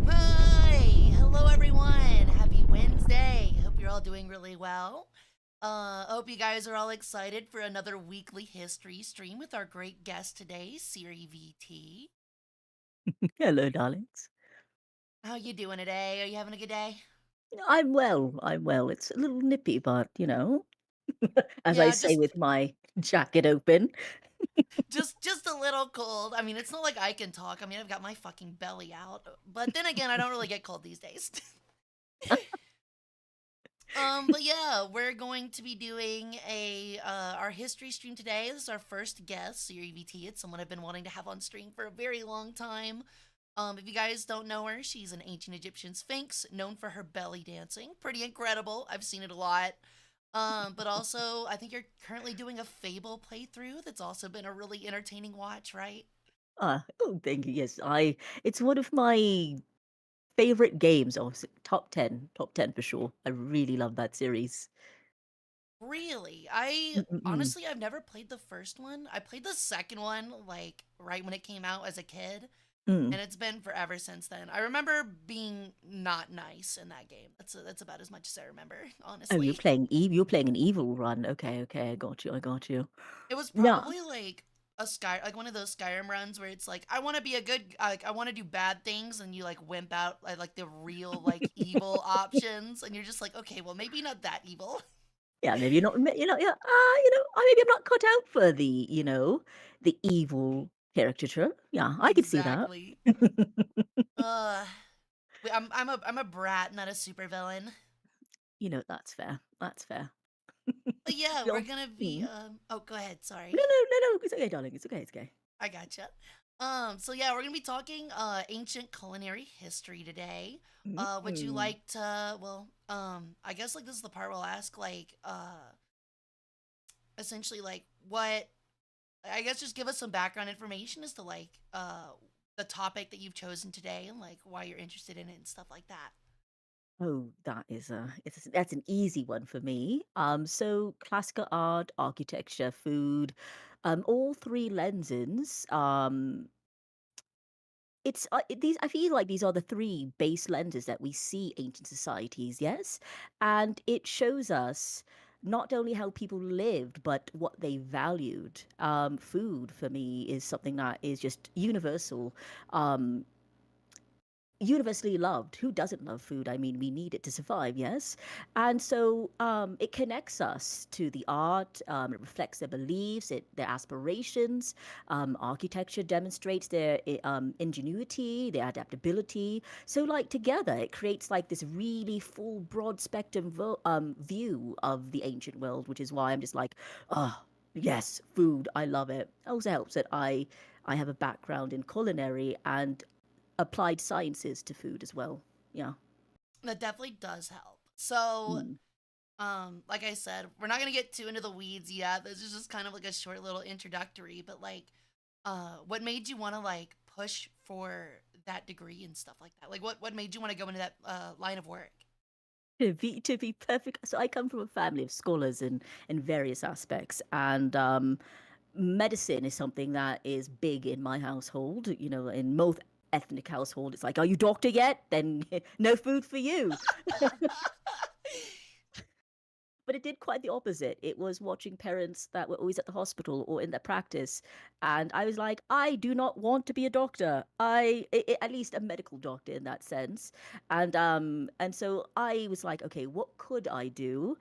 Hi! Hello, everyone! Happy Wednesday! Hope you're all doing really well. Hope you guys are all excited for another weekly history stream with our great guest today, Siri VT. Hello, darlings. How you doing today? Are you having a good day? I'm well. I'm well. It's a little nippy, but as I Yeah, say with my jacket open. just a little cold. I mean, it's not like I can talk. I mean, I've got my fucking belly out. But then again, I don't really get cold these days. But yeah, we're going to be doing a our history stream today. This is our first guest, Siri VT. It's someone I've been wanting to have on stream for a very long time. If you guys don't know her, she's an ancient Egyptian sphinx known for her belly dancing. Pretty incredible. I've seen it a lot. But also, I think you're currently doing a Fable playthrough that's also been a really entertaining watch, right? Oh, thank you. Yes, I. It's one of my favorite games. Obviously, top 10 for sure. I really love that series. Really? I Mm-mm-mm. honestly I've never played the first one. I played the second one like right when it came out as a kid. Mm. And it's been forever since then. I remember being not nice in that game. That's about as much as I remember, Oh, you're honestly. playing Eve. You're playing an evil run. Okay, okay. I got you. I got you. It was Yeah. probably like a sky like one of those Skyrim runs where it's like I want to be a good like I want to do bad things and you like wimp out like the real like evil options and you're just like okay, well maybe not that evil. Yeah, maybe you're not, yeah, maybe I'm not cut out for the evil caricature. Yeah, I could see that. Exactly. Uh I'm a brat, not a supervillain. That's fair. That's fair. But yeah, we're Well, gonna be mm. oh go ahead, No, sorry. no, no, no. It's okay, darling. It's okay. It's okay. I gotcha. So yeah, we're gonna be talking ancient culinary history today. Would you Mm. like to I guess like this is the part where I'll ask like essentially like what I guess just give us some background information as to like the topic that you've chosen today and like why you're interested in it and stuff like that. Oh, that's an easy one for me. So classical art, architecture, food, all three lenses. These. I feel like these are the three base lenses that we see ancient societies. Yes, and it shows us not only how people lived, but what they valued. Food for me is something that is just universal. Um, Universally loved. Who doesn't love food? I mean, we need it to survive, yes? And so it connects us to the art, it reflects their beliefs, their aspirations. Architecture demonstrates their ingenuity, their adaptability. So, like, together, it creates like this really full, broad spectrum view of the ancient world, which is why I'm just like, oh, yes, food, I love it. Also helps that I have a background in culinary and applied sciences to food as well. Yeah. That definitely does help. So Mm. like I said, we're not gonna get too into the weeds yet. This is just kind of like a short little introductory, but like what made you want to like push for that degree and stuff like that? Like what made you want to go into that line of work? To be perfect, so I come from a family of scholars in various aspects, and medicine is something that is big in my household. In most ethnic household, it's like, are you doctor yet? Then no food for you. But it did quite the opposite. It was watching parents that were always at the hospital or in their practice, and I was like, I do not want to be a doctor. At least a medical doctor in that sense. And so I was like, okay, what could I do?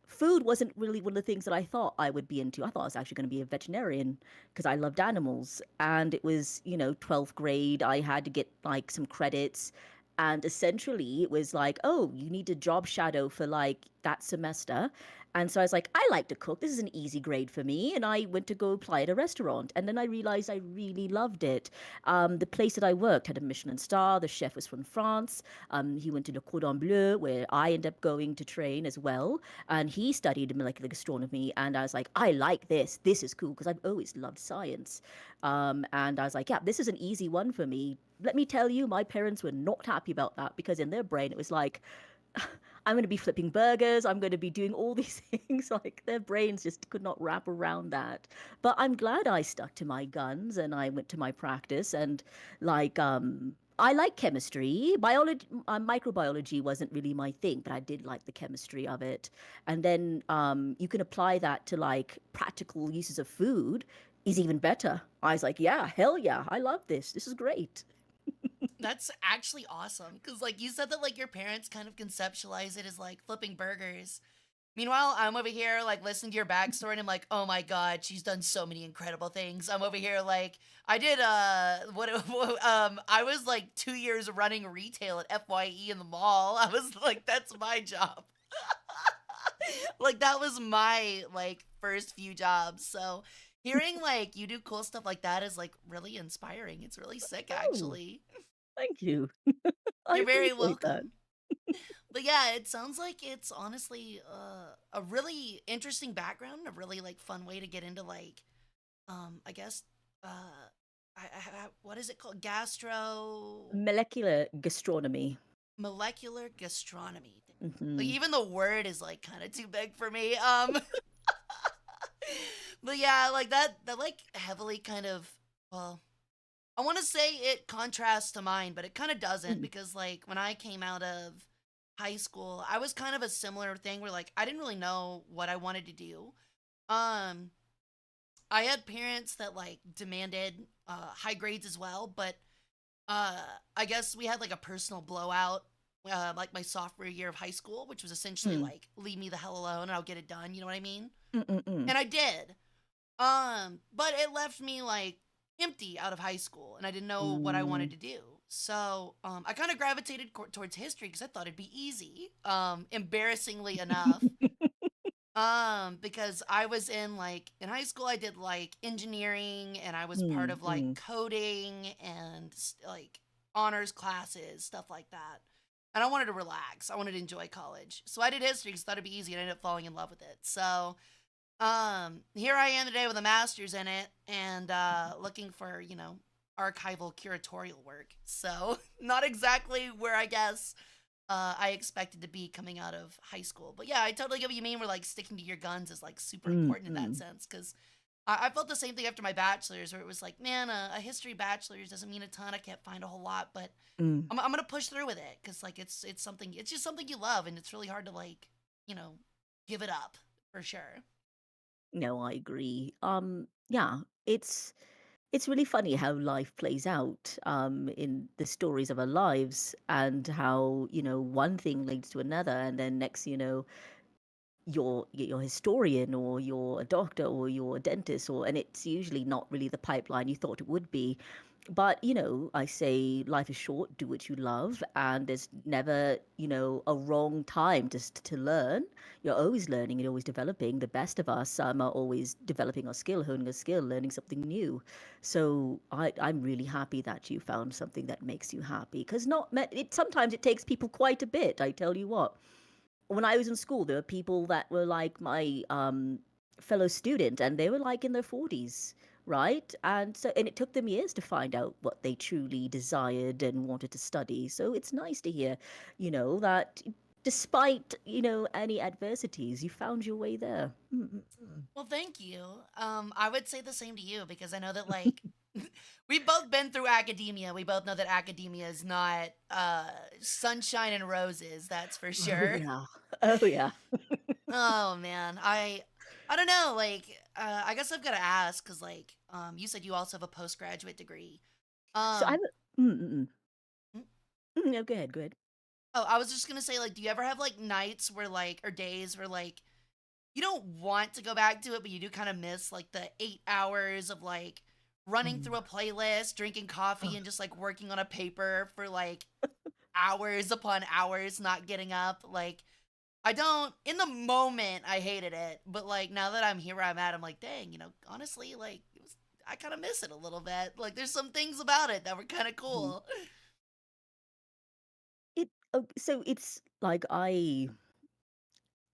Food wasn't really one of the things that I thought I would be into. I thought I was actually going to be a veterinarian because I loved animals. And it was, 12th grade. I had to get like some credits. And essentially, it was like, oh, you need to job shadow for like that semester. And so I was like, I like to cook. This is an easy grade for me. And I went to go apply at a restaurant. And then I realized I really loved it. The place that I worked had a Michelin star. The chef was from France. He went to Le Cordon Bleu, where I ended up going to train as well. And he studied molecular gastronomy. And I was like, I like this. This is cool because I've always loved science. And I was like, yeah, this is an easy one for me. Let me tell you, my parents were not happy about that because in their brain it was like, I'm going to be flipping burgers. I'm going to be doing all these things. Like their brains just could not wrap around that. But I'm glad I stuck to my guns and I went to my practice and like, I like chemistry. Biology, microbiology wasn't really my thing, but I did like the chemistry of it. And then you can apply that to like practical uses of food is even better. I was like, yeah, hell yeah, I love this. This is great. That's actually awesome because, like, you said that like your parents kind of conceptualize it as like flipping burgers. Meanwhile, I'm over here like listening to your backstory, and I'm like, oh my god, she's done so many incredible things. I'm over here like I did what I was like 2 years running retail at FYE in the mall. I was like, that's my job. Like that was my like first few jobs. So hearing like you do cool stuff like that is like really inspiring. It's really sick Oh, actually. thank you. I You're very appreciate that. welcome. But yeah, it sounds like it's honestly a really interesting background, a really like fun way to get into like I guess what is it called? Gastro Molecular gastronomy. molecular gastronomy. Like Hmm. even the word is like kind of too big for me. But yeah, like that like heavily kind of well, I want to say it contrasts to mine, but it kind of doesn't Mm, because like when I came out of high school, I was kind of a similar thing where like I didn't really know what I wanted to do. Um I had parents that like demanded high grades as well, but uh I guess we had like a personal blowout like my sophomore year of high school, which was essentially mm, like leave me the hell alone and I'll get it done, you know what I mean? mm, mm, mm, And I did. But it left me like empty out of high school, and I didn't know what I wanted mm, to do. So I kind of gravitated towards history because I thought it'd be easy. Embarrassingly enough, because I was in like in high school, I did like engineering, and I was part mm, of like mm, coding and like honors classes, stuff like that. And I wanted to relax. I wanted to enjoy college, so I did history because I thought it'd be easy, and I ended up falling in love with it. So here I am today with a master's in it and looking for, archival curatorial work. So, not exactly where I guess I expected to be coming out of high school. But yeah, I totally get what you mean where like sticking to your guns is like super mm, important in that mm, sense cuz I felt the same thing after my bachelor's where it was like, man, a history bachelor's doesn't mean a ton. I can't find a whole lot, but mm. I'm going to push through with it cuz like it's something it's just something you love and it's really hard to like, you know, give it up for sure. No, I agree. Yeah, it's really funny how life plays out in the stories of our lives and how, one thing leads to another and then next, you're a historian or you're a doctor or you're a dentist or and it's usually not really the pipeline you thought it would be. But I say life is short, do what you love, and there's never a wrong time to learn. You're always learning, you're always developing. The best of us are always developing our skill, honing a skill, learning something new. So I'm really happy that you found something that makes you happy because it sometimes it takes people quite a bit, I tell you what. When I was in school, there were people that were like my fellow student, and they were like in their 40s, right? And it took them years to find out what they truly desired and wanted to study. So it's nice to hear, that despite any adversities, you found your way there. Mm, mm, Well, thank you. I would say the same to you because I know that like We've both been through academia. We both know that academia is not sunshine and roses, that's for Oh sure. yeah. Oh yeah. Oh man, I don't know, like I guess I've got to ask cuz like you said you also have a postgraduate degree. So I'm Um mm, mm, mm. mm, No, go ahead, go ahead. oh, I was just going to say like do you ever have like nights where like or days where like you don't want to go back to it but you do kind of miss like the 8 hours of like running Mm. through a playlist, drinking coffee Oh, and just like working on a paper for like hours upon hours not getting up like I don't in the moment I hated it, but like now that I'm here where I'm at, I'm like, dang, honestly, like I kind of miss it a little bit. Like there's some things about it that were kind of mhm. cool. So it's like I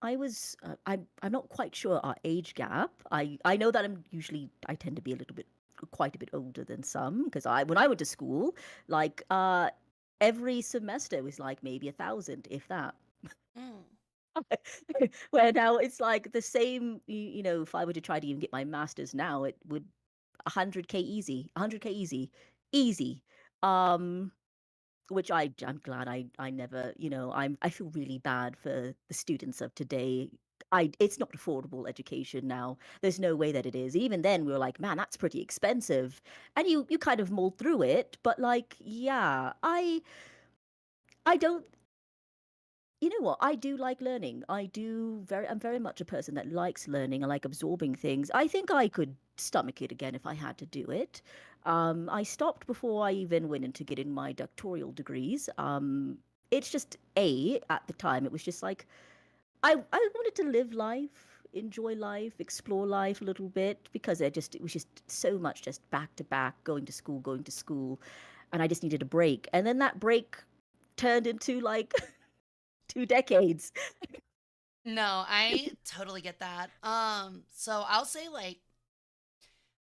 was I'm not quite sure our age gap. I know that I tend to be a little bit quite a bit older than some because I when I went to school, like every semester was like maybe 1,000, if that. Mm. Where now it's like the same, if I were to try to even get my master's now, it would 100K easy, 100K easy, easy. Um, which I'm glad I never, I feel really bad for the students of today. It's not affordable education now. There's no way that it is. Even then we were like, man, that's pretty expensive. And you kind of mull through it, but like, yeah, I don't you know what? I do like learning. I'm very much a person that likes learning. I like absorbing things. I think I could stomach it again if I had to do it. I stopped before I even went into getting my doctoral degrees. It's just at the time, it was just like I wanted to live life, enjoy life, explore life a little bit because it was just so much just back to back, going to school, and I just needed a break. And then that break turned into like 2 decades. No, I totally get that. So I'll say like,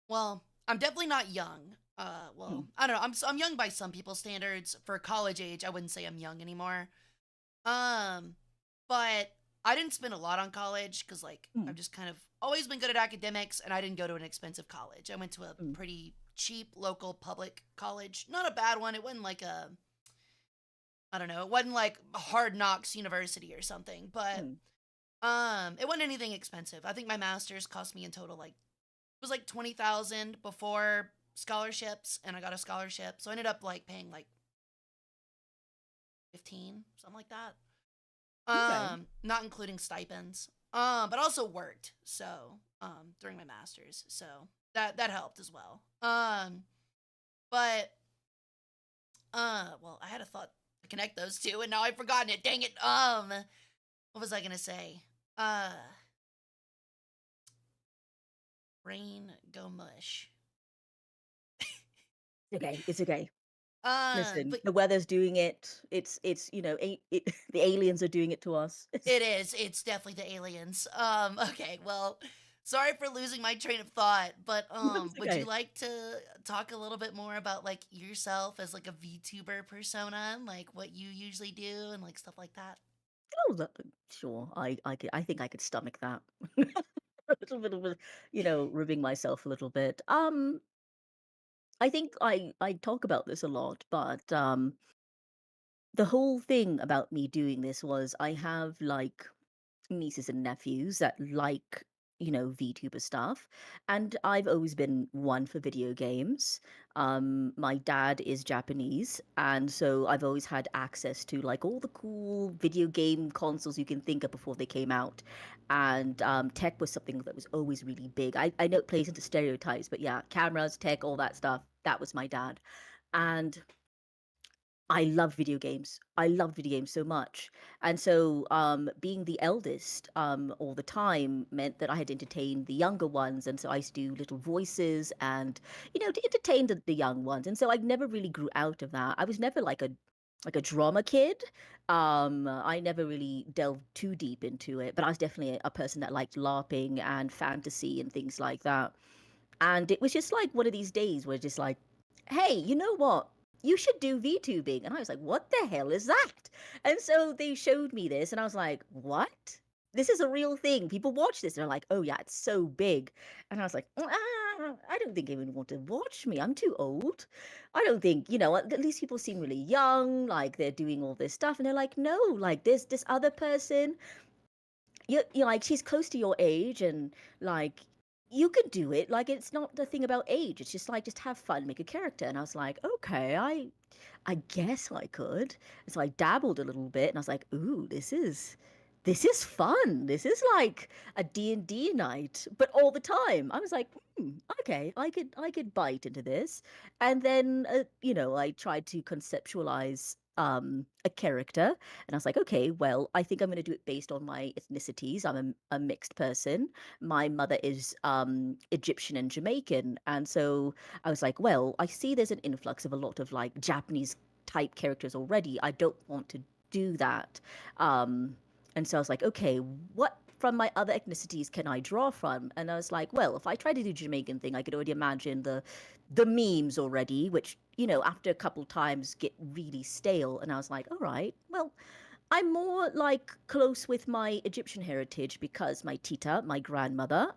well, I'm definitely not young. Well, Mm, I don't know. I'm young by some people's standards. For college age, I wouldn't say I'm young anymore. Um, but I didn't spend a lot on college because like mm, I've just kind of always been good at academics, and I didn't go to an expensive college. I went to a mm, pretty cheap local public college. Not a bad one. It wasn't like a I don't know. It wasn't like Hard Knocks University or something, but mm. it wasn't anything expensive. I think my master's cost me in total like it was like 20,000 before scholarships, and I got a scholarship, so I ended up like paying like 15, something like that. Okay. Not including stipends. But also worked during my masters, so that helped as well. But well, I had a thought to connect those two, and now I've forgotten it. Dang it. What was I gonna say? Uh, Brain go mush. Okay. It's okay. Listen, But the weather's doing it. The aliens are doing it to us. it is. It's definitely the aliens. Okay, well, sorry for losing my train of thought, but It's would you okay. like to talk a little bit more about like yourself as like a VTuber persona, and, like what you usually do and like stuff like that? Oh, sure. I think I could stomach that. A little bit of, ribbing myself a little bit. I think I talk about this a lot, but the whole thing about me doing this was I have like nieces and nephews that like VTuber stuff, and I've always been one for video games. My dad is Japanese, and so I've always had access to like all the cool video game consoles you can think of before they came out. And tech was something that was always really big. I know it plays into stereotypes, but yeah, cameras, tech, all that stuff, that was my dad. And I love video games. I love video games so much. And so, being the eldest, all the time meant that I had to entertain the younger ones. And so I used to do little voices and, to entertain the young ones. And so I never really grew out of that. I was never like a drama kid. I never really delved too deep into it, but I was definitely a person that liked LARPing and fantasy and things like that. And it was just like one of these days where just like, hey, you know what? You should do VTubing. And I was like, what the hell is that? And so they showed me this, and I was like, what? This is a real thing. People watch this. And they're like, oh, yeah, it's so big. And I was like, ah. I don't think anyone want to watch me. I'm too old. I don't think, at least people seem really young, like they're doing all this stuff. And they're like, no, like this other person, you're like, she's close to your age and like, you could do it. Like, it's not the thing about age. It's just like, just have fun, make a character. And I was like, okay, I guess I could. And so I dabbled a little bit and I was like, ooh, this is fun. This is like a D&D night, but all the time. I was like, okay, I could bite into this. And then I tried to conceptualize a character and I was like, okay, well, I think I'm going to do it based on my ethnicities. I'm a mixed person. My mother is Egyptian and Jamaican, and so I was like, well, I see there's an influx of a lot of like Japanese type characters already. I don't want to do that. Um, and so I was like, okay, what from my other ethnicities can I draw from? And I was like, well, if I try to do Jamaican thing, I could already imagine the memes already, which, after a couple times get really stale. And I was like, all right, well, I'm more like close with my Egyptian heritage because my tita, my grandmother,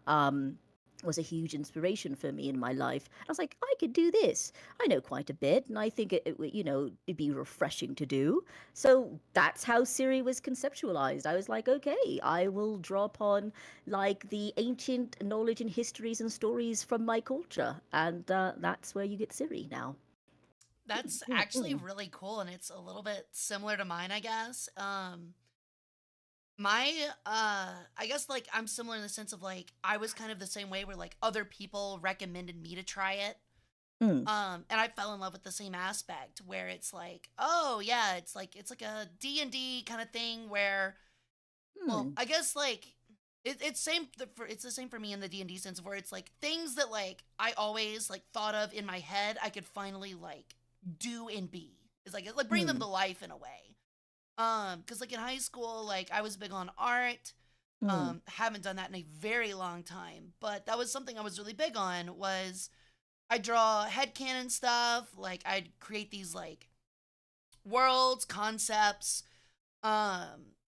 was a huge inspiration for me in my life. I was like, I could do this. I know quite a bit, and I think it'd be refreshing to do. So that's how Siri was conceptualized. I was like, okay, I will draw upon like the ancient knowledge and histories and stories from my culture, and that's where you get Siri now. That's actually really cool, and it's a little bit similar to mine, I guess. My I guess like I'm similar in the sense of like I was kind of the same way where like other people recommended me to try it. Mm, And I fell in love with the same aspect where it's like, oh yeah, it's like a D&D kind of thing where, well, mm, I guess like it's the same for me in the D&D sense where it's like things that like I always like thought of in my head I could finally like do and be. It's like bring them to mm, life in a way. Cuz like in high school like I was big on art. mm, Haven't done that in a very long time, but that was something I was really big on was I draw headcanon stuff, like I'd create these like worlds, concepts,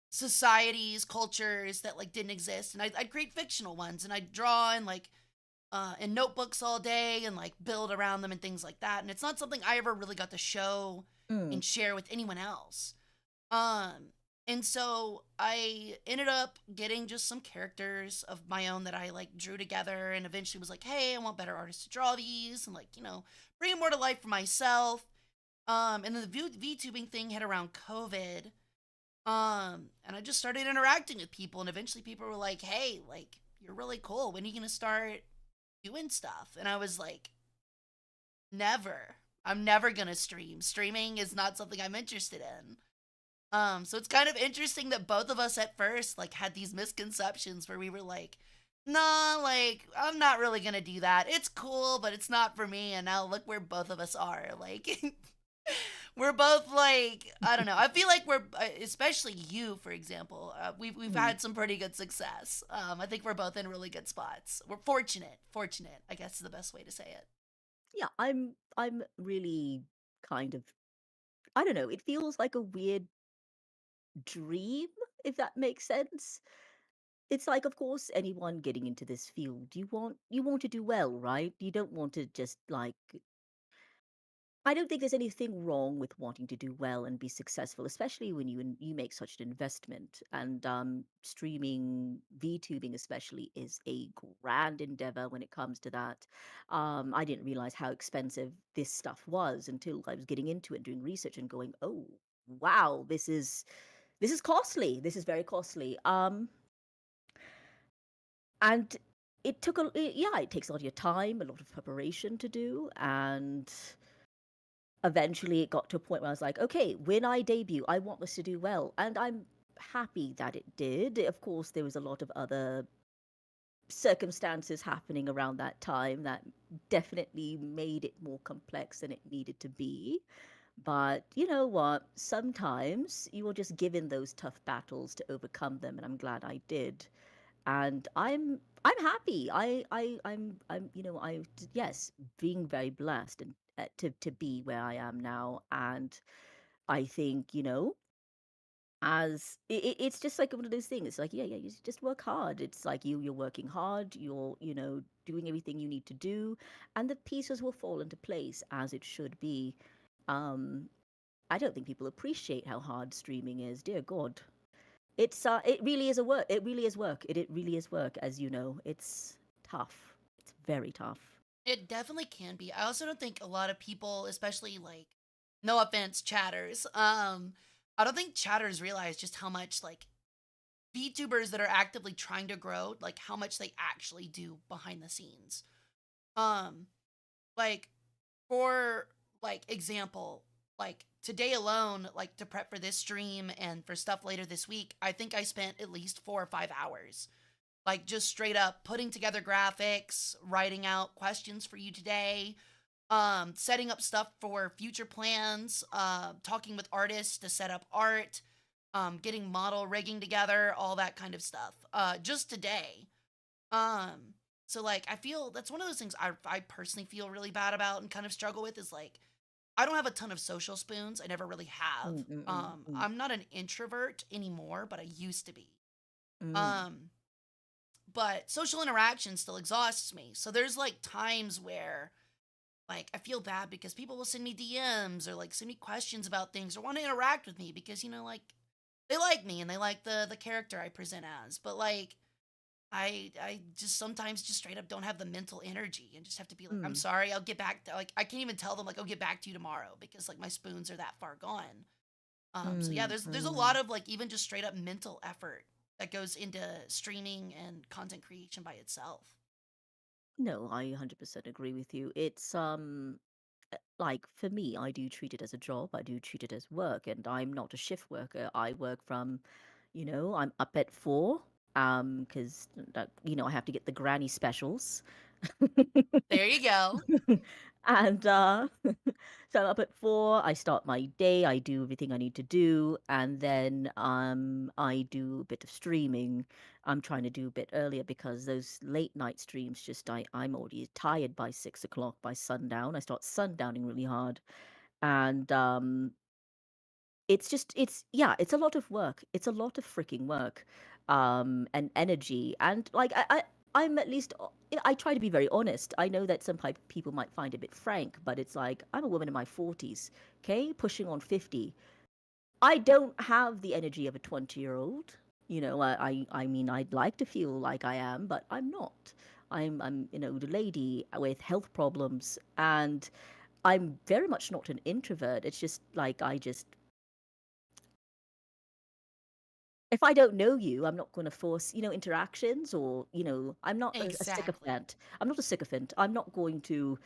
societies, cultures that like didn't exist, and I'd create fictional ones, and I'd draw in notebooks all day and like build around them and things like that. And it's not something I ever really got to show mm, and share with anyone else. Um, and so I ended up getting just some characters of my own that I like drew together, and eventually was like, hey, I want better artists to draw these, and like bring it more to life for myself. And then the VTubing thing hit around COVID. And I just started interacting with people, and eventually people were like, "Hey, like you're really cool. When are you gonna start doing stuff?" And I was like, "Never. I'm never gonna stream. Streaming is not something I'm interested in." So it's kind of interesting that both of us at first like had these misconceptions where we were like, "Nah, like I'm not really gonna do that. It's cool, but it's not for me." And now look where both of us are. Like we're both like I don't know. I feel like we're especially you, for example. We've mm. had some pretty good success. I think we're both in really good spots. We're fortunate. Fortunate, I guess is the best way to say it. Yeah, I'm really kind of, I don't know, it feels like a weird dream, if that makes sense. It's like, of course, anyone getting into this field, you want to do well, right? You don't want to just like, I don't think there's anything wrong with wanting to do well and be successful, especially when you make such an investment. And streaming, VTubing especially, is a grand endeavor when it comes to that. I didn't realize how expensive this stuff was until I was getting into it, doing research, and going, "Oh, wow, this is costly. This is very costly." And yeah, it takes a lot of your time, a lot of preparation to do, and eventually it got to a point where I was like, okay, when I debut, I want this to do well. And I'm happy that it did. Of course, there was a lot of other circumstances happening around that time that definitely made it more complex than it needed to be. But you know what? Sometimes you are just given those tough battles to overcome them, and I'm glad I did. And I'm happy. I'm yes, being very blessed and to be where I am now. And I think as it's just like one of those things. It's like, yeah, yeah, you just work hard. It's like you're working hard, you're, doing everything you need to do, and the pieces will fall into place as it should be. Um, I don't think people appreciate how hard streaming is. Dear God. It really is a work. It really is work. It really is work, as you know. It's tough. It's very tough. It definitely can be. I also don't think a lot of people, especially like, no offense, chatters, I don't think chatters realize just how much like VTubers that are actively trying to grow, like how much they actually do behind the scenes. Um, like for like example, like today alone, like to prep for this stream and for stuff later this week, I think I spent at least 4 or 5 hours, like just straight up putting together graphics, writing out questions for you today, setting up stuff for future plans, talking with artists to set up art, getting model rigging together, all that kind of stuff. Just today. Um, so like I feel that's one of those things I personally feel really bad about and kind of struggle with is like I don't have a ton of social spoons. I never really have. Mm, mm, mm, mm, I'm not an introvert anymore, but I used to be. mm. Um, but social interaction still exhausts me. So there's like times where like I feel bad because people will send me DMs or like send me questions about things or want to interact with me because like they like me and they like the character I present as. But like I just sometimes just straight up don't have the mental energy and just have to be like, I'm Mm, sorry, I'll get back to like I can't even tell them like I'll get back to you tomorrow because like my spoons are that far gone. So yeah, mm, there's a lot mm. of like even just straight up mental effort that goes into streaming and content creation by itself. No, I 100% agree with you. It's like for me, I do treat it as a job. I do treat it as work, and I'm not a shift worker. I work from, I'm up at 4, because I have to get the granny specials. There you go. And so I'm up at 4, I start my day, I do everything I need to do, and then I do a bit of streaming. I'm trying to do a bit earlier because those late night streams just I'm already tired by 6 o'clock, by sundown. I start sundowning really hard. And it's a lot of work. It's a lot of freaking work, and energy. And like I'm at least I try to be very honest. I know that some people might find it a bit frank, but it's like I'm a woman in my 40s, okay, pushing on 50. I don't have the energy of a 20-year-old. I mean, I'd like to feel like I am, but I'm not. I'm an older lady with health problems, and I'm very much not an introvert. It's just like if I don't know you, I'm not going to force, interactions, or, I'm not a Exactly. sycophant. I'm not a sycophant. I'm not going to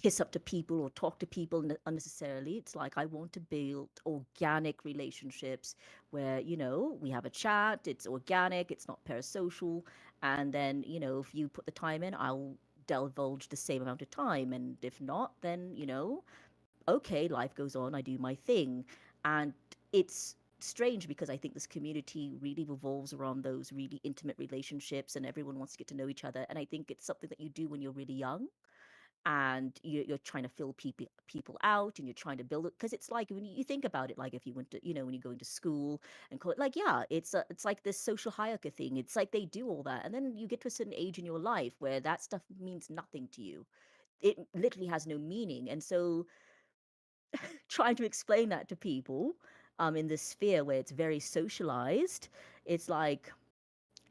kiss up to people or talk to people unnecessarily. It's like I want to build organic relationships where, we have a chat, it's organic, it's not parasocial. And then, if you put the time in, I'll divulge the same amount of time. And if not, then, okay, life goes on, I do my thing. And it's strange because I think this community really revolves around those really intimate relationships, and everyone wants to get to know each other. And I think it's something that you do when you're really young, and you're trying to fill people out, and you're trying to build it, because it's like when you think about it, like if you went to, when you go into school and call it, like, yeah, it's like this social hierarchy thing. It's like they do all that, and then you get to a certain age in your life where that stuff means nothing to you. It literally has no meaning. And so trying to explain that to people, in this sphere where it's very socialized, it's like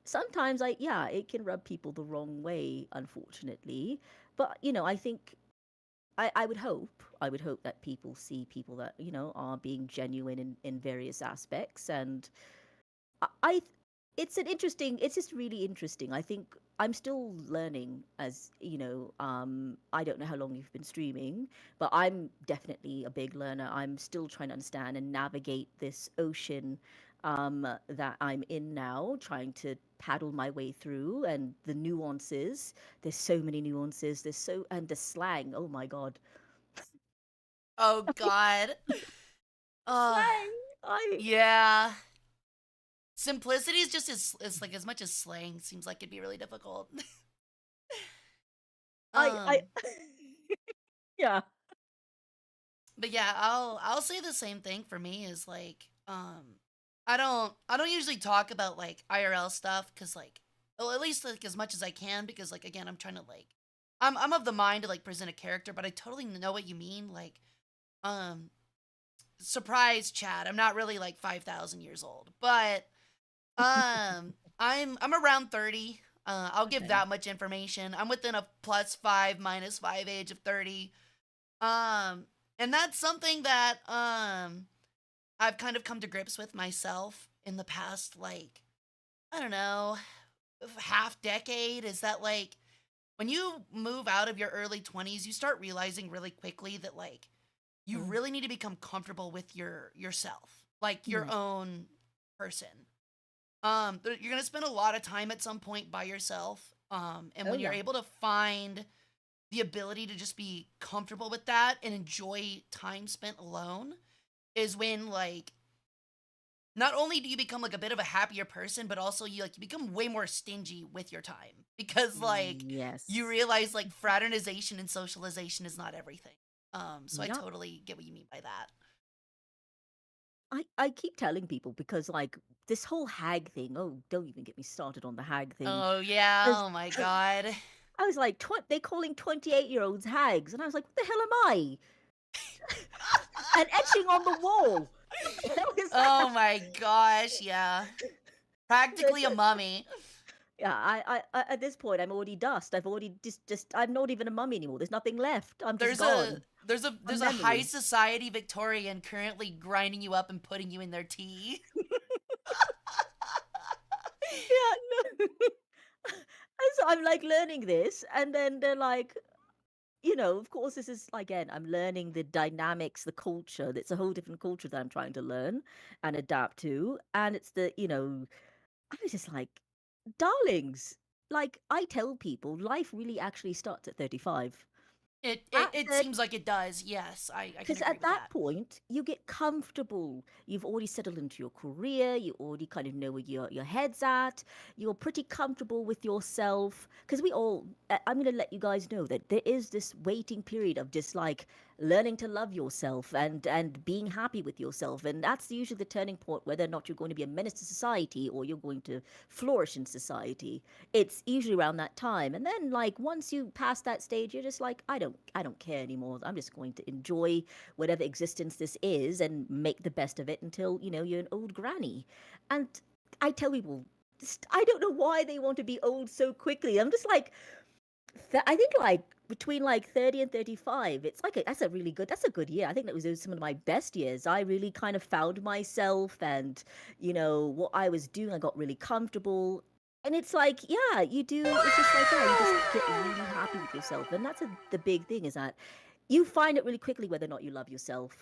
sometimes yeah, it can rub people the wrong way, unfortunately. But I think I would hope that people see people that are being genuine in various aspects. And I it's an interesting, it's just really interesting. I think I'm still learning, as I don't know how long you've been streaming, but I'm definitely a big learner. I'm still trying to understand and navigate this ocean, that I'm in now, trying to paddle my way through, and the nuances. There's so many nuances. And the slang. Oh my God. Oh God. Uh Slang. I yeah. Simplicity is just as like as much as slang seems like it'd be really difficult. I um yeah. but yeah, I'll say the same thing for me is like I don't usually talk about like IRL stuff because like, well, at least like as much as I can, because like again I'm trying to like, I'm of the mind to like present a character, but I totally know what you mean. Like, um, surprise, Chad. I'm not really like 5,000 years old, but I'm around 30. I'll give Okay. that much information. I'm within a +5 -5 age of 30. Um, and that's something that I've kind of come to grips with myself in the past, like, I don't know, half decade. Is that like when you move out of your early 20s, you start realizing really quickly that like you Mm. really need to become comfortable with yourself, like your Mm. own person. You're gonna spend a lot of time at some point by yourself. And Oh when you're yeah. able to find the ability to just be comfortable with that and enjoy time spent alone, is when like not only do you become like a bit of a happier person, but also you become way more stingy with your time because like you Yes. realize like fraternization and socialization is not everything. So I Yep. totally get what you mean by that. I keep telling people because like this whole hag thing. Oh, don't even get me started on the hag thing. Oh yeah, 'Cause oh my god. I was like, they calling 28-year-olds hags, and I was like, what the hell am I? An etching on the wall. What the hell is Oh that? my gosh, yeah. Practically a mummy. Yeah, at this point, I'm already dust. I've already I'm not even a mummy anymore. There's nothing left. I'm just There's a gone. there's a A there's a high memory. society Victorian currently grinding you up and putting you in their tea. Yeah, no. And so I'm like learning this, and then they're like, of course, this is again, I'm learning the dynamics, the culture. It's a whole different culture that I'm trying to learn and adapt to. And it's I was just like, darlings, like I tell people, life really actually starts at 35. It, it At it seems like it does. Yes, I can Because agree at with that that. point, you get comfortable. You've already settled into your career. You already kind of know where your head's at. You're pretty comfortable with yourself. Because I'm going to let you guys know that there is this waiting period of just like learning to love yourself and being happy with yourself. And that's usually the turning point, whether or not you're going to be a menace to society or you're going to flourish in society. It's usually around that time. And then like once you pass that stage, you're just like, I don't care anymore. I'm just going to enjoy whatever existence this is and make the best of it until, you're an old granny. And I tell people, I don't know why they want to be old so quickly. I'm just like, I think like between like 30 and 35, it's like that's a good year. I think those some of my best years. I really kind of found myself and, what I was doing. I got really comfortable. And it's like, yeah, you do. It's just like, yeah, you just get really happy with yourself. And the big thing is that you find it really quickly whether or not you love yourself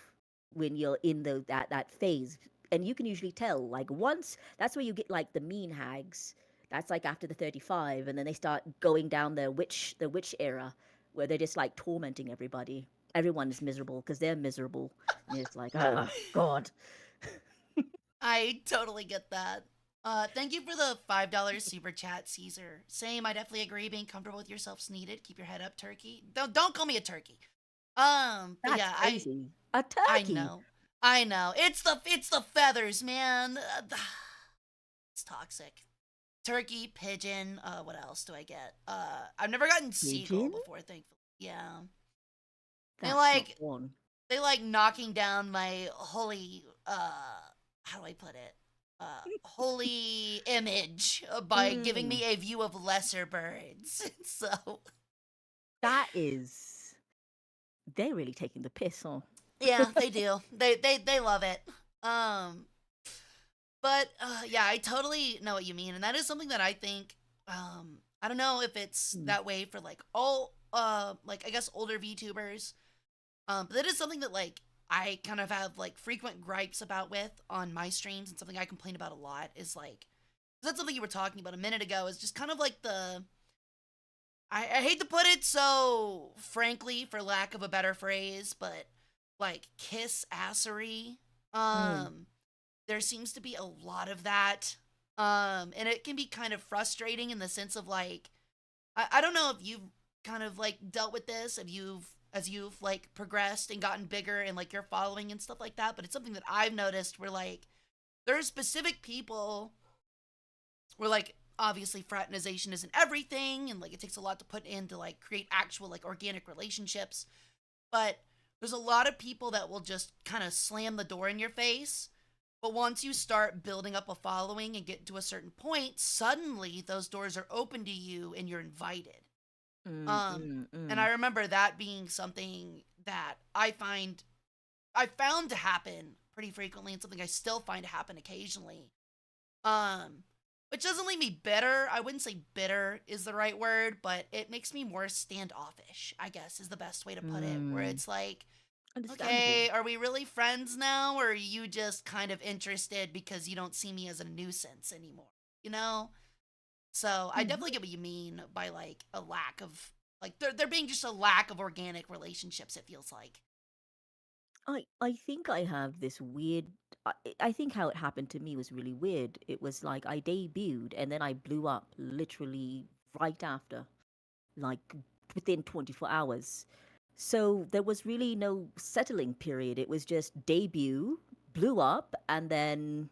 when you're in that phase. And you can usually tell, like once that's where you get like the mean hags. That's like after the 35, and then they start going down the witch era, where they're just like tormenting everybody. Everyone is miserable because they're miserable. And it's like, oh God. I totally get that. Thank you for the $5 super chat, Caesar. Same, I definitely agree. Being comfortable with yourself's needed. Keep your head up, turkey. Don't call me a turkey. But That's yeah, crazy. A I turkey. know, I know. It's the feathers, man. It's toxic. Turkey, pigeon. What else do I get? I've never gotten seagull Pigeon? before, thankfully. Yeah, they That's not like one. they like knocking down my holy. How do I put it? Holy image by giving Mm, me a view of lesser birds. So that is. They're really taking the piss, huh? yeah, they do. They love it. Um, but yeah, I totally know what you mean, and that is something that I think. I don't know if it's Mm, that way for like all like I guess older VTubers. But that is something that like I kind of have like frequent gripes about with on my streams, and something I complain about a lot is like that's something you were talking about a minute ago, is just kind of like the I hate to put it so frankly, for lack of a better phrase, but like kiss assery. mm, Um, there seems to be a lot of that. And it can be kind of frustrating in the sense of like, I don't know if you've kind of like dealt with this, if you've as you've like progressed and gotten bigger and like your following and stuff like that, but it's something that I've noticed where like there are specific people where like obviously fraternization isn't everything and like it takes a lot to put in to like create actual like organic relationships, but there's a lot of people that will just kind of slam the door in your face. But once you start building up a following and get to a certain point, suddenly those doors are open to you and you're invited. Mm, um mm, and mm. I remember that being something that I found to happen pretty frequently, and something I still find to happen occasionally. Um, which doesn't leave me bitter. I wouldn't say bitter is the right word, but it makes me more standoffish, I guess is the best way to put it. Where Mm. it's like, Understandable. okay, are we really friends now? Or are you just kind of interested because you don't see me as a nuisance anymore? You know? So I Mhm. definitely get what you mean by like a lack of, like, there being just a lack of organic relationships, it feels like. I think I have this weird. I think how it happened to me was really weird. It was like I debuted and then I blew up literally right after, like within 24 hours. So there was really no settling period. It was just debut, blew up, and then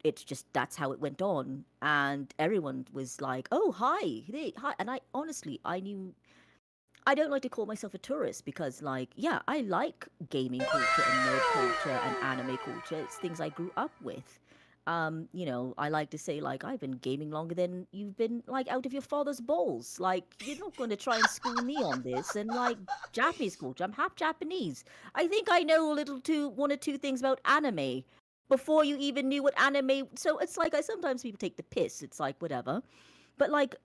it's just that's how it went on. And everyone was like, "Oh, hi, hey, hi." And I honestly, I knew I don't like to call myself a tourist because, like, yeah, I like gaming culture and nerd culture and anime culture. It's things I grew up with. I like to say, like, I've been gaming longer than you've been, like, out of your father's balls. Like, you're not going to try and school me on this. And, like, Japanese culture, I'm half Japanese. I think I know one or two things about anime before you even knew what anime. So it's like, I sometimes people take the piss. It's like, whatever. But, like,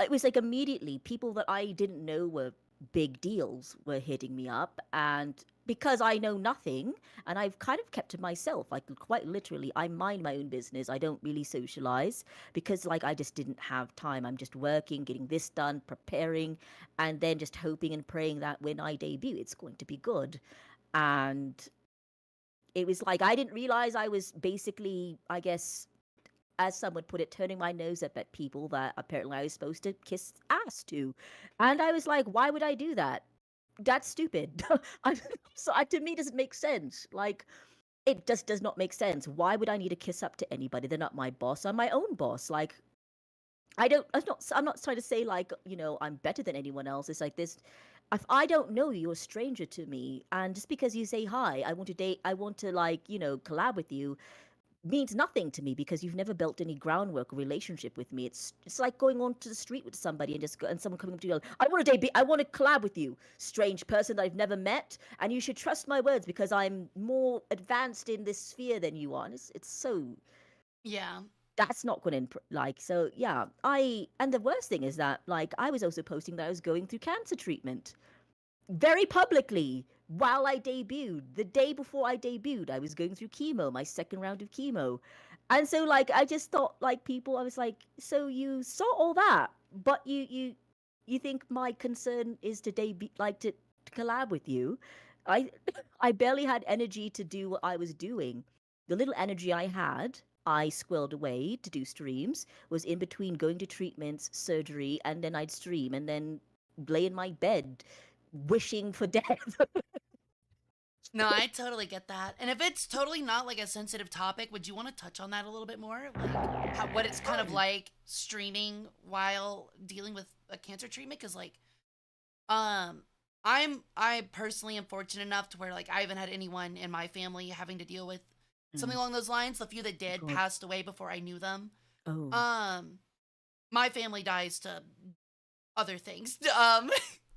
it was like immediately people that I didn't know were big deals were hitting me up, and because I know nothing and I've kind of kept to myself, like quite literally I mind my own business. I don't really socialize because like I just didn't have time. I'm just working, getting this done, preparing, and then just hoping and praying that when I debut it's going to be good. And it was like I didn't realize I was basically, I guess, as some would put it, turning my nose up at people that apparently I was supposed to kiss ass to. And I was like, why would I do that? That's stupid. To me, doesn't make sense. Like, it just does not make sense. Why would I need to kiss up to anybody? They're not my boss. I'm my own boss. Like, I'm not trying to say like, I'm better than anyone else. It's like this. If I don't know you, you're a stranger to me. And just because you say hi, I want to date, I want to like, collab with you, means nothing to me because you've never built any groundwork or relationship with me. It's like going onto the street with somebody and someone coming up to you, like, I want to date, I want to collab with you, strange person that I've never met, and you should trust my words because I'm more advanced in this sphere than you are. And it's so Yeah. that's not going to like so yeah. I and the worst thing is that like I was also posting that I was going through cancer treatment very publicly while I debuted. The day before I debuted, I was going through chemo, my second round of chemo. And so like I just thought like people, I was like, so you saw all that, but you think my concern is to debut like to collab with you. I I barely had energy to do what I was doing. The little energy I had, I squirreled away to do streams, was in between going to treatments, surgery, and then I'd stream and then lay in my bed wishing for death. No, I totally get that. And if it's totally not like a sensitive topic, would you want to touch on that a little bit more? Like what it's kind of like streaming while dealing with a cancer treatment? Because like, um, I personally am fortunate enough to where like I haven't had anyone in my family having to deal with something Mm, along those lines. The few that did God. passed away before I knew them. Oh. Um, my family dies to other things.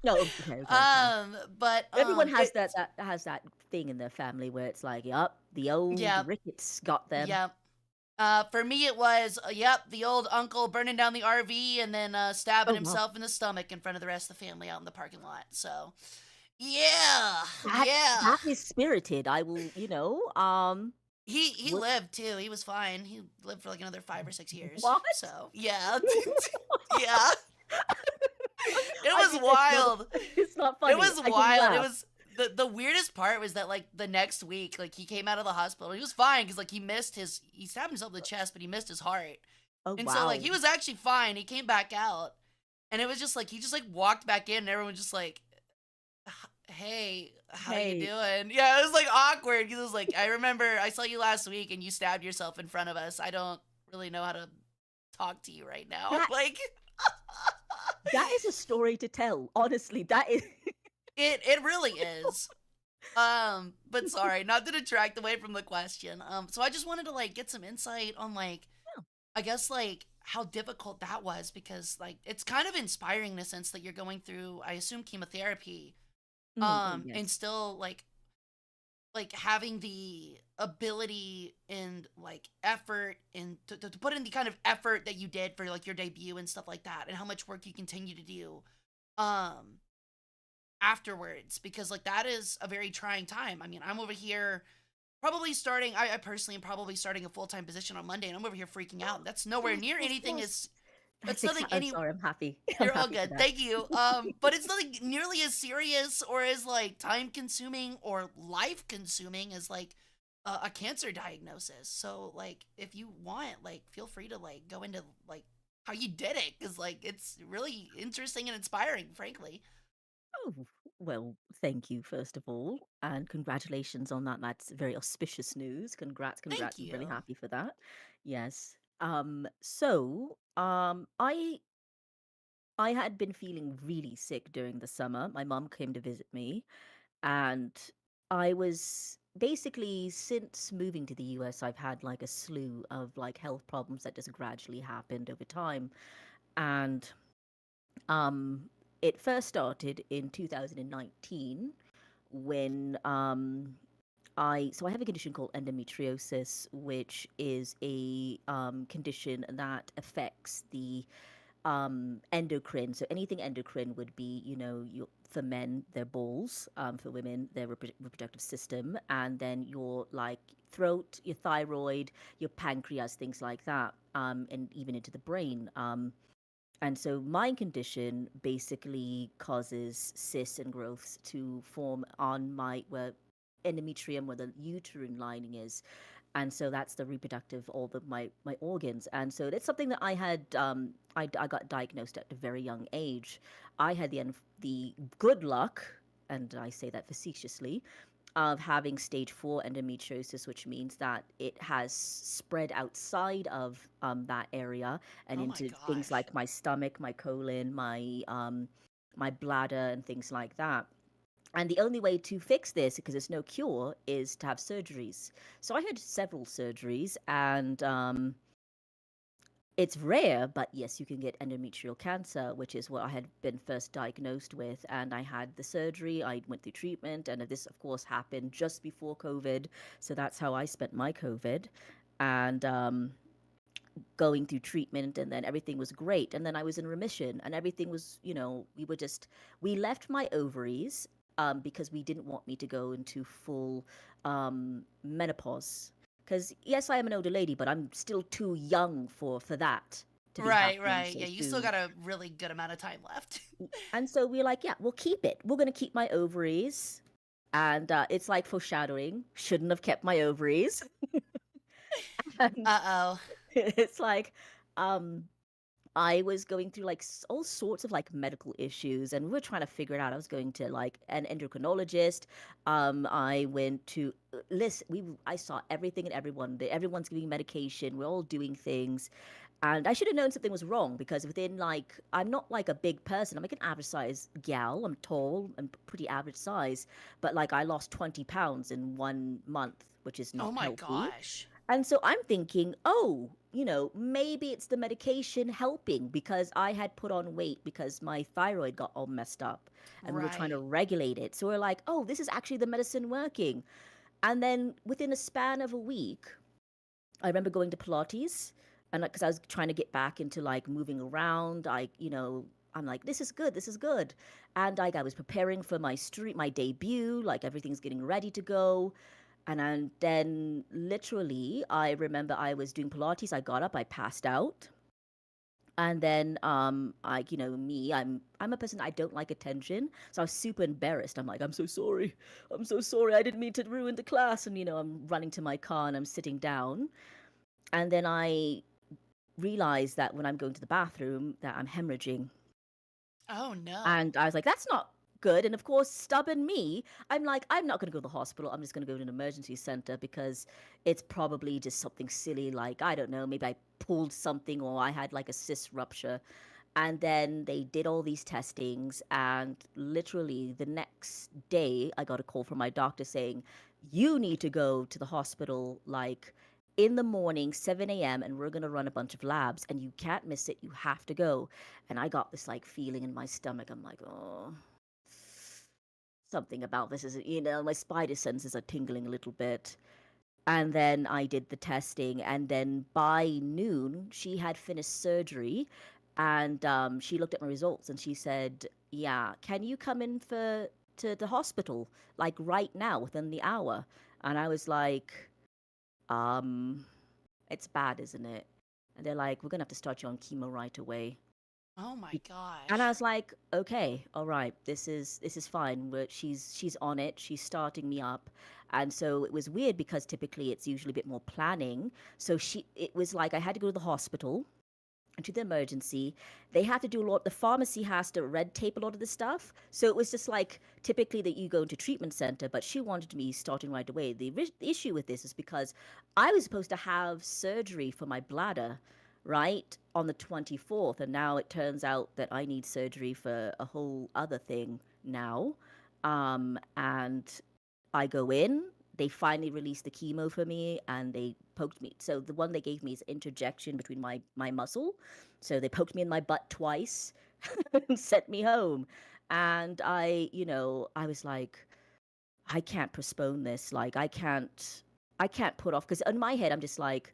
No, okay, okay, okay. But Everyone has it that has that thing in their family where it's like, yup, the old yeah, rickets got them. yeah. For me, it was, yep, the old uncle burning down the RV and then stabbing Oh wow. himself in the stomach in front of the rest of the family out in the parking lot. So, yeah, That yeah. that is spirited. I will, He would lived too. He was fine. He lived for like another 5 or 6 years. what? So, yeah, yeah. It I was think that's not wild. it's not It funny. was I can wild. It laugh. was the weirdest part was that like the next week, like he came out of the hospital. He was fine because like he stabbed himself in the chest, but he missed his heart. Oh And so like wow. he was actually fine. He came back out, and it was just like he just like walked back in, and everyone just like, hey, how you Hey, doing? Yeah, it was like awkward because it was like I remember I saw you last week and you stabbed yourself in front of us. I don't really know how to talk to you right now. that Like that is a story to tell. Honestly, that is. it really is. But sorry, not to detract away from the question. So I just wanted to like get some insight on like I guess like how difficult that was because like it's kind of inspiring in a sense that you're going through I assume chemotherapy Oh and yes. still like having the ability and like effort and to put in the kind of effort that you did for like your debut and stuff like that and how much work you continue to do um afterwards because like that is a very trying time. I mean, I'm over here probably starting I personally am probably starting a full-time position on Monday and I'm over here freaking out. That's nowhere Yes, near yes, anything yes. as That's that's nothing exactly. I'm any sorry. I'm happy. I'm you're all happy for good. that. Thank you. But it's nothing nearly as serious or as like time consuming or life consuming as like a cancer diagnosis. So like if you want, like feel free to like go into like how you did it because like it's really interesting and inspiring, frankly. Oh, well, thank you, first of all, and congratulations on that. That's very auspicious news. Congrats, Thank congrats. I'm really you. happy for that. Yes. I had been feeling really sick during the summer. My mom came to visit me, and I was basically, since moving to the US, I've had like a slew of like health problems that just gradually happened over time. And um, it first started in 2019 when I have a condition called endometriosis, which is a condition that affects the endocrine. So anything endocrine would be, for men, their balls, for women, their reproductive system, and then your like throat, your thyroid, your pancreas, things like that, and even into the brain. And so my condition basically causes cysts and growths to form on my where endometrium, where the uterine lining is, and so that's the reproductive all the my organs. And so that's something that I got diagnosed at a very young age. I had the good luck, and I say that facetiously, of having stage 4 endometriosis, which means that it has spread outside of that area and Oh my into things gosh. like my stomach, my colon, my bladder, and things like that. And the only way to fix this, because there's no cure, is to have surgeries. So I had several surgeries, and it's rare, but yes, you can get endometrial cancer, which is what I had been first diagnosed with. And I had the surgery, I went through treatment, and this, of course, happened just before COVID. So that's how I spent my COVID. And going through treatment, and then everything was great, and then I was in remission, and everything was, we left my ovaries, because we didn't want me to go into full menopause, because yes, I am an older lady, but I'm still too young for that to be Right, happening right. so Yeah, you still soon. got a really good amount of time left. And so we're like, yeah, we'll keep it, we're going to keep my ovaries. And it's like foreshadowing, shouldn't have kept my ovaries. And Uh-oh. it's like, um I was going through like all sorts of like medical issues, and we were trying to figure it out. I was going to like an endocrinologist. I went to listen. I saw everything and everyone. Everyone's giving medication. We're all doing things, and I should have known something was wrong because within like I'm not like a big person. I'm like an average size gal. I'm tall and pretty average size, but like I lost 20 pounds in 1 month, which is Oh not my healthy. gosh. And so I'm thinking, oh, maybe it's the medication helping, because I had put on weight because my thyroid got all messed up and we were trying to Right. regulate it. So we're like, oh, this is actually the medicine working. And then within a span of a week, I remember going to Pilates, and because I was trying to get back into like moving around, I'm like, this is good, this is good. And like I was preparing for my debut, like everything's getting ready to go. And then literally, I remember I was doing Pilates. I got up, I passed out. And then, I'm a person, I don't like attention. So I was super embarrassed. I'm like, I'm so sorry. I'm so sorry. I didn't mean to ruin the class. And, I'm running to my car and I'm sitting down. And then I realized that when I'm going to the bathroom that I'm hemorrhaging. Oh no. And I was like, that's not good. And of course, stubborn me, I'm like, I'm not going to go to the hospital. I'm just going to go to an emergency center because it's probably just something silly. Like, I don't know, maybe I pulled something or I had like a cyst rupture. And then they did all these testings. And literally the next day, I got a call from my doctor saying, you need to go to the hospital like in the morning, 7 a.m., and we're going to run a bunch of labs and you can't miss it. You have to go. And I got this like feeling in my stomach. I'm like, oh, something about this is, my spider senses are tingling a little bit. And then I did the testing, and then by noon, she had finished surgery, and she looked at my results and she said, "Yeah, can you come in for to the hospital like right now within the hour?" And I was like, um, "It's bad, isn't it?" And they're like, "We're gonna have to start you on chemo right away." Oh my And I gosh. was like, okay, all right, this is fine. She's on it. She's starting me up, and so it was weird because typically it's usually a bit more planning. So it was like I had to go to the hospital and to the emergency. They have to do a lot. The pharmacy has to red tape a lot of the stuff. So it was just like typically that you go into treatment center, but she wanted me starting right away. The issue with this is because I was supposed to have surgery for my bladder, right, on the 24th, and now it turns out that I need surgery for a whole other thing now. And I go in, they finally released the chemo for me and they poked me. So the one they gave me is interjection between my muscle. So they poked me in my butt twice and sent me home. And I was like, I can't postpone this. Like I can't put off because in my head I'm just like,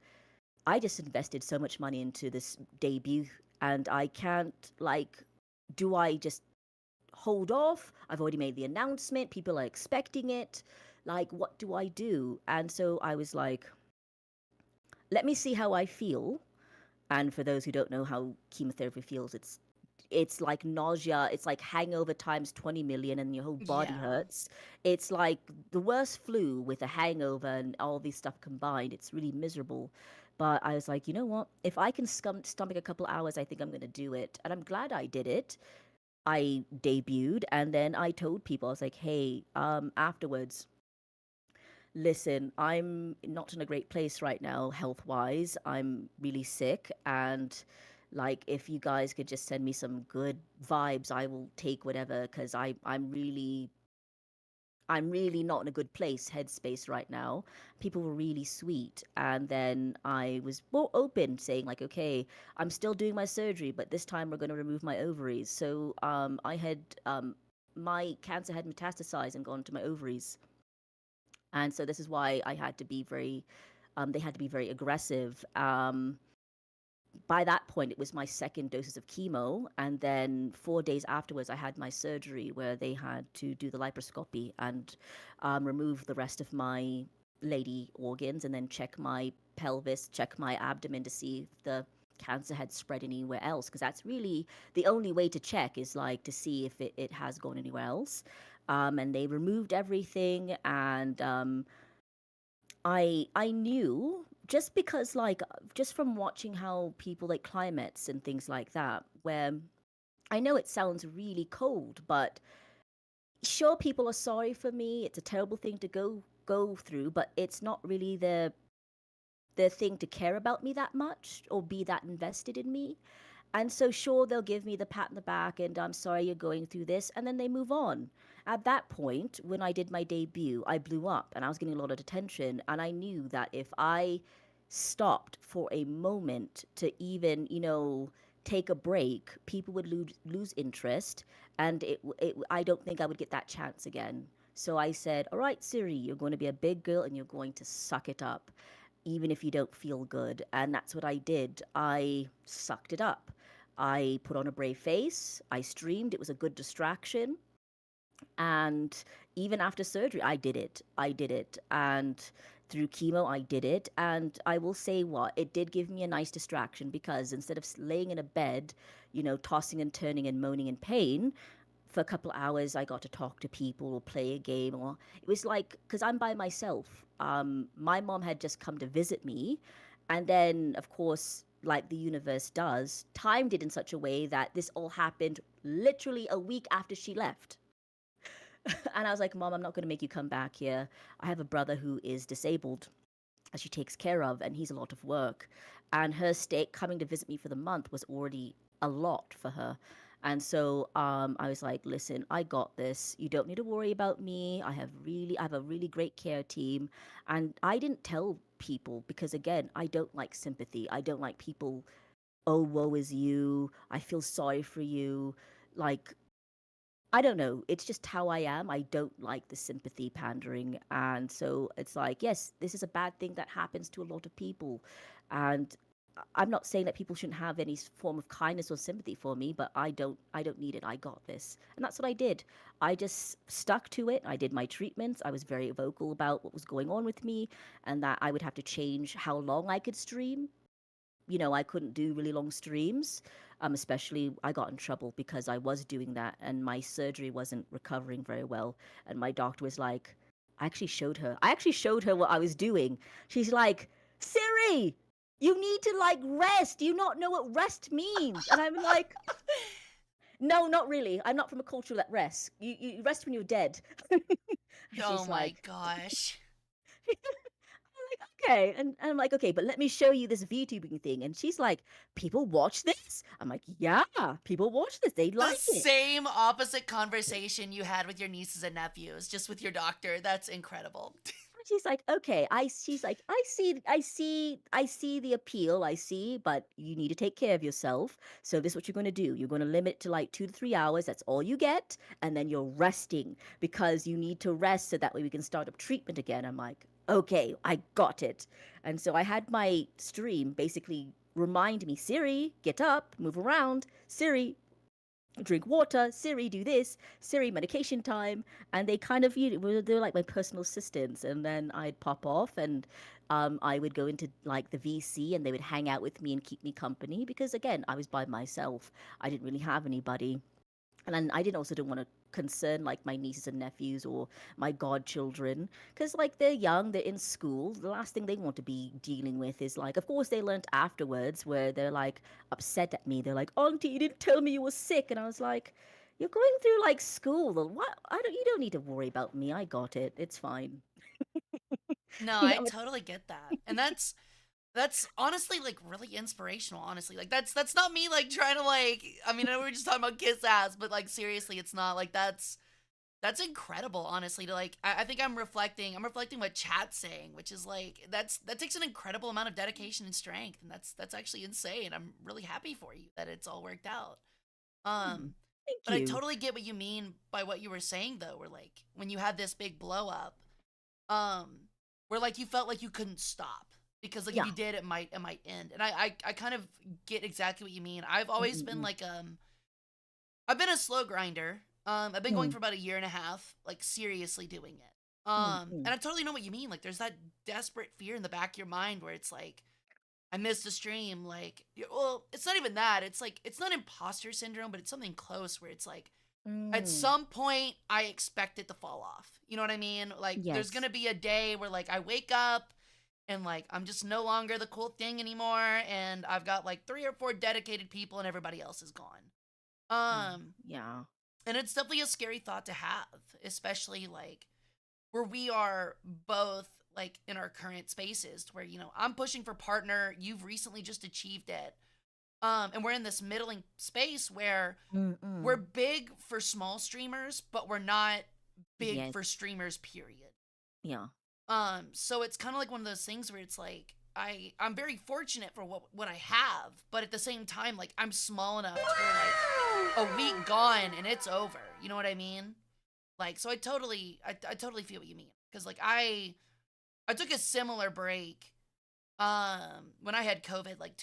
I just invested so much money into this debut and I can't like do I just hold off? I've already made the announcement. People are expecting it. Like, what do I do? And so I was like, let me see how I feel. And for those who don't know how chemotherapy feels, it's like nausea, it's like hangover times 20 million and your whole body Yeah. hurts. It's like the worst flu with a hangover and all these stuff combined. It's really miserable. But I was like, you know what? If I can stomach a couple hours, I think I'm going to do it. And I'm glad I did it. I debuted and then I told people, I was like, hey, afterwards, listen, I'm not in a great place right now, health wise. I'm really sick. And like, if you guys could just send me some good vibes, I will take whatever because I'm really not in a good place, headspace right now. People were really sweet. And then I was more open, saying, like, okay, I'm still doing my surgery, but this time we're going to remove my ovaries. So my cancer had metastasized and gone to my ovaries. And so this is why they had to be very aggressive. By that point, it was my second doses of chemo. And then 4 days afterwards, I had my surgery where they had to do the laparoscopy and remove the rest of my lady organs and then check my pelvis, check my abdomen to see if the cancer had spread anywhere else. Because that's really the only way to check is like to see if it has gone anywhere else. And they removed everything and I knew just because like just from watching how people like climates and things like that, where I know it sounds really cold, but sure people are sorry for me. It's a terrible thing to go through, but it's not really their thing to care about me that much or be that invested in me. And so, sure, they'll give me the pat in the back and I'm sorry you're going through this, and then they move on. At that point, when I did my debut, I blew up and I was getting a lot of attention. And I knew that if I stopped for a moment to even, take a break, people would lose interest. And I don't think I would get that chance again. So I said, all right, Siri, you're going to be a big girl and you're going to suck it up even if you don't feel good. And that's what I did. I sucked it up. I put on a brave face. I streamed. It was a good distraction. And even after surgery, I did it. I did it. And through chemo, I did it. And I will say what? It did give me a nice distraction because instead of laying in a bed, tossing and turning and moaning in pain, for a couple of hours I got to talk to people or play a game, or it was like because I'm by myself. My mom had just come to visit me, and then of course like the universe does, timed it in such a way that this all happened literally a week after she left. And I was like, Mom, I'm not going to make you come back here. I have a brother who is disabled that she takes care of, and he's a lot of work. And her stay coming to visit me for the month was already a lot for her. And so I was like, listen, I got this. You don't need to worry about me. I have a really great care team. And I didn't tell people because again, I don't like sympathy. I don't like people, oh, woe is you. I feel sorry for you. Like, I don't know. It's just how I am. I don't like the sympathy pandering. And so it's like, yes, this is a bad thing that happens to a lot of people. And I'm not saying that people shouldn't have any form of kindness or sympathy for me, but I don't need it. I got this. And that's what I did. I just stuck to it. I did my treatments. I was very vocal about what was going on with me and that I would have to change how long I could stream. I couldn't do really long streams. Especially I got in trouble because I was doing that and my surgery wasn't recovering very well. And my doctor was like, I actually showed her what I was doing. She's like, Siri, you need to like rest. Do you not know what rest means? And I'm like, no, not really. I'm not from a culture that rests. You rest when you're dead. And Oh she's my like, gosh. like, okay. And I'm like, okay, but let me show you this VTubing thing. And she's like, people watch this? I'm like, yeah, people watch this. They The like it. same opposite conversation you had with your nieces and nephews, just with your doctor. That's incredible. And she's like, okay, she's like, I see the appeal, I see, but you need to take care of yourself. So this is what you're going to do. You're going to limit it to like 2 to 3 hours. That's all you get. And then you're resting because you need to rest so that way we can start up treatment again. I'm like, okay, I got it. And so I had my stream basically remind me, Siri, get up, move around. Siri, drink water. Siri, do this. Siri, medication time. And they kind of, they're like my personal assistants. And then I'd pop off and I would go into like the VC and they would hang out with me and keep me company because again, I was by myself. I didn't really have anybody. And then I didn't want to concern like my nieces and nephews or my godchildren because like they're young, they're in school. The last thing they want to be dealing with is like, of course, they learned afterwards where they're like upset at me. They're like, Auntie, you didn't tell me you were sick. And I was like, you're going through like school. What? You don't need to worry about me. I got it. It's fine. No, You I know, it's, totally get that. And that's honestly like really inspirational, honestly. Like that's not me like trying to like I mean, I know we were just talking about kiss ass, but like seriously, it's not like that's incredible, honestly, to like I think I'm reflecting what chat's saying, which is like that takes an incredible amount of dedication and strength, and that's actually insane. I'm really happy for you that it's all worked out. hmm, Um thank but I you. totally get what you mean by what you were saying though, where like when you had this big blow up, um where like you felt like you couldn't stop because like if Yeah. you did it might end. And I kind of get exactly what you mean. I've always been Mm-mm-mm. like I've been a slow grinder. I've been going Mm, for about a year and a half, like seriously doing it. mm, mm, And I totally know what you mean. Like, there's that desperate fear in the back of your mind where it's like, I missed a stream. Like, well, it's not even that. It's like it's not imposter syndrome, but it's something close where it's like, at mm. some point, I expect it to fall off. You know what I mean? Like, there's Yes. gonna be a day where like I wake up and like I'm just no longer the cool thing anymore, and I've got like 3 or 4 dedicated people, and everybody else is gone. Mm, Um, yeah. and it's definitely a scary thought to have, especially like where we are both like in our current spaces where, I'm pushing for partner, you've recently just achieved it. And we're in this middling space where we're Mm-mm. big for small streamers, but we're not big Yes. for streamers, period. Yeah. So it's kind of like one of those things where it's like I'm very fortunate for what I have, but at the same time, like I'm small enough to where like a week gone and it's over. You know what I mean? Like, so I totally feel what you mean because like I took a similar break when I had COVID like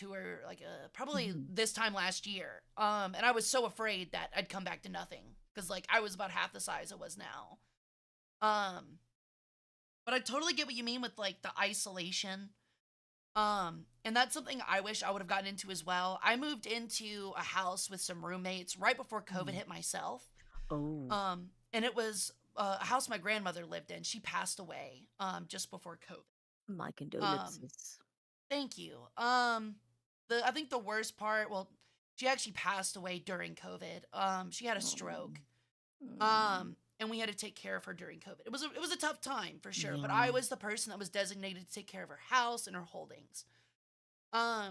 probably Mhm. this time last year. And I was so afraid that I'd come back to nothing because like I was about half the size I was now. Um, but I totally get what you mean with like the isolation. And that's something I wish I would have gotten into as well. I moved into a house with some roommates right before COVID Mm. hit myself. Oh, And it was a house my grandmother lived in. She passed away just before my COVID. condolences. Thank you. I think the worst part, well, she actually passed away during COVID. She had a Oh. stroke. Mm. and we had to take care of her during COVID. It was a tough time for sure, but I Yeah. was the person that was designated to take care of her house and her holdings.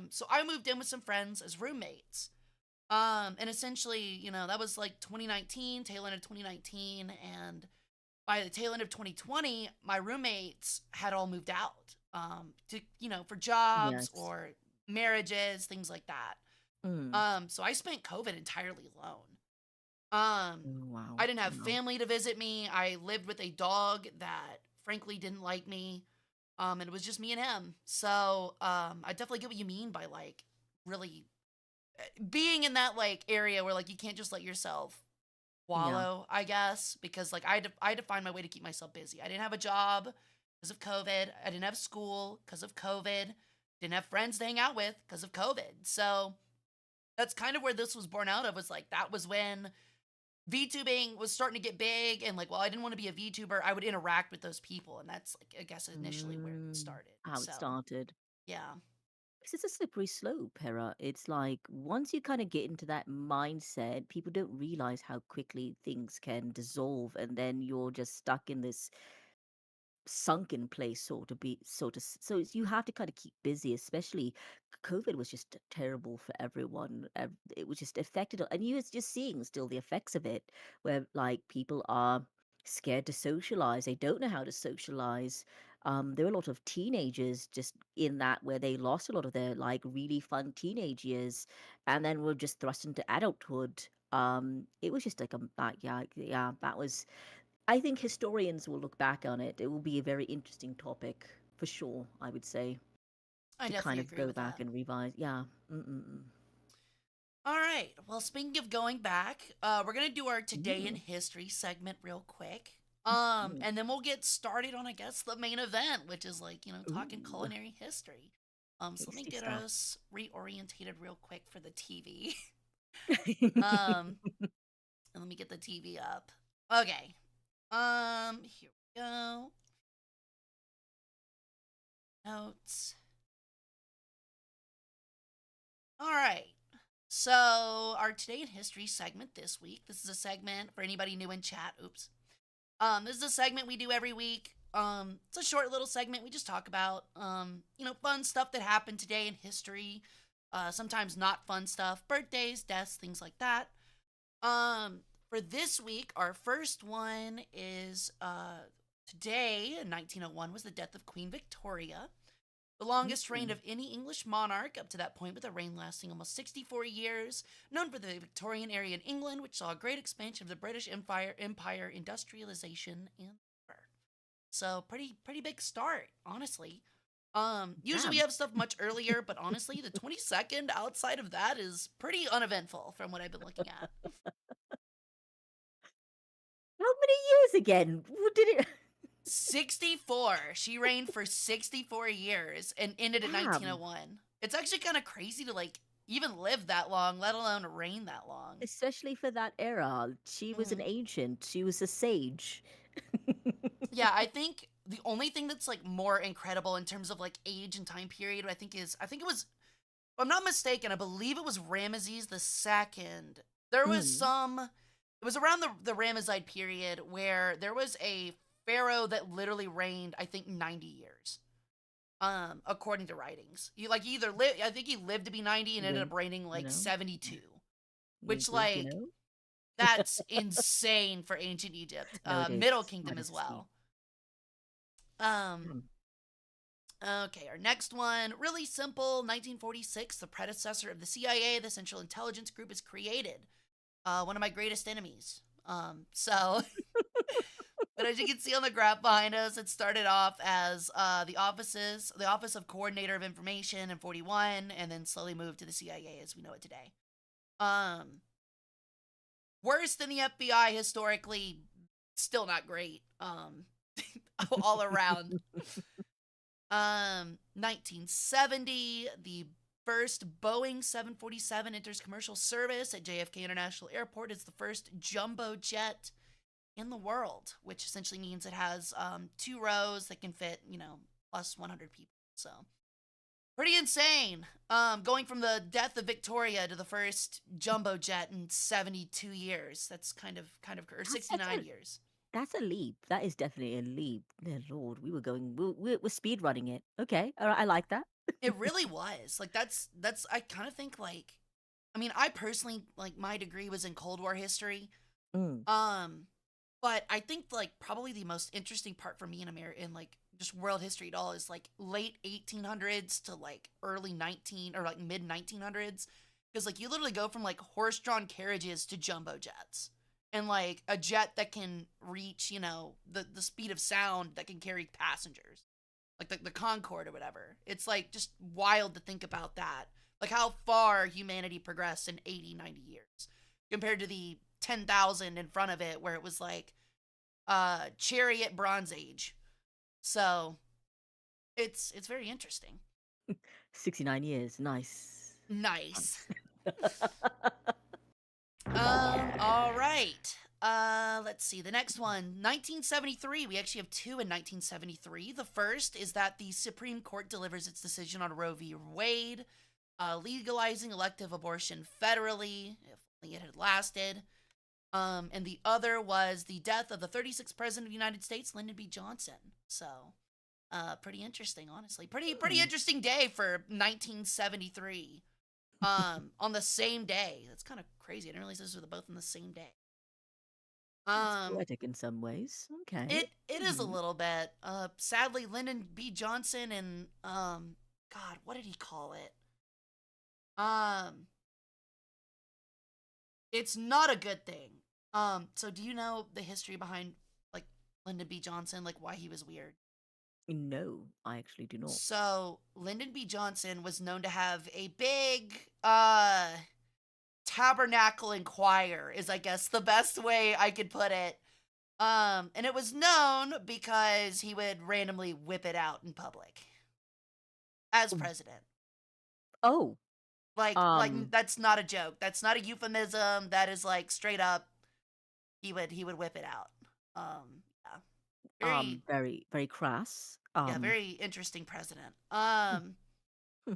So I moved in with some friends as roommates. And essentially, that was like 2019, tail end of 2019, and by the tail end of 2020, my roommates had all moved out. To for jobs Yes. or marriages, things like that. Mm. So I spent COVID entirely alone. Um, Oh, I wow. didn't have Wow. family to visit me. I lived with a dog that frankly didn't like me. And it was just me and him. So, I definitely get what you mean by like really being in that like area where like you can't just let yourself Yeah. wallow, I guess, because like I had to find my way to keep myself busy. I didn't have a job because of COVID. I didn't have school because of COVID. Didn't have friends to hang out with because of COVID. So that's kind of where this was born out of. Was like that was when VTubing was starting to get big, and like, while I didn't want to be a VTuber, I would interact with those people, and that's like I guess initially where it Mm. started. How it So started. yeah, 'Cause it's a slippery slope, Hera. It's like once you kind of get into that mindset, people don't realize how quickly things can dissolve, and then you're just stuck in this sunken place, so you have to kind of keep busy, especially COVID was just terrible for everyone. It was just affected, and you was just seeing still the effects of it, where like people are scared to socialize, they don't know how to socialize. There were a lot of teenagers just in that where they lost a lot of their like really fun teenage years, and then were just thrust into adulthood. It was just like yeah, that was, I think historians will look back on it. It will be a very interesting topic for sure, I would say, I to kind definitely of agree go with back that. and revise. Yeah. Mm-mm-mm. All right. Well, speaking of going back, we're gonna do our today in Mm. history segment real quick. Mm. And then we'll get started on I guess the main event, which is like talking Ooh, culinary history. So let me tasty get stuff. us reorientated real quick for the TV. um, and let me get the TV up. Okay. Here we go. Notes. All right. So, our Today in History segment this week. This is a segment for anybody new in chat. Oops. This is a segment we do every week. It's a short little segment. We just talk about, fun stuff that happened today in history. Sometimes not fun stuff, birthdays, deaths, things like that. For this week, our first one is today in 1901 was the death of Queen Victoria, the longest reign Mm. of any English monarch up to that point, with a reign lasting almost 64 years, known for the Victorian era in England, which saw a great expansion of the British Empire industrialization and labor. So pretty big start, honestly. Usually we Damn. have stuff much earlier, but honestly, the 22nd outside of that is pretty uneventful from what I've been looking at. How many years again? What did it? 64. She reigned for 64 years and ended at Damn. 1901. It's actually kind of crazy to like even live that long, let alone reign that long. Especially for that era. She was an Hmm. ancient. She was a sage. Yeah, I think the only thing that's like more incredible in terms of like age and time period, I think it was, if I'm not mistaken, I believe it was Ramesses the second. There was Mm. some, it was around the Ramesside period where there was a pharaoh that literally reigned, I think, 90 years. According to writings, he either lived, I think he lived to be 90 and ended up Wink, reigning you like know? 72, which Wink, wink, you like know? that's insane for ancient Egypt, No, it is. Middle Kingdom That as is steep. well. Um, Damn. okay, our next one, really simple. 1946, the predecessor of the CIA, the Central Intelligence Group, is created. One of my greatest enemies. So but as you can see on the graph behind us, it started off as the Office of Coordinator of Information in 41, and then slowly moved to the CIA as we know it today. Um, Worse than the FBI historically, still not great. All around. 1970, the first Boeing 747 enters commercial service at JFK International Airport. It's the first jumbo jet in the world, which essentially means it has two rows that can fit, plus 100 people. So pretty insane. Going from the death of Victoria to the first jumbo jet in 72 years. That's kind of or That's 69 years. That's a leap. That is definitely a leap. Dear Lord, we were going, we're speed running it. Okay, all right, I like that. It really was. Like that's I kind of think like I mean, I personally like my degree was in Cold War history. Mm, Um but I think like probably the most interesting part for me in America in like just world history at all is like late 1800s to like early 19 or like mid 1900s because like you literally go from like horse-drawn carriages to jumbo jets and like a jet that can reach, you know, the speed of sound that can carry passengers like the Concorde or whatever. It's like just wild to think about that. Like how far humanity progressed in 80, 90 years compared to the 10,000 in front of it where it was like chariot bronze age. So it's very interesting. 69 years. Nice. Nice. Nice. All right. Let's see. The next one, 1973. We actually have two in 1973. The first is that the Supreme Court delivers its decision on Roe v. Wade, legalizing elective abortion federally, if only it had lasted. And the other was the death of the 36th president of the United States, Lyndon B. Johnson. So, pretty interesting, honestly. Pretty Hmm, interesting day for 1973. On the same day. That's kind of crazy. I didn't realize those were both on the same day. it's Um, poetic in some ways. Okay. it is a Hmm. little bit. Sadly, Lyndon B. Johnson and God, what did he call it? Um, it's not a good thing. So do you know the history behind like Lyndon B. Johnson, like why he was weird? No, I actually do not. So Lyndon B. Johnson was known to have a big tabernacle and choir is I guess the best way I could put it. And it was known because he would randomly whip it out in public as president. Oh, Like um, that's not a joke. That's not a euphemism. That is like straight up he would whip it out. Yeah. Very very, very crass. yeah, very interesting president. Hmm, hmm,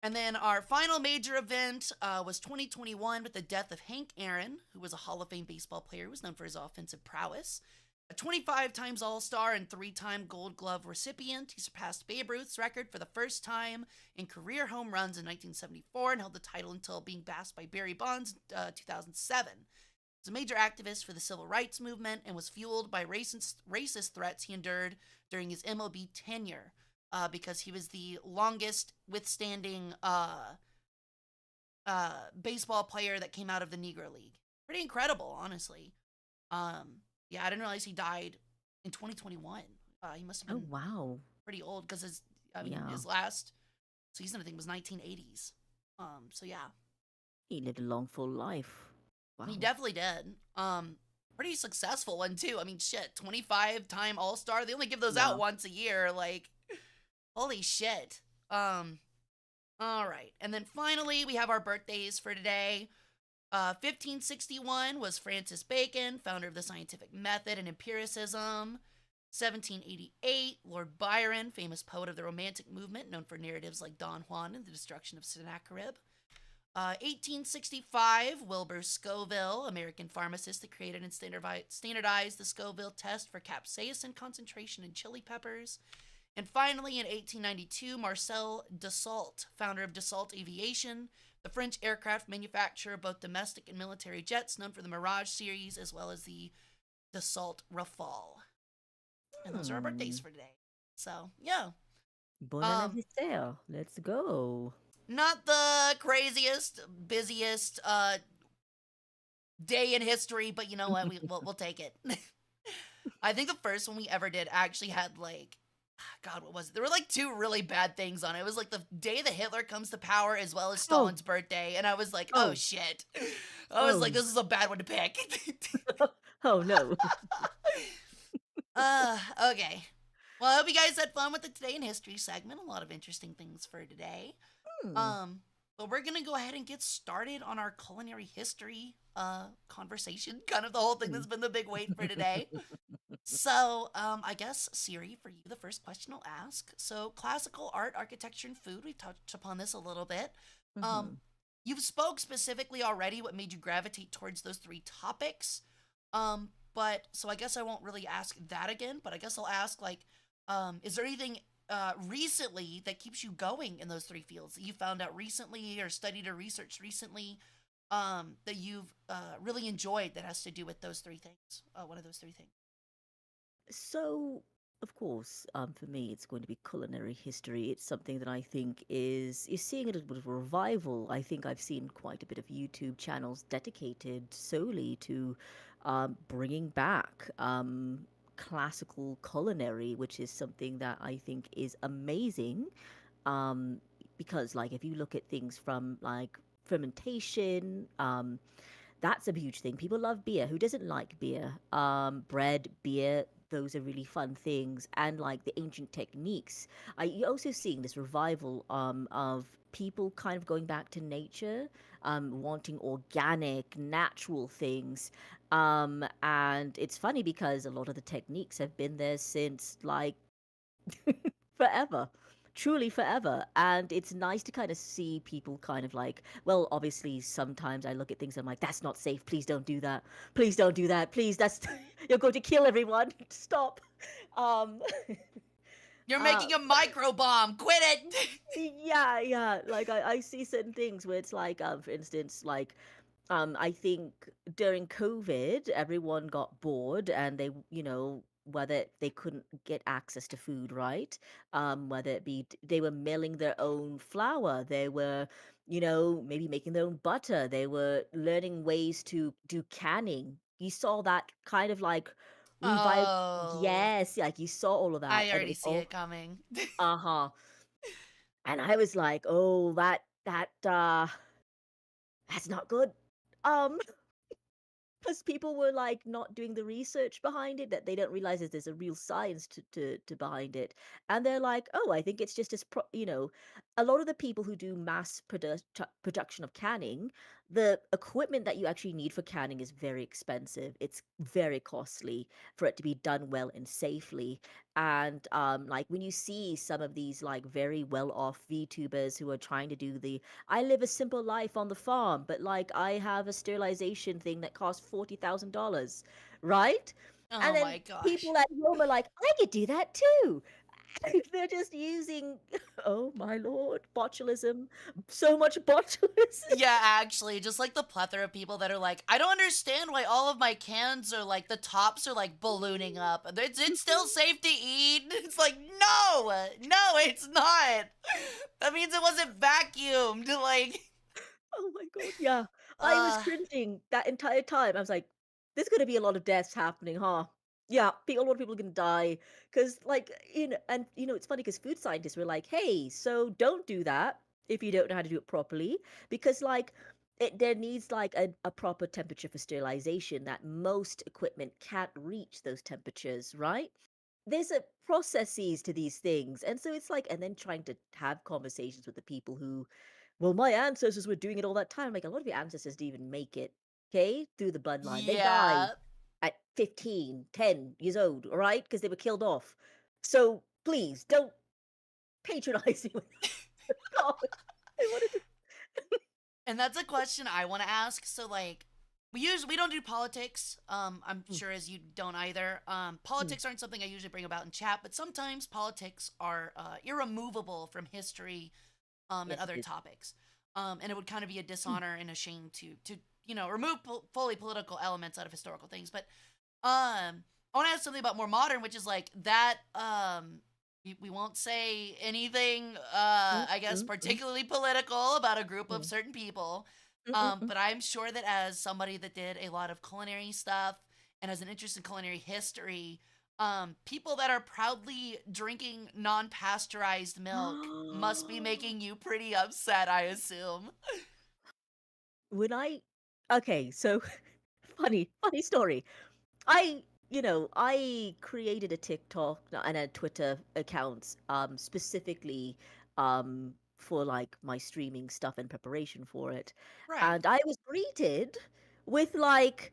And then our final major event was 2021 with the death of Hank Aaron, who was a Hall of Fame baseball player who was known for his offensive prowess. A 25 times All Star and 3-time Gold Glove recipient, he surpassed Babe Ruth's record for the first time in career home runs in 1974 and held the title until being passed by Barry Bonds in 2007. He was a major activist for the civil rights movement and was fueled by racist threats he endured during his MLB tenure because he was the longest withstanding baseball player that came out of the Negro League. Pretty incredible, honestly. Yeah, I didn't realize he died in 2021. He must have oh, been wow. pretty old because Yeah. his last season I think was 1980s. So yeah, He lived a long, full life. he Wow. definitely did. Pretty successful one too. I mean, shit, 25-time All Star. They only give those out Yeah. once a year. Like, holy shit. Um, all right, and then finally we have our birthdays for today. 1561 was Francis Bacon, founder of the scientific method and empiricism. 1788, Lord Byron, famous poet of the Romantic movement, known for narratives like Don Juan and the destruction of Sennacherib. 1865, Wilbur Scoville, American pharmacist that created and standardized the Scoville test for capsaicin concentration in chili peppers. And finally, in 1892, Marcel Dassault, founder of Dassault Aviation, the French aircraft manufacturer, both domestic and military jets, known for the Mirage series as well as the Dassault Rafale. And those are our birthdays Hmm. for today. So, yeah. Bon Um, anniversaire. Let's go. not the craziest, busiest day in history, but you know what? We'll take it. I think the first one we ever did actually had like God, what was it? There were like two really bad things on it. It was like the day that Hitler comes to power as well as Oh, Stalin's birthday. And I was like, oh oh, shit. I was like, oh, this is a bad one to pick. oh no. Okay. Well, I hope you guys had fun with the Today in History segment. A lot of interesting things for today. Hmm. Um, but we're gonna go ahead and get started on our culinary history conversation. Kind of the whole thing Hmm. that's been the big wait for today. So, I guess Siri, for you, the first question I'll ask. So, classical art, architecture, and food. We've touched upon this a little bit. Um, Mhm. you've spoke specifically already what made you gravitate towards those three topics. Um, But so I guess I won't really ask that again, but I guess I'll ask like, is there anything recently that keeps you going in those three fields that you found out recently or studied or researched recently that you've really enjoyed that has to do with those three things? One of those three things. So, of course, for me, it's going to be culinary history. It's something that I think is seeing a little bit of a revival. I think I've seen quite a bit of YouTube channels dedicated solely to bringing back classical culinary, which is something that I think is amazing. Um, because, like, if you look at things from like fermentation, that's a huge thing. People love beer. Who doesn't like beer? Bread, beer, those are really fun things. And like the ancient techniques. You're also seeing this revival of people kind of going back to nature, wanting organic, natural things. And it's funny because a lot of the techniques have been there since like forever, truly forever. And it's nice to kind of see people kind of like, well, obviously sometimes I look at things and I'm like, that's not safe, please don't do that, please don't do that, please, that's you're going to kill everyone, stop. um You're uh making a micro bomb. Quit it. yeah, yeah, like I see certain things where it's like for instance, like I think during COVID, everyone got bored and they, whether they couldn't get access to food, right? Whether it be they were milling their own flour, they were, maybe making their own butter, they were learning ways to do canning. You saw that kind of like revive. Oh, Yes, like you saw all of that, I and it already was see all, it coming. uh-huh. And I was like, oh, that's not good. Um, because people were like not doing the research behind it, that they don't realize that there's a real science to behind it, and they're like, oh, I think it's just a lot of the people who do production of canning, the equipment that you actually need for canning is very expensive, it's very costly for it to be done well and safely. And like when you see some of these like very well off VTubers who are trying to do the I live a simple life on the farm, but like I have a sterilization thing that costs $40,000, right? And Oh then my gosh. people at home are like, I could do that too. They're just using, oh my lord, botulism, so much botulism. Yeah, actually, just like the plethora of people that are like, I don't understand why all of my cans are like the tops are like ballooning up. It's still safe to eat. It's like, no, no, it's not. That means it wasn't vacuumed. Like, Oh my god, yeah. I was uh, cringing that entire time. I was like, "There's gonna be a lot of deaths happening, huh?" Yeah, a lot of people are gonna die because, like, and it's funny because food scientists were like, "Hey, so don't do that if you don't know how to do it properly, because like." There needs like a proper temperature for sterilization that most equipment can't reach those temperatures, right? There's a processes to these things, and so it's like, and then trying to have conversations with the people who, well, my ancestors were doing it all that time. Like a lot of your ancestors didn't even make it, okay, through the bloodline. They died yeah. at 15, 10 years old, all right, because they were killed off. So please don't patronize me with God. I wanted to. And that's a question I want to ask. So like we don't do politics. I'm Mm, sure as you don't either. mm. Politics aren't something I usually bring about in chat, but sometimes politics are irremovable from history and Yes, it other is. topics. And it would kind of be a Mm, dishonor and a shame to remove fully political elements out of historical things. But I want to ask something about more modern, which is like that. We won't say anything, mm, I guess, mm, mm, particularly political about a group of mm, certain people. mm, mm, mm. But I'm sure that as somebody that did a lot of culinary stuff and has an interest in culinary history, people that are proudly drinking non-pasteurized milk must be making you pretty upset, I assume. When I Okay, so funny story. I created a TikTok and a Twitter accounts specifically for like my streaming stuff and preparation for it. Right. And I was greeted with like,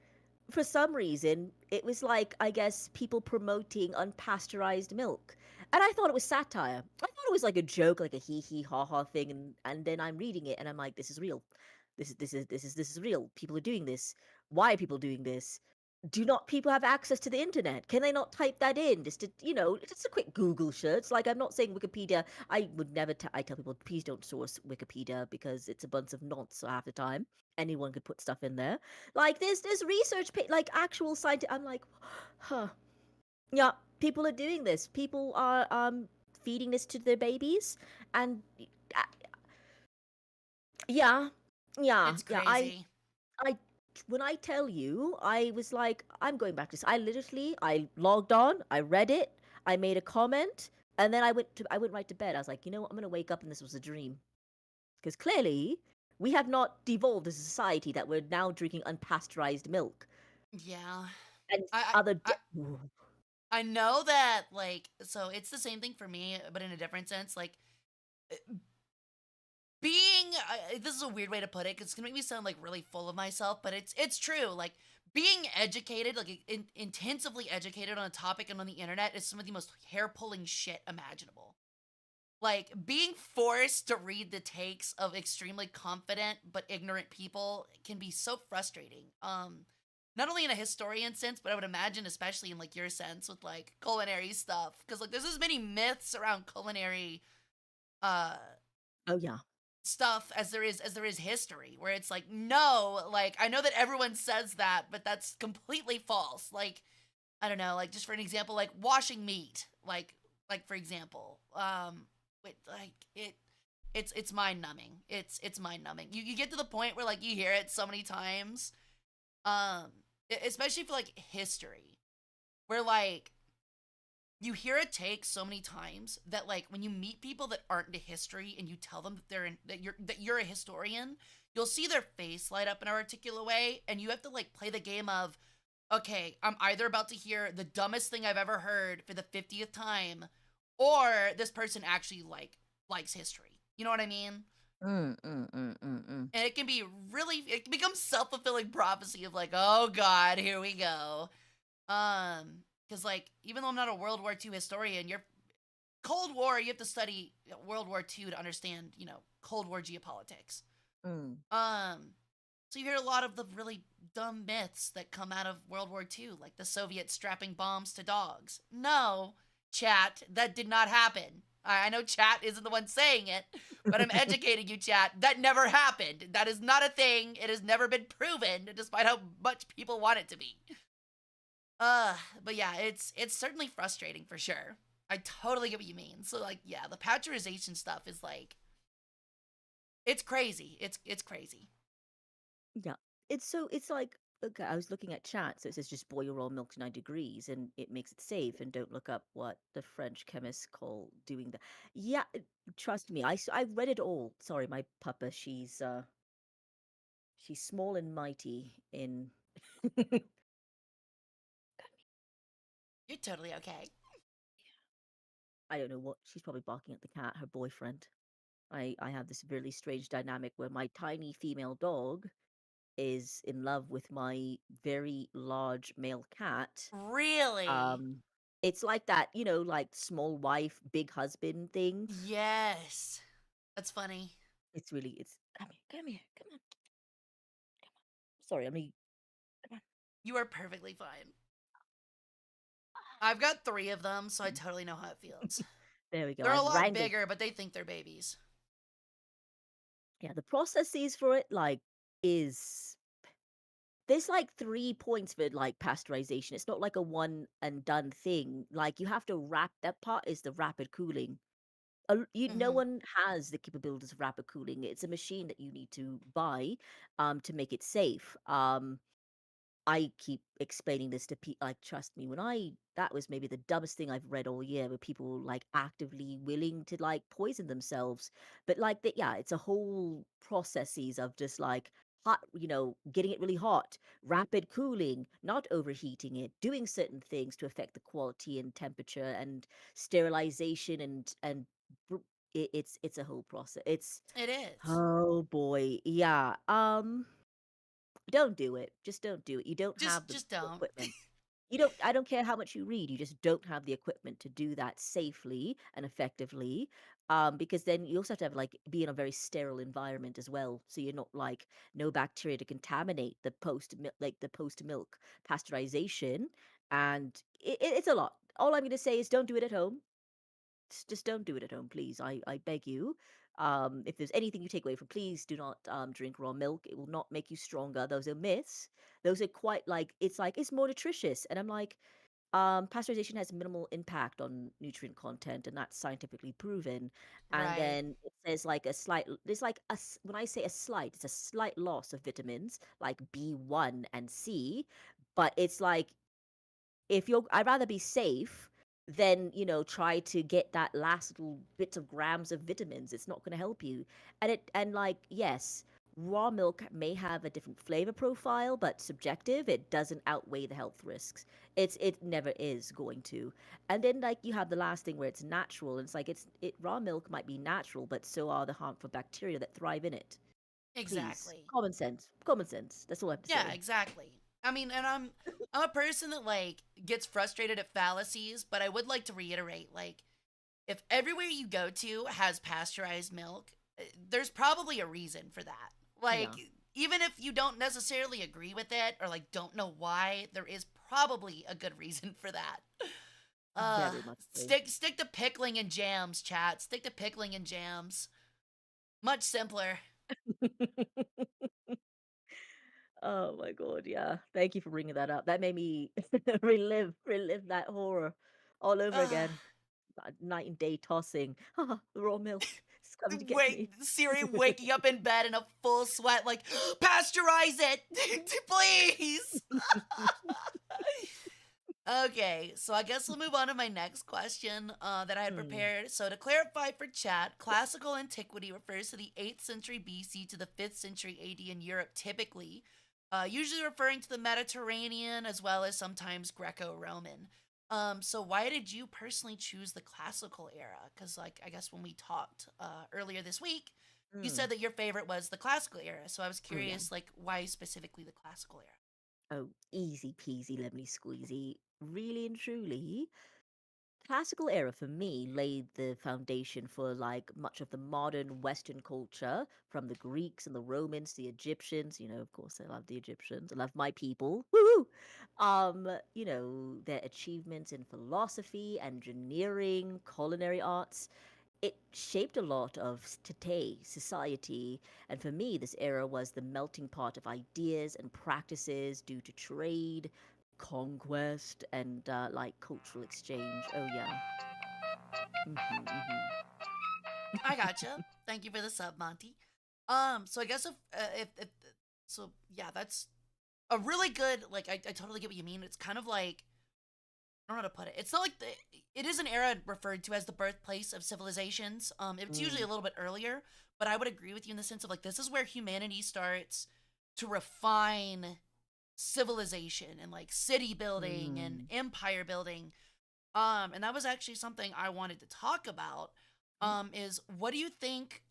for some reason, it was like, I guess, people promoting unpasteurized milk. And I thought it was satire. I thought it was like a joke, like a hee hee ha ha thing. And then I'm reading it and I'm like, this is real. This is real. People are doing this. Why are people doing this? Do not people have access to the internet? Can they not type that in? Just to, just a quick Google search. Like, I'm not saying Wikipedia. I would never. I tell people, please don't source Wikipedia because it's a bunch of nonsense half the time. Anyone could put stuff in there. Like, there's research, like actual scientific. I'm like, huh. Yeah, people are doing this. People are feeding this to their babies, and uh, yeah, yeah, It's yeah. I crazy. I when I tell you, I was like, I'm going back to this. I logged on, I read it, I made a comment, and then I went right to bed. I was like, you know what, I'm gonna wake up and this was a dream. Because clearly we have not devolved as a society that we're now drinking unpasteurized milk Yeah. and I other I I Ooh. I know that, like, so it's the same thing for me, but in a different sense. Like, being this is a weird way to put it, 'cause it's gonna make me sound like really full of myself, but it's true. Like, being educated, like intensively educated on a topic and on the internet is some of the most hair pulling shit imaginable. Like, being forced to read the takes of extremely confident but ignorant people can be so frustrating. Not only in a historian sense, but I would imagine especially in like your sense with like culinary stuff, because like there's as many myths around culinary uh Oh yeah. stuff as there is history, where it's like, no, like I know that everyone says that, but that's completely false. Like, I don't know, like just for an example, like washing meat, like for example, like it's mind numbing. It's mind numbing. You get to the point where like you hear it so many times, um, especially for like history, where like you hear a take so many times that like when you meet people that aren't into history and you tell them that you're a historian, you'll see their face light up in a particular way, and you have to like play the game of, okay, I'm either about to hear the dumbest thing I've ever heard for the 50th time, or this person actually likes history. You know what I mean? Mm, mm, mm, mm, mm. And it can become self-fulfilling prophecy of like, oh god, here we go. Because like, even though I'm not a World War II historian, you're Cold War, you have to study World War II to understand, Cold War geopolitics. Mm. Um, so you hear a lot of the really dumb myths that come out of World War II, like the Soviets strapping bombs to dogs. No, chat, that did not happen. I know chat isn't the one saying it, but I'm educating you, chat. That never happened. That is not a thing. It has never been proven, despite how much people want it to be. Uh, but yeah, it's certainly frustrating for sure. I totally get what you mean. So like, yeah, the pasteurization stuff is like, it's crazy. It's crazy. Yeah. It's like, okay, I was looking at chat, so it says just boil your raw milk to 9 degrees and it makes it safe, and don't look up what the French chemists call doing that. Yeah, trust me, I read it all. Sorry, my puppa, she's small and mighty in You're totally okay. I don't know what she's probably barking at the cat, her boyfriend. I have this really strange dynamic where my tiny female dog is in love with my very large male cat. Really? Um, it's like that, like small wife, big husband thing. Yes. That's funny. It's come here, come on. Sorry, I mean, come on. You are perfectly fine. I've got three of them, so I totally know how it feels. There we go. They're a I've lot wrangled. bigger, but they think they're babies. Yeah, the processes for it, like, is there's like 3 points for like pasteurization. It's not like a one and done thing. Like you have to wrap that part is the rapid cooling. No Hmm. one has the capabilities of rapid cooling. It's a machine that you need to buy to make it safe. I keep explaining this to people. Like, trust me, when I that was maybe the dumbest thing I've read all year, where people like actively willing to like poison themselves. But like that, yeah, it's a whole processes of just like hot, getting it really hot, rapid cooling, not overheating it, doing certain things to affect the quality and temperature and sterilization and br- it's a whole process. It's It is. oh boy, yeah. Don't do it. Just don't do it. You don't have Just the just don't. equipment. you don't I don't care how much you read, you just don't have the equipment to do that safely and effectively. Because then you also have to have like be in a very sterile environment as well. So you're not like no bacteria to contaminate the post milk pasteurization. And it's a lot. All I'm gonna say is don't do it at home. Just don't do it at home, please. I beg you. If there's anything you take away from, please do not drink raw milk. It will not make you stronger. Those are myths. Those are quite like it's more nutritious. And I'm like, pasteurization has minimal impact on nutrient content, and that's scientifically proven. And Right. then it says like a slight, there's like when I say a slight, it's a slight loss of vitamins like B1 and C, but it's like if you're I'd rather be safe than, try to get that last little bits of grams of vitamins. It's not gonna help you. And yes, raw milk may have a different flavor profile, but subjective, it doesn't outweigh the health risks. It never is going to. And then like you have the last thing where it's natural, and it's like raw milk might be natural, but so are the harmful bacteria that thrive in it. Please. Exactly. Common sense. Common sense. That's all I have to Yeah, say. exactly. I mean, and I'm a person that like gets frustrated at fallacies, but I would like to reiterate like if everywhere you go to has pasteurized milk, there's probably a reason for that. Like Yeah, even if you don't necessarily agree with it or like don't know why, there is probably a good reason for that. Uh very much so. stick to pickling and jams, chat. Stick to pickling and jams. Much simpler. Oh my god, yeah. Thank you for bringing that up. That made me relive that horror all over Uh again. That night and day tossing. The raw milk. It's coming to get Wait, me. Siri waking up in bed in a full sweat, like, pasteurize it, please. Okay, so I guess we'll move on to my next question that I had Mm, prepared. So, to clarify for chat, classical antiquity refers to the 8th century BC to the 5th century AD in Europe, typically, usually referring to the Mediterranean as well as sometimes Greco Roman. So, why did you personally choose the classical era? Because, like, I guess when we talked earlier this week, you mm. said that your favorite was the classical era. So, I was Oh yeah. curious, like, why specifically the classical era? Oh, easy peasy lemony squeezy. Really and truly, classical era for me laid the foundation for like much of the modern Western culture, from the Greeks and the Romans, the Egyptians. Of course, I love the Egyptians. I love my people. Woo! Their achievements in philosophy, engineering, culinary arts. It shaped a lot of today society, and for me, this era was the melting pot of ideas and practices due to trade, conquest, and like cultural exchange. Oh yeah. Hmm. I gotcha. Thank you for the sub, Monty. So I guess if so, yeah, that's a really good. Like, I totally get what you mean. It's kind of like I don't know how to put it. It's not like it is an era referred to as the birthplace of civilizations. It's usually Mm, a little bit earlier, but I would agree with you in the sense of like this is where humanity starts to refine civilization and like city building and mm, empire building. And that was actually something I wanted to talk about. mm, Is what do you think?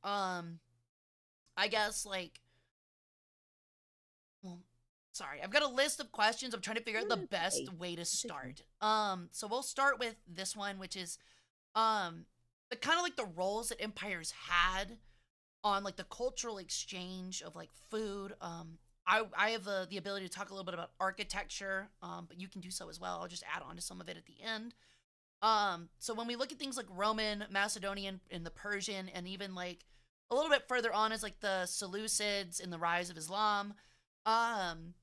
I guess like, well, sorry, I've got a list of questions. I'm trying to figure out no, the no, it's best okay. way to It's okay. start. So we'll start with this one, which is um, the kind of like the roles that empires had on like the cultural exchange of like food. I have the ability to talk a little bit about architecture, but you can do so as well. I'll just add on to some of it at the end. So when we look at things like Roman, Macedonian, and the Persian, and even like a little bit further on is like the Seleucids and the rise of Islam. Um,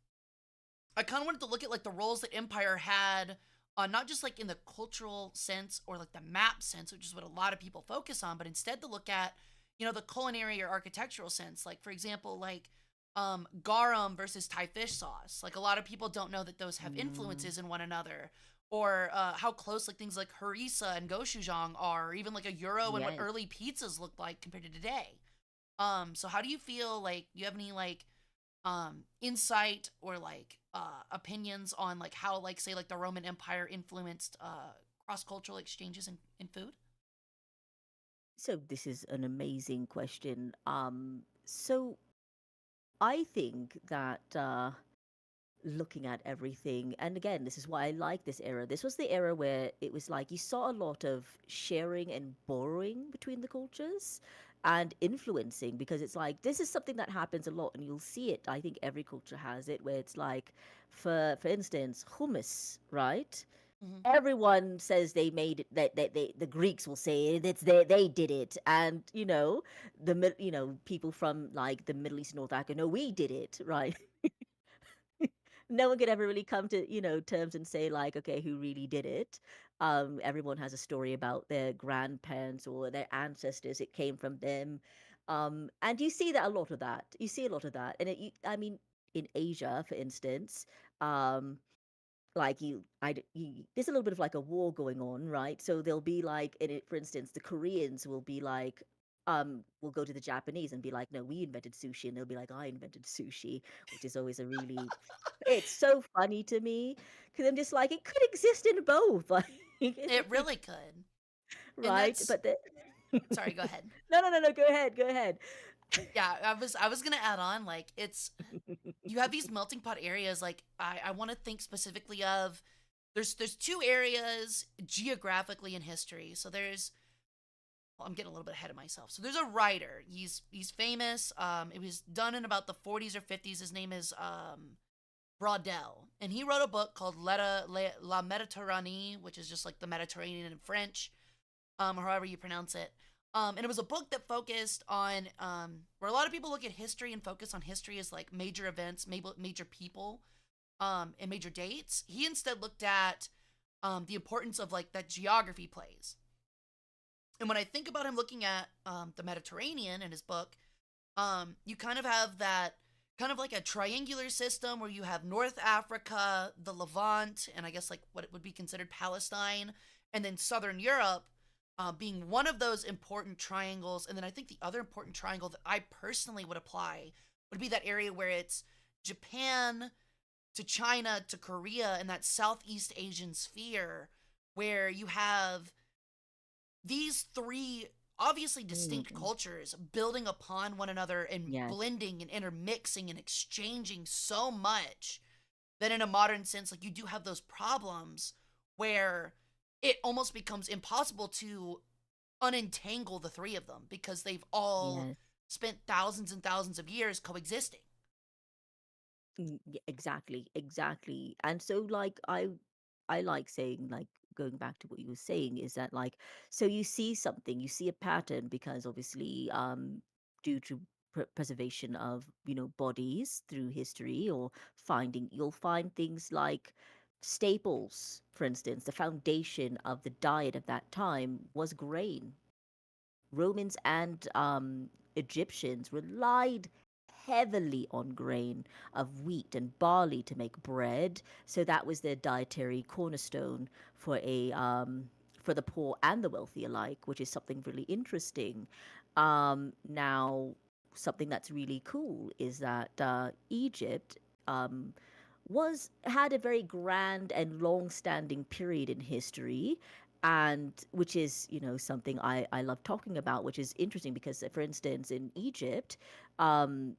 I kind of wanted to look at like the roles that empire had on not just like in the cultural sense or like the map sense, which is what a lot of people focus on, but instead to look at the culinary or architectural sense. Like for example, like garum versus Thai fish sauce. Like a lot of people don't know that those have Mm, influences in one another, or how close like things like harissa and gochujang are, or even like a euro and what yes. early pizzas looked like compared to today. So how do you feel? Like, do you have any like insight or like opinions on like how like say like the Roman Empire influenced cross cultural exchanges in food? So this is an amazing question. So I think that looking at everything. And again, this is why I like this era. This was the era where it was like you saw a lot of sharing and borrowing between the cultures and influencing, because it's like this is something that happens a lot and you'll see it. I think every culture has it, where it's like, for instance, hummus, right? Hmm. Everyone says they made it, that they, the Greeks will say it's they did it, and people from like the Middle East and North Africa, no, we did it, right? No one could ever really come to terms and say like, okay, who really did it. Everyone has a story about their grandparents or their ancestors, it came from them. And you see that a lot of that, you see a lot of that, and I mean, in Asia, for instance, um like there's a little bit of like a war going on, right? So there'll be like, in it, for instance, the Koreans will be like, will go to the Japanese and be like, no, we invented sushi, and they'll be like, I invented sushi, which is always a really, it's so funny to me, because I'm just like, it could exist in both, like, It really could. And right? that's, But the sorry, go ahead. no, no, no, no, go ahead, go ahead. Yeah, I was gonna add on, like, it's, you have these melting pot areas. Like, I want to think specifically of, there's two areas geographically in history. So there's, well, I'm getting a little bit ahead of myself. So there's a writer. He's famous. It was done in about the 40s or 50s. His name is Braudel, and he wrote a book called La Méditerranée, which is just like the Mediterranean in French, or however you pronounce it. And it was a book that focused on, where a lot of people look at history and focus on history as like major events, major people, and major dates. He instead looked at the importance of like that geography plays. And when I think about him looking at the Mediterranean in his book, you kind of have that kind of like a triangular system where you have North Africa, the Levant, and I guess like what it would be considered Palestine, and then Southern Europe, being one of those important triangles. And then I think the other important triangle that I personally would apply would be that area where it's Japan to China to Korea and that Southeast Asian sphere, where you have these three obviously distinct Mm, cultures building upon one another and yes. blending and intermixing and exchanging so much that in a modern sense, like, you do have those problems where it almost becomes impossible to unentangle the three of them because they've all Yes. spent thousands and thousands of years coexisting. Exactly, exactly. And so like I like saying, like, going back to what you were saying, is that like, so you see something, you see a pattern, because obviously due to preservation of bodies through history, or finding, you'll find things like staples. For instance, the foundation of the diet of that time was grain. Romans and Egyptians relied heavily on grain of wheat and barley to make bread, so that was their dietary cornerstone for the poor and the wealthy alike, which is something really interesting. Now, something that's really cool is that Egypt um, was had a very grand and long-standing period in history, and which is something I love talking about, which is interesting because, for instance, in Egypt, um,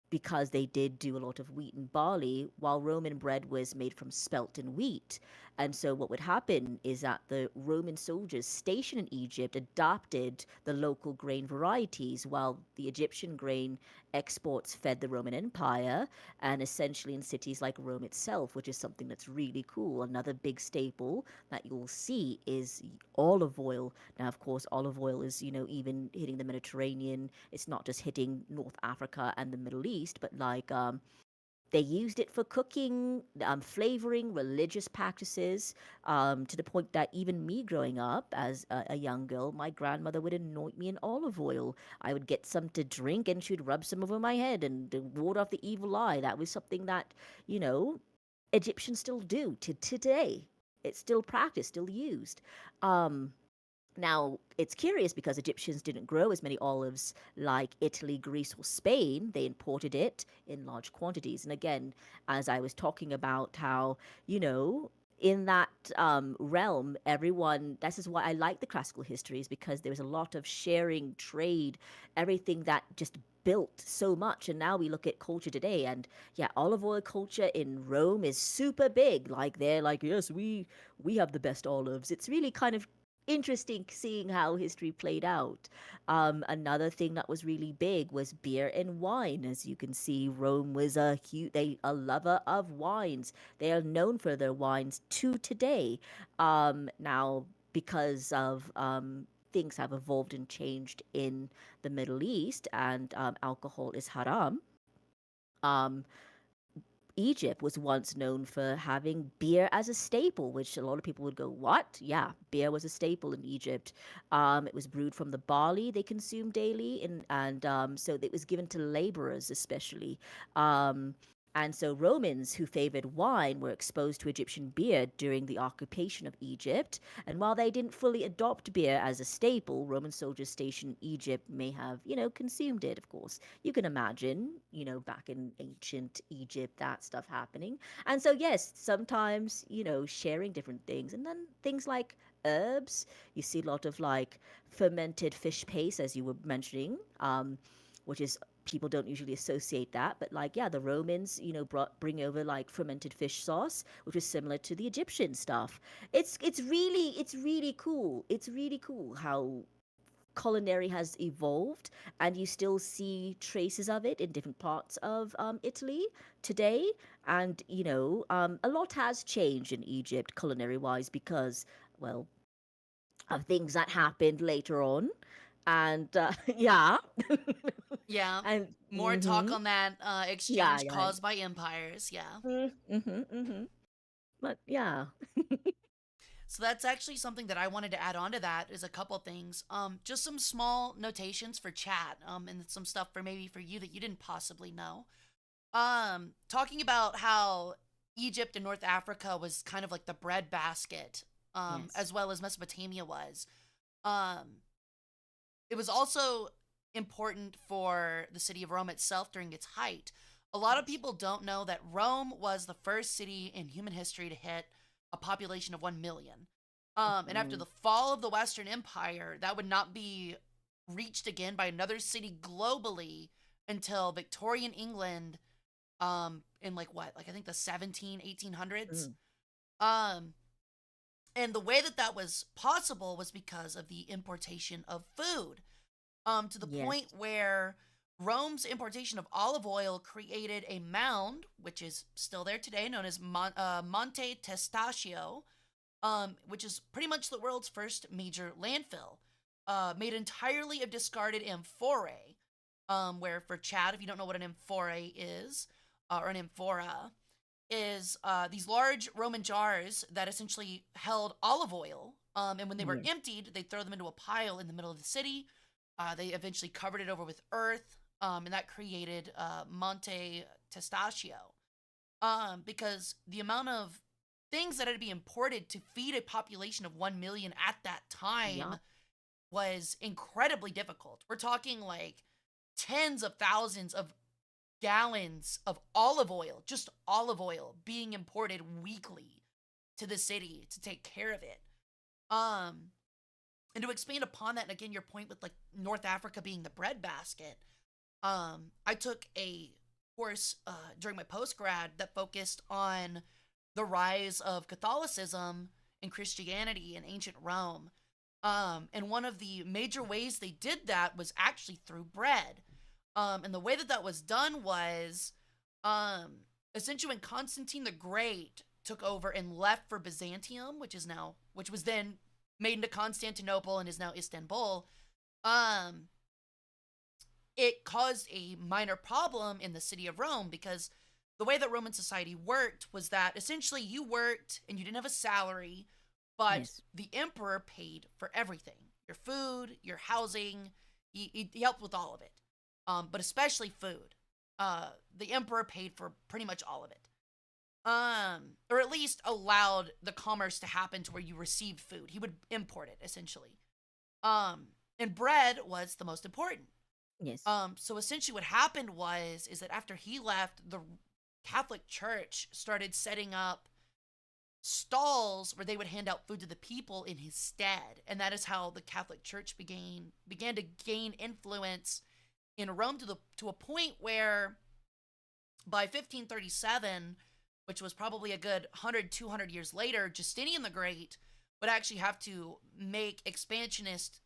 because they did do a lot of wheat and barley, while Roman bread was made from spelt and wheat. And so, what would happen is that the Roman soldiers stationed in Egypt adopted the local grain varieties, while the Egyptian grain exports fed the Roman Empire, and essentially in cities like Rome itself, which is something that's really cool. Another big staple that you'll see is olive oil. Now, of course, olive oil is, even hitting the Mediterranean. It's not just hitting North Africa and the Middle East, but like they used it for cooking, flavoring, religious practices, to the point that even me growing up as a young girl, my grandmother would anoint me in olive oil. I would get some to drink, and she'd rub some over my head and to ward off the evil eye. That was something that, you know, Egyptians still do to today. It's still practiced, still used. Um, Now, it's curious because Egyptians didn't grow as many olives like Italy, Greece, or Spain. They imported it in large quantities. And again, as I was talking about how, you know, in that realm, everyone, this is why I like the classical histories, because there was a lot of sharing, trade, everything that just built so much. And now we look at culture today, and yeah, olive oil culture in Rome is super big. Like they're like, yes, we have the best olives. It's really kind of interesting seeing how history played out. Another thing that was really big was beer and wine. As you can see, Rome was a lover of wines. They are known for their wines to today. Now, because of things have evolved and changed in the Middle East, and alcohol is haram. Um, Egypt was once known for having beer as a staple, which a lot of people would go, "What?" Yeah, beer was a staple in Egypt. It was brewed from the barley they consumed daily, and so it was given to laborers especially. Um, and so Romans who favored wine were exposed to Egyptian beer during the occupation of Egypt. And while they didn't fully adopt beer as a staple, Roman soldiers stationed in Egypt may have, consumed it, of course. You can imagine, back in ancient Egypt, that stuff happening. And so, yes, sometimes, sharing different things. And then things like herbs, you see a lot of like fermented fish paste, as you were mentioning, which is people don't usually associate that, but like yeah, the Romans bring over like fermented fish sauce, which was similar to the Egyptian stuff. It's really cool. It's really cool how culinary has evolved, and you still see traces of it in different parts of Italy today. And a lot has changed in Egypt culinary wise because, well, of things that happened later on. And yeah. Yeah. And More talk mm-hmm. on that Yeah, exchange yeah. caused by empires. Yeah. Mm-hmm, mm-hmm. But yeah. So that's actually something that I wanted to add on to that is a couple things. Just some small notations for chat, and some stuff for maybe for you that you didn't possibly know. Talking about how Egypt and North Africa was kind of like the breadbasket, Yes. as well as Mesopotamia was. Um, it was also important for the city of Rome itself during its height. A lot of Yes. people don't know that Rome was the first city in human history to hit a population of 1 million. And after Mm-hmm. the fall of the Western Empire, that would not be reached again by another city globally until Victorian England, in like what, like I think the 1800s. Mm. Um, and the way that that was possible was because of the importation of food, to the Yes. point where Rome's importation of olive oil created a mound, which is still there today, known as Monte Testaccio, which is pretty much the world's first major landfill, made entirely of discarded amphorae. Where for Chad, if you don't know what an amphorae is, or an amphora, is these large Roman jars that essentially held olive oil. And when they were Yes. emptied, they'd throw them into a pile in the middle of the city. They eventually covered it over with earth, and that created Monte Testaccio. Because the amount of things that had to be imported to feed a population of 1 million at that time Yeah. was incredibly difficult. We're talking like tens of thousands of gallons of olive oil, just olive oil, being imported weekly to the city to take care of it. Um, and to expand upon that, and again, your point with like North Africa being the breadbasket, I took a course during my post grad that focused on the rise of Catholicism and Christianity in ancient Rome. And one of the major ways they did that was actually through bread. And the way that that was done was, um, essentially when Constantine the Great took over and left for Byzantium, which was then made into Constantinople and is now Istanbul. Um, it caused a minor problem in the city of Rome because the way that Roman society worked was that essentially you worked and you didn't have a salary, but Yes. the emperor paid for everything, your food, your housing. He helped with all of it, but especially food. The emperor paid for pretty much all of it, or at least allowed the commerce to happen to where you received food. He would import it essentially, um, and bread was the most important. Yes. So essentially, what happened is that after he left, the Catholic Church started setting up stalls where they would hand out food to the people in his stead. And that is how the Catholic Church began to gain influence in Rome to a point where by 1537, which was probably a good 100, 200 years later, Justinian the Great would actually have to make expansionist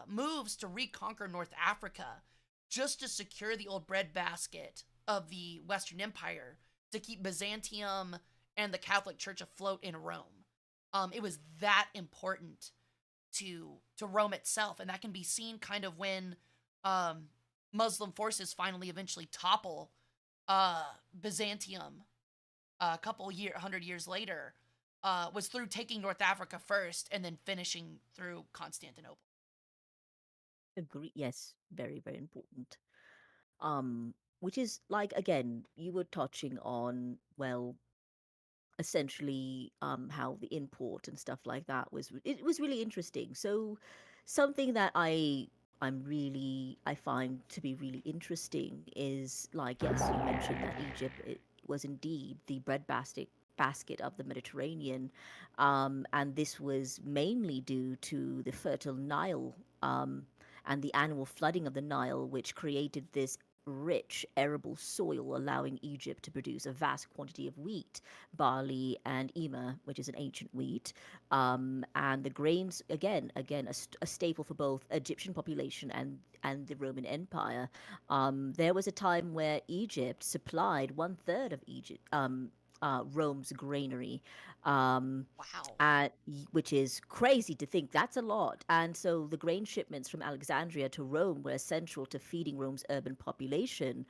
moves to reconquer North Africa just to secure the old breadbasket of the Western Empire to keep Byzantium and the Catholic Church afloat in Rome. It was that important to Rome itself, and that can be seen kind of when um, Muslim forces finally eventually topple Byzantium a couple 100 years later, was through taking North Africa first and then finishing through Constantinople. Agree. Yes, very, very important. Um, which is like, again, you were touching on, well, essentially how the import and stuff like that it was really interesting. So something that I find to be really interesting is, like, yes, you mentioned that Egypt, it was indeed the bread basket of the Mediterranean, and this was mainly due to the fertile Nile, and the annual flooding of the Nile, which created this rich, arable soil, allowing Egypt to produce a vast quantity of wheat, barley, and emmer, which is an ancient wheat. And the grains, again, a staple for both Egyptian population and the Roman Empire. There was a time where Egypt supplied one third of Rome's granary. Um, Wow. which is crazy to think. That's a lot. And so the grain shipments from Alexandria to Rome were essential to feeding Rome's urban population,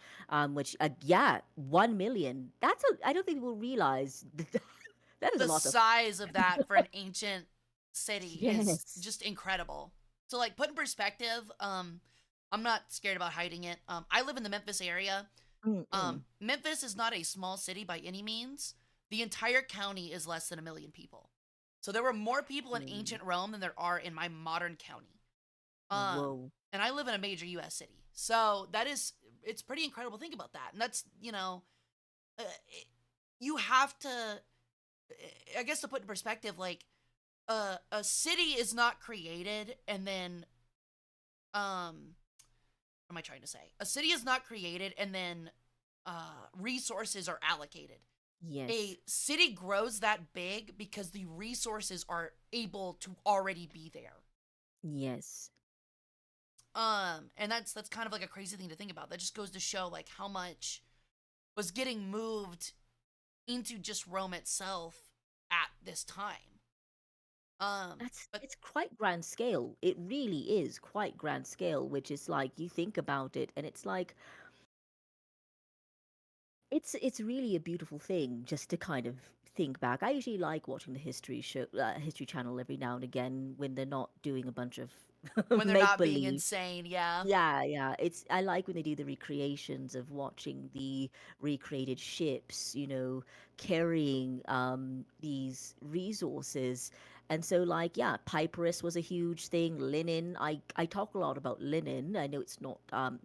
which, yeah, 1 million. I don't think people realize that is a The lot of. size of that for an ancient city is Yes. just incredible. So, like, put in perspective, I'm not scared about hiding it. I live in the Memphis area. Mm-mm. Memphis is not a small city by any means. The entire county is less than 1 million people. So there were more people in Mm. ancient Rome than there are in my modern county. Whoa. And I live in a major U.S. city, so it's pretty incredible. Think about that, and that's it, you have to, I guess, to put in perspective, like a city is not created and then what am I trying to say? A city is not created and then resources are allocated. Yes. A city grows that big because the resources are able to already be there. Yes. And that's kind of like a crazy thing to think about. That just goes to show like how much was getting moved into just Rome itself at this time. But It's quite grand scale. It really is quite grand scale, which is like you think about it and it's like it's really a beautiful thing just to kind of think back. I usually like watching the History Channel every now and again when they're not doing a bunch of when they're make not being believe. insane, yeah. Yeah, yeah. I like when they do the recreations of watching the recreated ships, carrying these resources. And so, like, yeah, papyrus was a huge thing. Linen. I talk a lot about linen. I know it's not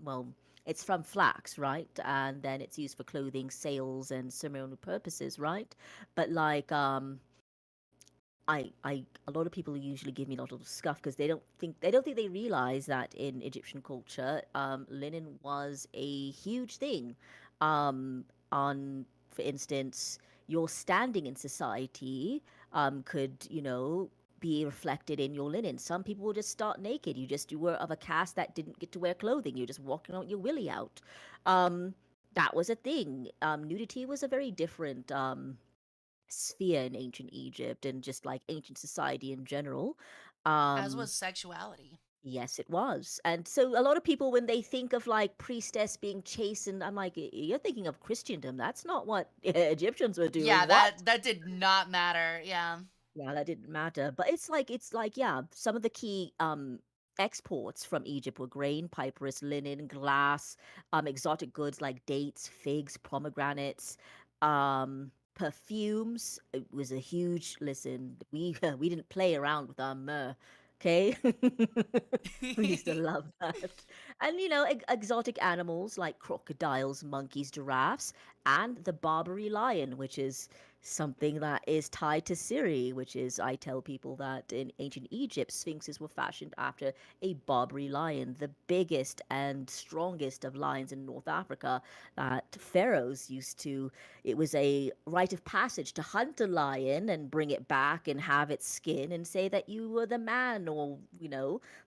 well, it's from flax, right? And then it's used for clothing, sails, and ceremonial purposes, right? But like a lot of people usually give me a lot of scuff because they don't think they realize that in Egyptian culture, linen was a huge thing. On, for instance, your standing in society could, be reflected in your linen. Some people will just start naked. You were of a caste that didn't get to wear clothing. You're just walking out your willy out. Um, that was a thing. Nudity was a very different sphere in ancient Egypt and just like ancient society in general. As Um, was sexuality. yes, it was. And so a lot of people, when they think of like priestess being chastened, I'm like, You're thinking of Christendom. That's not what Egyptians were Yeah, doing. What?" that did not matter. Yeah. Yeah, that didn't matter. But it's like, yeah, some of the key exports from Egypt were grain, papyrus, linen, glass, exotic goods like dates, figs, pomegranates, perfumes. It was a huge listen. We we didn't play around with our myrrh. Okay. We used to love that. And exotic animals like crocodiles, monkeys, giraffes, and the Barbary lion, which is something that is tied to Siri, which is I tell people that in ancient Egypt, sphinxes were fashioned after a Barbary lion, the biggest and strongest of lions in North Africa. That pharaohs used to, it was a rite of passage to hunt a lion and bring it back and have its skin and say that you were the man or,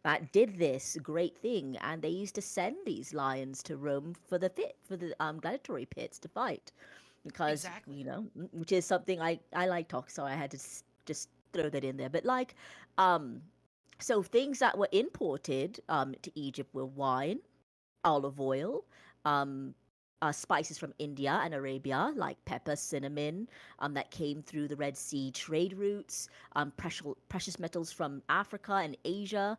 that did this great thing. And they used to send these lions to Rome for the gladiatory pits to fight because Exactly. which is something I like talk, so I had to just throw that in there. But like, um, so things that were imported to Egypt were wine, olive oil, um, spices from India and Arabia, like pepper, cinnamon, that came through the Red Sea trade routes, precious metals from Africa and Asia,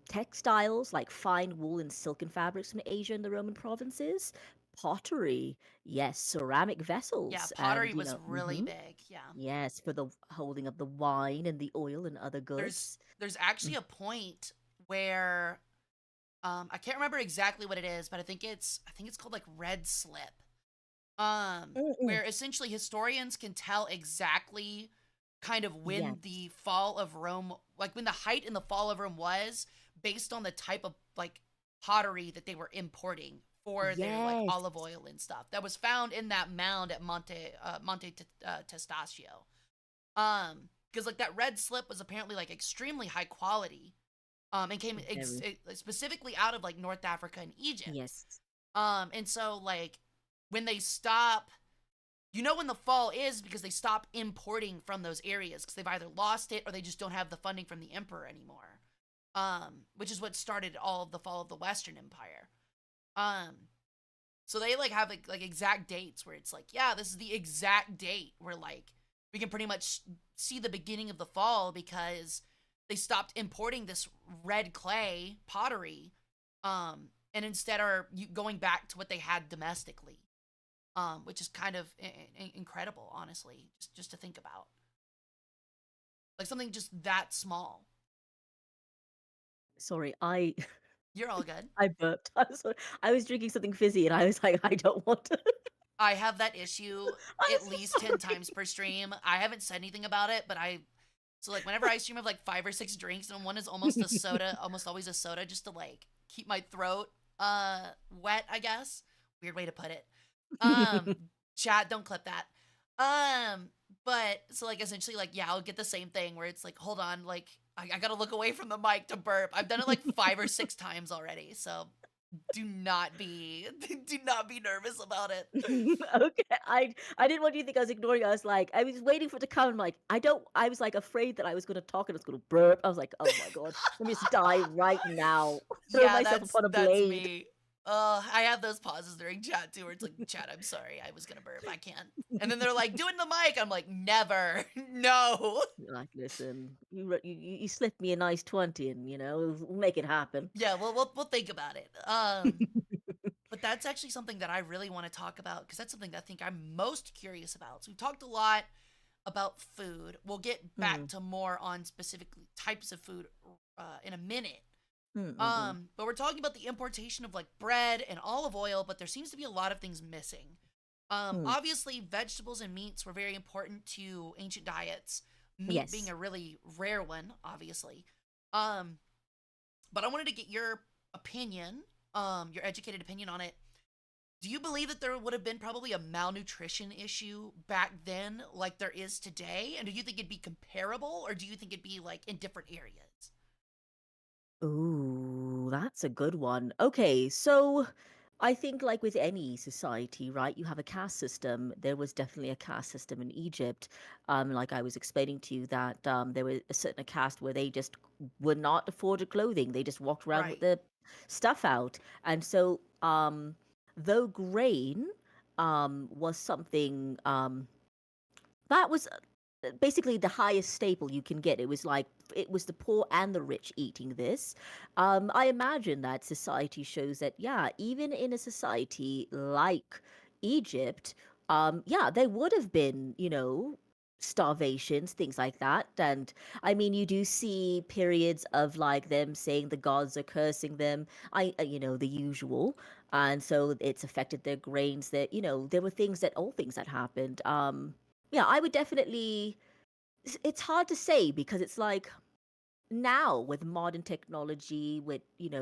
textiles like fine wool and silken fabrics from Asia and the Roman provinces, pottery, yes, ceramic Yeah, vessels, pottery and was really big. Yeah. yes, for the holding of the wine and the oil and other There's goods. there's actually a point where I can't remember exactly what it is, but I think it's called like red slip. Mm-mm. Where essentially historians can tell exactly kind of when Yes, the fall of Rome, like when the height and the fall of Rome was, based on the type of like pottery that they were importing for their like yes, olive oil and stuff that was found in that mound at Monte Testaccio. Because like that red slip was apparently like extremely high quality, and came very, specifically out of like North Africa and Egypt. yes, And so like when they stop, when the fall is because they stop importing from those areas because they've either lost it or they just don't have the funding from the emperor anymore. Which is what started all of the fall of the Western Empire. Um, so they like have like exact dates where it's like, yeah, this is the exact date where like we can pretty much see the beginning of the fall because they stopped importing this red clay pottery, and instead are going back to what they had domestically, which is kind of incredible, honestly, just to think about, like something just that small. sorry, I You're all good. I burped. I was drinking something fizzy and I was like, I don't want to. I have that issue I'm at so least 10 sorry. times per stream. I haven't said anything about it, but so like whenever I stream of like 5 or 6 drinks and one is almost a soda, almost always a soda just to like keep my throat wet, I guess. Weird way to put it. Um Chat, don't clip that. Um but so like essentially like yeah, I'll get the same thing where it's like hold on, like I gotta look away from the mic to burp. I've done it like 5 or 6 times already, so do not be do not be nervous about it. Okay, I didn't want you to think I was ignoring you. I was like, I was waiting for it to come. I'm like, I don't. I was like afraid that I was going to talk and I was going to burp. I was like, oh my god, let me just die right now. Throw Yeah, myself that's upon a that's blade. me. I have those pauses during chat too, where it's like, "Chat, I'm sorry, I was gonna burp, I can't." And then they're like, "Do it in the mic." I'm like, "Never, no." You're like, listen, you slip me a nice 20, and we'll make it happen. Yeah, well, we'll think about it. But that's actually something that I really want to talk about because that's something that I think I'm most curious about. So we've talked a lot about food. We'll get back Mm, to more on specific types of food in a minute. mm, mm, mm, But we're talking about the importation of like bread and olive oil, but there seems to be a lot of things missing. mm. Obviously, vegetables and meats were very important to ancient diets. Meat being Yes. a really rare one, obviously. Um, but I wanted to get your opinion, your educated opinion on it. Do you believe that there would have been probably a malnutrition issue back then, like there is today? And do you think it'd be comparable, or do you think it'd be like in different areas? Ooh, that's a good one. Okay, so I think like with any society, right, you have a caste system. There was definitely a caste system in Egypt. Like I was explaining to you that there was a certain caste where they just would not afford clothing. They just walked around with Right. their stuff out. And so though grain was something that was basically the highest staple you can get. It was like it was the poor and the rich eating this. I imagine that society shows that, yeah, even in a society like Egypt, yeah, there would have been, starvations, things like that. And I mean, you do see periods of like them saying the gods are cursing them. The usual. And so it's affected their grains. That there were things that all things that happened. Yeah, I would definitely. It's hard to say because it's like now with modern technology, with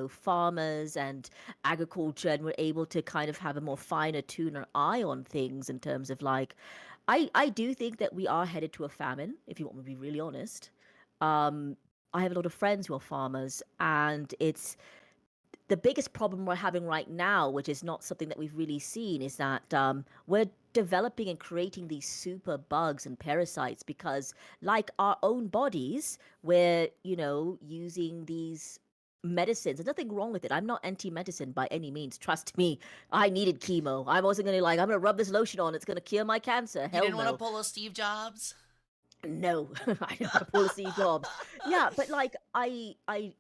farmers and agriculture, and we're able to kind of have a more finer tuner eye on things in terms of like, I do think that we are headed to a famine, if you want me to be really honest. um I have a lot of friends who are farmers, and it's the biggest problem we're having right now, which is not something that we've really seen, is that we're developing and creating these super bugs and parasites because, like our own bodies, we're, using these medicines. There's nothing wrong with it. I'm not anti-medicine by any means. Trust me, I needed chemo. I wasn't going to like, I'm going to rub this lotion on. It's going to cure my cancer. You Hell didn't want to no. pull a Steve Jobs? No, I didn't want to pull a Steve Jobs. Yeah, but like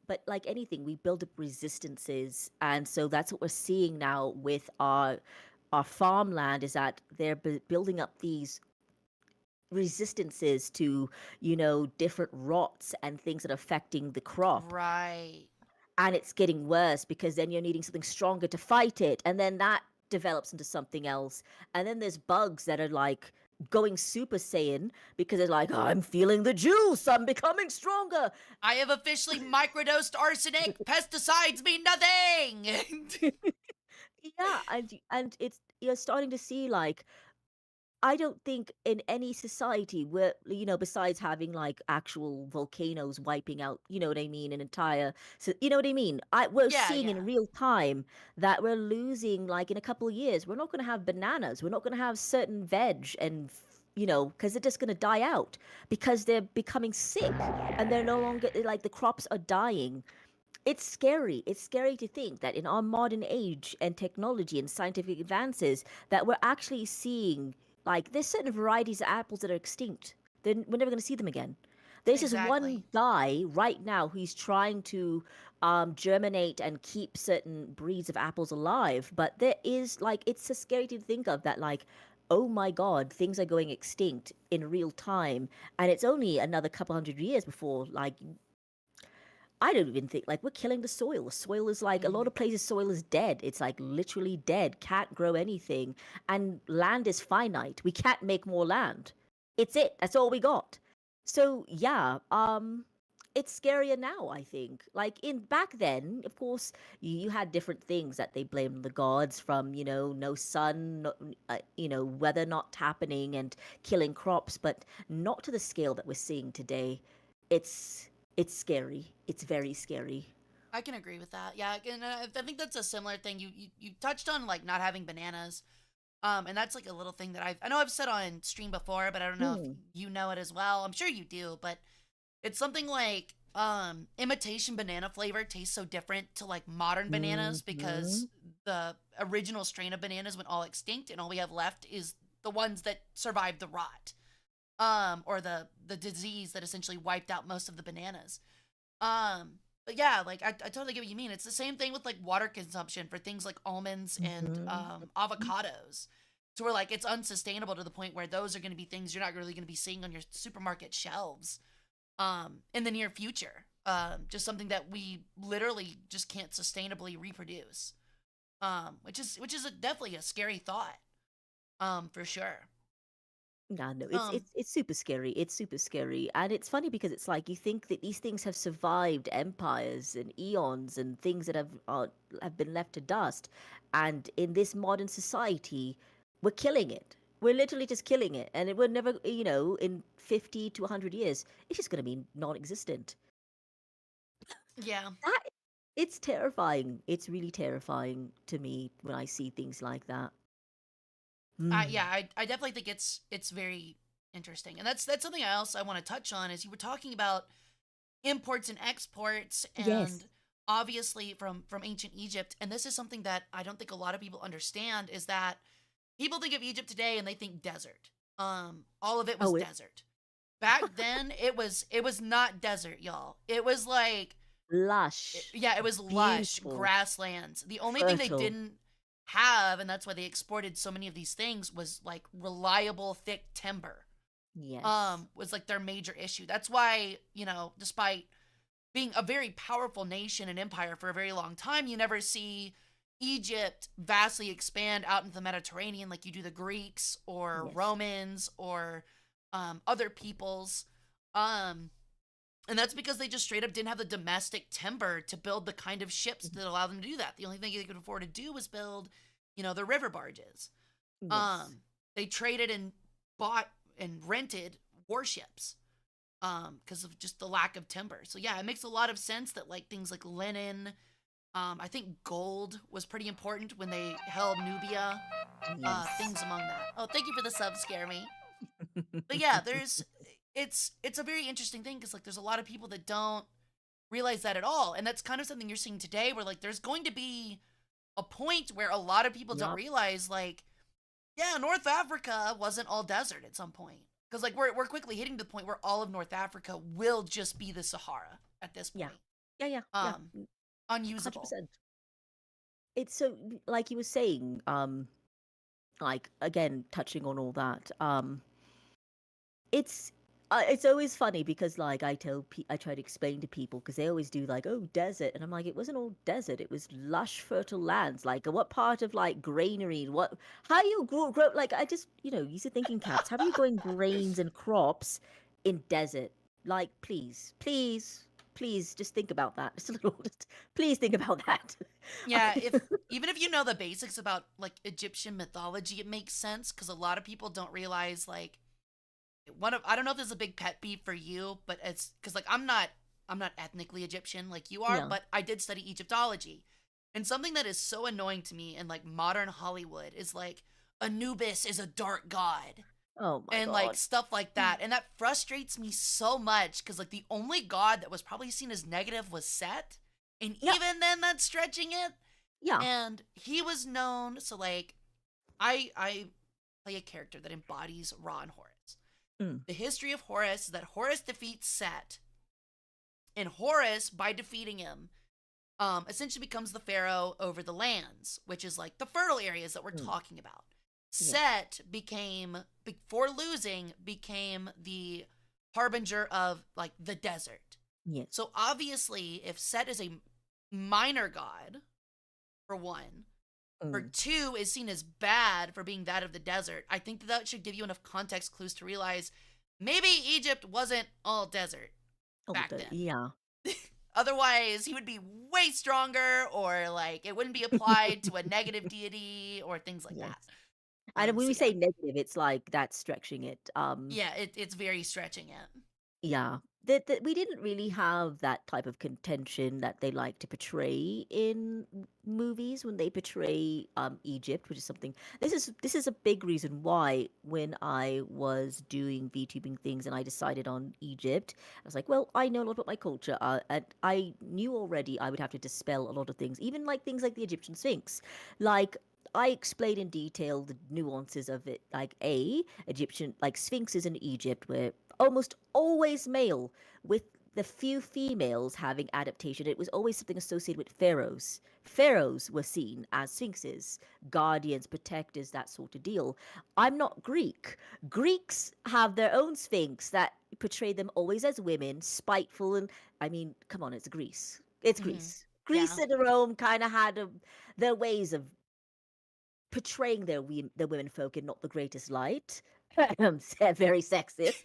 but like anything, we build up resistances, and so that's what we're seeing now with our farmland is that they're building up these resistances to different rots and things that are affecting the crop, Right. and it's getting worse because then you're needing something stronger to fight it, and then that develops into something else, and then there's bugs that are like going super saiyan because they're like, I'm feeling the juice, I'm becoming stronger. I have officially microdosed arsenic. Pesticides mean nothing. Yeah, and it's you're starting to see like, I don't think in any society where, besides having like actual volcanoes wiping out, you know what I mean, an entire, so you know what I mean? We're Yeah, seeing yeah. in real time that we're losing, like in a couple of years, we're not going to have bananas. We're not going to have certain veg and, because they're just going to die out because they're becoming sick and they're no longer like the crops are dying. It's scary. It's scary to think that in our modern age and technology and scientific advances that we're actually seeing like there's certain varieties of apples that are extinct. Then we're never going to see them again. There's this one Exactly. guy right now who's trying to germinate and keep certain breeds of apples alive, but there is like it's so scary to think of that like, oh my god, things are going extinct in real time, and it's only another couple hundred years before like I don't even think like we're killing the soil. The soil is like a lot Mhm. of places soil is dead. It's like literally dead. Can't grow anything. And land is finite. We can't make more land. It's it. That's all we got. So yeah, it's scarier now, I think. Like in back then, of course, you had different things that they blamed the gods from, no sun, no, weather not happening and killing crops, but not to the scale that we're seeing today. It's it's scary. It's very scary. I can agree with that. Yeah, and I think that's a similar thing. You touched on like not having bananas. And that's like a little thing that I know I've said on stream before, but I don't know if Hmm. you know it as well. I'm sure you do, but it's something like imitation banana flavor tastes so different to like modern bananas because Mhm. the original strain of bananas went all extinct and all we have left is the ones that survived the rot. Or the disease that essentially wiped out most of the bananas. But yeah, like I totally get what you mean. It's the same thing with like water consumption for things like almonds and Mhm. avocados. So we're like it's unsustainable to the point where those are going to be things you're not really going to be seeing on your supermarket shelves in the near future. Just something that we literally just can't sustainably reproduce. Which is definitely a scary thought. For sure. Yeah, no, it's Um, it's it's super scary. It's super scary. And it's funny because it's like you think that these things have survived empires and eons and things that have been left to dust. And in this modern society, we're killing it. We're literally just killing it. And it will never, in 50 to 100 years, it's just going to be non-existent. yeah. That it's terrifying. It's really terrifying to me when I see things like that. Yeah, Mm. I definitely think it's very interesting, and that's something else I want to touch on. Is you were talking about imports and exports, Yes. and obviously from ancient Egypt, and this is something that I don't think a lot of people understand is that people think of Egypt today and they think desert. All of it was Oh, desert. Back then, it was not desert, y'all. It was like lush, yeah, it was lush beautiful, grasslands. The only thing they fertile. didn't have, and that's why they exported so many of these things, was like reliable, thick timber. Yes. Was like their major issue. That's why, despite being a very powerful nation and empire for a very long time, you never see Egypt vastly expand out into the Mediterranean like you do the Greeks or Yes. Romans or other peoples. Um, and that's because they just straight up didn't have the domestic timber to build the kind of ships that allow them to do that. The only thing they could afford to do was build, the river barges. Yes. Um, they traded and bought and rented warships because of just the lack of timber. So yeah, it makes a lot of sense that like things like linen, I think gold was pretty important when they held Nubia. Yes. Things among that. Oh, thank you for the sub, scare me. But yeah, it's a very interesting thing because like there's a lot of people that don't realize that at all, and that's kind of something you're seeing today, where like there's going to be a point where a lot of people don't Yup. realize like, yeah, North Africa wasn't all desert at some point. Because like we're quickly hitting the point where all of North Africa will just be the Sahara at this Yeah. point. Yeah, yeah, yeah. Um, Unusable. 100%. It's so like you were saying, like again touching on all that. It's it's always funny because like I try to explain to people because they always do like, oh, desert, and I'm like, it wasn't all desert, it was lush fertile lands. Like what part of like granary, what, how you grow, like I just, use your thinking caps. How are you growing grains and crops in desert? Like please just think about that. Just a little, please think about that. Yeah, if even if you know the basics about like Egyptian mythology, it makes sense because a lot of people don't realize like one of I don't know if this is a big pet peeve for you, but it's because like I'm not ethnically Egyptian like you are, Yeah. but I did study Egyptology. And something that is so annoying to me in like modern Hollywood is like Anubis is a dark god Oh my and like God. stuff like that. And that frustrates me so much because like the only god that was probably seen as negative was Set. And Yeah. even then that's stretching it. Yeah. And he was known, so like I play a character that embodies Ra and Horus. Mm, The history of Horus is that Horus defeats Set, and Horus, by defeating him, essentially becomes the pharaoh over the lands, which is like the fertile areas that we're mm. talking about. Yes. Set became, before losing, became the harbinger of like the desert. Yes. So obviously, if Set is a minor god, for one, for Mm. two is seen as bad for being that of the desert, I think that should give you enough context clues to realize maybe Egypt wasn't all desert Oh, back then. yeah. Otherwise, he would be way stronger, or like it wouldn't be applied to a negative deity or things like Yes. that. And when So we yeah, say negative, it's like that's stretching it. yeah, it's very stretching it. Yeah. That we didn't really have that type of contention that they like to portray in movies when they portray Egypt, which is something, this is a big reason why when I was doing VTubing things and I decided on Egypt, I was like, well, I know a lot about my culture, and I knew already I would have to dispel a lot of things, even like things like the Egyptian Sphinx. Like I explained in detail the nuances of it, like Egyptian, like sphinxes in Egypt were almost always male, with the few females having adaptation. It was always something associated with pharaohs. Pharaohs were seen as sphinxes, guardians, protectors, that sort of deal. I'm not Greek. Greeks have their own sphinx that portray them always as women, spiteful, and I mean, come on, it's Greece. It's Hmm. Greece. Yeah. Greece and Rome kind of had their ways of portraying their women folk in not the greatest light. Very sexist.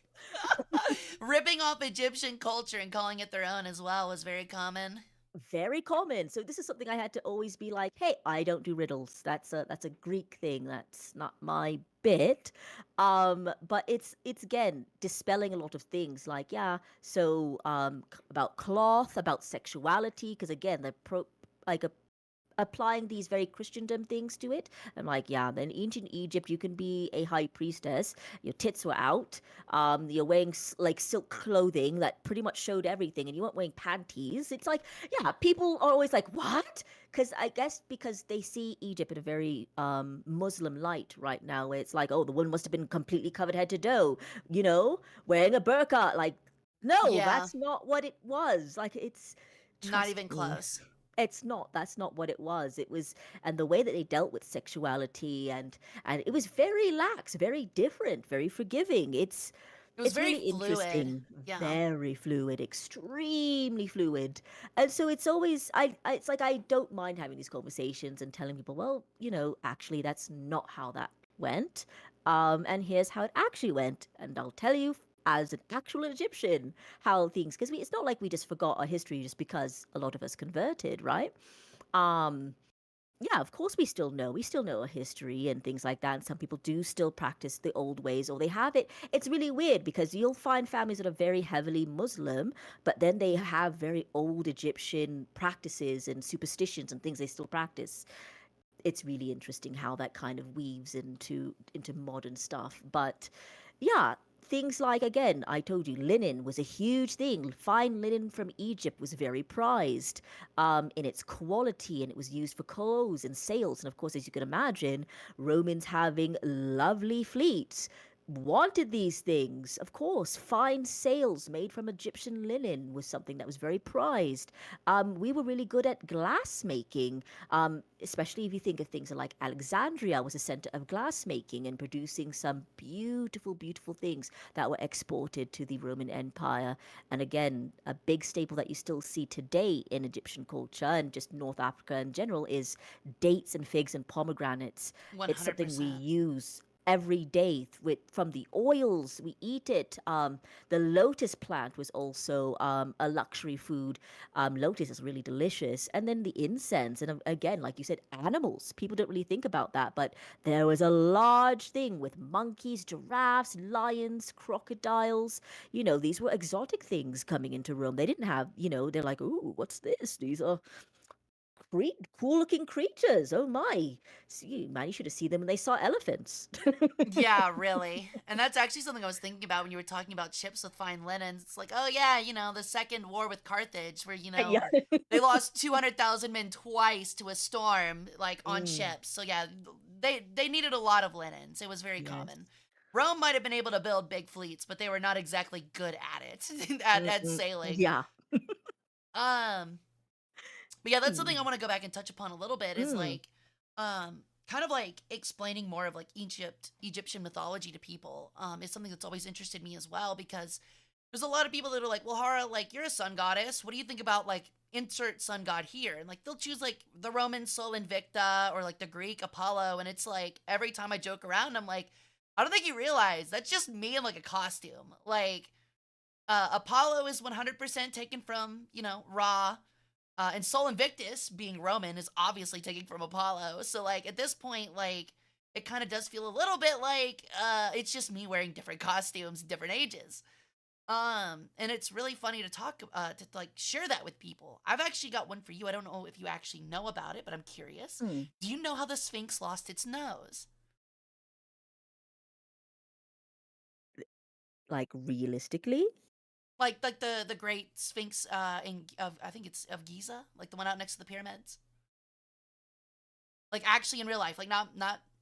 Ripping off Egyptian culture and calling it their own as well was very common. Very common. So this is something I had to always be like, hey, I don't do riddles. That's a Greek thing. That's not my bit. But it's again dispelling a lot of things like, yeah, so about cloth, about sexuality, because again, they're like applying these very Christendom things to it. I'm like, yeah, then ancient Egypt, you can be a high priestess. Your tits were out. You're wearing like silk clothing that pretty much showed everything, and you weren't wearing panties. It's like, yeah, people are always like, what? Because I guess because they see Egypt in a very Muslim light right now, where it's like, oh, the woman must have been completely covered head to toe, wearing a burqa. Like, no, Yeah, that's not what it was. Like, not trust even me, close. it's not. That's not what it was. It was, and the way that they dealt with sexuality, and it was very lax, very different, very forgiving. It was It's very really fluid. interesting, Yeah. very fluid, extremely fluid. And so it's always it's like I don't mind having these conversations and telling people, well, actually that's not how that went. And here's how it actually went. And I'll tell you, as an actual Egyptian, how things, because it's not like we just forgot our history just because a lot of us converted, right? Um, yeah, of course we still know. We still know our history and things like that. And some people do still practice the old ways or they have it. It's really weird because you'll find families that are very heavily Muslim, but then they have very old Egyptian practices and superstitions and things they still practice. It's really interesting how that kind of weaves into modern stuff. But yeah, things like, again, I told you, linen was a huge thing. Fine linen from Egypt was very prized in its quality, and it was used for clothes and sails. And of course, as you can imagine, Romans having lovely fleets wanted these things. Of course, fine sails made from Egyptian linen was something that was very prized. We were really good at glass making, especially if you think of things like Alexandria was a center of glass making and producing some beautiful, beautiful things that were exported to the Roman Empire. And again, a big staple that you still see today in Egyptian culture and just North Africa in general is dates and figs and pomegranates. It's something we 100%. use every day with from the oils we eat it. The lotus plant was also a luxury food. Lotus is really delicious, and then the incense, and again, like you said, animals. People don't really think about that, but there was a large thing with monkeys, giraffes, lions, crocodiles. These were exotic things coming into Rome. They didn't have, they're like, ooh, what's this? These are cool looking creatures. Oh my. See, man, you should have seen them when they saw elephants. Yeah, really. And that's actually something I was thinking about when you were talking about ships with fine linens. It's like, oh yeah, the second war with Carthage, where Yeah. they lost 200,000 men twice to a storm, like on Mm, ships. So yeah, they needed a lot of linens. It was very yes. common. Rome might have been able to build big fleets, but they were not exactly good at it at Mm-mm. sailing. Yeah. Um, but yeah, that's something I Mm. want to go back and touch upon a little bit is Mm. like kind of like explaining more of like Egyptian mythology to people is something that's always interested me as well because there's a lot of people that are like, "Well, Hara, like you're a sun goddess. What do you think about like insert sun god here?" And like they'll choose like the Roman Sol Invicta or like the Greek Apollo and it's like every time I joke around I'm like, "I don't think you realize that's just me in like a costume." Like Apollo is 100% taken from, Ra. And Sol Invictus, being Roman, is obviously taken from Apollo. So, like, at this point, like, it kind of does feel a little bit like it's just me wearing different costumes, different ages. And it's really funny to talk, to like share that with people. I've actually got one for you. I don't know if you actually know about it, but I'm curious. Mm. Do you know how the Sphinx lost its nose? Like realistically? Like the Great Sphinx in of I think it's of Giza, like the one out next to the pyramids. Like actually in real life, like not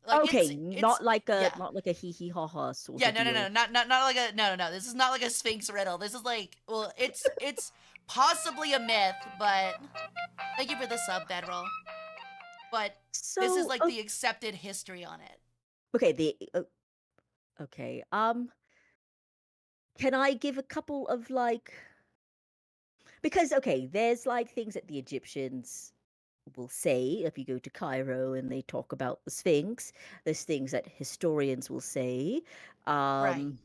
like Okay, it's not like a yeah. not like a hee hee ha ha sort Yeah, of no, no, no, deal. not like a no. This is not like a Sphinx riddle. This is like, well, it's possibly a myth, but thank you for the sub bedroll. But this is So, like the accepted history on it. okay, okay. Can I give a couple of like, because okay, there's like things that the Egyptians will say if you go to Cairo and they talk about the Sphinx. There's things that historians will say. Right. Um,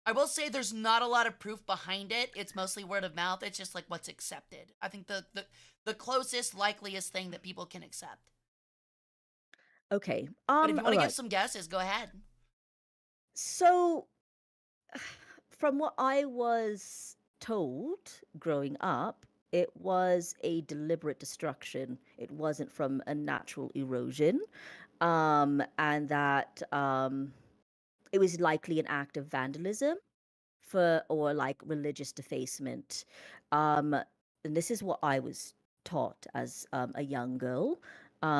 I will say there's not a lot of proof behind it. It's mostly word of mouth. It's just like what's accepted. I think the closest likeliest thing that people can accept. okay. But if you want All to give right. some guesses, go ahead. So, from what I was told growing up, it was a deliberate destruction. It wasn't from a natural erosion. And that it was likely an act of vandalism for or like religious defacement. Um, and this is what I was taught as a young girl.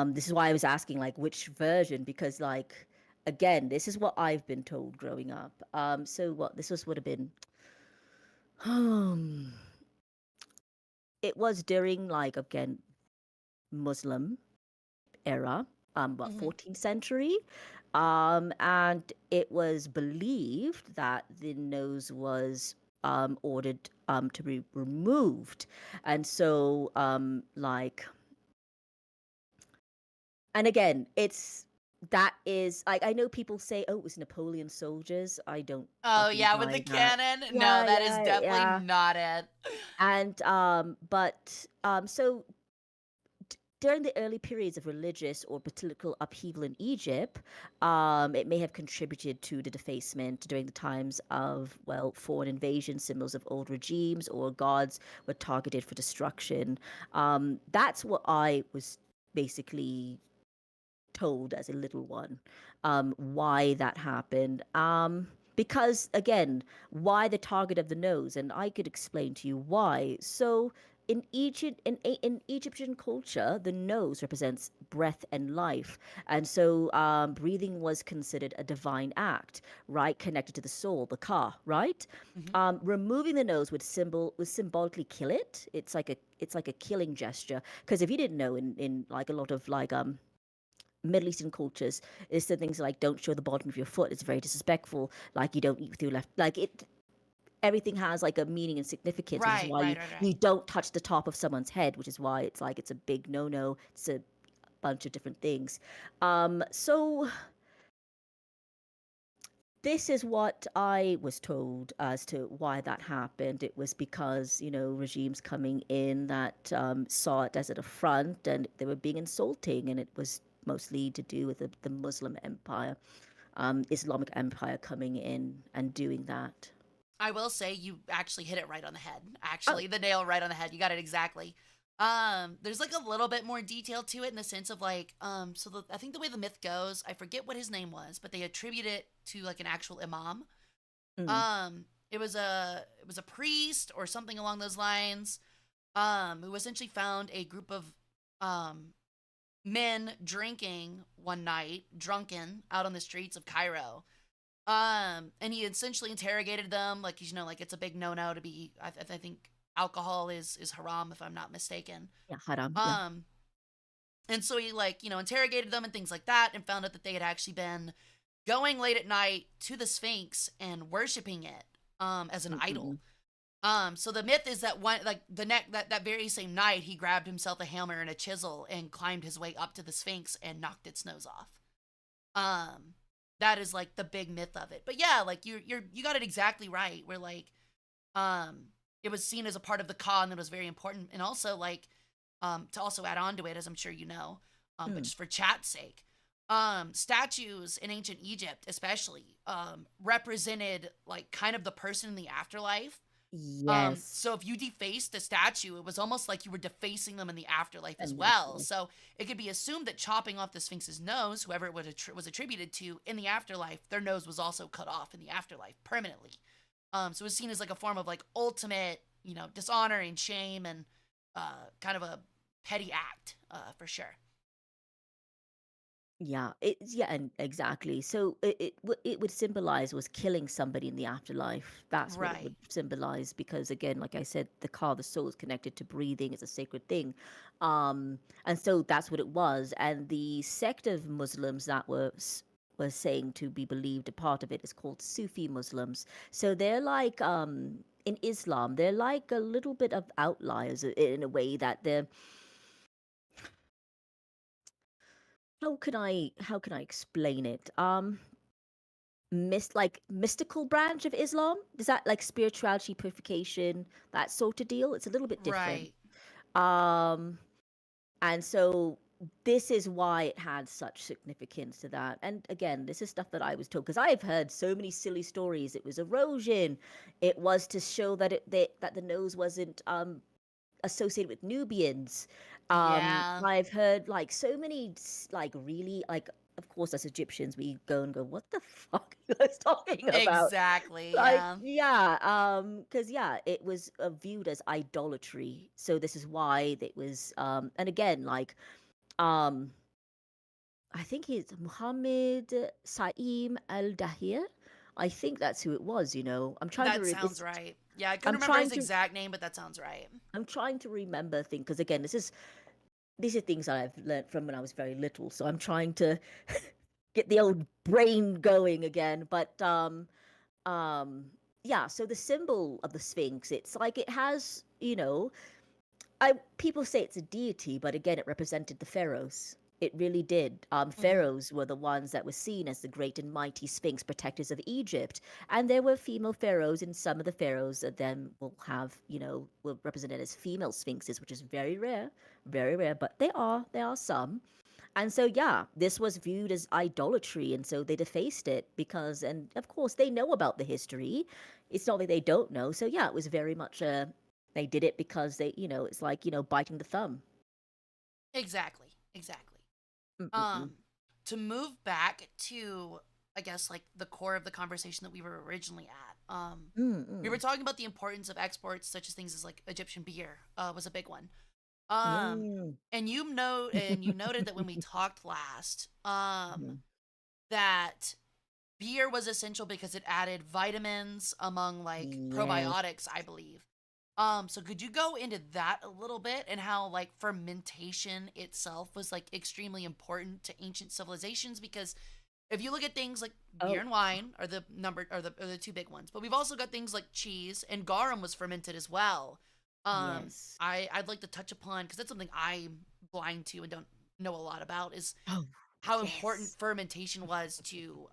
This is why I was asking like which version because like again, this is what I've been told growing up. So what this was would have been um it was during like again Muslim era, what Hmm. 14th century. And it was believed that the nose was ordered to be removed. And so, like, and again, it's That is like, I know people say, "Oh, it was Napoleon soldiers." I don't Oh, fucking yeah, with the buy that. cannon? No, Yeah, that is yeah, definitely yeah. not it. And so during the early periods of religious or political upheaval in Egypt, it may have contributed to the defacement during the times of, well, foreign invasion. Symbols of old regimes or gods were targeted for destruction. That's what I was basically told as a little one, why that happened. Because again, why the target of the nose, and I could explain to you why. So in Egyptian culture, the nose represents breath and life, and so breathing was considered a divine act, right, connected to the soul, the ka, right. Mhm. Removing the nose would symbolically kill it. It's like a killing gesture. Because if you didn't know, in like a lot of like Middle Eastern cultures, is the things like don't show the bottom of your foot. It's very disrespectful. Like you don't eat with your left. Like it, everything has like a meaning and significance, which is Right, why right, you right, right. you don't touch the top of someone's head, which is why it's like it's a big no no. It's a bunch of different things. So this is what I was told as to why that happened. It was because, regimes coming in that saw it as an affront and they were being insulting, and it was mostly to do with the Muslim empire, Islamic empire coming in and doing that. I will say you actually hit it right on the head. Oh, Actually, the nail right on the head. You got it exactly. There's like a little bit more detail to it in the sense of like, I think the way the myth goes, I forget what his name was, but they attribute it to like an actual imam. mm, It was a priest or something along those lines. Who essentially found a group of um men drinking one night, drunken, out on the streets of Cairo. And he essentially interrogated them, like like it's a big no-no to be. I think alcohol is haram if I'm not mistaken. yeah, haram, yeah. Um, and so he like interrogated them and things like that, and found out that they had actually been going late at night to the Sphinx and worshiping it as an idol. Mm-mm. So the myth is that one like the neck that very same night he grabbed himself a hammer and a chisel and climbed his way up to the Sphinx and knocked its nose off. Um, that is like the big myth of it. But yeah, like you got it exactly right. Where like um it was seen as a part of the ka and that was very important, and also like to also add on to it, as I'm sure you know, but Mm. just for chat's sake, statues in ancient Egypt especially represented like kind of the person in the afterlife. Yes, So if you defaced a statue, it was almost like you were defacing them in the afterlife as and well. therefore, So it could be assumed that chopping off the Sphinx's nose, whoever it was attributed to in the afterlife, their nose was also cut off in the afterlife permanently. So it was seen as like a form of like ultimate, dishonor and shame and kind of a petty act, for sure. yeah, and exactly. So it would symbolize was killing somebody in the afterlife. That's what it Right. would symbolize, because again, like I said, the soul is connected to breathing. It's a sacred thing. And so that's what it was. And the sect of Muslims that were saying to be believed, a part of it is called Sufi Muslims. So they're like in Islam, they're like a little bit of outliers in a way that they're, how can I explain it? Mystical branch of Islam. Is that like spirituality, purification, that sort of deal? It's a little bit different. Right. Um, and so this is why it had such significance to that. And again, this is stuff that I was told, because I've heard so many silly stories. It was erosion. It was to show that that the nose wasn't associated with Nubians. Yeah. I've heard like so many like really like, of course, as Egyptians we go and go, what the fuck are you guys talking about? Exactly. Like, Yeah. yeah, because yeah, it was viewed as idolatry. So this is why it was, and again, like, um, I think it's Muhammad Saim Al Dahir. I think that's who it was. I'm trying to That sounds it's right. Yeah, I couldn't I'm remember trying his to exact name, but that sounds right. I'm trying to remember things, because again, these are things I've learned from when I was very little. So I'm trying to get the old brain going again. But um, yeah. So the symbol of the Sphinx, it's like it has, I people say it's a deity, but again, it represented the pharaohs. It really did. Hmm. Pharaohs were the ones that were seen as the great and mighty sphinx protectors of Egypt. And there were female pharaohs, and some of the pharaohs that then will have, were represented as female sphinxes, which is very rare, but there are some. And so, yeah, this was viewed as idolatry, and so they defaced it because, and of course, they know about the history. It's not like they don't know. So, yeah, it was very much they did it because it's like, biting the thumb. Exactly. Exactly. Mm-mm-mm. Um, to move back to, I guess, like the core of the conversation that we were originally at. We were Mm-mm. talking about the importance of exports, such as things as like Egyptian beer, was a big one. Um, Mm. and you noted that when we talked last, Mhm. that beer was essential because it added vitamins among like Yes. probiotics, I believe. So could you go into that a little bit and how like fermentation itself was like extremely important to ancient civilizations? Because if you look at things like beer Oh, and wine are the number are the two big ones, but we've also got things like cheese and garum was fermented as well. yes. I'd like to touch upon because that's something I'm blind to and don't know a lot about is Oh, how important yes. fermentation was to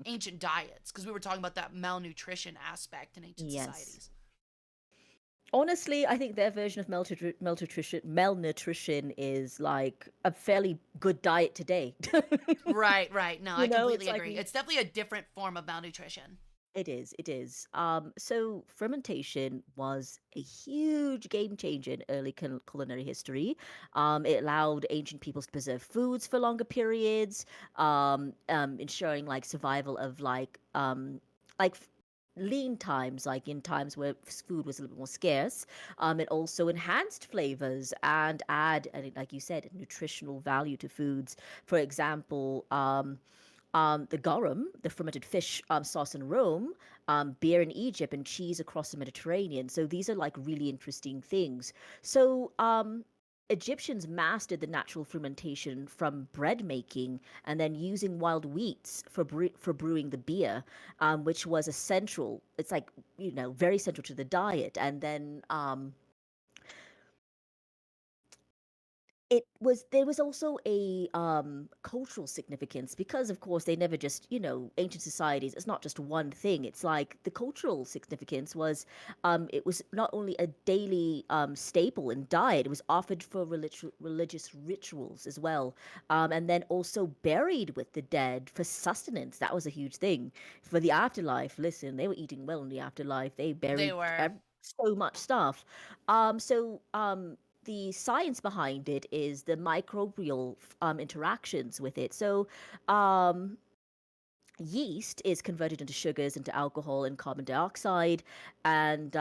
ancient diets because we were talking about that malnutrition aspect in ancient Yes. societies. Honestly, I think their version of malnutrition is like a fairly good diet today. Right, right. No, I It's completely like agree. It's definitely a different form of malnutrition. it is. So fermentation was a huge game changer in early culinary history. It allowed ancient peoples to preserve foods for longer periods, ensuring like survival of like lean times, like in times where food was a little bit more scarce. It also enhanced flavors and like you said, nutritional value to foods. For example, the garum, the fermented fish sauce in Rome, beer in Egypt, and cheese across the Mediterranean. So these are like really interesting things. So Egyptians mastered the natural fermentation from bread making and then using wild wheats for brewing the beer, which was essential. It's like very central to the diet. And then there was also a cultural significance because of course they never just ancient societies, it's not just one thing. It's like the cultural significance was it was not only a daily staple in diet, it was offered for religious rituals as well, and then also buried with the dead for sustenance. That was a huge thing for the afterlife. Listen, they were eating well in the afterlife. They They buried were. so much stuff. The science behind it is the microbial interactions with it. So, um, yeast is converted into sugars, into alcohol and carbon dioxide, and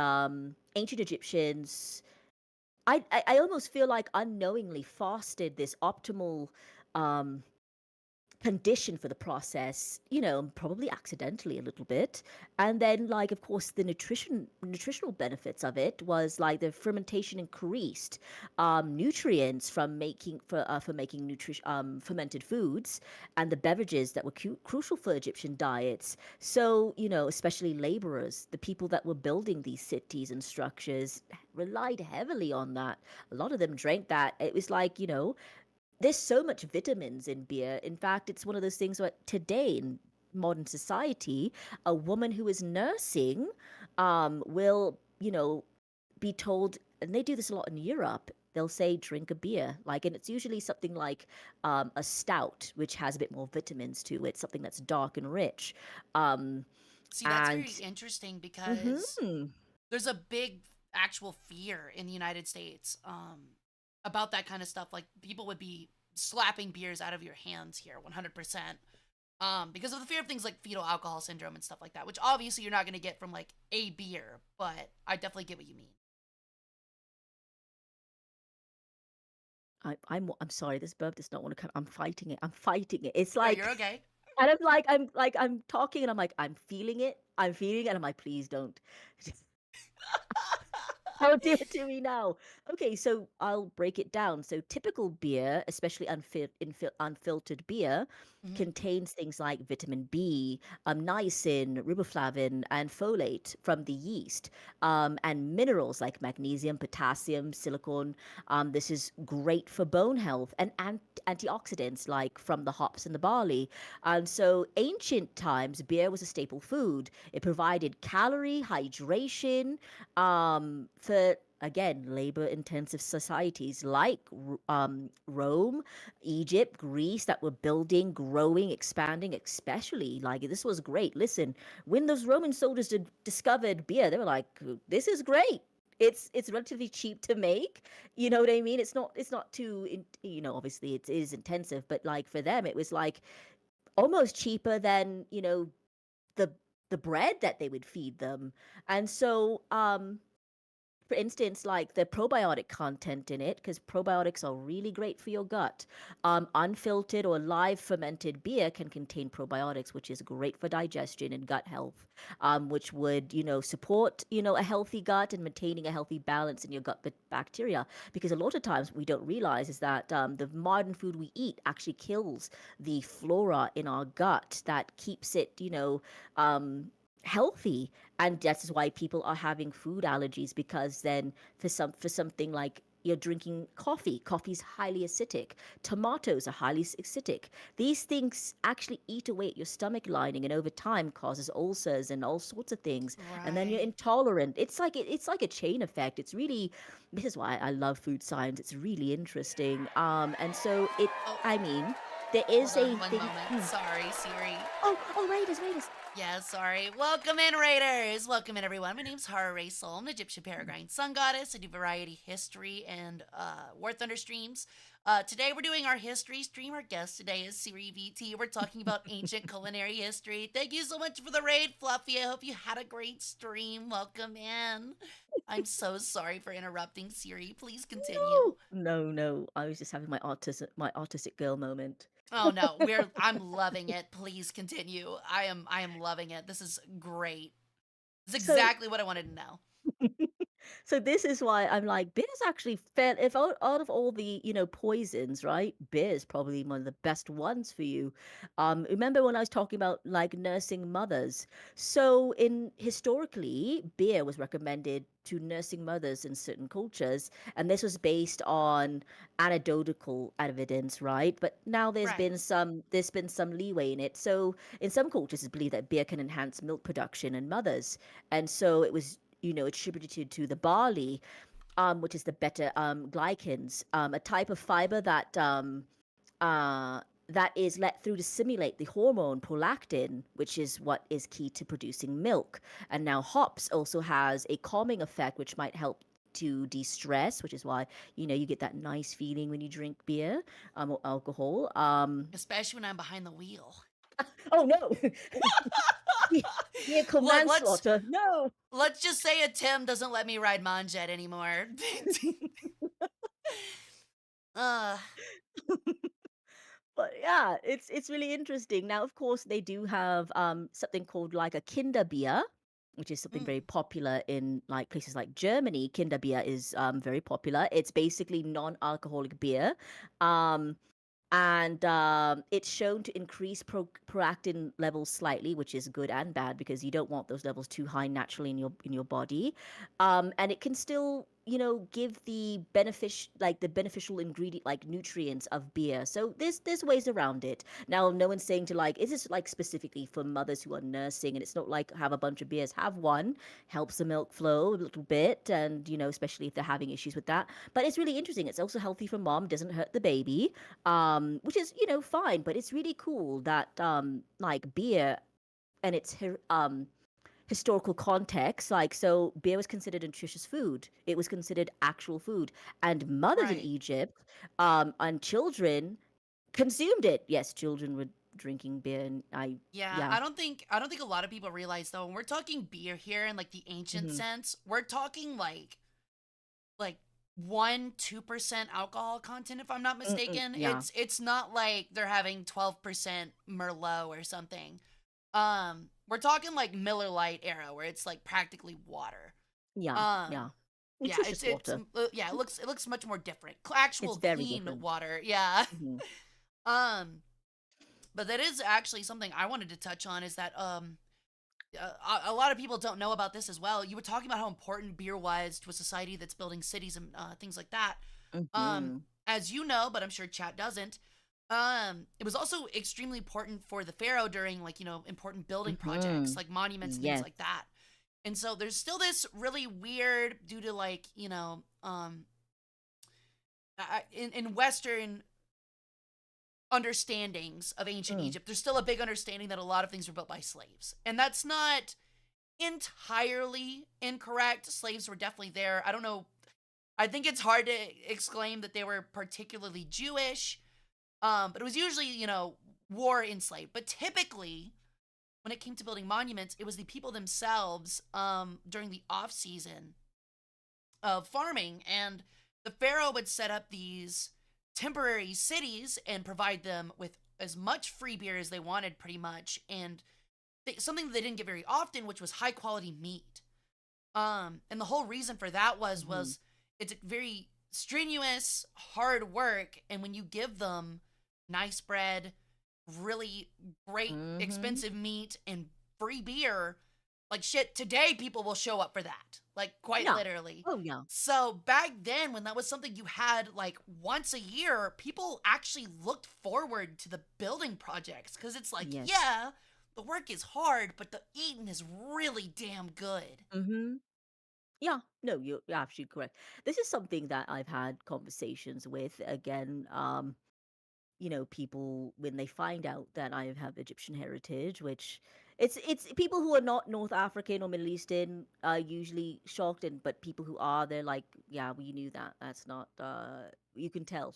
ancient Egyptians, I almost feel like unknowingly fostered this optimal um, condition for the process, probably accidentally a little bit. And then like of course the nutritional benefits of it was like the fermentation increased nutrients for making fermented foods and the beverages that were crucial for Egyptian diets. So, especially laborers, the people that were building these cities and structures relied heavily on that. A lot of them drank that. It was like, there's so much vitamins in beer. In fact, it's one of those things where today in modern society, a woman who is nursing will, be told, and they do this a lot in Europe. They'll say drink a beer, like, and it's usually something like a stout, which has a bit more vitamins to it, something that's dark and rich. Um, See, that's very and interesting because mhm. there's a big actual fear in the United States about that kind of stuff. Like people would be slapping beers out of your hands here, 100%. Because of the fear of things like fetal alcohol syndrome and stuff like that, which obviously you're not going to get from like a beer, but I definitely get what you mean. I'm sorry, this burp does not want to come. I'm fighting it. I'm fighting it. It's No, you're like okay. and I'm talking and I'm like, I'm feeling it. I'm feeling it. And I'm like, please don't. Oh dear to me now. Okay, so I'll break it down. So typical beer, especially unfiltered beer, Mhm. contains things like vitamin B, niacin, riboflavin, and folate from the yeast, and minerals like magnesium, potassium, silicon. This is great for bone health and antioxidants like from the hops and the barley. And so ancient times, beer was a staple food. It provided calorie, hydration, for again labor intensive societies like Rome, Egypt, Greece that were building, growing, expanding, especially like this was great. Listen, when those Roman soldiers discovered beer, they were like, this is great. It's relatively cheap to make. You know what I mean? It's not too obviously it is intensive, but like for them it was like almost cheaper than, the the bread that they would feed them. And so for instance, like the probiotic content in it, because probiotics are really great for your gut. Unfiltered or live fermented beer can contain probiotics, which is great for digestion and gut health, which would, support, a healthy gut and maintaining a healthy balance in your gut bacteria. Because a lot of times we don't realize is that the modern food we eat actually kills the flora in our gut that keeps it, healthy, and that's why people are having food allergies, because then for something like you're drinking coffee's highly acidic, tomatoes are highly acidic. These things actually eat away at your stomach lining and over time causes ulcers and all sorts of things, and then you're Right. intolerant. It's like a chain effect. It's really, this is why I love food science. It's really interesting. And so Oh, I mean, there hold is a on one thing. moment. Sorry, Siri. Oh, Raiders. Yeah, sorry. Welcome in, Raiders. Welcome in, everyone. My name's Hara Rae Sol. I'm an Egyptian peregrine sun goddess. I do variety history and War Thunder streams. Today we're doing our history stream. Our guest today is Siri VT. We're talking about ancient culinary history. Thank you so much for the raid, Fluffy. I hope you had a great stream. Welcome in. I'm so sorry for interrupting, Siri. Please continue. No. I was just having my autistic girl moment. Oh no, I'm loving it. Please continue. I am loving it. This is great. This is So exactly what I wanted to know. so this is why I'm like, beer's actually fair. If out of all the, poisons, right? Beer's probably one of the best ones for you. Remember when I was talking about like nursing mothers? So in historically, beer was recommended to nursing mothers in certain cultures, and this was based on anecdotal evidence, right? But now Right. there's been some leeway in it. So in some cultures, it's believed that beer can enhance milk production in mothers, and so it was, attributed to the barley, which is the beta glycans, a type of fiber uh, that is let through to simulate the hormone prolactin, which is what is key to producing milk. And now hops also has a calming effect, which might help to de-stress, which is why, you get that nice feeling when you drink beer, or alcohol. Especially when I'm behind the wheel. Oh no, vehicle Look, let's manslaughter. No. let's just say a Tim doesn't let me ride Monjet anymore. uh But yeah, it's really interesting. Now, of course, they do have something called like a Kinderbier, which is something very mm, popular in like places like Germany. Kinderbier is very popular. It's basically non-alcoholic beer. Um, and it's shown to increase prolactin levels slightly, which is good and bad because you don't want those levels too high naturally in your body. And it can still, give the beneficial ingredient like nutrients of beer. So there's ways around it. Now, no one's saying to like, is this like specifically for mothers who are nursing? And it's not like have a bunch of beers. Have one, helps the milk flow a little bit, and especially if they're having issues with that. But it's really interesting. It's also healthy for mom, doesn't hurt the baby, which is fine. But it's really cool that like beer and its historical context, like, so beer was considered a nutritious food. It was considered actual food, and mothers in right. Egypt, and children consumed it. Yes, children were drinking beer, and Yeah, yeah. I don't think a lot of people realize though when we're talking beer here in like the ancient Hmm. sense, we're talking like 1-2% alcohol content if I'm not mistaken. Yeah, It's not like they're having 12% Merlot or something. We're talking like Miller Lite era where it's like practically water. yeah, Um yeah. Yeah, nutritious water. yeah, Mhm. it looks much more different. It's Actual very clean different. water. Yeah. Hmm. um but that is actually something I wanted to touch on is that a lot of people don't know about this as well. You were talking about how important beer was to a society that's building cities and things like that. Um, Hmm. as you know, but I'm sure chat doesn't. It was also extremely important for the pharaoh during like important building projects Hmm. like monuments and things Yes. like that. And so there's still this really weird due to like in Western understandings of ancient Mm. Egypt, there's still a big understanding that a lot of things were built by slaves, and that's not entirely incorrect. Slaves were definitely there. I don't know. I think it's hard to exclaim that they were particularly Jewish, but it was usually, war enslaved. But typically, when it came to building monuments, it was the people themselves during the off season of farming, and the pharaoh would set up these temporary cities and provide them with as much free beer as they wanted, pretty much, and something that they didn't get very often, which was high quality meat. And the whole reason for that Mhm. was it's a very strenuous, hard work, and when you give them nice bread, really great, Mhm. expensive meat, and free beer, like shit, today people will show up for that, like quite Yeah. literally. Oh, yeah. So back then, when that was something you had like once a year, people actually looked forward to the building projects because it's like, Yes. yeah, the work is hard, but the eating is really damn good. Mhm. Yeah. No, you're absolutely correct. This is something that I've had conversations with, again, people when they find out that I have Egyptian heritage, which it's people who are not North African or Middle Eastern are usually shocked, and but people who are, they're like, yeah, we knew that. That's not you can tell.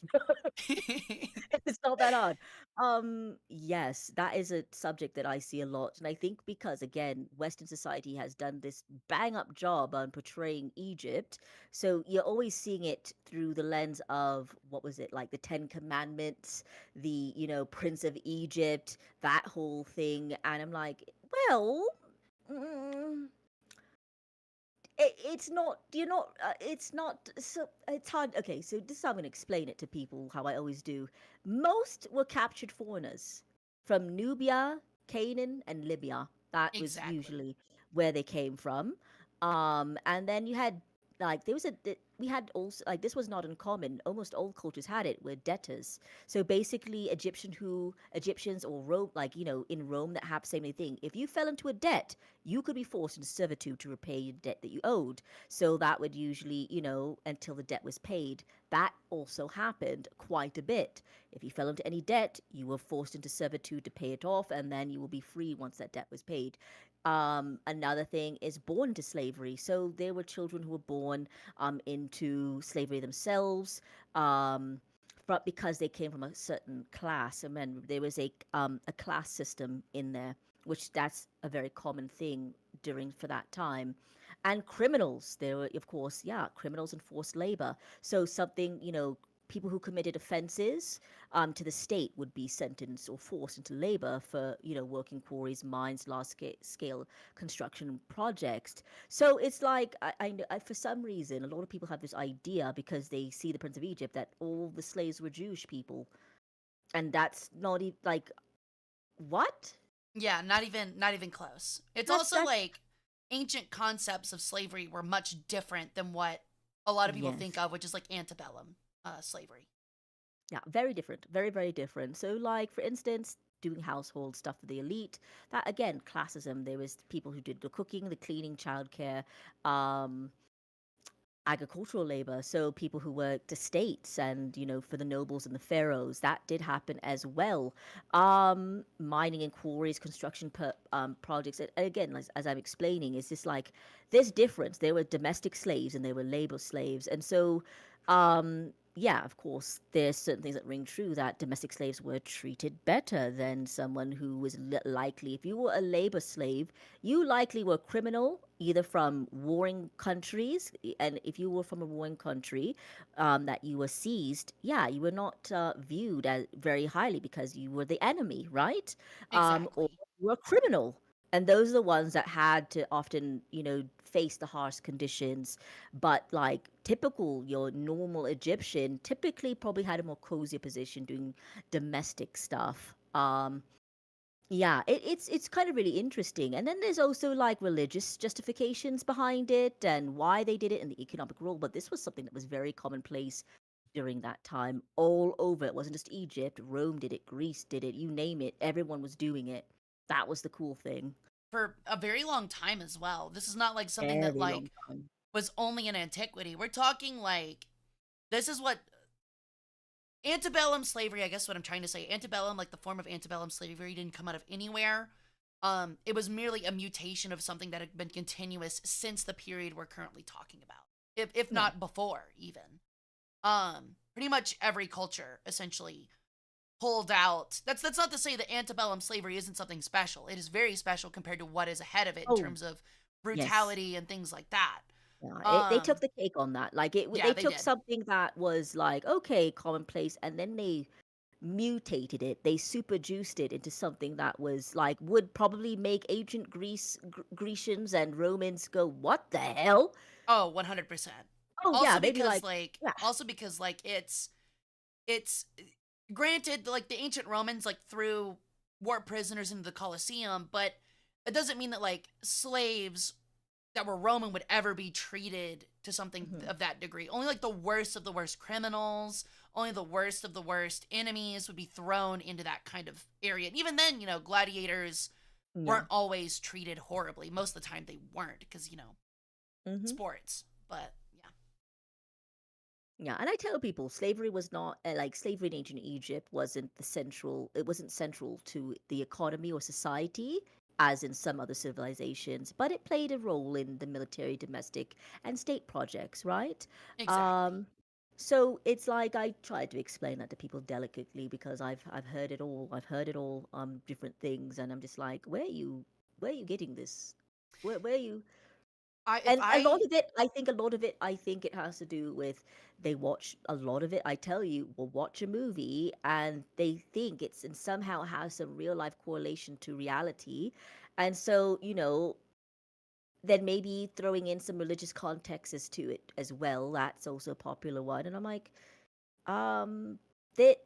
It's not that hard. Yes, that is a subject that I see a lot. And I think because, again, Western society has done this bang up job on portraying Egypt. So you're always seeing it through the lens of, what was it, like the Ten Commandments, Prince of Egypt, that whole thing. And I'm like, well, mm, it's not, it's not, so it's hard. Okay, so this is how I'm going to explain it to people, how I always do. Most were captured foreigners from Nubia, Canaan, and Libya. That was Exactly. usually where they came from. And then you had, like, we had also, like, this was not uncommon. Almost all cultures had it, were debtors. So basically, Egyptians or Rome, like, in Rome, that have the same thing. If you fell into a debt, you could be forced into servitude to repay your debt that you owed. So that would usually, until the debt was paid. That also happened quite a bit. If you fell into any debt, you were forced into servitude to pay it off, and then you will be free once that debt was paid. Another thing is born into slavery. So there were children who were born into slavery themselves. But because they came from a certain class, and then there was a class system in there, which that's a very common thing during for that time. And criminals, there were, of course, yeah, criminals and forced labor. So something, people who committed offenses to the state would be sentenced or forced into labor for, working quarries, mines, large scale construction projects. So it's like, for some reason, a lot of people have this idea because they see the Prince of Egypt that all the slaves were Jewish people. And that's not even like, what? Yeah, not even close. It's also That's like ancient concepts of slavery were much different than what a lot of people think yes. of, which is like antebellum slavery. Yeah, very different. Very, very different. So, like, for instance, doing household stuff for the elite, that again, classism. There was people who did the cooking, the cleaning, childcare, um, agricultural labor. So, people who worked estates and, for the nobles and the pharaohs, that did happen as well. Mining and quarries, construction projects. And again, as I'm explaining, is this like this difference? There were domestic slaves and there were labor slaves. And so, yeah, of course, there's certain things that ring true that domestic slaves were treated better than someone who was likely, if you were a labor slave, you likely were criminal, either from warring countries, and if you were from a warring country, that you were seized, yeah, you were not viewed as very highly because you were the enemy, right? Or Exactly. you were a criminal. And those are the ones that had to often, face the harsh conditions. But like typical, your normal Egyptian typically probably had a more cozier position doing domestic stuff. Yeah, it's kind of really interesting. And then there's also like religious justifications behind it and why they did it and the economic role. But this was something that was very commonplace during that time all over. It wasn't just Egypt. Rome did it, Greece did it, you name it. Everyone was doing it. That was the cool thing. For a very long time as well. This is not like something that Very long like time. was only in antiquity. We're talking like this is what antebellum slavery, I guess what I'm trying to say. Antebellum, like the form of antebellum slavery, didn't come out of anywhere. It was merely a mutation of something that had been continuous since the period we're currently talking about, if Yeah. not before even. Pretty much every culture essentially pulled out. That's not to say that antebellum slavery isn't something special. It is very special compared to what is ahead of it in Oh, terms of yes. brutality and things like that. Yeah, they took Um, the cake on that. Like yeah, they they took did. something that was like okay, commonplace, and then they mutated it. They super juiced it into something that was like would probably make ancient Grecians and Romans go, "What the hell?" Oh, 100%. Oh yeah, Also they'd be because like, like "Yeah." also because like it's granted like the ancient Romans like threw war prisoners into the Colosseum, but it doesn't mean that like slaves that were Roman would ever be treated to something Mhm. of that degree. Only like the worst of the worst criminals, only the worst of the worst enemies would be thrown into that kind of area. And even then, gladiators Yeah. weren't always treated horribly. Most of the time they weren't because, Mhm. sports. But yeah. Yeah, and I tell people slavery was not like slavery in ancient Egypt wasn't the central. It wasn't central to the economy or society as in some other civilizations, but it played a role in the military, domestic, and state projects, right? Exactly. Um, so it's like I try to explain that to people delicately because I've heard it all. I've heard it all, different things, and I'm just like, where are you getting this? Where are you? I if And a lot I of it, I think it has to do with they watch a lot of it. I tell you, will watch a movie and they think it's and somehow has some real life correlation to reality. And so, then maybe throwing in some religious contexts to it as well. That's also a popular one. And I'm like, um, that,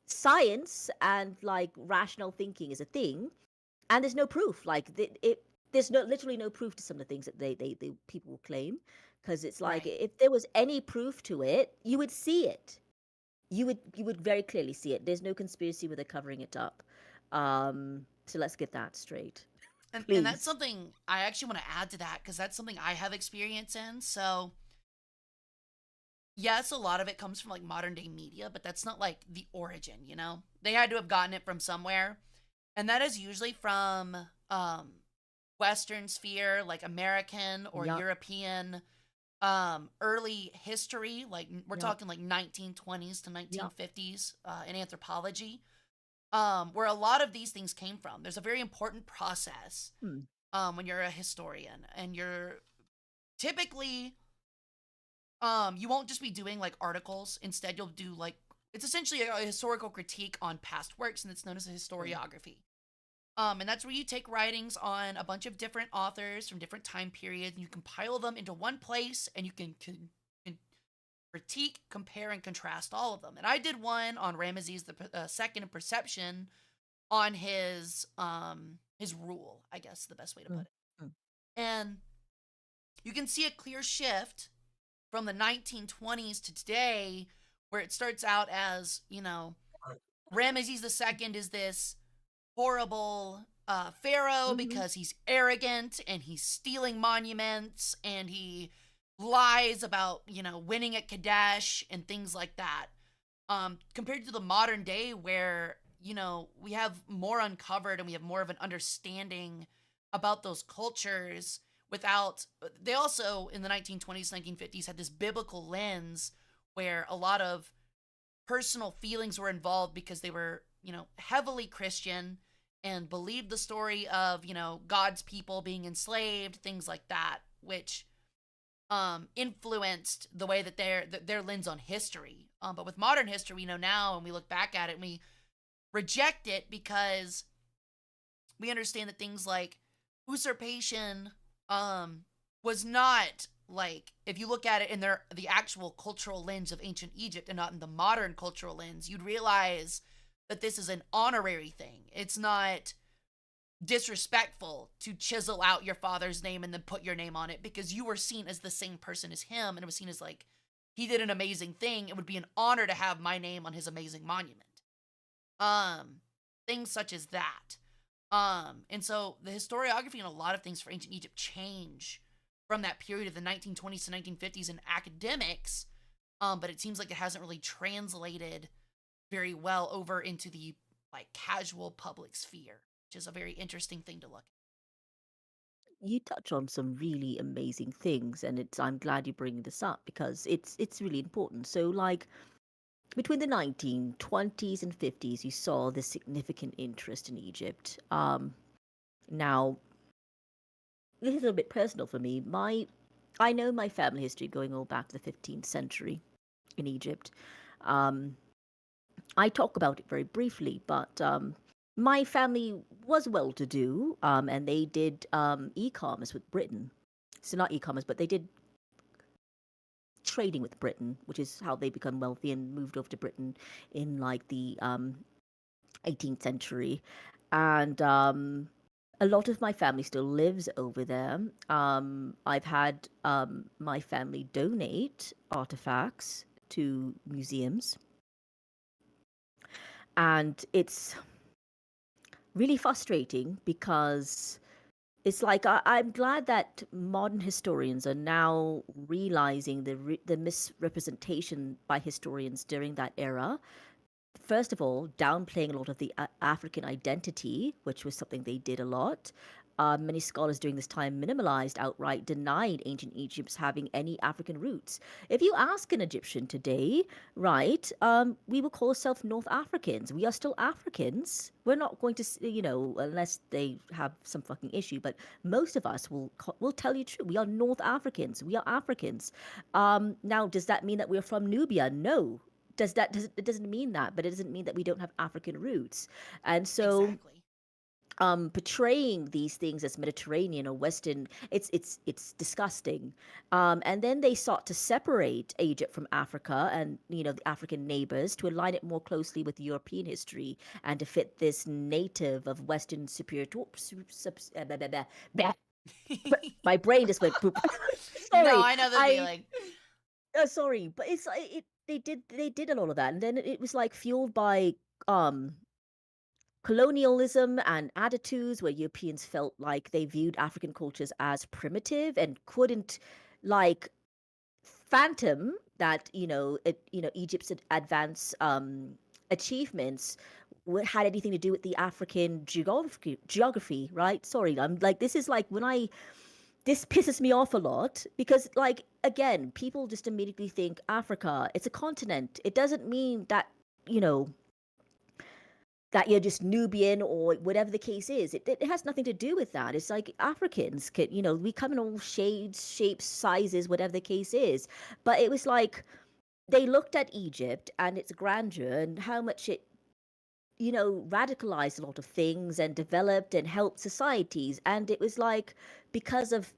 science and like rational thinking is a thing, and there's no proof like there's no literally no proof to some of the things that they people will claim, because it's like right. if there was any proof to it you would see it, you would very clearly see it. There's no conspiracy where they're covering it up. So let's get that straight. And that's Please. something I actually want to add to that because that's something I have experience in. So yes, a lot of it comes from like modern day media, but that's not like the origin. They had to have gotten it from somewhere. And that is usually from Western sphere, like American or Yup. European early history, like we're Yup. talking like 1920s to Yup. 1950s in anthropology, where a lot of these things came from. There's a very important process Hmm. when you're a historian, and you're typically you won't just be doing like articles. Instead, you'll do like it's essentially a historical critique on past works, and it's known as a Hmm. historiography. And that's where you take writings on a bunch of different authors from different time periods, and you compile them into one place, and you can critique, compare, and contrast all of them. And I did one on Ramesses the second in Perception on his rule, I guess the best way to Hmm. put it. Hmm. And you can see a clear shift from the 1920s to today, where it starts out as Ramesses the second is this horrible pharaoh Mhm. because he's arrogant and he's stealing monuments and he lies about winning at Kadesh and things like that. Compared to the modern day where we have more uncovered and we have more of an understanding about those cultures without they also in the 1920s 1950s had this biblical lens where a lot of personal feelings were involved because they were, heavily Christian and believed the story of, God's people being enslaved, things like that, which influenced the way that their lens on history. But with modern history, we know now and we look back at it and we reject it because we understand that things like usurpation um was not like, if you look at it in the actual cultural lens of ancient Egypt and not in the modern cultural lens, you'd realize that this is an honorary thing. It's not disrespectful to chisel out your father's name and then put your name on it, because you were seen as the same person as him, and it was seen as like, he did an amazing thing. It would be an honor to have my name on his amazing monument. Um, Things such as that. And so the historiography and a lot of things for ancient Egypt change from that period of the 1920s to 1950s in academics. But it seems like it hasn't really translated very well over into the like casual public sphere, which is a very interesting thing to look You touch on some really amazing things, and I'm glad you're bringing this up because it's really important. So, like, between the 1920s and 50s, you saw this significant interest in Egypt. Now, this is a bit personal for me. I know my family history going all back to the 15th century in Egypt. Um, I talk about it very briefly, but my family was well to do, and they did e-commerce with Britain. So not e-commerce, but they did trading with Britain, which is how they become wealthy and moved over to Britain in like the 18th century. And a lot of my family still lives over there. I've had my family donate artifacts to museums, and it's really frustrating because it's like I'm glad that modern historians are now realizing the misrepresentation by historians during that era. First of all, downplaying a lot of the African identity, which was something they did a lot. Many scholars during this time minimalized, outright denied ancient Egypt's having any African roots. If you ask an Egyptian today, right, we will call ourselves North Africans. We are still Africans. We're not going to, unless they have some fucking issue, but most of us will tell you true. We are North Africans. We are Africans. Now, does that mean that we're from Nubia? No, it doesn't mean that, but it doesn't mean that we don't have African roots. And at. so Exactly. portraying these things as Mediterranean or Western, it's disgusting. And then they sought to separate Egypt from Africa and the African neighbors to align it more closely with European history and to fit this native of Western superior. My brain just went poop. No, Sorry, I know the I feeling. sorry, but they did a lot of that, and then it was like fueled by um colonialism and attitudes where Europeans felt like they viewed African cultures as primitive and couldn't like phantom that Egypt's advanced achievements had anything to do with the African geography, right? Sorry, I'm like, this is like when I this pisses me off a lot because, like, again, people just immediately think Africa, it's a continent. It doesn't mean that, you know, that you're just Nubian or whatever the case is. It has nothing to do with that. It's like Africans can, we come in all shades, shapes, sizes, whatever the case is. But it was like they looked at Egypt and its grandeur and how much it, radicalized a lot of things and developed and helped societies. And it was like because of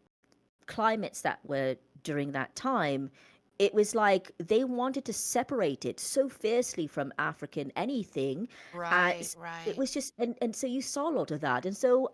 climates that were during that time, it was like they wanted to separate it so fiercely from African anything. Right, It right. was just, and so you saw a lot of that. And so,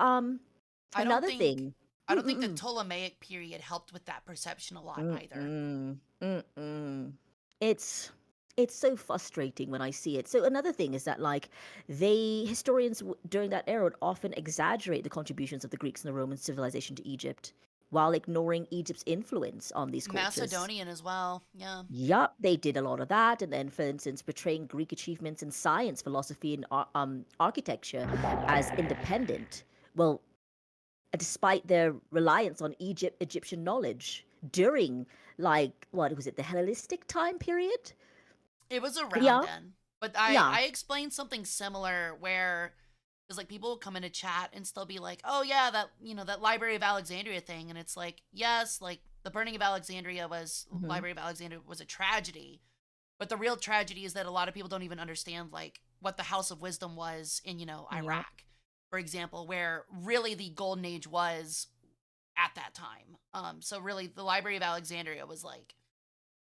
I don't another think thing. I don't think the Mm-mm-mm. Ptolemaic period helped with that perception a lot either. Mm-mm. Mm-mm. It's it's so frustrating when I see it. So another thing is that like historians during that era would often exaggerate the contributions of the Greeks and the Roman civilization to Egypt while ignoring Egypt's influence on these cultures. Macedonian as well. Yeah. Yup, they did a lot of that. And then, for instance, portraying Greek achievements in science, philosophy, and architecture as independent. Well, despite their reliance on Egyptian knowledge during, like, what was it, the Hellenistic time period? It was around Yeah, then. But I yeah. I explained something similar where, because like people will come into chat and still be like, "Oh yeah, that Library of Alexandria thing," and it's like, yes, like the burning of Hmm. Library of Alexandria was a tragedy, but the real tragedy is that a lot of people don't even understand like what the House of Wisdom was in Yep. Iraq, for example, where really the golden age was at that time. So really, the Library of Alexandria was like,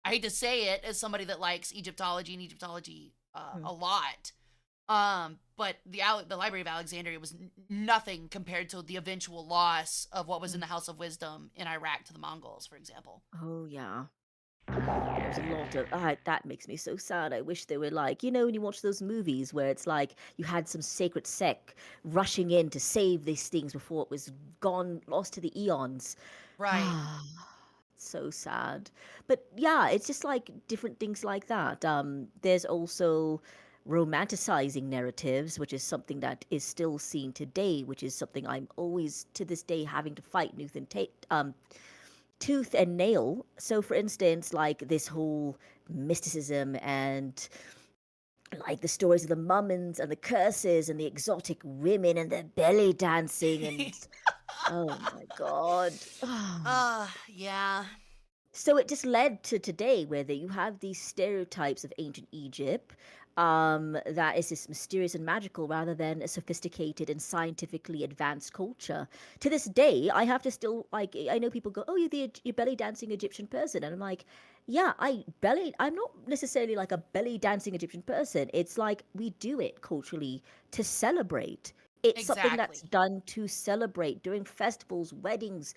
I hate to say it as somebody that likes Egyptology and Egyptology Mm. a lot, but the Library of Alexandria was nothing compared to the eventual loss of what was in Mm. the House of Wisdom in Iraq to the Mongols, for example. Oh yeah. There's a lot of that makes me so sad. I wish they were like, when you watch those movies where it's like you had some sacred sect rushing in to save these things before it was gone, lost to the eons. Right. Ah, so sad. But yeah, it's just like different things like that. There's also romanticizing narratives, which is something that is still seen today, which is something I'm always to this day having to fight tooth and nail. So, for instance, like this whole mysticism and like the stories of the mummins and the curses and the exotic women and their belly dancing and oh my god. Yeah. So it just led to today where you have these stereotypes of ancient Egypt, that is just mysterious and magical rather than a sophisticated and scientifically advanced culture. To this day, I have to still like I know people go, "Oh, you're belly dancing Egyptian person," and I'm like, "Yeah, I'm not necessarily like a belly dancing Egyptian person. It's like we do it culturally to celebrate." It's something that's Exactly. done to celebrate during festivals, weddings,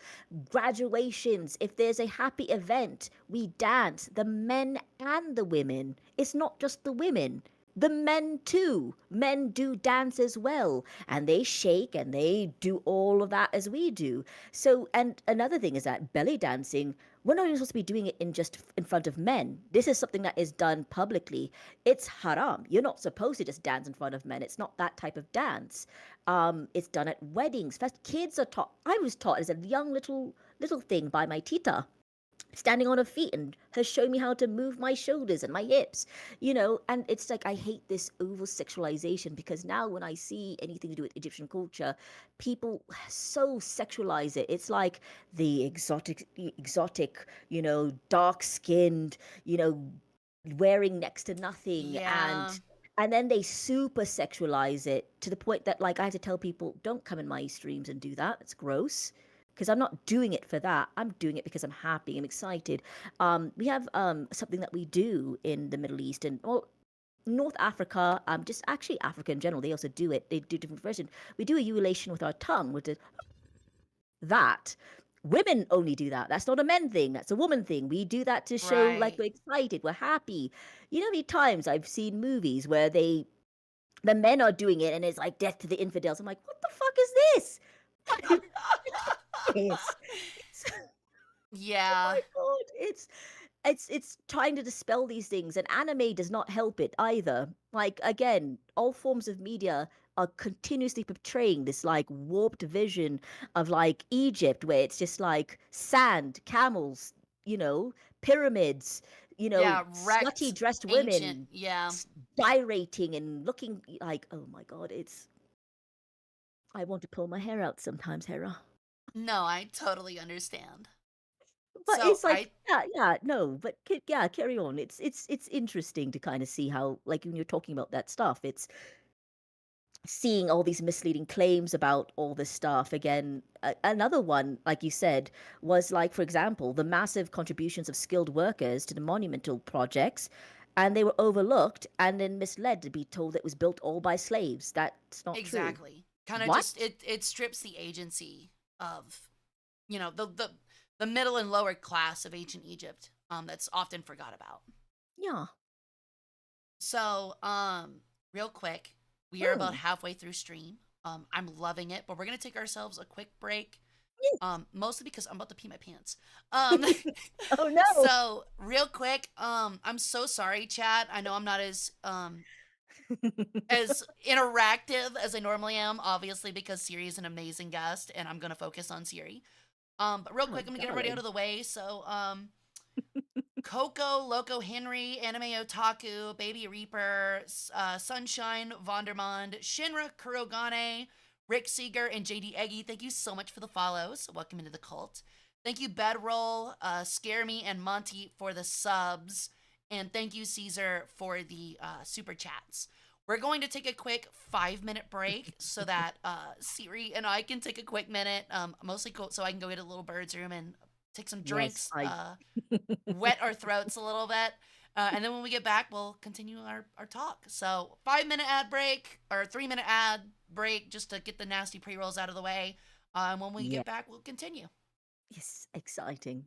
graduations. If there's a happy event, we dance, the men and the women. It's not just the women. The men too. Men do dance as well. And they shake and they do all of that as we do. So, and another thing is that belly dancing, we're not even supposed to be doing it in front of men. This is something that is done publicly. It's haram. You're not supposed to just dance in front of men. It's not that type of dance. It's done at weddings. First, kids are taught. I was taught as a young little thing by my tita, standing on her feet and her showing me how to move my shoulders and my hips, and it's like I hate this over sexualization because now when I see anything to do with Egyptian culture, people so sexualize it. It's like the exotic, dark skinned, you know wearing next to nothing, Yeah. and then they super sexualize it to the point that like I had to tell people, don't come in my streams and do that, it's gross, because I'm not doing it for that. I'm doing it because I'm happy, I'm excited. We have something that we do in the Middle East and well, North Africa, just actually Africa in general, they also do it. They do different versions. We do a ululation with our tongue, with that. Women only do that. That's not a men thing. That's a woman thing. We do that to show like Right. we're excited, we're happy. You know how many times I've seen movies where the men are doing it and it's like death to the infidels. I'm like, what the fuck is this? What is this? It's, oh Yeah. my god, it's trying to dispel these things, and anime does not help it either. Like again, all forms of media are continuously portraying this like warped vision of like Egypt where it's just like sand, camels, pyramids, Yeah. slutty Wrecked. dressed Ancient. women Yeah. gyrating and looking like, oh my god, it's I want to pull my hair out sometimes, Hera. No, I totally understand. But So it's like, yeah, no, but yeah, carry on. It's interesting to kind of see how, like, when you're talking about that stuff, it's seeing all these misleading claims about all this stuff. Again, another one, like you said, was like, for example, the massive contributions of skilled workers to the monumental projects, and they were overlooked and then misled to be told it was built all by slaves. That's not true. exactly. Kind of just What? it strips the agency of the middle and lower class of ancient Egypt. That's often forgot about. Yeah. So, real quick, we are about Hmm. halfway through stream. I'm loving it, but we're gonna take ourselves a quick break. Mostly because I'm about to pee my pants. Um, Oh no. so real quick, I'm so sorry, chat. I know I'm not as interactive as I normally am, obviously because Siri is an amazing guest, and I'm gonna focus on Siri. But real Oh, quick, I'm gonna get everybody out darling. of the way. So, Coco, Loco Henry, Anime Otaku, Baby Reaper, Sunshine, Vondermond, Shinra Kurogane, Rick Seeger, and JD Eggy, thank you so much for the follows. Welcome into the cult. Thank you, Bedroll, Scare Me, and Monty for the subs. And thank you, Caesar, for the super chats. We're going to take a quick 5-minute break so that Siri and I can take a quick minute, mostly so I can go get a little bird's room and take some Yes, drinks, I wet our throats a little bit. And then when we get back, we'll continue our talk. So 5-minute ad break or 3-minute ad break just to get the nasty pre-rolls out of the way. And when we yeah, get back, we'll continue. yes, exciting.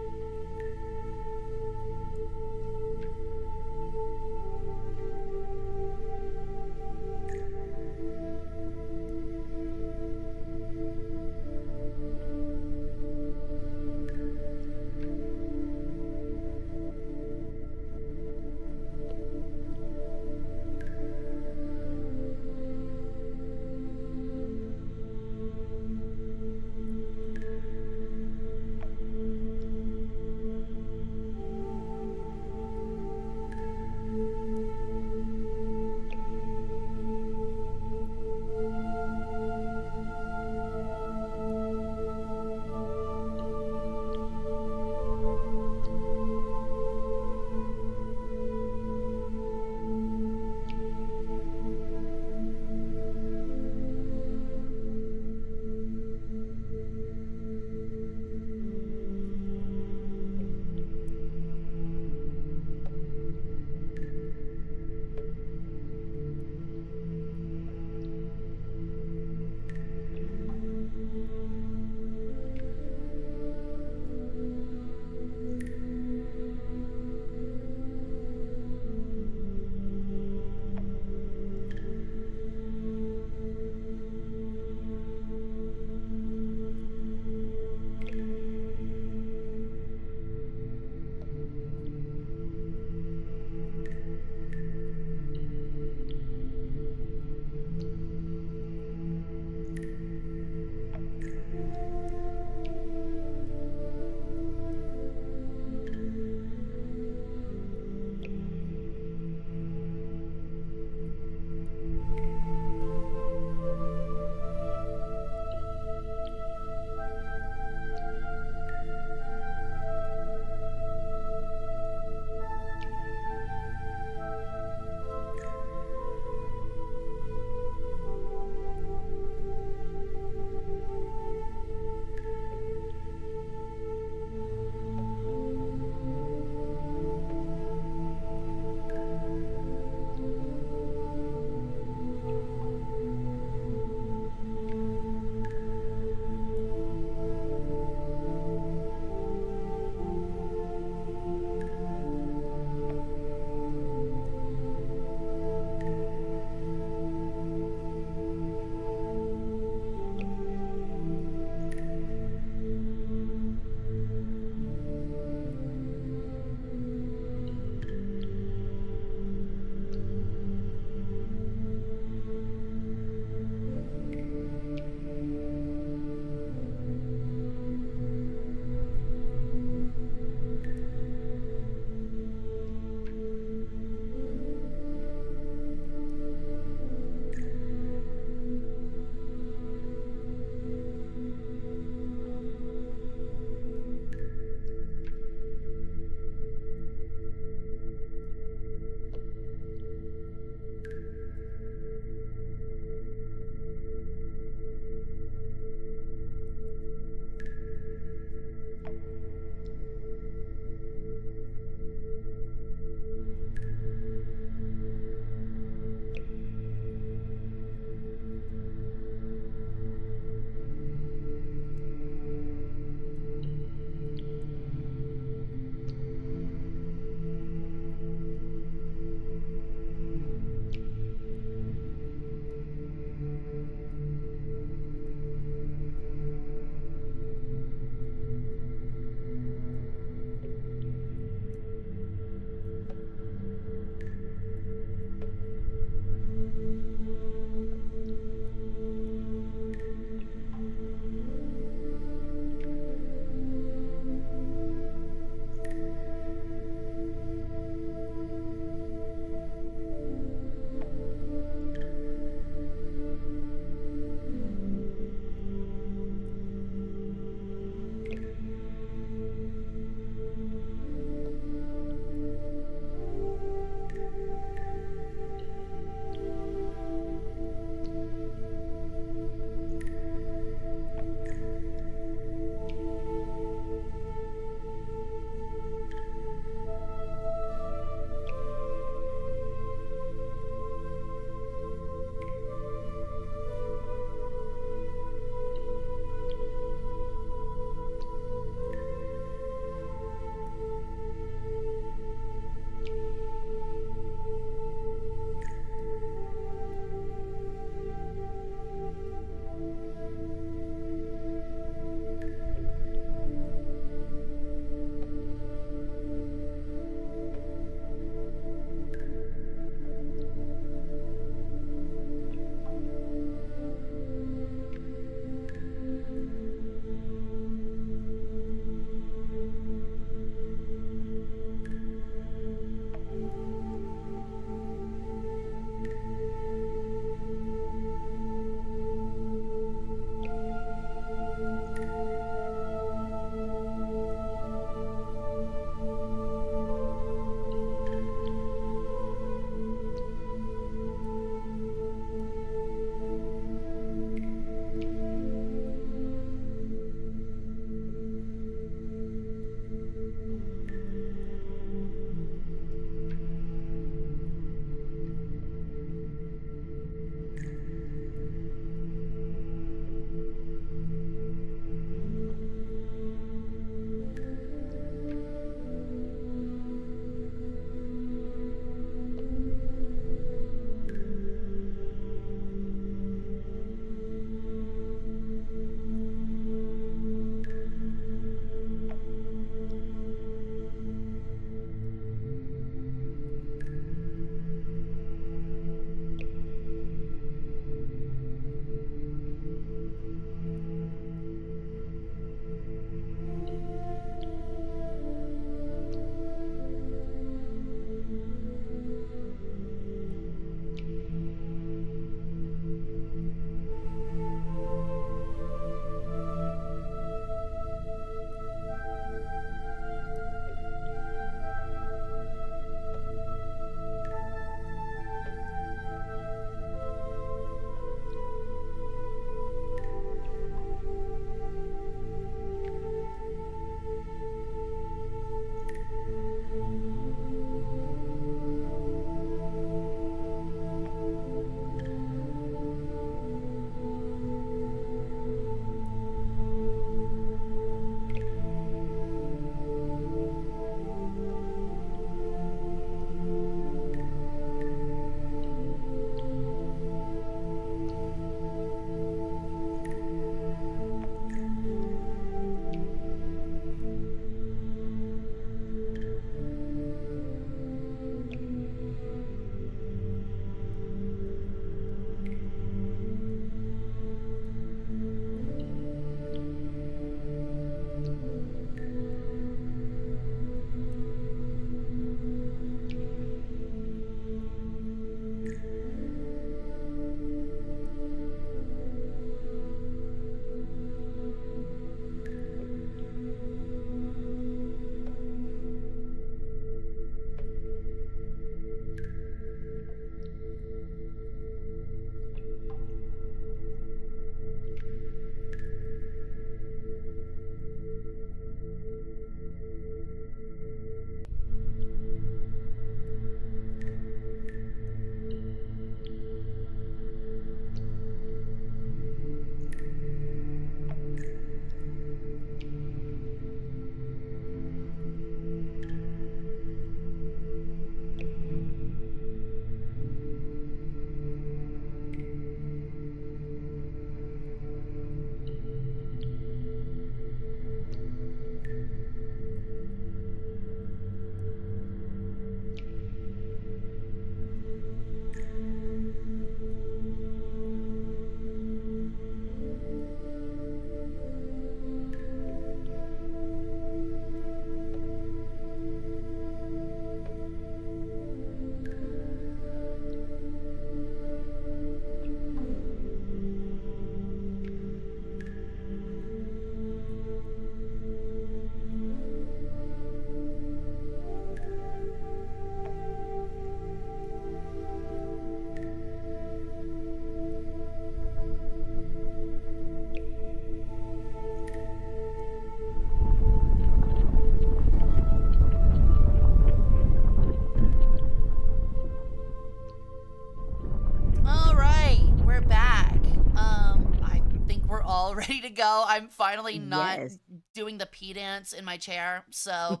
all ready to go. I'm finally not Yes. doing the pee dance in my chair. So,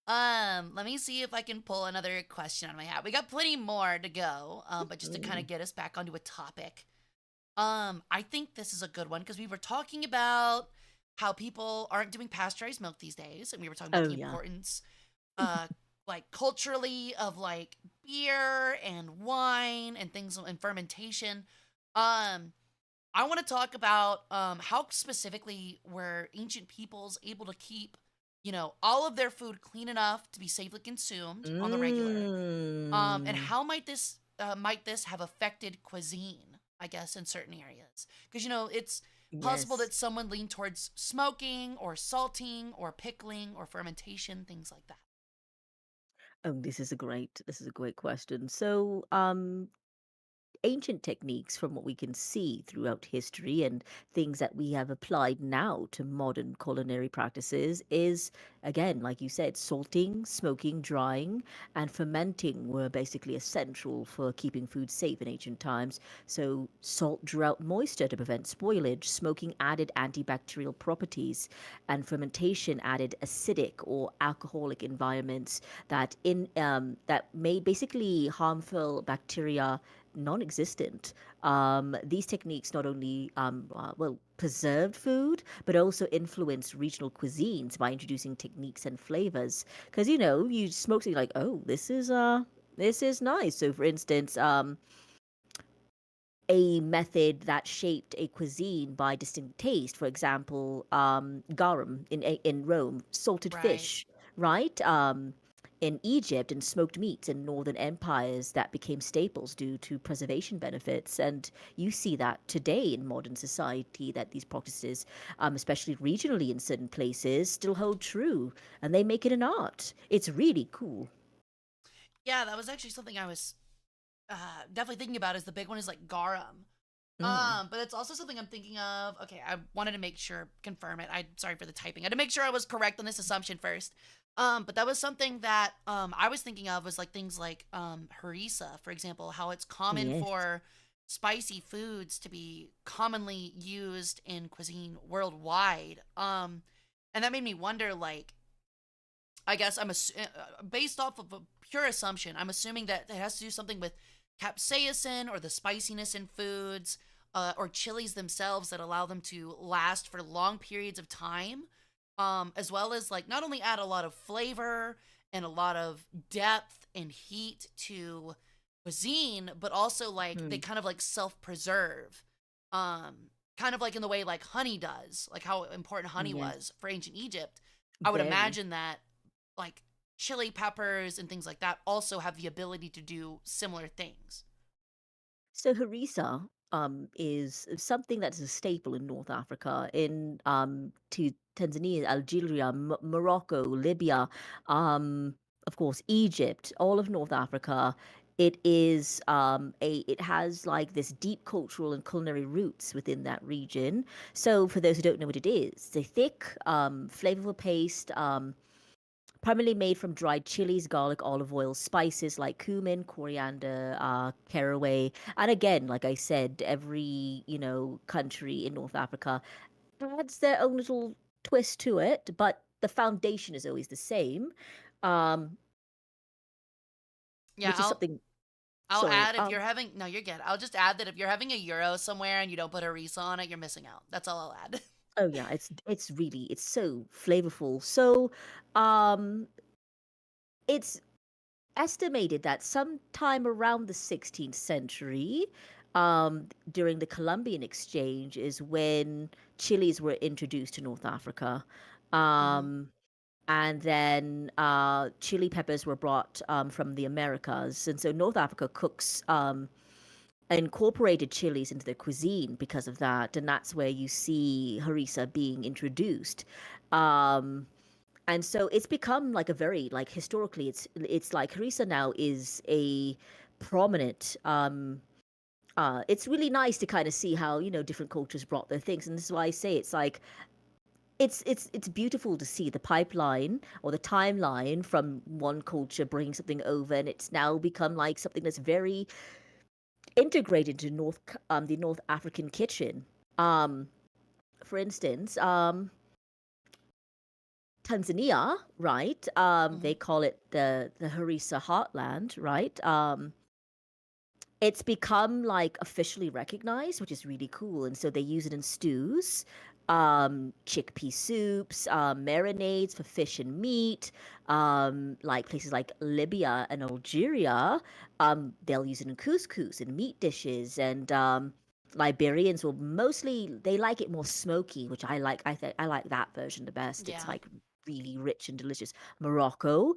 let me see if I can pull another question out of my hat. We got plenty more to go, but just to kind Mm. of get us back onto a topic. I think this is a good one because we were talking about how people aren't doing pasteurized milk these days, and we were talking about Oh, the yeah. importance, uh, like culturally, of like beer and wine and things and fermentation. Um, I want to talk about how specifically were ancient peoples able to keep, all of their food clean enough to be safely consumed on the regular, and Mm. how might this have affected cuisine? I guess in certain areas, because it's possible Yes. that someone leaned towards smoking or salting or pickling or fermentation, things like that. Oh, this is a great question. So, ancient techniques from what we can see throughout history and things that we have applied now to modern culinary practices is, again, like you said, salting, smoking, drying, and fermenting were basically essential for keeping food safe in ancient times. So salt drew out moisture to prevent spoilage, smoking added antibacterial properties, and fermentation added acidic or alcoholic environments that made basically harmful bacteria non-existent. These techniques not only preserved food, but also influenced regional cuisines by introducing techniques and flavors. Because you smoke something like, oh, this is nice. So, for instance, a method that shaped a cuisine by distinct taste. For example, garum in Rome, salted Right. fish, right? In Egypt, and smoked meats in northern empires that became staples due to preservation benefits. And you see that today in modern society that these practices, especially regionally in certain places, still hold true, and they make it an art. It's really cool. Yeah, that was actually something I was definitely thinking about. Is the big one is like garum. Mm, But it's also something I'm thinking of. Okay, I wanted to make sure, confirm it. I'm sorry for the typing. I had to make sure I was correct on this assumption first. But that was something that I was thinking of, was like things like harissa, for example, how it's common yes. for spicy foods to be commonly used in cuisine worldwide. And that made me wonder, like, I guess based off of a pure assumption, I'm assuming that it has to do something with capsaicin or the spiciness in foods, or chilies themselves that allow them to last for long periods of time, as well as like not only add a lot of flavor and a lot of depth and heat to cuisine, but also like they Mm, kind of like self-preserve, kind of like in the way like honey does, like how important honey yes. was for ancient Egypt. I would Very. imagine that like chili peppers and things like that also have the ability to do similar things. So harissa is something that's a staple in North Africa, in to Tanzania, Algeria, Morocco, Libya, um, of course, Egypt, all of North Africa. It has like this deep cultural and culinary roots within that region. So for those who don't know what it is, it's a thick, flavorful paste. Primarily made from dried chilies, garlic, olive oil, spices like cumin, coriander, caraway. And again, like I said, every, country in North Africa adds their own little twist to it, but the foundation is always the same. Um, Yeah, which is I'll something, I'll sorry, add, if you're having, no, you're good. I'll just add that if you're having a euro somewhere and you don't put harissa on it, you're missing out. That's all I'll add. oh yeah, it's so flavorful. So, um, it's estimated that sometime around the 16th century, during the Columbian Exchange, is when chilies were introduced to North Africa. Hmm. Um, and then chili peppers were brought from the Americas. And so North Africa cooks incorporated chilies into their cuisine because of that. And that's where you see harissa being introduced. Um, and so it's become like a very like historically it's like harissa now is a prominent it's really nice to kind of see how different cultures brought their things, and this is why I say it's like it's beautiful to see the pipeline or the timeline from one culture bringing something over, and it's now become like something that's very integrated into the North African kitchen. Um, for instance, Tanzania, right? Hmm. They call it the Harissa Heartland, right? It's become like officially recognized, which is really cool. And so they use it in stews, chickpea soups, marinades for fish and meat. Like places like Libya and Algeria, they'll use it in couscous and meat dishes. And Liberians will mostly they like it more smoky, which I like. I think I like that version the best. It's Yeah. like really rich and delicious. Morocco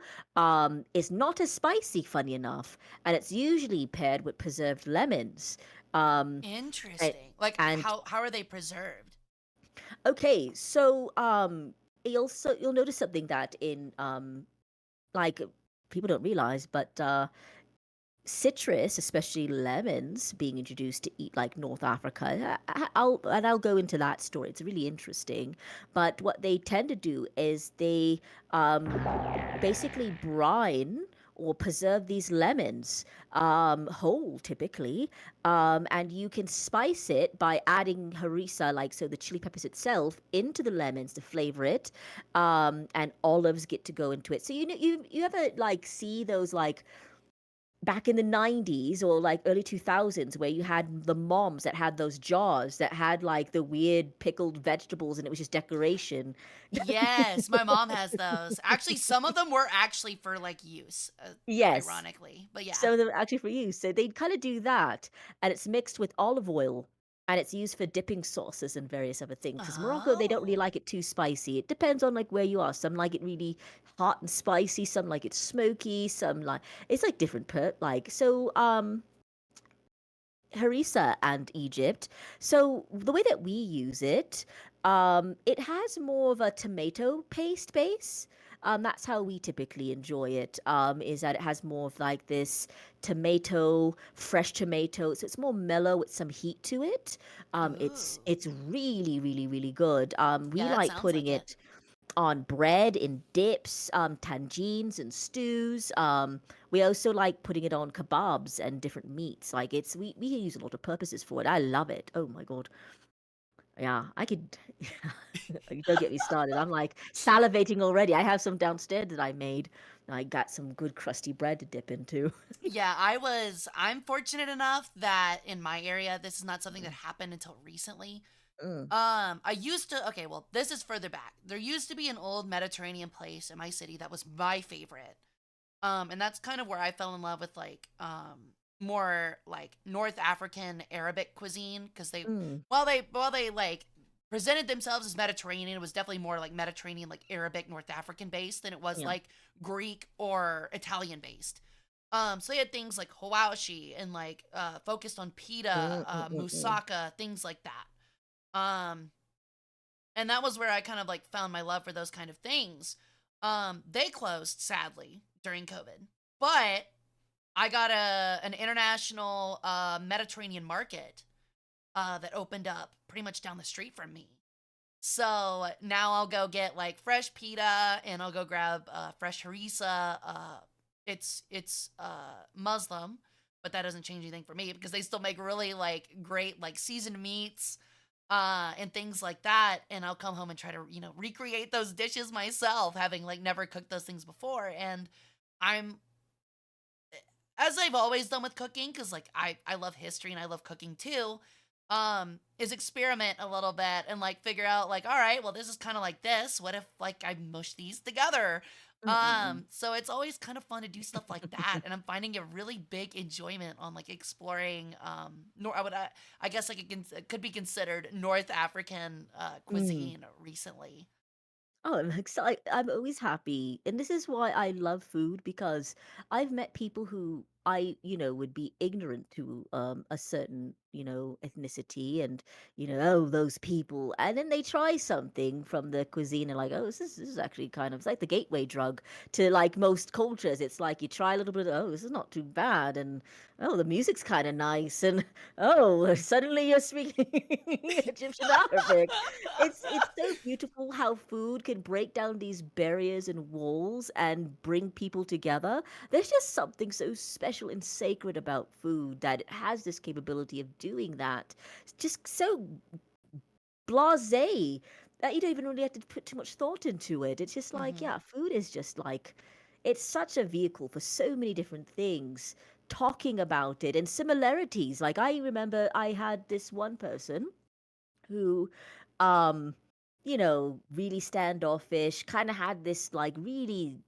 is not as spicy, funny enough, and it's usually paired with preserved lemons. Um, and, Interesting. Like and how are they preserved? okay, so you'll notice something that in like people don't realize, but citrus, especially lemons, being introduced to eat like North Africa. I'll go into that story. It's really interesting. But what they tend to do is they basically brine or preserve these lemons whole typically, and you can spice it by adding harissa, like so the chili peppers itself, into the lemons to flavor it, and olives get to go into it. So you ever like see those like back in the 90s or like early 2000s where you had the moms that had those jars that had like the weird pickled vegetables and it was just decoration. Yes, my mom has those. Actually, some of them were actually for like use, Yes. ironically. But yeah. So they're actually for you. So they'd kind of do that, and it's mixed with olive oil, and it's used for dipping sauces and various other things. Because Morocco, they don't really Oh. like it too spicy. It depends on like where you are. Some like it really hot and spicy. Some like it smoky. Some like it's like different like so. Harissa and Egypt. So the way that we use it, it has more of a tomato paste base. That's how we typically enjoy it. Is that it has more of like this tomato, fresh tomato, so it's more mellow with some heat to it. Ooh. It's really, really, really good. Yeah, We that like sounds putting like it. it on bread, in dips, tangines and stews. We also like putting it on kebabs and different meats. Like we use a lot of purposes for it. I love it. Oh my God. Yeah, I could. Don't get me started. I'm like salivating already. I have some downstairs that I made. I got some good crusty bread to dip into. Yeah, I'm fortunate enough that in my area this is not something that happened until recently. Mm, I used to okay, well, this is further back. There used to be an old Mediterranean place in my city that was my favorite. And that's kind of where I fell in love with like more like North African Arabic cuisine because they mm, while they like presented themselves as Mediterranean, it was definitely more like Mediterranean, like Arabic, North African based than it was yeah. like Greek or Italian based. So they had things like hawashi and like focused on pita, Mm, mm, mm, mm. moussaka, things like that. And that was where I kind of like found my love for those kind of things. They closed sadly during COVID, but I got an international Mediterranean market that opened up pretty much down the street from me. So now I'll go get like fresh pita and I'll go grab fresh harissa. It's Muslim, but that doesn't change anything for me because they still make really like great like seasoned meats and things like that. And I'll come home and try to recreate those dishes myself, having like never cooked those things before. And I'm as I've always done with cooking, because like I love history and I love cooking too, is experiment a little bit and like figure out like, all right, well, this is kind of like this. What if like I mush these together? Mm, mm, mm. So it's always kind of fun to do stuff like that, and I'm finding a really big enjoyment on like exploring. I guess like it could be considered North African Mm. cuisine recently. Oh, I'm excited. I'm always happy. And this is why I love food because I've met people who would be ignorant to a certain, ethnicity and, oh, those people. And then they try something from the cuisine and like, oh, this is actually kind of it's like the gateway drug to like most cultures. It's like you try a little bit, oh, this is not too bad. And oh, the music's kind of nice. And oh, suddenly you're speaking Egyptian Arabic. It's so beautiful how food can break down these barriers and walls and bring people together. There's just something so special and sacred about food that it has this capability of doing that. It's just so blasé that you don't even really have to put too much thought into it. It's just like, Mm-hmm. yeah, food is just like, it's such a vehicle for so many different things, talking about it and similarities. Like, I remember I had this one person who, um, really standoffish, kind of had this like really,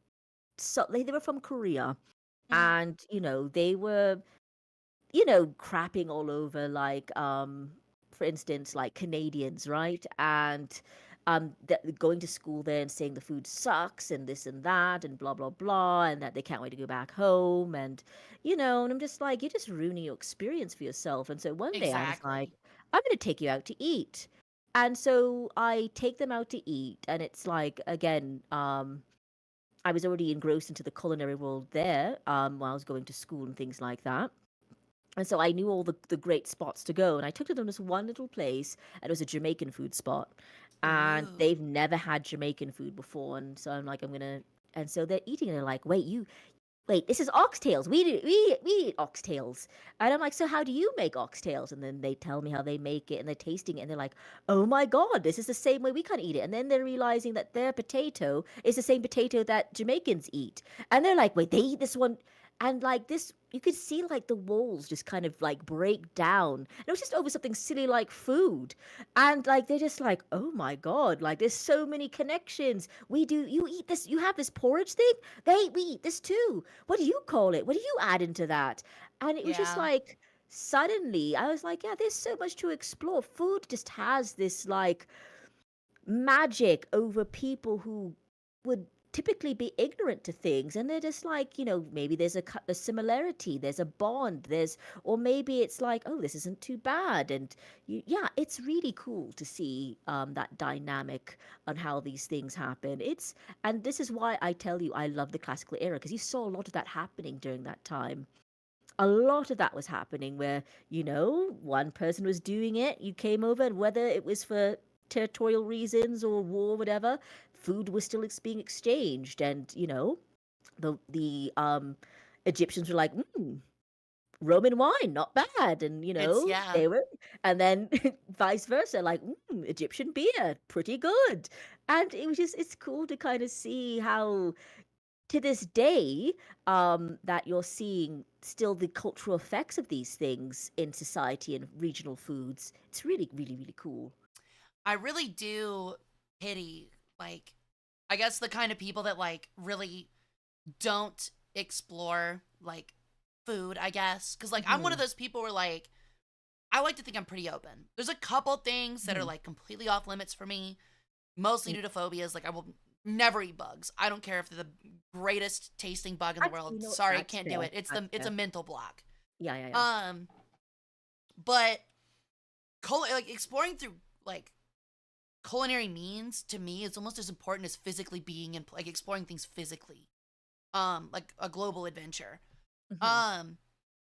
so they were from Korea, Mm-hmm. and they were crapping all over, like, for instance, like Canadians, right? And going to school there and saying the food sucks and this and that and blah blah blah, and that they can't wait to go back home, and and I'm just like, you're just ruining your experience for yourself. And so one day I was like, Exactly. I'm going to take you out to eat. And so I take them out to eat, and it's like, again, I was already engrossed into the culinary world there, while I was going to school and things like that. And so I knew all the great spots to go. And I took them to this one little place, and it was a Jamaican food spot. And Ooh. they've never had Jamaican food before. And so I'm like, I'm gonna, and so they're eating, and they're like, wait, this is oxtails. We eat oxtails. And I'm like, so how do you make oxtails? And then they tell me how they make it, and they're tasting it, and they're like, oh my God, this is the same way we kind of eat it. And then they're realizing that their potato is the same potato that Jamaicans eat. And they're like, wait, they eat this one. And like this, you could see like the walls just kind of like break down. And it was just over something silly like food. And like they're just like, oh my God, like there's so many connections. You eat this, you have this porridge thing? We eat this too. What do you call it? What do you add into that? And it was just Yeah. like, suddenly I was like, yeah, there's so much to explore. Food just has this like magic over people who would typically be ignorant to things, and they're just like, maybe there's a similarity, there's a bond, or maybe it's like, oh, this isn't too bad. And yeah, it's really cool to see that dynamic on how these things happen. And this is why I tell you I love the classical era, because you saw a lot of that happening during that time. A lot of that was happening where, one person was doing it, you came over, and whether it was for territorial reasons or war, whatever, food was still being exchanged. And, the Egyptians were like, Roman wine, not bad. And, Yeah. they were, and then vice versa, like, Egyptian beer, pretty good. And it was just, it's cool to kind of see how to this day, that you're seeing still the cultural effects of these things in society and regional foods. It's really, really, really cool. I really do pity, like, I guess the kind of people that like really don't explore like food, I guess. Cause like I'm one of Hmm. those people where like I like to think I'm pretty open. There's a couple things that are Hmm. like completely off limits for me, mostly due to phobias. Like I will never eat bugs. I don't care if they're the greatest tasting bug in the That's, world. Sorry, that's can't do fair. it. It's That's the it's a fair. mental block. Yeah, yeah, yeah. Um, but like exploring through like culinary means to me is almost as important as physically being in like exploring things physically. Like a global adventure. Hmm. Um,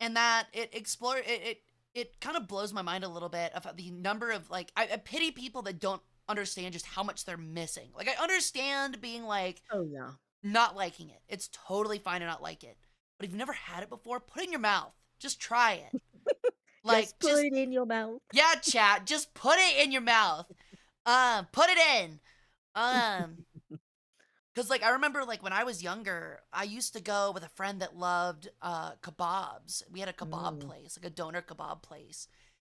and that it kind of blows my mind a little bit of the number of like I pity people that don't understand just how much they're missing. Like I understand being like Oh, yeah. not liking it. It's totally fine to not like it. But if you've never had it before, put it in your mouth. Just try it. Just Like put just it in your mouth. yeah, chat. Just put it in your mouth. Put it in. Um, Cause like I remember like when I was younger, I used to go with a friend that loved kebabs. We had a kebab Mm. place, like a doner kebab place.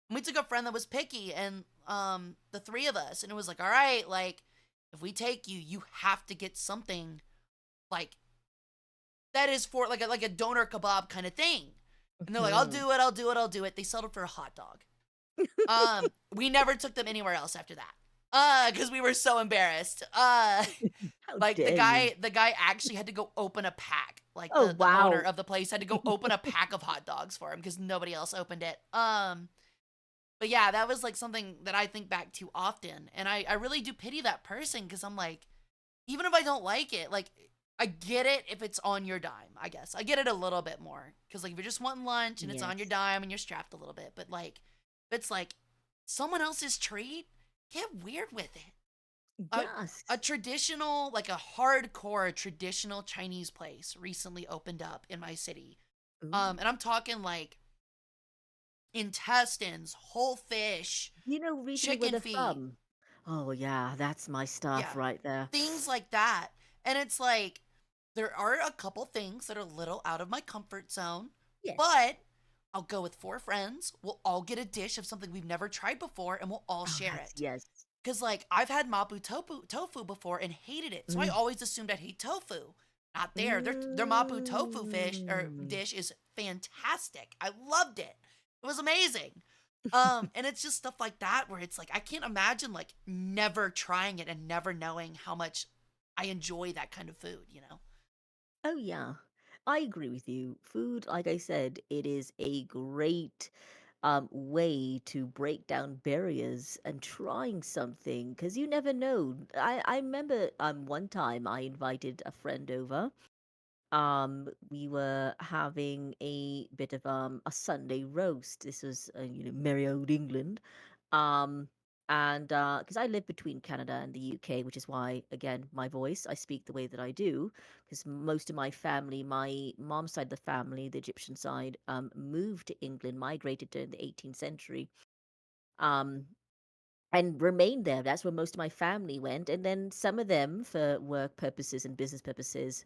And we took a friend that was picky and the three of us, and it was like, all right, like if we take you, you have to get something like that is for like a doner kebab kind of thing. And they're like, I'll Hmm. do it, I'll do it, I'll do it. They settled for a hot dog. We never took them anywhere else after that. Because we were so embarrassed. How Like dare you? the guy actually had to go open a pack. Like Oh, the owner wow. of the place had to go open a pack of hot dogs for him because nobody else opened it. But yeah, that was like something that I think back to often, and I really do pity that person because I'm like, even if I don't like it, like I get it if it's on your dime. I guess I get it a little bit more because like if you're just wanting lunch and it's on your Yes. dime and you're strapped a little bit, but like if it's like someone else's treat, get weird with it. A a Yes. traditional, like a hardcore traditional Chinese place recently opened up in my city. Ooh. And I'm talking like intestines, whole fish, You know regionally where chicken they're feet. from? Oh yeah, that's my stuff Yeah, right there. things like that. And it's like, there are a couple things that are a little out of my comfort zone, Yes. but I'll go with four friends. We'll all get a dish of something we've never tried before and we'll all Oh, share that's it. yes. Because, like, I've had tofu before and hated it. So I Mm. always assumed I'd hate tofu. Not there. Their mapo tofu fish or Mm. dish is fantastic. I loved it. It was amazing. And it's just stuff like that where it's like I can't imagine like never trying it and never knowing how much I enjoy that kind of food, you know? Oh yeah. I agree with you. Food, like I said, it is a great way to break down barriers and trying something because you never know. I remember one time I invited a friend over. We were having a bit of a Sunday roast. This was merry old England. Um and because I live between Canada and the UK, which is why again my voice, I speak the way that I do, because most of my family, my mom's side of the family, the Egyptian side, moved to England, migrated during the 18th century. Um and remained there. That's where most of my family went, and then some of them for work purposes and business purposes.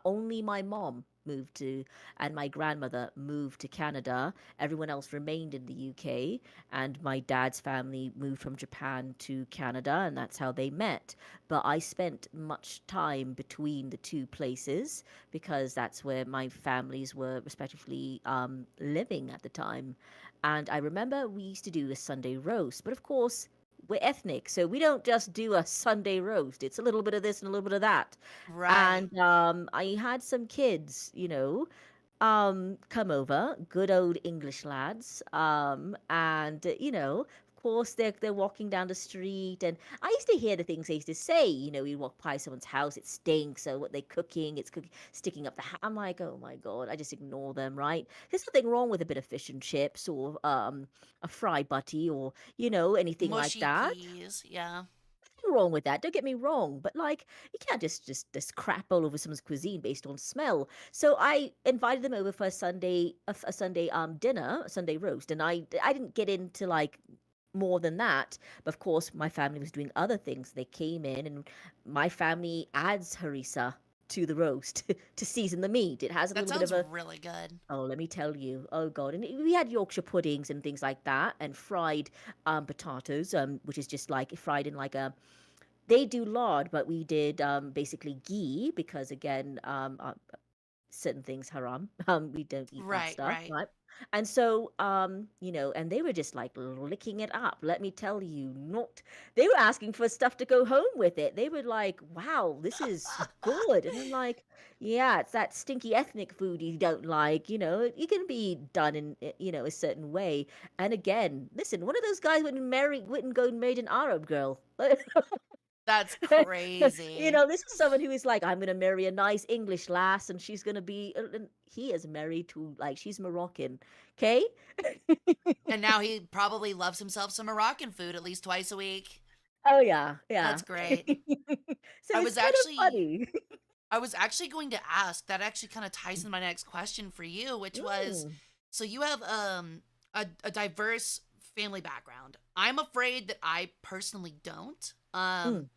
Only my mom moved to, and my grandmother moved to Canada. Everyone else remained in the UK, and my dad's family moved from Japan to Canada, and that's how they met. But I spent much time between the two places because that's where my families were respectively living at the time. And I remember we used to do a Sunday roast, but of course, we're ethnic, so we don't just do a Sunday roast. It's a little bit of this and a little bit of that. Right. And I had some kids, come over, good old English lads. And of course they're walking down the street, and I used to hear the things they used to say. You walk by someone's house, it stinks. So what they're cooking, it's sticking up the. I'm like, oh my god, I just ignore them, right? There's nothing wrong with a bit of fish and chips or a fry butty or anything like Mushy that. peas. Yeah. Nothing wrong with that. Don't get me wrong, but like you can't just crap all over someone's cuisine based on smell. So I invited them over for a Sunday dinner, a Sunday roast, and I didn't get into like more than that. But of course, my family was doing other things. They came in, and my family adds harissa to the roast to season the meat. It has a That little bit of sounds a really good. oh, let me tell you. Oh God. And we had Yorkshire puddings and things like that and fried potatoes, which is just like fried in like a they do lard, but we did basically ghee because again, certain things haram. We don't eat that Right, stuff, right. right? And so, and they were just like licking it up. Let me tell you, not they were asking for stuff to go home with it. They were like, "Wow, this is good," and I'm like, "Yeah, it's that stinky ethnic food you don't like. It can be done in a certain way." And again, listen, one of those guys wouldn't go and married an Arab girl. That's crazy. This is someone who is like, I'm gonna marry a nice English lass, and she's gonna be. And he is married to like she's Moroccan, okay? And now he probably loves himself some Moroccan food at least twice a week. Oh yeah, That's yeah. great. So I it's was kind of actually funny. I was actually going to ask, that actually kind of ties in my next question for you, which was, Mm, so you have a diverse family background. I'm afraid that I personally don't. mm,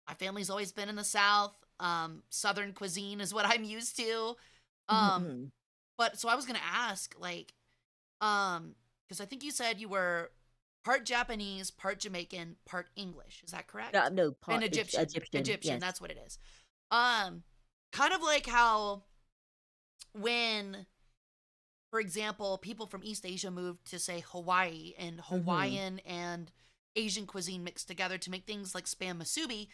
My family's always been in the South. Southern cuisine is what I'm used to. mm, Um, mm. but so I was gonna ask, like, because I think you said you were part Japanese, part Jamaican, part English. Is that correct? No, And part Egyptian. Egyptian. Egyptian, Yes. that's what it is. Um, Kind of like how when, for example, people from East Asia moved to say Hawaii, and Mm-hmm. Hawaiian and Asian cuisine mixed together to make things like spam musubi.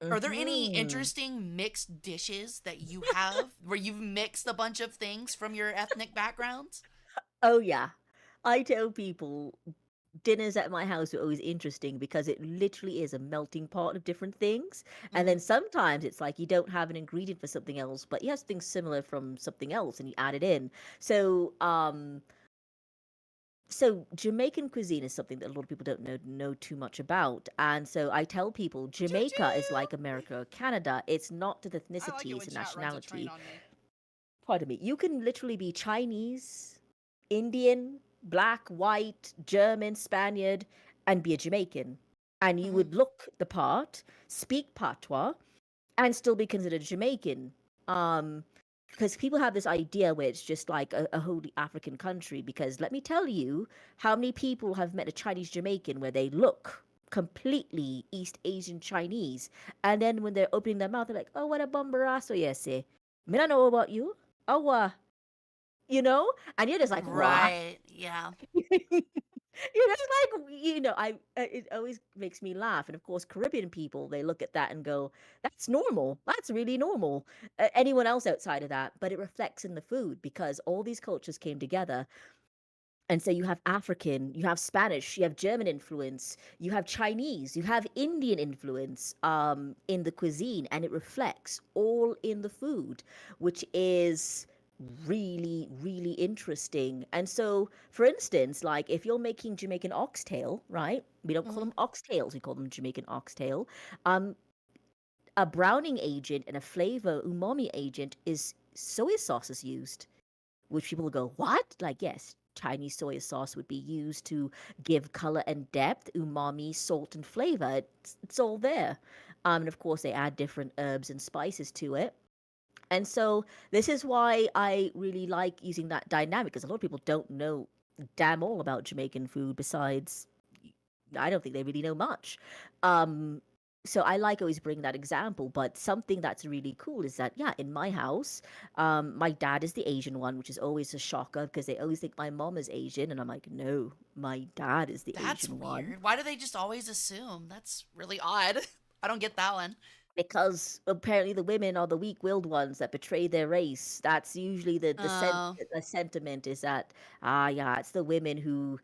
Are there any Mm-hmm. interesting mixed dishes that you have where you've mixed a bunch of things from your ethnic backgrounds? Oh yeah. I tell people dinners at my house are always interesting because it literally is a melting pot of different things. And Mm-hmm. then sometimes it's like you don't have an ingredient for something else, but you have something similar from something else and you add it in. So, Jamaican cuisine is something that a lot of people don't know too much about. And so I tell people Choo Jamaica is like choo! America or Canada. It's not the I like ethnicity, it it's when a chat runs a train nationality. on me. Pardon me. You can literally be Chinese, Indian. black, white, German, Spaniard, and be a Jamaican. And you Hmm. would look the part, speak patois, and still be considered Jamaican. Um, because people have this idea where it's just like a wholly African country. Because let me tell you, how many people have met a Chinese Jamaican where they look completely East Asian Chinese, and then when they're opening their mouth, they're like, "Oh, what a bumberazo, yes, eh? Me don't know about you. Oh, you know?" And you're just like, "What?" Right. Yeah. You're just like, it always makes me laugh. And of course, Caribbean people, they look at that and go, that's normal. That's really normal. Anyone else outside of that, but it reflects in the food because all these cultures came together. And so you have African, you have Spanish, you have German influence, you have Chinese, you have Indian influence in the cuisine, and it reflects all in the food, which is really, really interesting. And so, for instance, like if you're making Jamaican oxtail, right? We don't call Hmm. them oxtails, we call them Jamaican oxtail. Um, a browning agent and a flavor umami agent is soy sauce is used, which people will go, what? Like, yes, Chinese soy sauce would be used to give color and depth, umami, salt, and flavor. It's all there. And of course, they add different herbs and spices to it. And so this is why I really like using that dynamic because a lot of people don't know damn all about Jamaican food besides I don't think they really know much. Um, so I like always bring that example, but something that's really cool is that yeah, in my house, my dad is the Asian one, which is always a shocker because they always think my mom is Asian, and I'm like, no, my dad is the That's Asian one weird. Why do they just always assume? That's really odd. I don't get that one. because apparently the women are the weak-willed ones that betray their race. That's usually Oh, the sentiment is that yeah, it's the women who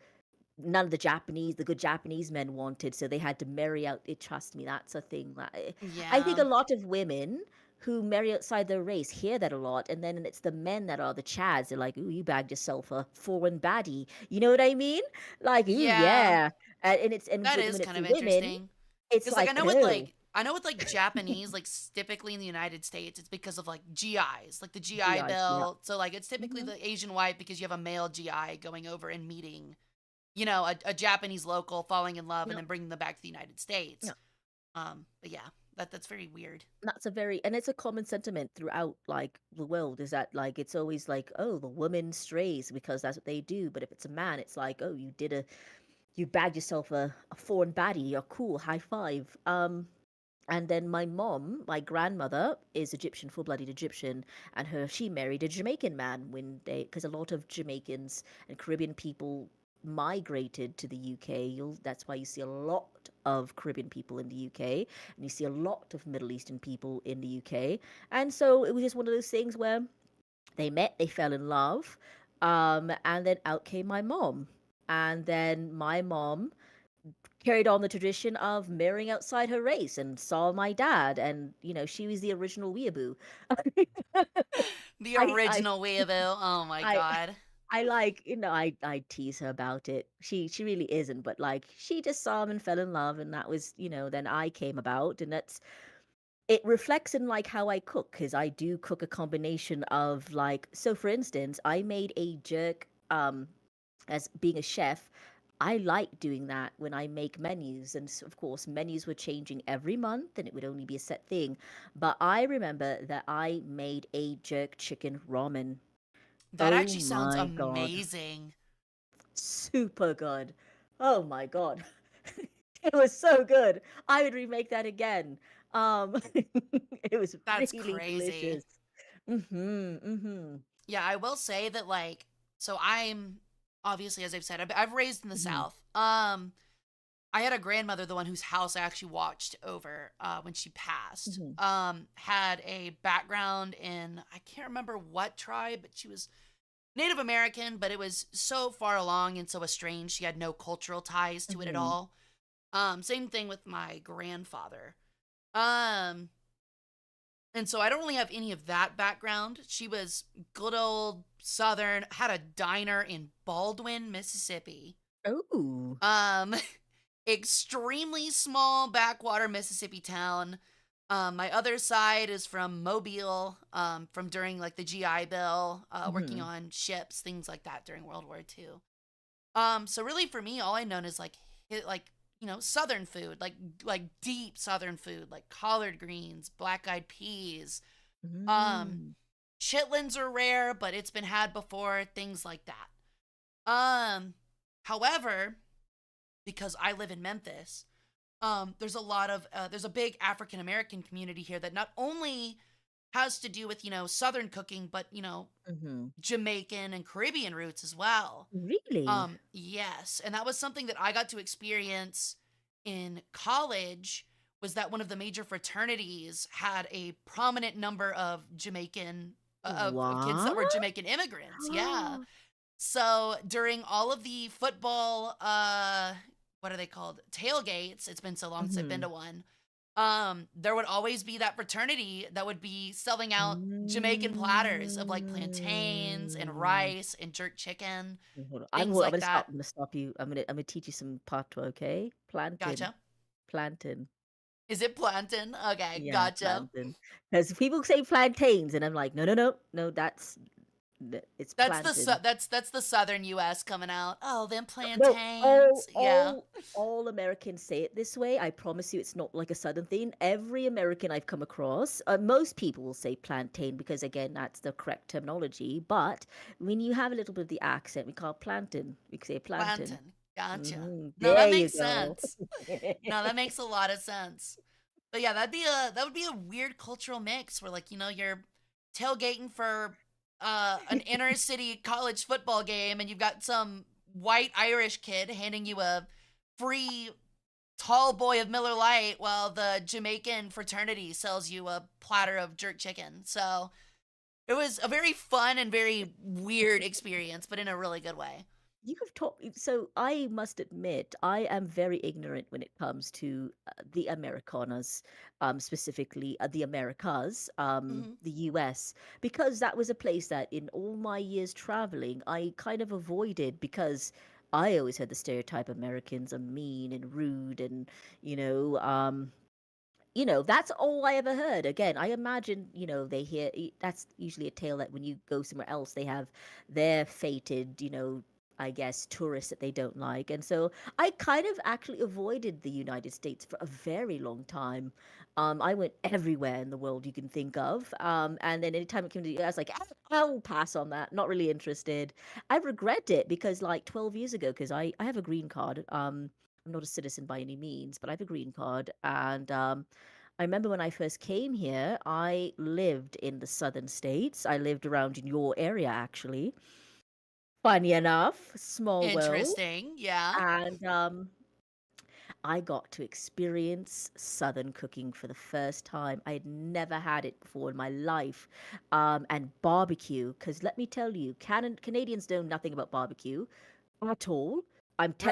none of the good Japanese men wanted, so they had to marry out. Trust me, that's a thing. That I think yeah. a lot of women who marry outside their race hear that a lot, and then it's the men that are the chads. They're like, "Ooh, you bagged yourself a foreign baddie." You know what I mean? Like, ooh, Yeah. yeah. And That is when it's kind the of women, interesting. it's Because like like, oh, I know with like Japanese, like typically in the United States, it's because of like GIs, like the GI GIs, yeah. Bill. So like it's typically Hmm. the Asian wife because you have a male GI going over and meeting, you know, a Japanese local, falling in love, and Yep. then bringing them back to the United States. Yeah. But yeah, that's very weird. That's a very and it's a common sentiment throughout like the world is that like it's always like oh the woman strays because that's what they do, but if it's a man it's like oh you bagged yourself a foreign baddie, you're cool, high five. And then my mom, my grandmother, is Egyptian, full-blooded Egyptian, and she married a Jamaican man when they, because a lot of Jamaicans and Caribbean people migrated to the UK. That's why you see a lot of Caribbean people in the UK, and you see a lot of Middle Eastern people in the UK. And so it was just one of those things where they met, they fell in love, and then out came my mom. And then my mom carried on the tradition of marrying outside her race and saw my dad and she was the original weeaboo. The I I original Weeaboo. Oh my I god. I like I tease her about it. She really isn't, but like she just saw him and fell in love, and that was then I came about, and that's it reflects in like how I cook because I do cook a combination of like so for instance I made a jerk as being a chef, I like doing that when I make menus. And of course, menus were changing every month and it would only be a set thing. But I remember that I made a jerk chicken ramen. That Oh actually sounds my God. amazing. Super good. Oh my God. It was so good. I would remake that again. It was That's really crazy. delicious. Mm-hmm. Mm-hmm. Yeah, I will say that like so I'm obviously as I've said I've raised in the Mm-hmm. South. I had a grandmother, the one whose house I actually watched over when she passed. Mm-hmm. Had a background in I can't remember what tribe, but she was Native American, but it was so far along and so estranged she had no cultural ties to it at Mm-hmm. all. Same thing with my grandfather. Um, and so I don't really have any of that background. She was good old Southern, had a diner in Baldwin, Mississippi. Oh. Um, extremely small backwater Mississippi town. My other side is from Mobile, from during like the GI Bill, working Mm-hmm. on ships, things like that during World War II. So really for me, all I known is like like southern food, like deep southern food, like collard greens, black eyed peas. Um, Mm. chitlins are rare, but it's been had before, things like that. Um, however, because I live in Memphis, there's a lot of there's a big African American community here that not only has to do with southern cooking, but Mhm. Jamaican and Caribbean roots as well. Really? Yes, and that was something that I got to experience in college. Was that one of the major fraternities had a prominent number of Jamaican of kids that What? were Jamaican immigrants? Yeah. So during all of the football, what are they called? Tailgates. It's been so long since I've been to Mhm. one. There would always be that fraternity that would be selling out Jamaican platters of like plantains and Mm. rice and jerk chicken, Hold on. things I'm like gonna stop. that. I'm gonna stop you. I'm gonna teach you some patois, okay? Plantain, Gotcha. plantain. Is it plantain? Okay, Yeah, gotcha. plantain. Because people say plantains, and I'm like, no, no, no, no. It's plantain. That's the southern U.S. coming out. Oh, them No, plantains. Yeah. all Americans say it this way. I promise you, it's not like a Southern thing. Every American I've come across, most people will say plantain because, again, that's the correct terminology. But when you have a little bit of the accent, we call it plantain. We say plantain. Plantain. Gotcha. No, that There you makes go. sense. No, that makes a lot of sense. But yeah, that would be a weird cultural mix where like, you're tailgating for an inner city college football game and you've got some white Irish kid handing you a free tall boy of Miller Lite while the Jamaican fraternity sells you a platter of jerk chicken. So, it was a very fun and very weird experience, but in a really good way. You have taught so I must admit, I am very ignorant when it comes to the Americanas, specifically the Americas, Mhm. the US, because that was a place that in all my years traveling, I kind of avoided because I always had the stereotype Americans are mean and rude and, you know, um, that's all I ever heard. Again, I imagine, they hear that's usually a tale that when you go somewhere else, they have their fated, I guess, tourists that they don't like. And so I kind of actually avoided the United States for a very long time. I went everywhere in the world you can think of. And then anytime it came to the US, like, I'll pass on that. Not really interested. I regret it because like 12 years ago, because I have a green card. I'm not a citizen by any means, but I have a green card. And I remember when I first came here, I lived in the southern states. I lived around in your area, actually. Funny enough, small world. Interesting. Yeah. And I got to experience southern cooking for the first time. I had never had it before in my life. And barbecue, because let me tell you, Canadians know nothing about barbecue at all.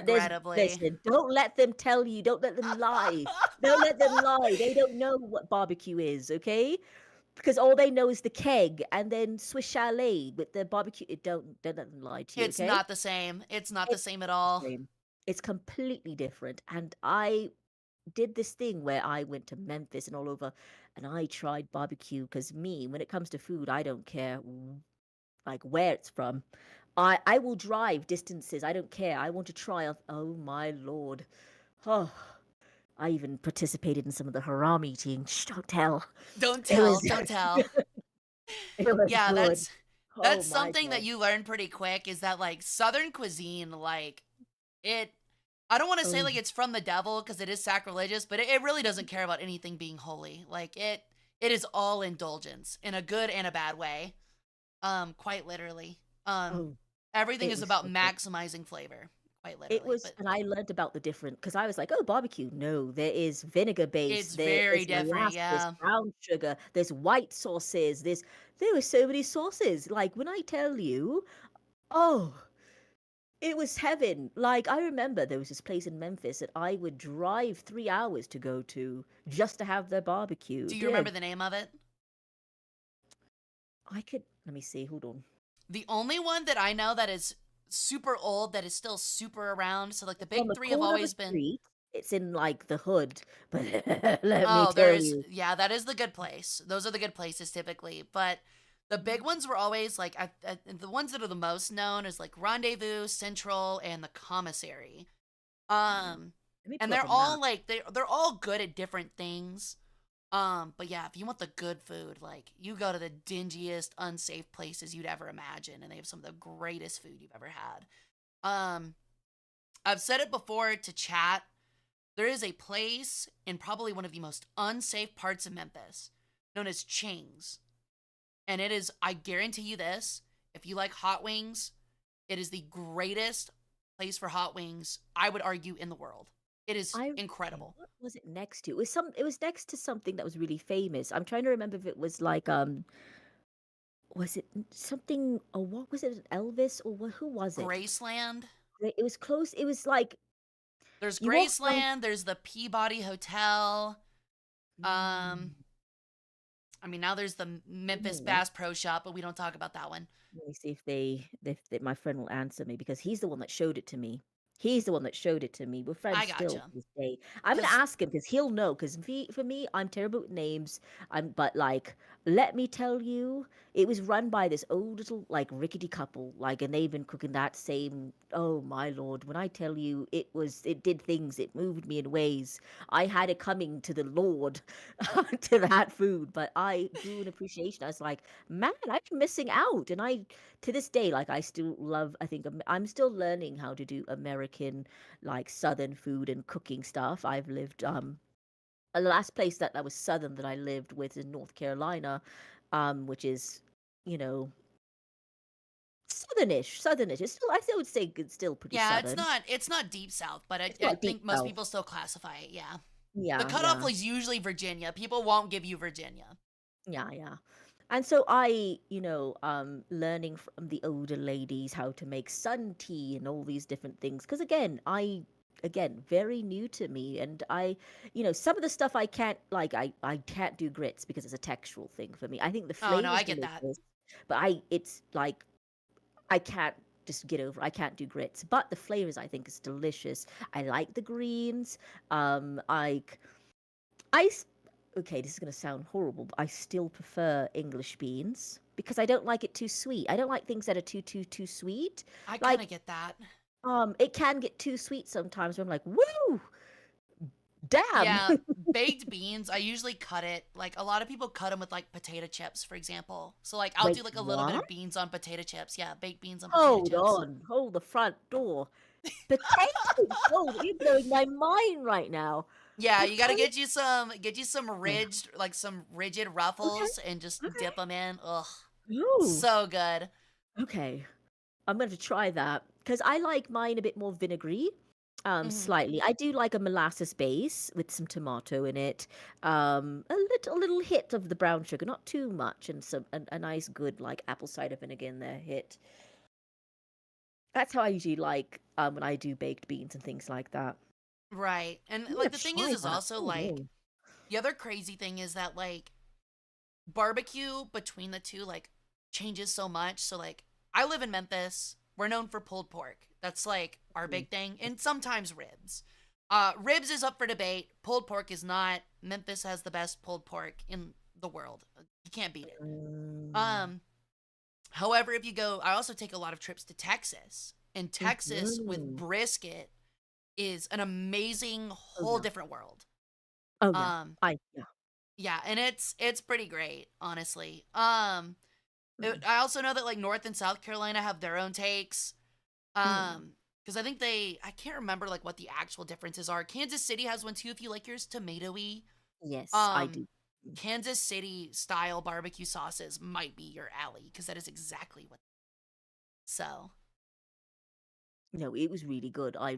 There's Regrettably. listen, don't let them tell you, don't let them lie. Don't let them lie. They don't know what barbecue is, okay? Because all they know is the keg and then Swiss chalet with the barbecue. Don't let them lie to you, It's okay? not the same. It's not the It's same at not all. the same. It's completely different. And I did this thing where I went to Memphis and all over, and I tried barbecue because me, when it comes to food, I don't care like where it's from. I will drive distances. I don't care. I want to try. Oh my lord. Oh, I even participated in some of the haram eating. Shh, don't tell. Don't It was tell. Don't tell. it was Yeah, good. Oh that's my something that god. you learn pretty quick is that like southern cuisine like it I don't want to say Oh, like it's from the devil because it is sacrilegious, but it really doesn't care about anything being holy. Like it is all indulgence in a good and a bad way. Quite literally. Um oh, everything it is was about so good. maximizing flavor, quite It literally, was, but and I learned about the different because I was like, "Oh, barbecue." No, there is vinegar it's based, there very is different, molasses, yeah. brown sugar, there's white sauces, there were so many sauces. Like when I tell you, oh, it was heaven. Like I remember there was this place in Memphis that I would drive 3 hours to go to just to have their barbecue. Do you Dear, remember the name of it? I could let me see. Hold on. The only one that I know that is super old that is still super around. So like the It's on big the three have corner of a always been. street. It's in like the hood, but let me Oh, tell there's you. yeah, that is the good place. Those are the good places typically. But The big ones were always like the ones that are the most known is like Rendezvous, Central, and the Commissary. Mm. Um, Let me and pull up they're a map. all like they're all good at different things. But yeah, if you want the good food, like you go to the dingiest, unsafe places you'd ever imagine, and they have some of the greatest food you've ever had. Um, I've said it before to chat. There is a place in probably one of the most unsafe parts of Memphis, known as Ching's, and it is. I guarantee you this: if you like hot wings, it is the greatest place for hot wings, I would argue, in the world. It is I okay, incredible. what was it next to? It was next to something that was really famous. I'm trying to remember if it was like was it something, oh what was it, Elvis or what, who was it? Graceland. It was close. It was like There's you walk down. Graceland. There's the Peabody Hotel. Um, Mm, I mean, now there's the Memphis what? Bass Pro Shop, but we don't talk about that one. Let me see if my friend will answer me because he's the one that showed it to me. He's the one that showed it to me. We're friends I still to gotcha. this day. I'm gonna Cause ask him because he'll know. Because for me, I'm terrible with names. But like, let me tell you, it was run by this old little like rickety couple. Like, and they've been cooking that same. Oh my lord! When I tell you, it did things. It moved me in ways. I had it coming to the Lord to that food. But I grew an appreciation. I was like, man, I'm missing out. And I, to this day, like I still love, I think I'm still learning how to do American, like Southern food and cooking stuff. I've lived, the last place that was Southern that I lived with in North Carolina, which is, you know, Southernish. It's still, I still would say it's still pretty yeah, Southern. it's not deep South, but It's I not deep think most South. people still classify it. Yeah, the Yeah, cutoff yeah. was usually Virginia. People won't give you Virginia. Yeah, yeah. And so I, learning from the older ladies how to make sun tea and all these different things. Because again, very new to me. And some of the stuff I can't, like, I can't do grits because it's a textural thing for me. I think the Oh no, flavor I is get that. delicious, but it's like, I can't just get over, I can't do grits. But the flavors, I think, is delicious. I like the greens. I I s- okay, this is going to sound horrible, but I still prefer English beans because I don't like it too sweet. I don't like things that are too sweet. I kind Like, of get that. it can get too sweet sometimes where I'm like, woo, damn. Yeah, baked beans, I usually cut it. Like a lot of people cut them with like potato chips, for example. So like I'll Wait, do like a little bit what? of beans on potato chips. Yeah, baked beans on potato Hold chips. on. Hold the front door. Potatoes. Oh, you're blowing my mind right now. Yeah, you got to Potatoes. get you some Okay. ridged like some rigid Okay. ruffles and just Okay. dip them in. Ugh, Ooh. so good. Okay. I'm going to try that because I like mine a bit more vinegary, Hmm. slightly. I do like a molasses base with some tomato in it, a little hit of the brown sugar, not too much, and a nice good like apple cider vinegar in there hit. That's how I usually like when I do baked beans and things like that. Right. And I'm like gonna the thing try is that. also Oh like no. the other crazy thing is that like barbecue between the two like changes so much. So like I live in Memphis. We're known for pulled pork. That's like our Mm. big thing, and sometimes ribs. Ribs is up for debate. Pulled pork is not. Memphis has the best pulled pork in the world. You can't beat it. Mm. Um, However, if you go, I also take a lot of trips to Texas. And Texas with Mhm. brisket is an amazing Oh whole yeah. different world. Oh yeah. Um, Yeah. yeah, and it's pretty great, honestly. Mm. I also know that like North and South Carolina have their own takes. Mm. Because I think I can't remember like what the actual differences are. Kansas City has one too. If you like yours tomatoey, Yes, I um, do. Mm. Kansas City style barbecue sauces might be your alley because that is exactly what. So, No, it was really good. I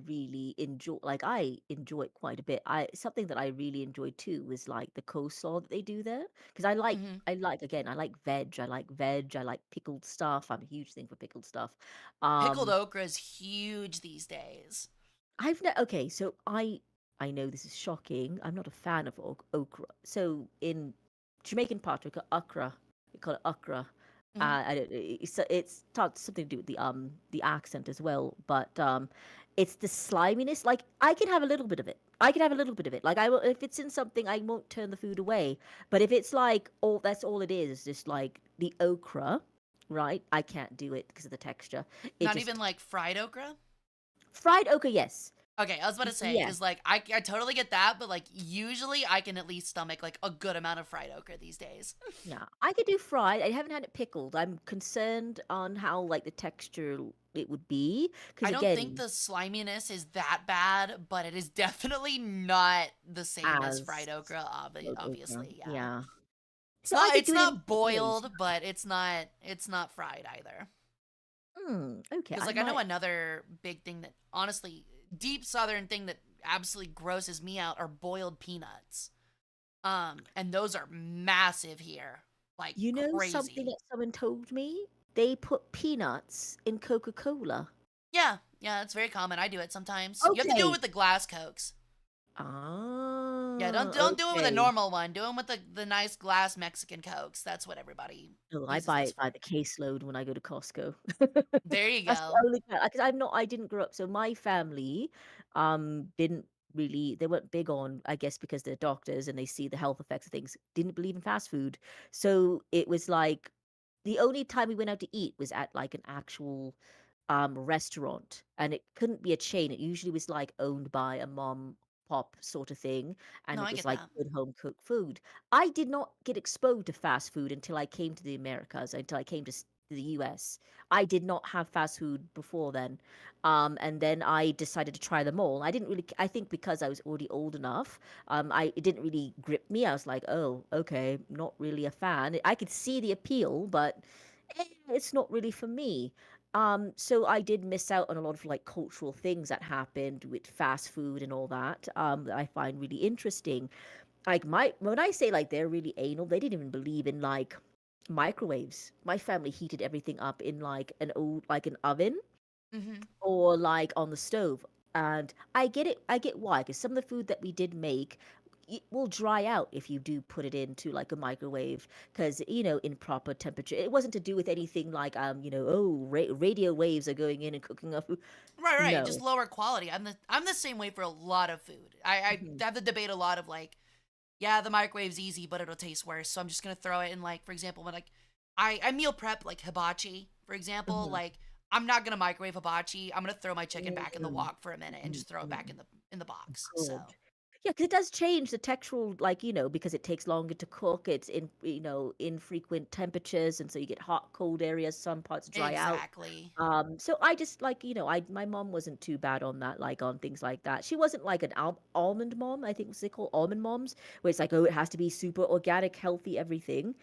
enjoy it quite a bit. I Something that I really enjoyed too was like the coleslaw that they do there. Because mhm. I like veg. I like pickled stuff. I'm a huge thing for pickled stuff. Pickled Um, okra is huge these days. okay, so I know this is shocking. I'm not a fan of okra. So in Jamaican pot, we call it okra. Hmm. I don't, it's something to do with the accent as well. But It's the sliminess. Like, I can have a little bit of it. I can have a little bit of it. Like, I will, if it's in something, I won't turn the food away. But if it's like all that's all it is just like the okra, right? I can't do it because of the texture. It Not even just like fried okra? fried okra, yes. Okay, I was about to say, Yeah. because like I totally get that, but like usually I can at least stomach like a good amount of fried okra these days. Yeah. I could do fried. I haven't had it pickled. I'm concerned on how like the texture it would be because I don't think again, the sliminess is that bad, but it is definitely not the same as as fried okra, smoked okra. obviously, yeah. Yeah. It's So I not could it's do it in not different ways. boiled, but it's not fried either. Okay, Because I like I know might. another big thing that honestly deep southern thing that absolutely grosses me out are boiled peanuts. And those are massive here, like You know something crazy. that someone told me? They put peanuts in Coca-Cola. Yeah, yeah, it's very common. I do it sometimes. You have to do it Okay. with the glass cokes. Yeah, don't Ah, don't do it with a okay. normal one. Do them with the nice glass Mexican cokes. That's what everybody No, I uses buy those it by for. the caseload when I go to Costco. There you That's the go. only because I'm not I didn't grow up so my family, didn't really they weren't big on I guess because they're doctors and they see the health effects of things, didn't believe in fast food. So, it was like the only time we went out to eat was at, like, an actual, restaurant, and it couldn't be a chain, it usually was, like, owned by a mom pop sort of thing, and No, it I was, get like, that. good home cooked food. I did not get exposed to fast food until I came to the Americas, until I came to the US. I did not have fast food before then. And then I decided to try them all. I didn't really, I think because I was already old enough, it didn't really grip me. I was like, oh, okay, not really a fan. I could see the appeal, but it's not really for me. So I did miss out on a lot of like cultural things that happened with fast food and all that I find really interesting. Like my when I say like they're really anal, they didn't even believe in like microwaves. My family heated everything up in like an old like an oven Hmm. or like on the stove. And I get it. I get why, because some of the food that we did make it will dry out if you do put it into like a microwave because in proper temperature it wasn't to do with anything like oh radio waves are going in and cooking up food. Right, right. Just No. lower quality. I'm the same way for a lot of food. I Mhm. have the debate a lot of like, yeah, the microwave's easy, but it'll taste worse. So I'm just gonna throw it in like, for example, when like I meal prep like hibachi, for example. Mhm. Like I'm not gonna microwave hibachi. I'm gonna throw my chicken back in the Mm, wok for a minute and mhm, just throw it back mhm. in the box. So Good. Yeah, because it does change the textural, like, because it takes longer to cook. It's infrequent temperatures, and so you get hot, cold areas. Some parts dry out. exactly. So I just like, my mom wasn't too bad on that, like on things like that. She wasn't like an almond mom. I think what's they call almond moms, where it's like, oh, it has to be super organic, healthy, everything.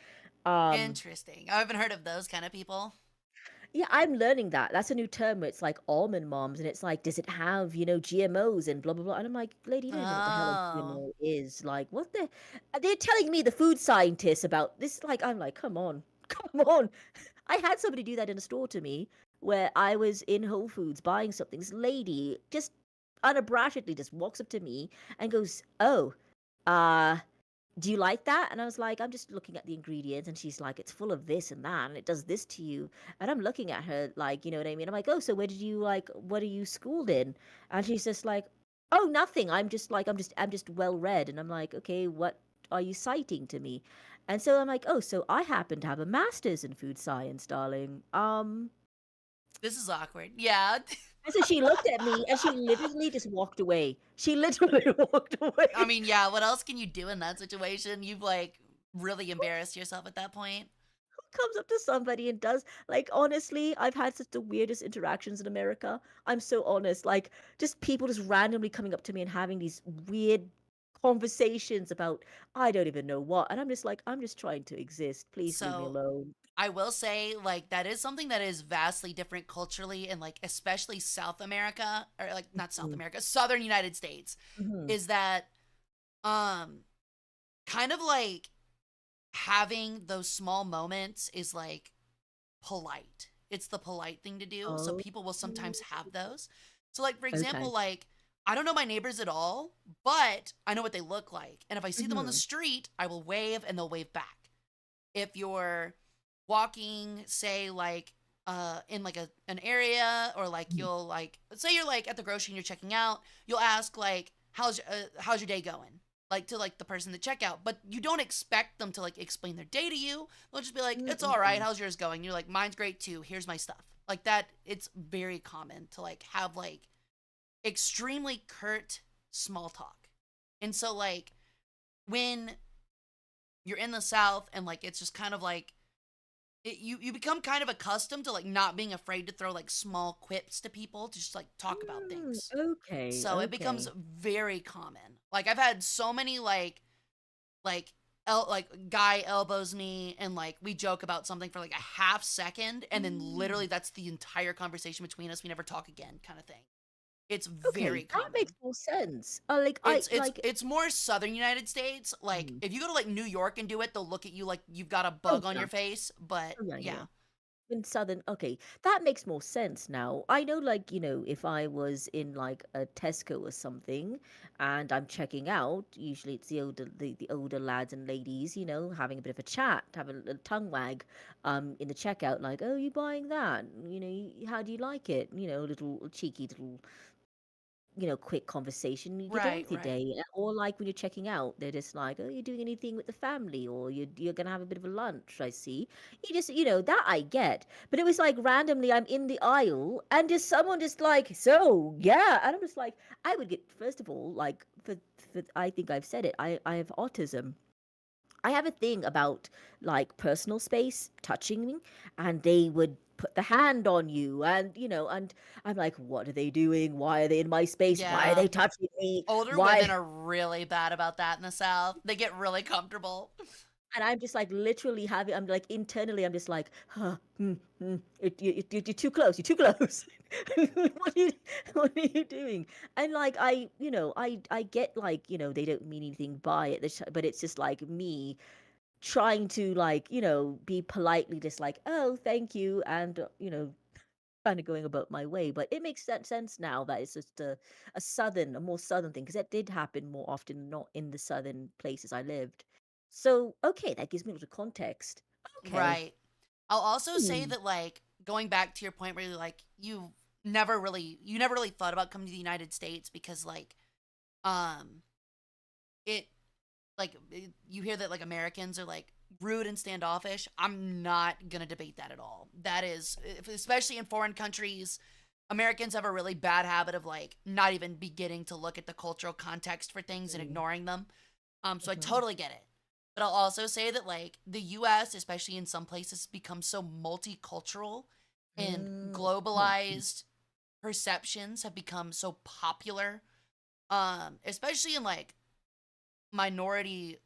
Um, Interesting. I haven't heard of those kind of people. Yeah, I'm learning that. That's a new term where it's like almond moms, and it's like, does it have, GMOs and blah blah blah? And I'm like, lady, you don't even know what the hell a Oh, GMO is. Like, what the? They're telling me the food scientists about this. Like, I'm like, come on, come on. I had somebody do that in a store to me where I was in Whole Foods buying something. This lady just unabashedly just walks up to me and goes, "Oh, uh." Do you like that? And I was like, I'm just looking at the ingredients. And she's like, it's full of this and that, and it does this to you. And I'm looking at her like, you know what I mean? I'm like, oh, so where did you like, what are you schooled in? And she's just like, oh, nothing. I'm just well read. And I'm like, okay, what are you citing to me? And so I'm like, oh, so I happen to have a master's in food science, darling. this is awkward. Yeah. And so she looked at me and she literally just walked away. She literally walked I away. mean, yeah, what else can you do in that situation? You've like really embarrassed yourself at that point. Comes up to somebody and does like honestly I've had such the weirdest interactions in America. I'm so honest, like just people just randomly coming up to me and having these weird conversations about I don't even know what, and I'm just like, I'm just trying to exist, please leave me So alone. I will say, like, that is something that is vastly different culturally and, like, especially South America, or, like, not South Mhm. America, Southern United States, Mhm. is that, um, kind of like having those small moments is, like, polite. It's the polite thing to do. So Oh, people will sometimes have those. So, like, for okay. example, like, I don't know my neighbors at all, but I know what they look like. And if I see them on the Mhm. street, I will wave and they'll wave back. If you're walking, say, like in like an area, or like Mhm. you'll like, let's say you're like at the grocery and you're checking out, you'll ask like how's your day going, like to like the person at checkout, but you don't expect them to like explain their day to you. They'll just be like, it's all right, Mm-mm. how's yours going? And you're like, mine's great too, here's my stuff, like that. It's very common to like have like extremely curt small talk. And so like when you're in the South and like it's just kind of like you become kind of accustomed to like not being afraid to throw like small quips to people to just like talk about things. Okay, So it becomes okay. very common. Like I've had so many like like guy elbows me and like we joke about something for like a half second and then literally Mm. that's the entire conversation between us. We never talk again, kind of thing. It's Okay, very that makes common. more sense. Like I It's it's like it's more southern United States. Like Mhm. if you go to like New York and do it, they'll look at you like you've got a Oh bug on yeah. your face. But Oh yeah, yeah, yeah, yeah. In Southern, okay, that makes more sense now. I know, like, if I was in like a Tesco or something and I'm checking out, usually it's the older lads and ladies, having a bit of a chat, having a little tongue wag in the checkout, like, oh, you buying that? How do you like it? Little cheeky little quick conversation, you get on right, with your right. day. Or like when you're checking out, they're just like, "Oh, you're doing anything with the family, or you're gonna have a bit of a lunch." I see. That I get, but it was like randomly, I'm in the aisle, and just someone just like, "So yeah," and I'm just like, I would get first of all like for I think I've said it. I have autism. I have a thing about like personal space touching me, and they would put the hand on you, and I'm like, what are they doing? Why are they in my space? Why are Yeah. they touching me? Older women Why? are really bad about that in the South. They get really comfortable. And I'm just like literally I'm like internally, I'm just like, huh, you're too close. You're too close. what are you, what are you doing? And like I get like they don't mean anything by it, but it's just like me trying to like be politely just like, oh, thank you, and kind of going about my way. But it makes sense now that it's just a more southern thing, because that did happen more often not in the southern places I lived. So okay, that gives me a little context. Okay. Right. I'll also say Hmm. that like going back to your point where you're like you never really thought about coming to the United States because like um it you hear that like Americans are like rude and standoffish. I'm not going to debate that at all. That is especially in foreign countries, Americans have a really bad habit of like not even beginning to look at the cultural context for things and Mm-hmm. ignoring them. So I Mm-hmm. totally get it. But I'll also say that like the US, especially in some places, becomes so multicultural and Mm-hmm. globalized perceptions have become so popular. Especially in like minority,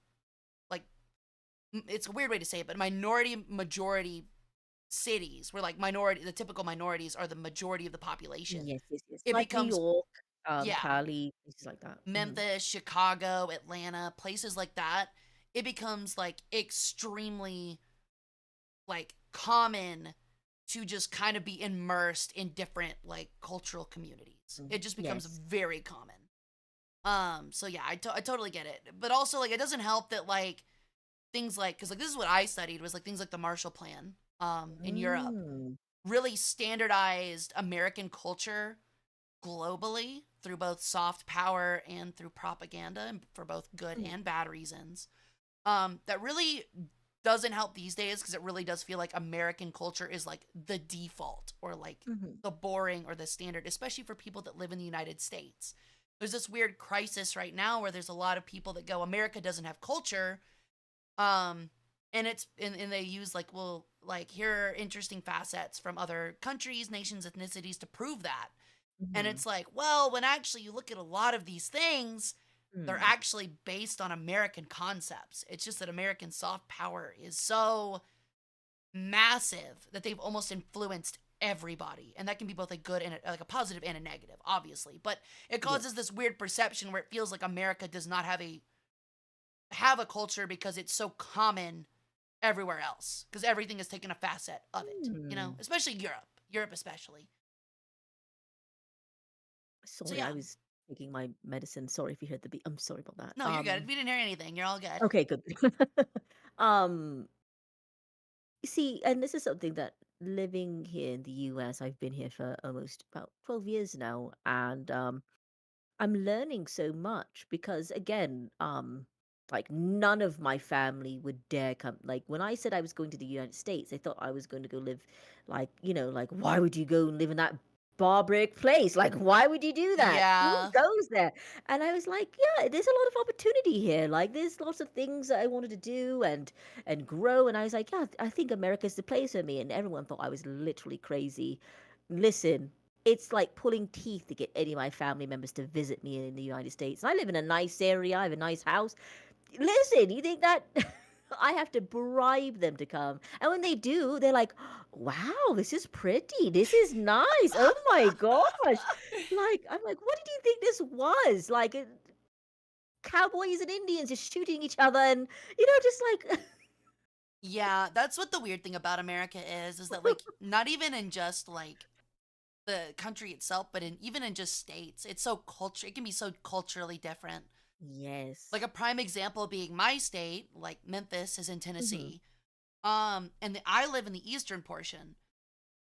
like it's a weird way to say it, but minority majority cities where like minority the typical minorities are the majority of the population. Yes, yes, yes. It Like New becomes York, yeah, Cali, places like that. Mm-hmm. Memphis, Chicago, Atlanta, places like that, it becomes like extremely like common to just kind of be immersed in different like cultural communities. Mm. It just becomes Yes. very common. So yeah, I totally get it. But also like it doesn't help that like things like cuz like this is what I studied was like things like the Marshall Plan in Europe Mm. really standardized American culture globally through both soft power and through propaganda and for both good Mm. and bad reasons. That really doesn't help these days because it really does feel like American culture is like the default or like Mhm. the boring or the standard, especially for people that live in the United States. There's this weird crisis right now where there's a lot of people that go, America doesn't have culture. Um, and they use like, well, like here are interesting facets from other countries, nations, ethnicities to prove that. And Mhm. it's like, well, when actually you look at a lot of these things, they're Mm. actually based on American concepts. It's just that American soft power is so massive that they've almost influenced everybody. And that can be both a good and like a positive and a negative, obviously. But it Yes. causes this weird perception where it feels like America does not have a culture because it's so common everywhere else because everything has taken a facet of it, Mm. especially Europe especially. So Sorry, I yeah. was taking my medicine. Sorry if you heard the beep. I'm sorry about that. No, you're good. We didn't hear anything. You're all good. Okay, good. Um, see, and this is something that living here in the US. I've been here for almost about 12 years now, and I'm learning so much because again, like none of my family would dare come. Like when I said I was going to the United States, they thought I was going to go live like, like why would you go and live in that barbaric place? Like why would you do that? Who Yeah. goes there? And I was like, yeah, there's a lot of opportunity here. Like there's lots of things that I wanted to do and grow. And I was like, yeah, I think America's the place for me. And everyone thought I was literally crazy. Listen, it's like pulling teeth to get any of my family members to visit me in the United States. I live in a nice area, I have a nice house. Listen, you think that I have to bribe them to come? And when they do, they're like, wow, this is pretty. This is nice. Oh my gosh. Like, I'm like, what did you think this was? Like, cowboys and Indians just shooting each other and, just like, Yeah, that's what the weird thing about America is that like not even in just like the country itself, but in even in just states, it can be so culturally different. Like yes. a prime example being my state, like Memphis is in Hmm. Tennessee. I live in the eastern portion.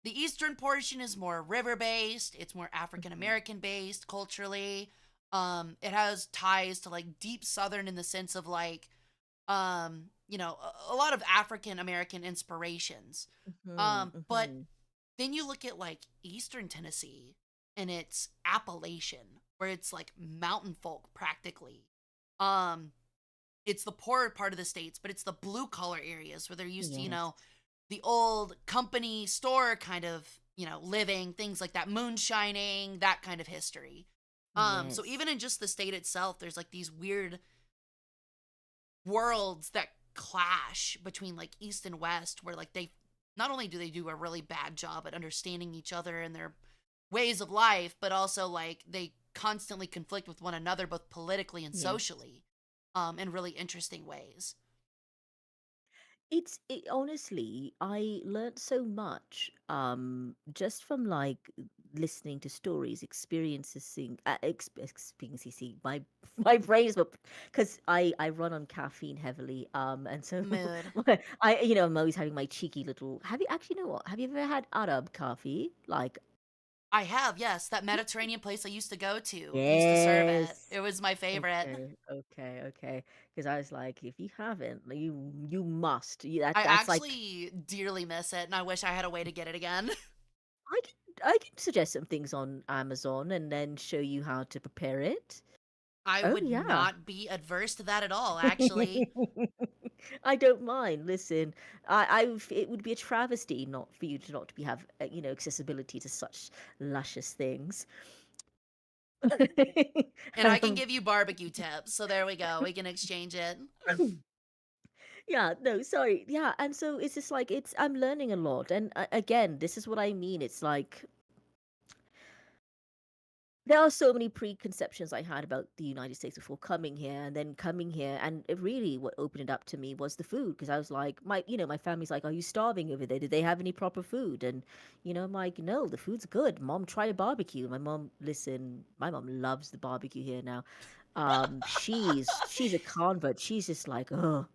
The eastern portion is more river based, it's more African Hmm. American based culturally. It has ties to like deep southern in the sense of like a lot of African American inspirations. Hmm. But Hmm. then you look at like eastern Tennessee and it's Appalachian, where it's like mountain folk practically. Um, it's the poorer part of the states, but it's the blue collar areas where they're used to, Yes. the old company store kind of, living, things like that, moonshining, that kind of history. So Yes. even in just the state itself, there's like these weird worlds that clash between like East and West, where like they not only do they do a really bad job at understanding each other and their ways of life, but also like they constantly conflict with one another, both politically and Yes. socially, in really interesting ways. Honestly, I learned so much just from like listening to stories, experiencing my my brain is because I run on caffeine heavily and so Mood. I'm always having my cheeky little. Have you actually know what? Have you ever had Arab coffee? Like I have, yes, that Mediterranean place I used to go to used to serve it. yes. It was my favorite. Okay. Because I was like, if you haven't, you must. I That's like actually dearly miss it, and I wish I had a way to get it again. I can suggest some things on Amazon and then show you how to prepare it. I Oh would yeah. not be adverse to that at all, actually. I don't mind. Listen, it would be a travesty not for you to not to be have accessibility to such luscious things. And I can um, give you barbecue tips, so there we go. We can exchange it. yeah, no, sorry. Yeah, and so it's just like I'm learning a lot, and again, this is what I mean. It's like there are so many preconceptions I had about the United States before coming here, and then coming here, and it really what opened it up to me was the food, because I was like, my family's like, "Are you starving over there? Did they have any proper food?" And I'm like, "No, the food's good. Mom, try a barbecue." My mom, listen, my mom loves the barbecue here now. She's a convert. She's just like, oh,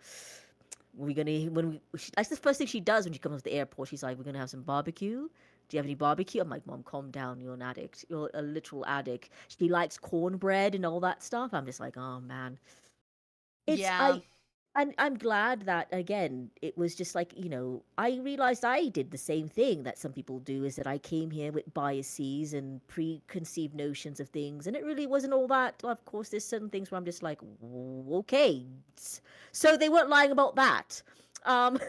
we're gonna that's the first thing she does when she comes to the airport. She's like, "We're gonna have some barbecue. Do you have any barbecue?" I'm like, "Mom, calm down. You're an addict. You're a literal addict." She likes cornbread and all that stuff. I'm just like, oh man. It's Yeah. I and I'm glad that again it was just like, I realized I did the same thing that some people do, is that I came here with biases and preconceived notions of things, and it really wasn't all that. Of course, there's certain things where I'm just like, Okay, so they weren't lying about that." Um,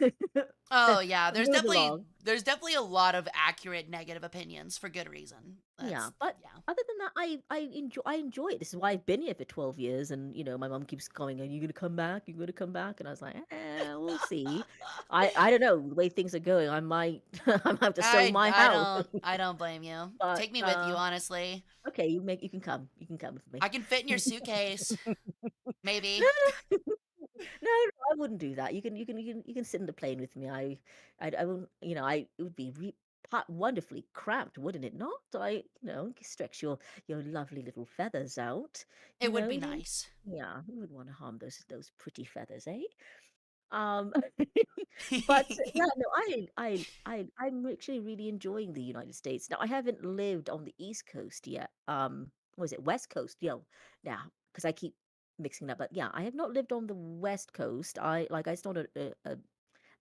Oh yeah, there's Move definitely along. there's definitely a lot of accurate negative opinions for good reason. Yeah, That's but yeah. other than that, I enjoy it. This is why I've been here for 12 years, and my mom keeps going, "Are you gonna come back? You gonna come back?" And I was like, we'll see. I don't know the way things are going. I might I might have to sell I my I house. don't I don't blame you. But Take me with you, honestly. okay, you can come with me. I can fit in your suitcase, No, maybe. no, I wouldn't do that. You can sit in the plane with me. I won't. It would be wonderfully cramped, wouldn't it not? Stretch your lovely little feathers out. It You would know, be you, nice. yeah, you wouldn't want to harm those pretty feathers, eh? Um, but yeah, no, I'm actually really enjoying the United States. Now, I haven't lived on the East Coast yet. What is it, West Coast? Yeah, now because I keep mixing it up. But yeah, I have not lived on the West Coast. It's not a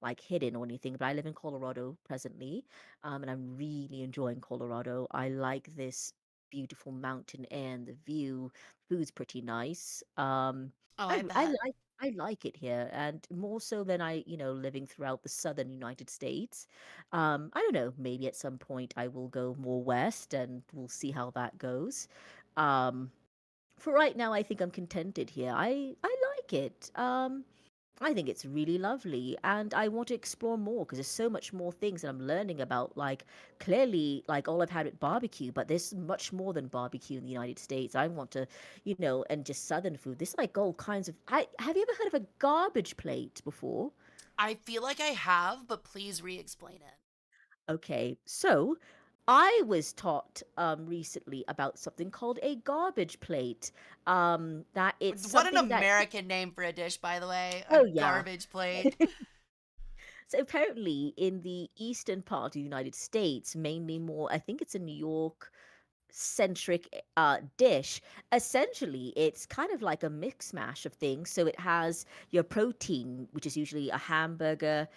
like hidden or anything, but I live in Colorado presently, and I'm really enjoying Colorado. I like this beautiful mountain air and the view. Food's pretty nice. Oh, I I I bet. like I like it here, and more so than living throughout the southern United States. I don't know, maybe at some point I will go more west, and we'll see how that goes. Um, for right now, I think I'm contented here. I like it. I think it's really lovely, and I want to explore more because there's so much more things that I'm learning about. Like, clearly, like all I've had with barbecue, but there's much more than barbecue in the United States. I want to, and just Southern food. There's like all kinds of. I have you ever heard of a garbage plate before? I feel like I have, but please re-explain it. Okay, so I was taught recently about something called a garbage plate. That it's What an something that. American name for a dish, by the way. A Oh yeah. garbage plate. So apparently, in the eastern part of the United States, mainly more, I think it's a New York centric dish. Essentially, it's kind of like a mix mash of things. So it has your protein, which is usually a hamburger,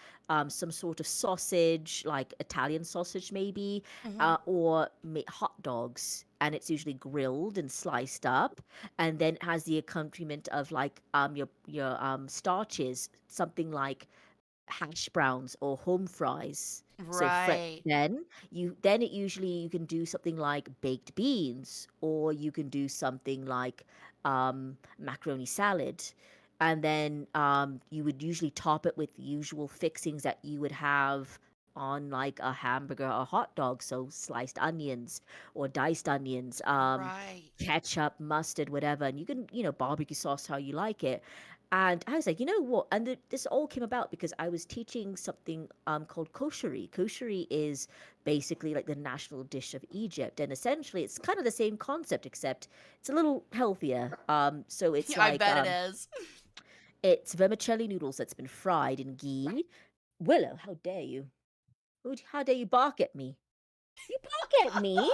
some sort of sausage, like Italian sausage maybe, Hmm. or hot dogs. And it's usually grilled and sliced up, and then it has the accompaniment of like your starches, something like hash browns or home fries. So Right. then it usually you can do something like baked beans, or you can do something like macaroni salad. And then you would usually top it with the usual fixings that you would have on like a hamburger or hot dog. So sliced onions or diced onions, Right. ketchup, mustard, whatever. And you can, barbecue sauce how you like it. And I was like, you know what? And this all came about because I was teaching something called kosheri. Kosheri is basically like the national dish of Egypt, and essentially it's kind of the same concept, except it's a little healthier. So it's I like bet it is. it's vermicelli noodles that's been fried in ghee. Willow, how dare you? How dare you bark at me? You bark at me?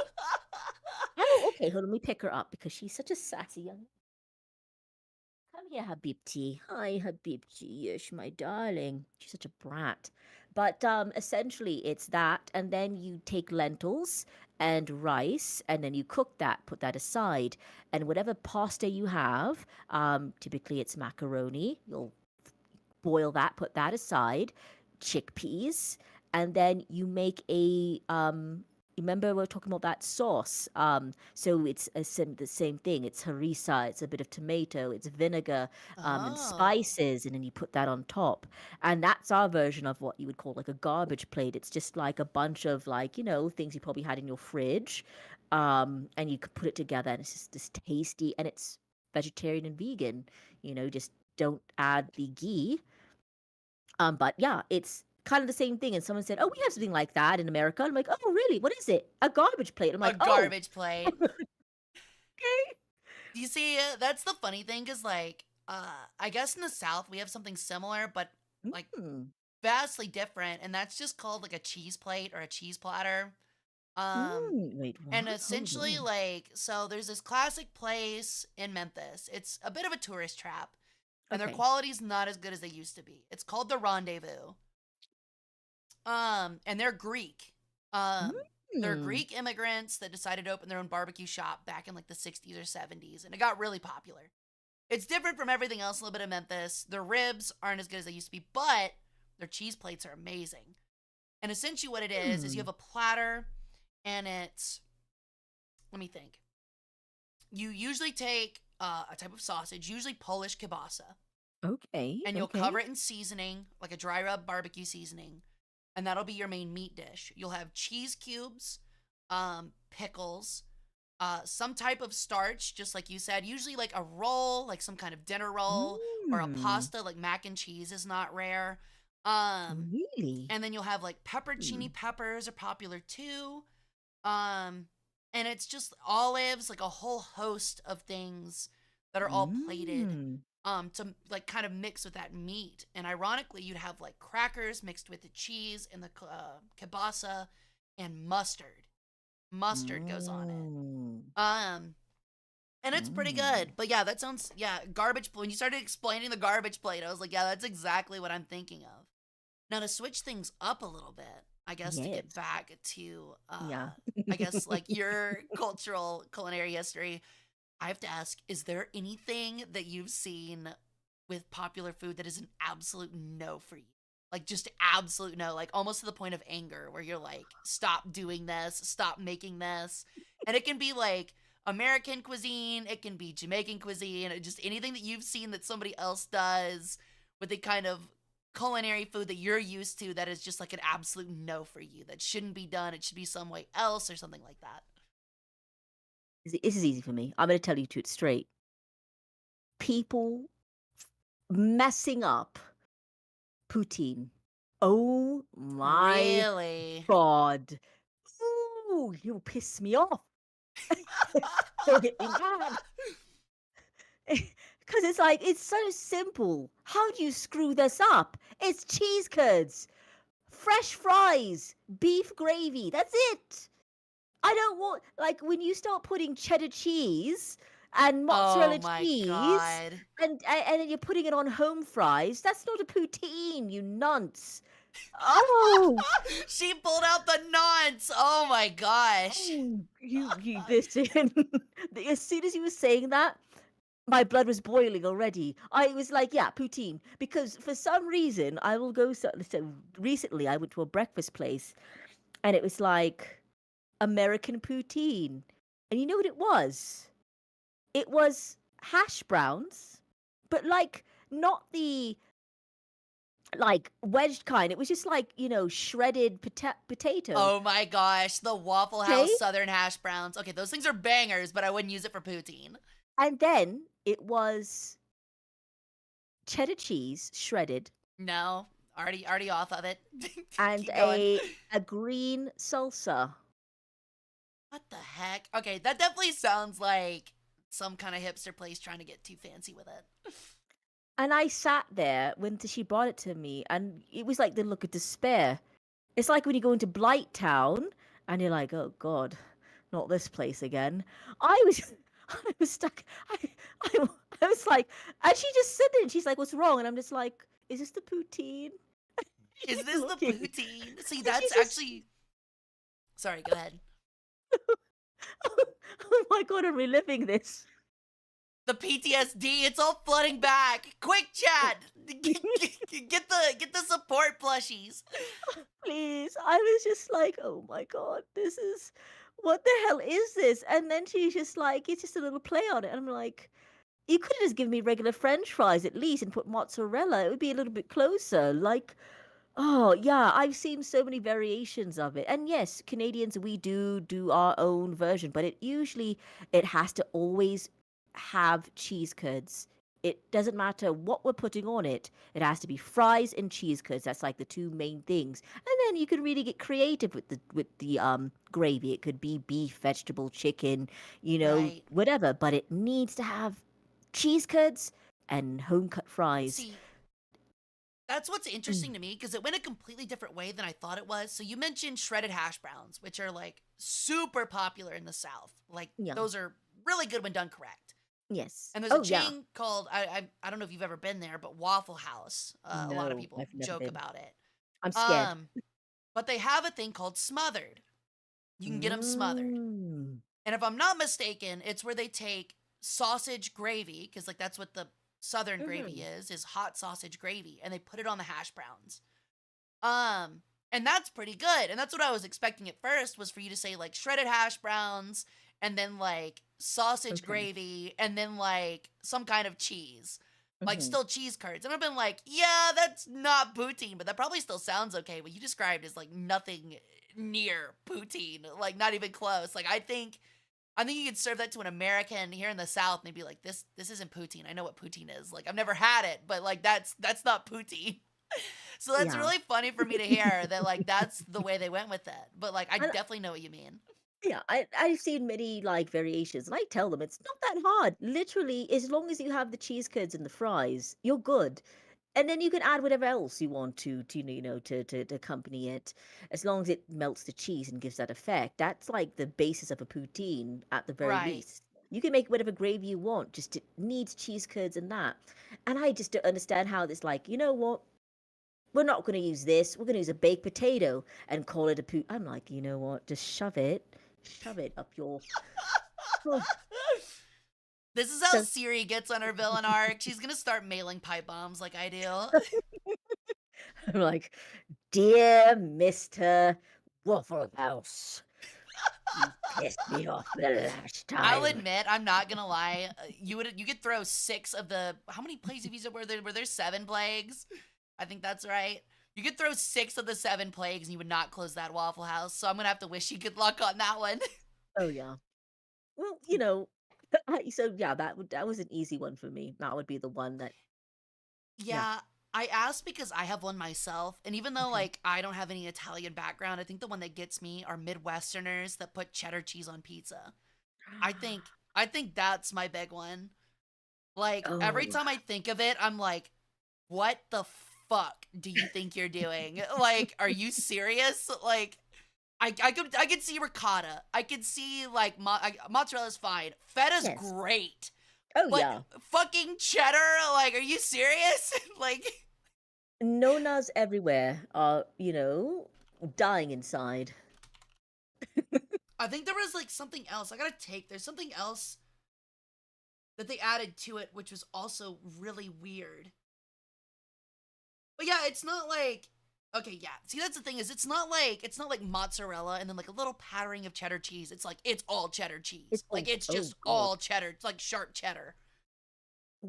Oh, okay. Hold on, let me pick her up because she's such a sassy young. Come here, Habibti. Hi, Habibti. Yes, my darling. She's such a brat. But essentially, it's that, and then you take lentils and rice, and then you cook that, put that aside, and whatever pasta you have, typically it's macaroni. You'll boil that, put that aside, chickpeas, and then you make a remember we are talking about that sauce. So it's the same thing. It's harissa, it's a bit of tomato, it's vinegar, and Oh. spices, and then you put that on top. And that's our version of what you would call like a garbage plate. It's just like a bunch of like, things you probably had in your fridge. And you could put it together and it's just this tasty, and it's vegetarian and vegan. Just don't add the ghee. But yeah, it's kind of the same thing. And someone said, "Oh, we have something like that in America." I'm like, "Oh, really? What is it? A garbage plate?" I'm A like, "Oh, garbage plate. okay." You see, that's the funny thing, because, like, I guess in the South we have something similar, but, like, Mm, vastly different, and that's just called, like, a cheese plate or a cheese platter. wait, And what? Hold essentially, on. like, so there's this classic place in Memphis. It's a bit of a tourist trap, and their Okay. quality's not as good as they used to be. It's called the Rendezvous. And they're Greek. They're Mm, Greek immigrants that decided to open their own barbecue shop back in like the 60s or 70s, and it got really popular. It's different from everything else a little bit of Memphis. Their ribs aren't as good as they used to be, but their cheese plates are amazing. And essentially what it is you hmm. have a platter, and it's, let me think. You usually take a type of sausage, usually Polish kielbasa, Okay. and you'll Okay. cover it in seasoning, like a dry rub barbecue seasoning, and that'll be your main meat dish. You'll have cheese cubes, pickles, some type of starch, just like you said, usually like a roll, like some kind of dinner roll, or a Mm, pasta, like mac and cheese is not rare. Um, really? and then you'll have like Hmm. pepperoncini peppers are popular too. Um, and it's just olives, like a whole host of things that are all plated Mm. to like kind of mix with that meat. And ironically, you'd have like crackers mixed with the cheese and the kielbasa and mustard. Mustard goes on it. Mm. And it's pretty Mm. good. But yeah, that sounds yeah, garbage. When you started explaining the garbage plate, I was like, yeah, that's exactly what I'm thinking of. Now to switch things up a little bit, I guess to get Yes. back to Yeah. I guess like your cultural culinary history, I have to ask, is there anything that you've seen with popular food that is an absolute no for you? Like just absolute no, like almost to the point of anger where you're like, stop doing this, stop making this. And it can be like American cuisine, it can be Jamaican cuisine, just anything that you've seen that somebody else does with the kind of culinary food that you're used to that is just like an absolute no for you, that shouldn't be done, it should be some way else or something like that. This is easy for me. I'm going to tell you to it straight. People messing up poutine. Oh my Really? God. Ooh, you piss me off. You'll get me mad. Because it's like, it's so simple. How do you screw this up? It's cheese curds, fresh fries, beef gravy. That's it. I don't want, like, when you start putting cheddar cheese and Oh mozzarella my cheese god. and then you're putting it on home fries, that's not a poutine, you nonce. Oh, She pulled out the nonce. Oh my gosh. oh, you listen. As soon as you were saying that, my blood was boiling already. I was like, yeah, poutine. Because for some reason, I will go. So recently, I went to a breakfast place and it was like American poutine. And you know what it was? It was hash browns, but like not the like wedged kind. It was just like, shredded potato. Oh my gosh. The Waffle Okay. House Southern hash browns. Okay, those things are bangers, but I wouldn't use it for poutine. And then it was cheddar cheese shredded No. Already off of it. and Keep going. a green salsa. What the heck? Okay, that definitely sounds like some kind of hipster place trying to get too fancy with it. And I sat there when she brought it to me, and it was like the look of despair. It's like when you go into Blight Town and you're like, oh God, not this place again. I was, I was stuck. I, I was like, and she just said it, and she's like, what's wrong? And I'm just like, is this the poutine? Is She's this the looking, poutine? See, and she that's just, actually. Sorry, go ahead. oh my God, I'm reliving this. The PTSD, it's all flooding back. Quick chat. Get the support plushies. Please. I was just like, oh my God, this is, what the hell is this? And then she's just like, it's just a little play on it. And I'm like, you could have just given me regular French fries at least and put mozzarella. It would be a little bit closer. Like, oh yeah, I've seen so many variations of it. And yes, Canadians, we do our own version, but it has to always have cheese curds. It doesn't matter what we're putting on it. It has to be fries and cheese curds. That's like the two main things. And then you can really get creative with the gravy. It could be beef, vegetable, chicken, Right. whatever, but it needs to have cheese curds and home cut fries. See, that's what's Mm. interesting to me because it went a completely different way than I thought it was. So you mentioned shredded hash browns, which are like super popular in the South. Like Yeah. those are really good when done correct. Yes. And there's a Oh yeah. chain called I don't know if you've ever been there, but Waffle House. A lot of No, people I've never joke been. about it. I'm scared. Um, but they have a thing called smothered. You can get them smothered. Mm. And if I'm not mistaken, it's where they take sausage gravy, because like that's what the southern gravy Mhm. is hot sausage gravy, and they put it on the hash browns. And that's pretty good. And that's what I was expecting at first was for you to say like shredded hash browns and then like sausage Okay. gravy and then like some kind of cheese. Like Mhm. still cheese curds. And I've been like, yeah, that's not poutine, but that probably still sounds okay. What you described is like nothing near poutine, like not even close. Like I think you could serve that to an American here in the South, and they'd be like, "This isn't poutine. I know what poutine is. Like, I've never had it, but like that's not poutine." So that's Yeah. really funny for me to hear that like that's the way they went with it. But like, I And definitely know what you mean. Yeah, I've seen many, like, variations, and I tell them it's not that hard. Literally, as long as you have the cheese curds and the fries, you're good. And then you can add whatever else you want to to accompany it, as long as it melts the cheese and gives that effect. That's like the basis of a poutine at the very Right. least. You can make whatever gravy you want, just it needs cheese curds and that. And I just don't understand how it's like, you know what? We're not going to use this. We're going to use a baked potato and call it a pout. I'm like, you know what? Just shove it up your. Oh, This is how so Siri gets on her villain arc. She's gonna start mailing pipe bombs like I do. I'm like, dear Mister Waffle House, you pissed me off the last I'll time. admit, I'm not gonna lie. You could throw six of the how many plagues have you said were there seven plagues? I think that's right. You could throw six of the seven plagues and you would not close that Waffle House. So I'm gonna have to wish you good luck on that one. Oh yeah. Well, so yeah, that was an easy one for me. That would be the one that yeah. Yeah, I asked because I have one myself, and even though Okay. like I don't have any Italian background, I think the one that gets me are Midwesterners that put cheddar cheese on pizza. I think that's my big one. Like every Oh, time I think of it, I'm like, what the fuck do you think you're doing? Like, are you serious? Like, I could see ricotta. I could see like mozzarella's fine. Feta's yes. great, Oh but yeah. fucking cheddar. Like, are you serious? Like, Nonas everywhere are, dying inside. I think there was like something else. I gotta take. There's something else that they added to it, which was also really weird. But yeah, it's not like okay, yeah. See, that's the thing is it's not like mozzarella and then like a little patterning of cheddar cheese. It's like it's all cheddar cheese. It's Like all it's oh just god. all cheddar. It's like sharp cheddar.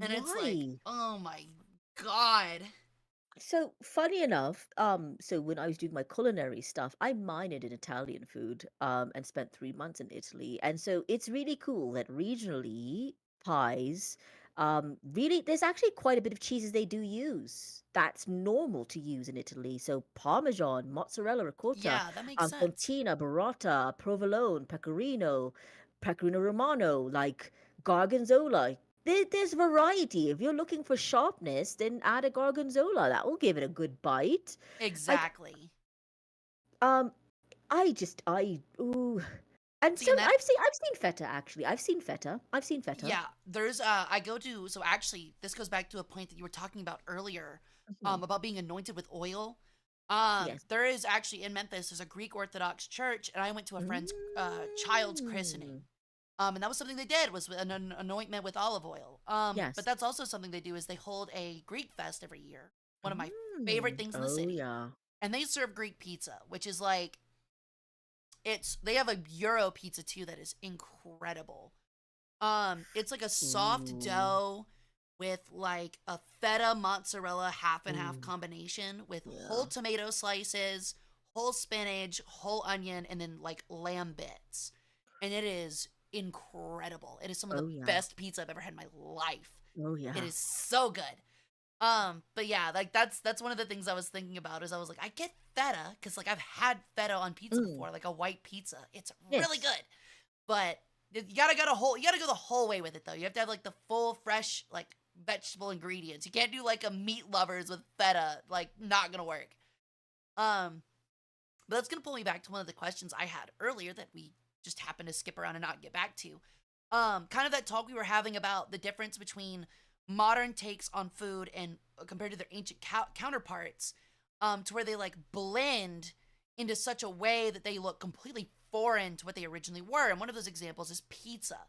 And it's like, Why? oh my god. So funny enough, so when I was doing my culinary stuff, I minored in Italian food, and spent 3 months in Italy. And so it's really cool that regionally pies, really there's actually quite a bit of cheeses they do use. That's normal to use in Italy. So Parmesan, mozzarella, ricotta, Yeah, that makes sense. fontina, burrata, provolone, pecorino romano, like gorgonzola. There's variety. If you're looking for sharpness, then add a gorgonzola. That will give it a good bite. Like, Exactly. um, I ooh. And See, so and that I've seen feta actually. I've seen feta. yeah, there's I go to so actually this goes back to a point that you were talking about earlier Mhm. about being anointed with oil. Yes. There is actually in Memphis there's a Greek Orthodox church and I went to a friend's child's christening. Mm. And that was something they did was an anointment with olive oil. But Yes. that's also something they do is they hold a Greek fest every year. One of my favorite Mm. things in the Oh city. yeah. And they serve Greek pizza, which is like it's they have a Euro pizza too that is incredible. It's like a soft Ooh. dough with like a feta mozzarella half and half Ooh. combination with whole Yeah. tomato slices, whole spinach, whole onion, and then like lamb bits. And it is incredible. It is some of the Oh yeah. best pizza I've ever had in my life. Oh It yeah. is so good. But yeah, like that's one of the things I was thinking about is I was like, I get feta because like I've had feta on pizza Mm. before, like a white pizza. It's really Yes. good, but you gotta go the whole way with it though. You have to have like the full fresh like vegetable ingredients. You can't do like a meat lovers with feta. Like not gonna work. Um, but that's gonna pull me back to one of the questions I had earlier that we just happened to skip around and not get back to. Kind of that talk we were having about the difference between modern takes on food and compared to their ancient counterparts, to where they like blend into such a way that they look completely foreign to what they originally were. And one of those examples is pizza.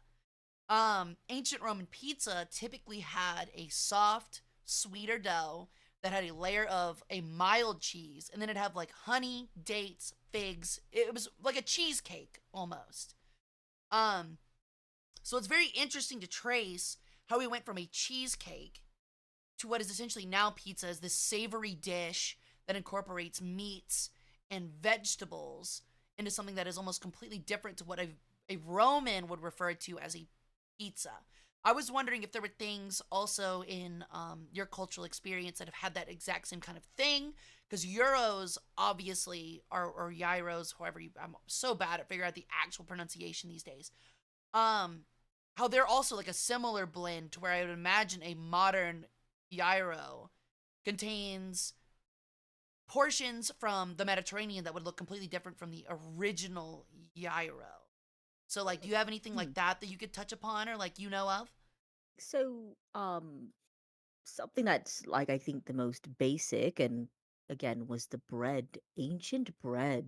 Ancient Roman pizza typically had a soft, sweeter dough that had a layer of a mild cheese, and then it'd have like honey, dates, figs. It was like a cheesecake almost. Um, so it's very interesting to trace how we went from a cheesecake to what is essentially now pizza as this savory dish that incorporates meats and vegetables into something that is almost completely different to what a Roman would refer to as a pizza. I was wondering if there were things also in your cultural experience that have had that exact same kind of thing. Because Euros obviously are, or Gyros, however you, I'm so bad at figuring out the actual pronunciation these days. Um, how they're also like a similar blend to where I would imagine a modern gyro contains portions from the Mediterranean that would look completely different from the original gyro. So, like, do you have anything Hmm. like that that you could touch upon or like you know of? So, something that's like I think the most basic and again was the bread, ancient bread.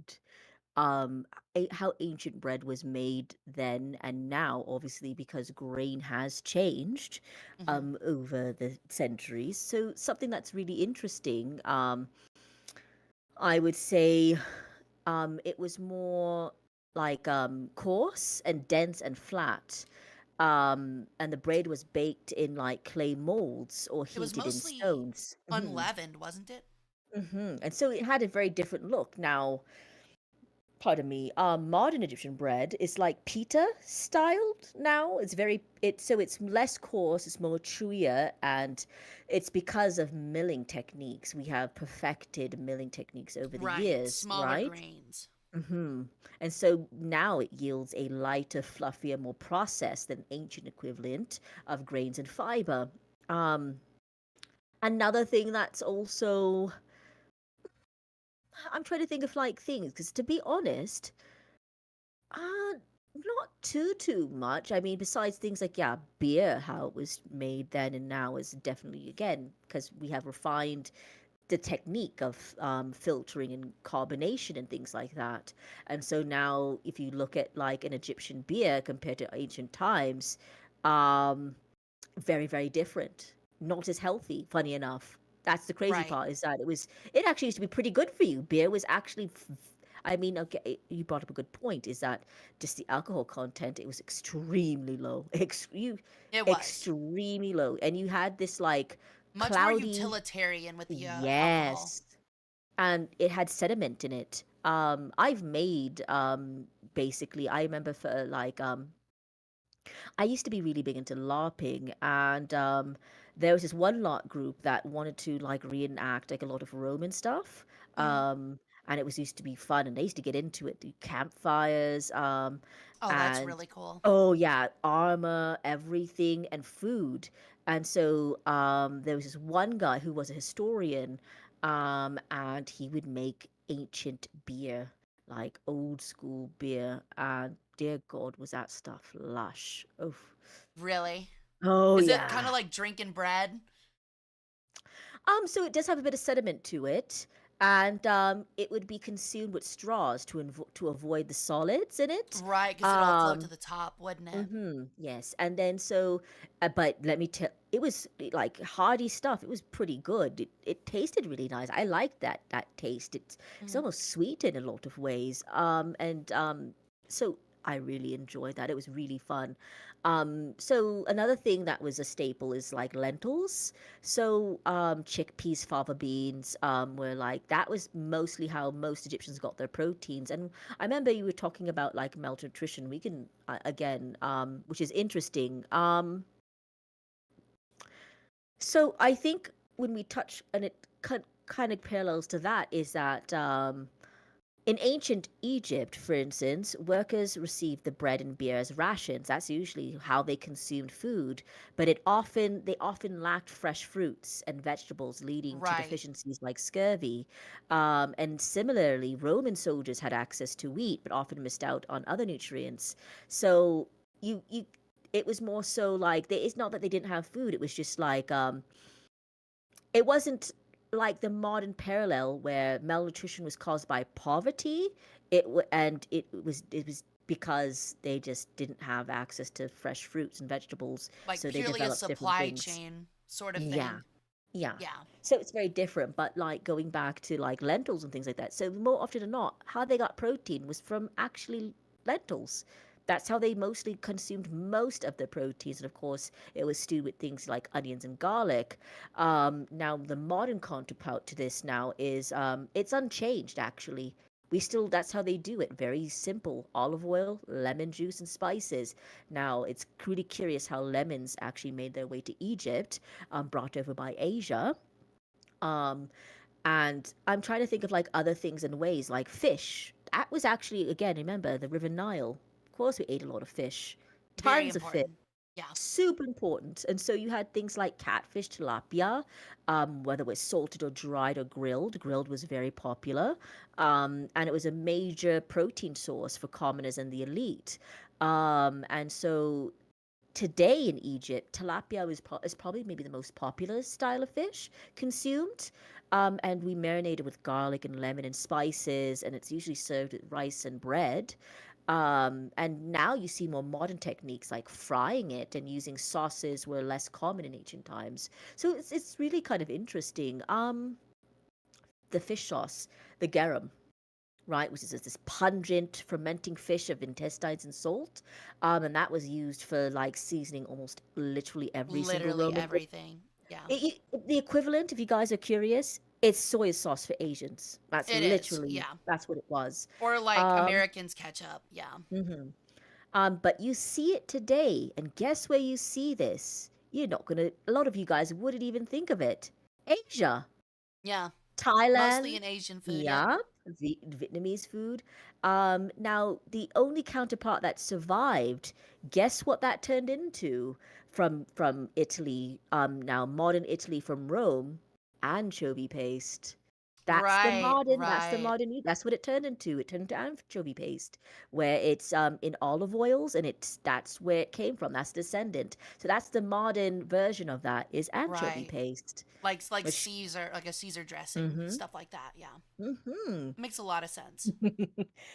How ancient bread was made then and now, obviously, because grain has changed Mm-hmm. over the centuries. So something that's really interesting, I would say, it was more like coarse and dense and flat. And the bread was baked in like clay molds or It was heated in mostly stones. unleavened, wasn't it? And so it had a very different look. Now, pardon me, modern Egyptian bread is like pita styled now. It's less coarse, it's more chewier, and it's because of milling techniques. We have perfected milling techniques over the Right. years, Smaller right? grains. hmm And so now it yields a lighter, fluffier, more processed than ancient equivalent of grains and fiber. Um, Another thing that's also, I'm trying to think of like things, because to be honest, not too much. I mean, besides things like, yeah, beer, how it was made then and now is definitely, again, because we have refined the technique of filtering and carbonation and things like that. And so now, if you look at like an Egyptian beer compared to ancient times, um, very, very different. Not as healthy, funny enough. That's the crazy Right. part is that it actually used to be pretty good for you. Beer was actually, I mean, okay, you brought up a good point, is that just the alcohol content, it was extremely low. It was. Extremely low. And you had this like Much more cloudy, utilitarian with the alcohol. yes, and it had sediment in it. I've made basically, I remember for like I used to be really big into LARPing, and there was this one LARP group that wanted to like reenact like a lot of Roman stuff. Mm-hmm. And it was used to be fun, and they used to get into it, do campfires, Oh, that's and really cool. oh yeah, armor, everything, and food. And so there was this one guy who was a historian, and he would make ancient beer, like old school beer, and dear God, was that stuff lush. Oh, Really? oh Is it kind yeah. of like drinking bread? So it does have a bit of sediment to it, and it would be consumed with straws to avoid the solids in it. Right, because it'd all float to Um, the top, wouldn't it? yes, and then so, but let me tell, it was like hearty stuff. It was pretty good. It tasted really nice. I liked that taste. It's Mm-hmm. almost sweet in a lot of ways. And so I really enjoyed that. It was really fun. So another thing that was a staple is like lentils. So chickpeas, fava beans, were like that was mostly how most Egyptians got their proteins. And I remember you were talking about like malnutrition. We can again, which is interesting. So I think when we touch, and it kind of parallels to that, is that in ancient Egypt, for instance, workers received the bread and beer as rations. That's usually how they consumed food, but they often lacked fresh fruits and vegetables, leading to Right. deficiencies like scurvy. And similarly, Roman soldiers had access to wheat, but often missed out on other nutrients. So you it was more so like it's not that they didn't have food. It was just like it wasn't like the modern parallel where malnutrition was caused by poverty. It was because they just didn't have access to fresh fruits and vegetables, Like so they purely a developed different supply things. chain sort of Yeah, thing. yeah. Yeah. So it's very different, but like going back to like lentils and things like that. So more often than not, how they got protein was from actually lentils. That's how they mostly consumed most of their proteins. And of course, it was stewed with things like onions and garlic. Now, the modern counterpart to this now is it's unchanged actually. We still, that's how they do it. Very simple: olive oil, lemon juice, and spices. Now, it's really curious how lemons actually made their way to Egypt, brought over by Asia. Um, and I'm trying to think of like other things and ways, like fish. That was actually, again, remember the River Nile. Of course, we ate a lot of fish, Very tons of fish, important. Yeah. super important. And so you had things like catfish, tilapia, whether it was salted or dried or grilled. Grilled was very popular, and it was a major protein source for commoners and the elite. And so today in Egypt, tilapia is probably maybe the most popular style of fish consumed. And we marinate it with garlic and lemon and spices, and it's usually served with rice and bread. And now you see more modern techniques like frying it and using sauces were less common in ancient times. So it's really kind of interesting. The fish sauce, the garum, right, which is this pungent fermenting fish of intestines and salt. And that was used for like seasoning almost literally every single Literally Roman dish. everything. Yeah. The equivalent, if you guys are curious, it's soy sauce for Asians. That's It is. literally, Yeah. that's what it was. Or like Um, Americans catch up. Yeah. mhm. But you see it today, and guess where you see this? You're not gonna, a lot of you guys wouldn't even think of it. Asia. Yeah. Mostly Thailand, in Asian food. Yep. yeah, Vietnamese food. Now, the only counterpart that survived, guess what that turned into from Italy, now modern Italy from Rome? Anchovy paste. Right. That's the Right. modern, that's what it turned into. It turned into anchovy paste, where it's in olive oils, and that's where it came from. That's descendant. So that's the modern version of that is anchovy Right. paste, Like which, Caesar, like a Caesar dressing, mm-hmm, stuff like that. Yeah. mm-hmm. Makes a lot of sense.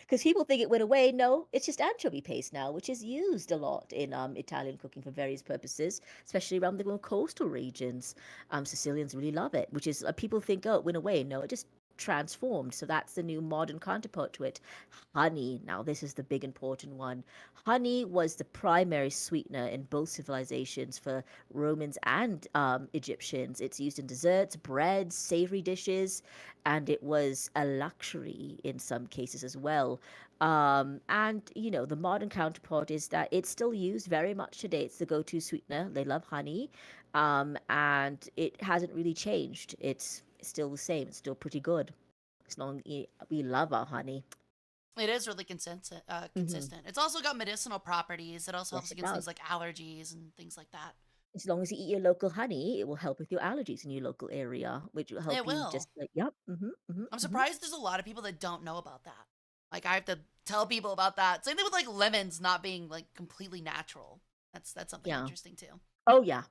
Because people think it went away. No, it's just anchovy paste now, which is used a lot in Italian cooking for various purposes, especially around the more coastal regions. Sicilians really love it, which is people think, oh, it went away. No, it just transformed. So that's the new modern counterpart to it. Honey. Now, this is the big important one. Honey was the primary sweetener in both civilizations for Romans and Egyptians. It's used in desserts, breads, savory dishes, and it was a luxury in some cases as well. And the modern counterpart is that it's still used very much today. It's the go-to sweetener. They love honey, and it hasn't really changed. It's still the same. It's still pretty good. As long we love our honey. It is really consistent. Hmm. Consistent. It's also got medicinal properties. It also Yes, helps it against things does. like allergies and things like that. As long as you eat your local honey, it will help with your allergies in your local area, which will It help you will. just like, yep, I'm hmm. surprised there's a lot of people that don't know about that. Like I have to tell people about that. Same thing with like lemons not being like completely natural. That's something Yeah. interesting too. Oh yeah.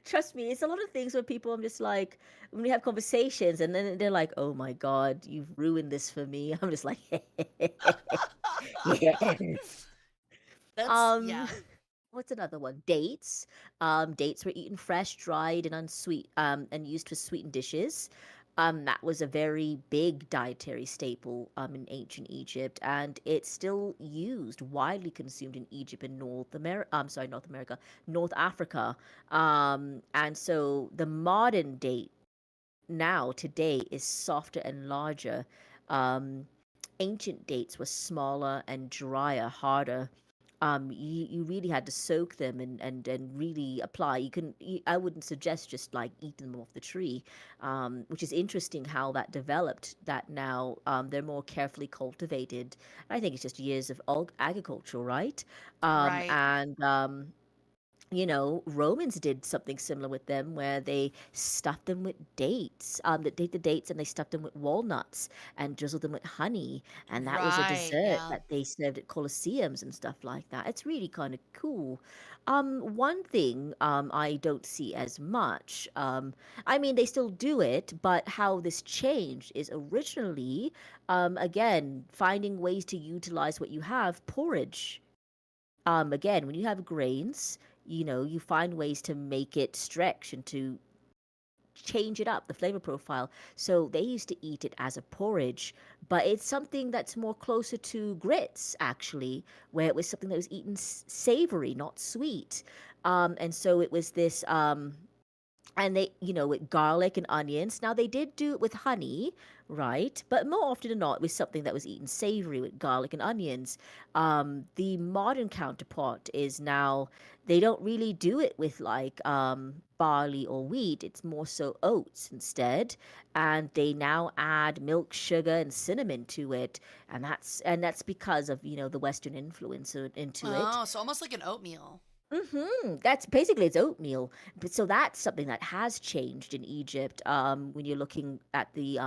Trust me, it's a lot of things where people I'm just like when we have conversations and then they're like, "Oh my God, you've ruined this for me." I'm just like, yes. That's Um, yeah. what's another one? Dates. Dates were eaten fresh, dried, and unsweet, and used for sweetened dishes. That was a very big dietary staple in ancient Egypt, and it's still used, widely consumed in Egypt and North America. Sorry, North America, North Africa. And so the modern date now today is softer and larger. Um, Ancient dates were smaller and drier, harder. You really had to soak them and really apply. I wouldn't suggest just like eating them off the tree, which is interesting how that developed. That now they're more carefully cultivated. I think it's just years of agriculture, right? Right. Romans did something similar with them where they stuffed them with dates. They take the dates and they stuffed them with walnuts and drizzled them with honey. And that was a Right. dessert Yeah. that they served at Colosseums and stuff like that. It's really kind of cool. One thing I don't see as much, I mean, they still do it, but how this changed is originally, again, finding ways to utilize what you have, porridge. Again, when you have grains, you find ways to make it stretch and to change it up, the flavor profile. So they used to eat it as a porridge, but it's something that's more closer to grits, actually, where it was something that was eaten savory, not sweet. And so it was this. and they, with garlic and onions. Now they did do it with honey, right? But more often than not, it was something that was eaten savory with garlic and onions. The modern counterpart is now they don't really do it with like barley or wheat. It's more so oats instead, and they now add milk, sugar, and cinnamon to it, and that's because of the Western influence into it. Oh, so almost like an oatmeal. That's basically it's oatmeal. But so that's something that has changed in Egypt. When you're looking at the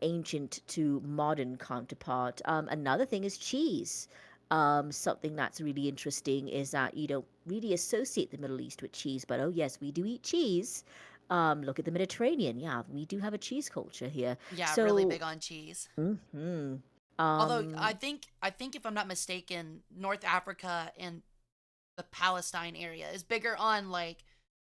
ancient to modern counterpart. Another thing is cheese. Something that's really interesting is that you don't really associate the Middle East with cheese, but oh yes, we do eat cheese. Look at the Mediterranean. Yeah, we do have a cheese culture here. Yeah, really So, big on cheese. hmm Although um, I think if I'm not mistaken, North Africa and the Palestine area is bigger on like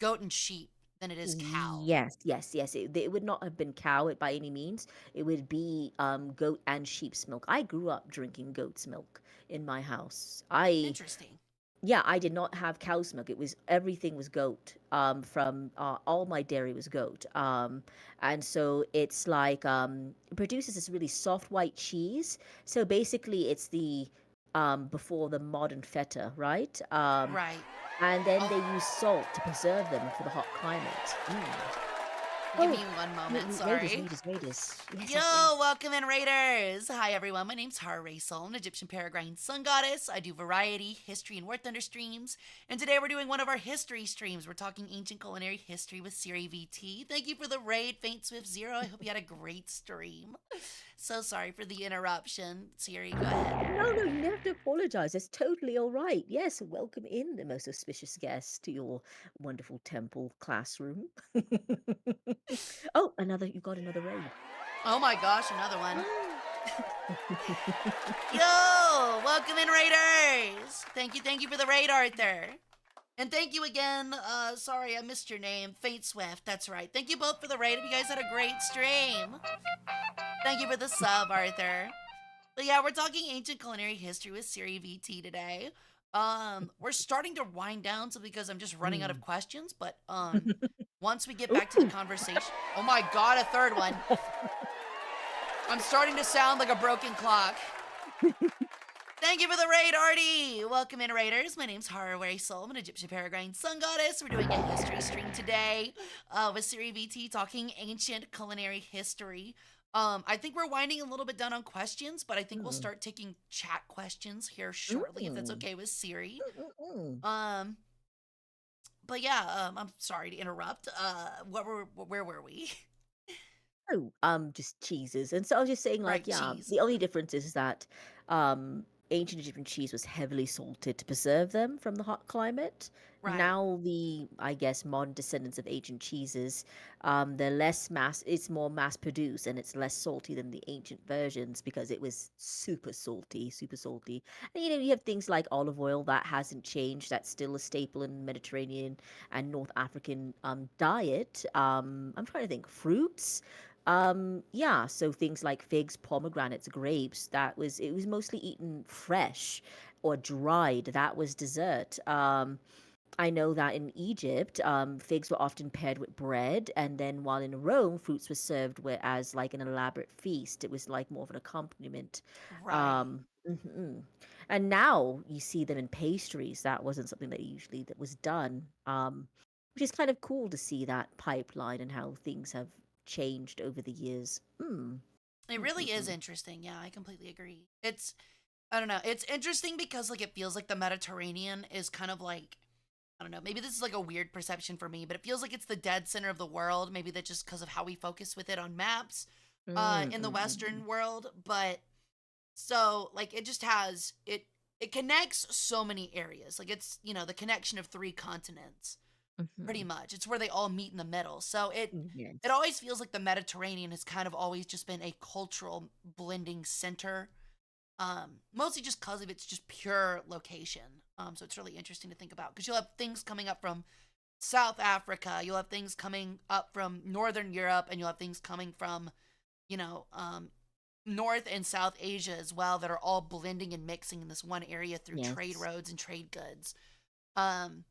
goat and sheep than it is cow. yes, yes, yes. It would not have been cow by any means. It would be goat and sheep's milk. I grew up drinking goat's milk in my house. Interesting. Yeah, I did not have cow's milk. It was everything was goat. From all my dairy was goat. And so it's like it produces this really soft white cheese. So basically, it's the before the modern feta, right? Right. And then Oh, they use salt to preserve them for the hot climate. give me Oh, one moment. Raiders, Sorry. Raiders, Raiders. Yes, Yo, yes, yes. welcome in, Raiders. Hi, everyone. My name's Hara Rae Sol, an Egyptian peregrine sun goddess. I do variety, history, and war thunder streams. And today we're doing one of our history streams. We're talking ancient culinary history with Siri VT. Thank you for the raid, Faint Swift Zero. I hope you had a great stream. So sorry for the interruption. Siri, go ahead. No, no, you never have to apologize. It's totally all right. Yes, welcome in the most auspicious guest to your wonderful temple classroom. Oh, you got another raid. Oh my gosh, another one. Oh. Yo, welcome in, Raiders. Thank you for the raid, Arthur. And thank you again. Sorry, I missed your name. Faint Swift, that's right. Thank you both for the raid. You guys had a great stream. Thank you for the sub, Arthur. But yeah, we're talking ancient culinary history with Siri VT today. We're starting to wind down so because I'm just running out of Mm. questions, but once we get back to the Ooh. conversation. Oh my god, a third one. I'm starting to sound like a broken clock. Thank you for the raid, Artie! Welcome in, Raiders. My name's Hara Rae Sol. I'm an Egyptian peregrine sun goddess. We're doing a history stream today with Siri VT talking ancient culinary history. I think we're winding a little bit down on questions, but I think we'll Mm. start taking chat questions here shortly, if that's Mm. okay with Siri. Mm. Um, but yeah, I'm sorry to interrupt. Where were we? Oh, just cheeses. And so I was just saying, like, Right, yeah, cheese. the only difference is that ancient Egyptian cheese was heavily salted to preserve them from the hot climate. Right. Now, I guess, modern descendants of ancient cheeses, it's more mass produced and it's less salty than the ancient versions because it was super salty, super salty. And, you have things like olive oil that hasn't changed. That's still a staple in Mediterranean and North African diet. I'm trying to think, fruits. Yeah, so things like figs, pomegranates, grapes, it was mostly eaten fresh or dried. That was dessert. I know that in Egypt, figs were often paired with bread, and then while in Rome, fruits were served as like an elaborate feast. It was like more of an accompaniment. Right. Mhm. And now you see them in pastries. That wasn't something that was done. Which is kind of cool to see that pipeline and how things have changed over the years. Mm. It really is Mm-mm-mm. interesting. Yeah, I completely agree. I don't know. It's interesting because like it feels like the Mediterranean is kind of like I don't know. Maybe this is like a weird perception for me, but it feels like it's the dead center of the world. Maybe that's just because of how we focus with it on maps in the Mm-mm-mm. Western world. But so like it just has it connects so many areas. Like it's the connection of three continents pretty Mhm. much. It's where they all meet in the middle. So it Yes. always feels like the Mediterranean has kind of always just been a cultural blending center. Mostly just because of its just pure location. So it's really interesting to think about because you'll have things coming up from South Africa, you'll have things coming up from Northern Europe, and you'll have things coming from, you know, um, North and South Asia as well that are all blending and mixing in this one area through trade Yes. roads and trade goods. Um,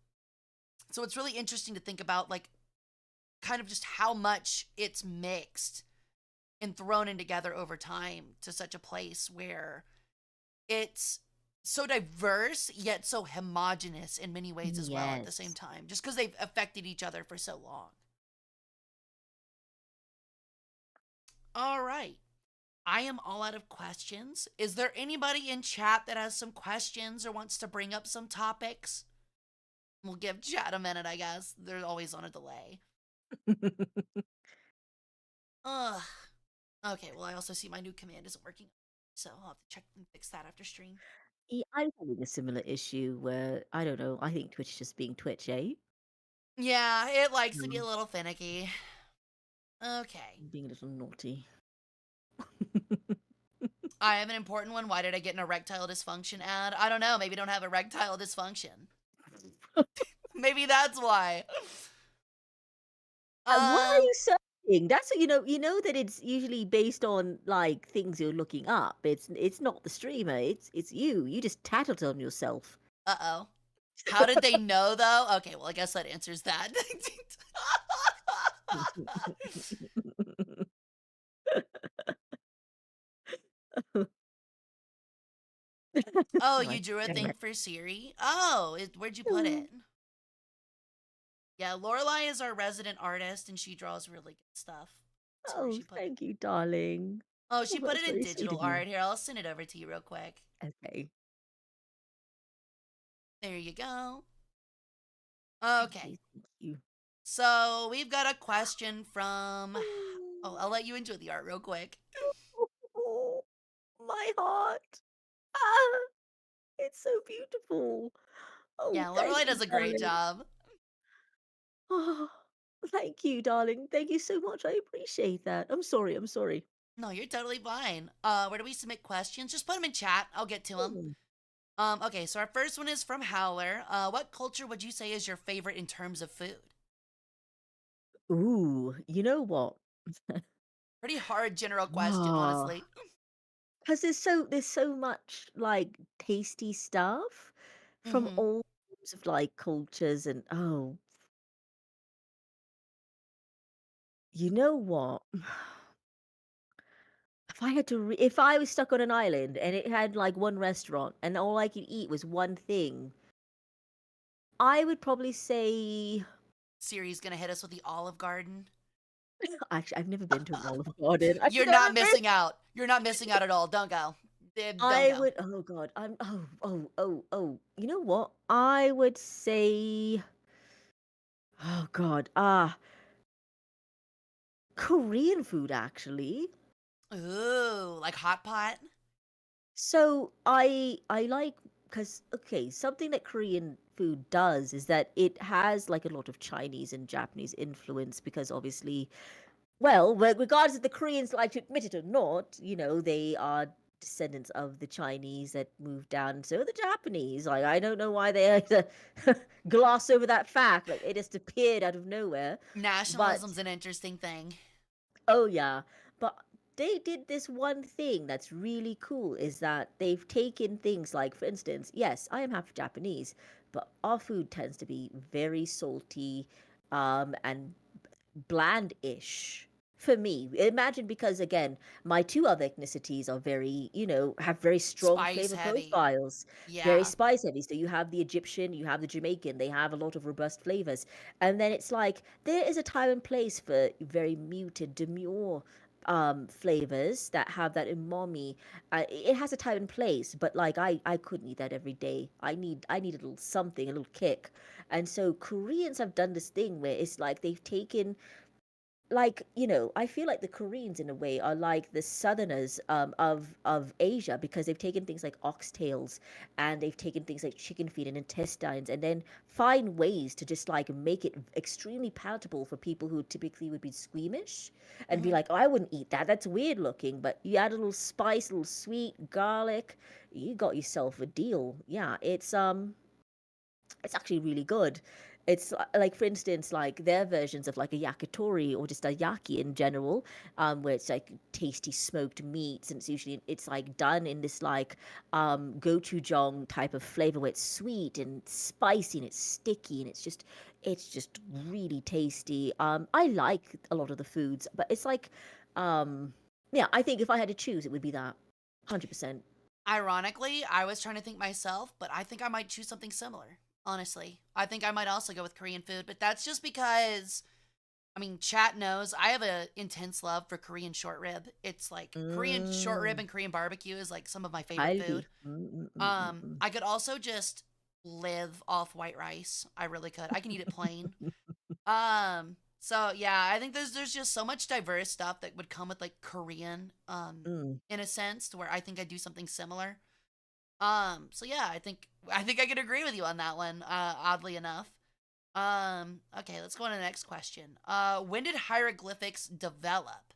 so it's really interesting to think about like kind of just how much it's mixed and thrown in together over time to such a place where it's so diverse yet so homogenous in many ways as well at the same Yes. time, just because they've affected each other for so long. All right. I am all out of questions. Is there anybody in chat that has some questions or wants to bring up some topics? We'll give chat a minute, I guess. They're always on a delay. Ugh. Okay, well, I also see my new command isn't working. So I'll have to check and fix that after stream. Yeah, I'm having a similar issue where I don't know. I think Twitch is just being Twitch, eh? Yeah, it likes to be a Um, little finicky. Okay. being a little naughty. I have an important one. Why did I get an erectile dysfunction ad? I don't know. Maybe I don't have erectile dysfunction. Maybe that's why. What are Um, you searching? That's what you know that it's usually based on like things you're looking up. It's not the streamer. It's you. You just tattled on yourself. uh-oh. How did they know though? Okay, well, I guess that answers that. Oh, you Like, drew a damn thing it. for Siri? Oh, where'd you put it? Yeah, Lorelai is our resident artist and she draws really good stuff. So where Oh, she put it? thank you, darling. Oh, Oh, she put that's it in very sweet digital of you. art. Here, I'll send it over to you real quick. Okay. There you go. Thank Okay. you. Thank you. So we've got a question from. Oh, I'll let you enjoy the art real quick. Oh, my heart. Ah, it's so beautiful. Oh, Yeah, thank Lorelai you, does a great darling. job. Oh, thank you, darling. Thank you so much. I appreciate that. I'm sorry. I'm sorry. No, you're totally fine. Where do we submit questions? Just put them in chat. I'll get to them. Hmm. Okay, so our first one is from Howler. What culture would you say is your favorite in terms of food? Ooh, you know what? Pretty hard general question, Ah, honestly. because there's so much like tasty stuff from Mm-hmm. all sorts of like cultures and oh, you know what? If I was stuck on an island and it had like one restaurant and all I could eat was one thing, I would probably say Siri's gonna hit us with the Olive Garden. actually I've never been to an Olive Garden. I've You're never not been. missing out. You're not missing out at all. Don't go. Don't I go. would oh god, oh. You know what? I would say oh god, Korean food actually. Ooh, like hot pot? So I like because okay, something that Korean food does is that it has like a lot of Chinese and Japanese influence because obviously, well, regardless if the Koreans like to admit it or not, they are descendants of the Chinese that moved down. So are the Japanese. Like I don't know why they had to gloss over that fact. Like it just appeared out of nowhere. But Nationalism's an interesting thing. oh yeah, but they did this one thing that's really cool is that they've taken things like, for instance, yes, I am half Japanese, but our food tends to be very salty, and bland-ish for me. Imagine because again, my two other ethnicities are very, have very strong Spice flavor heavy. profiles, very Yeah. spice heavy. So you have the Egyptian, you have the Jamaican, they have a lot of robust flavors. And then it's like there is a time and place for very muted, demure flavors that have that umami. It has a time and place, but like I couldn't eat that every day. I need a little something, a little kick. And so Koreans have done this thing where it's like they've taken like I feel like the Koreans in a way are like the southerners of Asia because they've taken things like oxtails and they've taken things like chicken feet and intestines and then find ways to just like make it extremely palatable for people who typically would be squeamish and be Hmm. like, oh, I wouldn't eat that, that's weird looking, but you add a little spice, a little sweet garlic, you got yourself a deal. Yeah, it's actually really good. It's like, for instance, like their versions of like a yakitori or just a yaki in general, where it's like tasty smoked meats, and it's like done in this like gochujang type of flavor where it's sweet and spicy and it's sticky and it's just really tasty. I like a lot of the foods, but it's like, um, yeah, I think if I had to choose, it would be that, 100%. Ironically, I was trying to think myself, but I think I might choose something similar. Honestly, I think I might also go with Korean food, but that's just because I mean, chat knows I have a intense love for Korean short rib. It's like Korean short rib Mm, and Korean barbecue is like some of my favorite food. Kalbi. I could also just live off white rice. I really could. I can eat it plain. So yeah, I think there's just so much diverse stuff that would come with like Korean, Mm. in a sense, to where I think I'd do something similar. So yeah, I think I could agree with you on that one. Oddly enough. Okay, let's go on to the next question. When did hieroglyphics develop?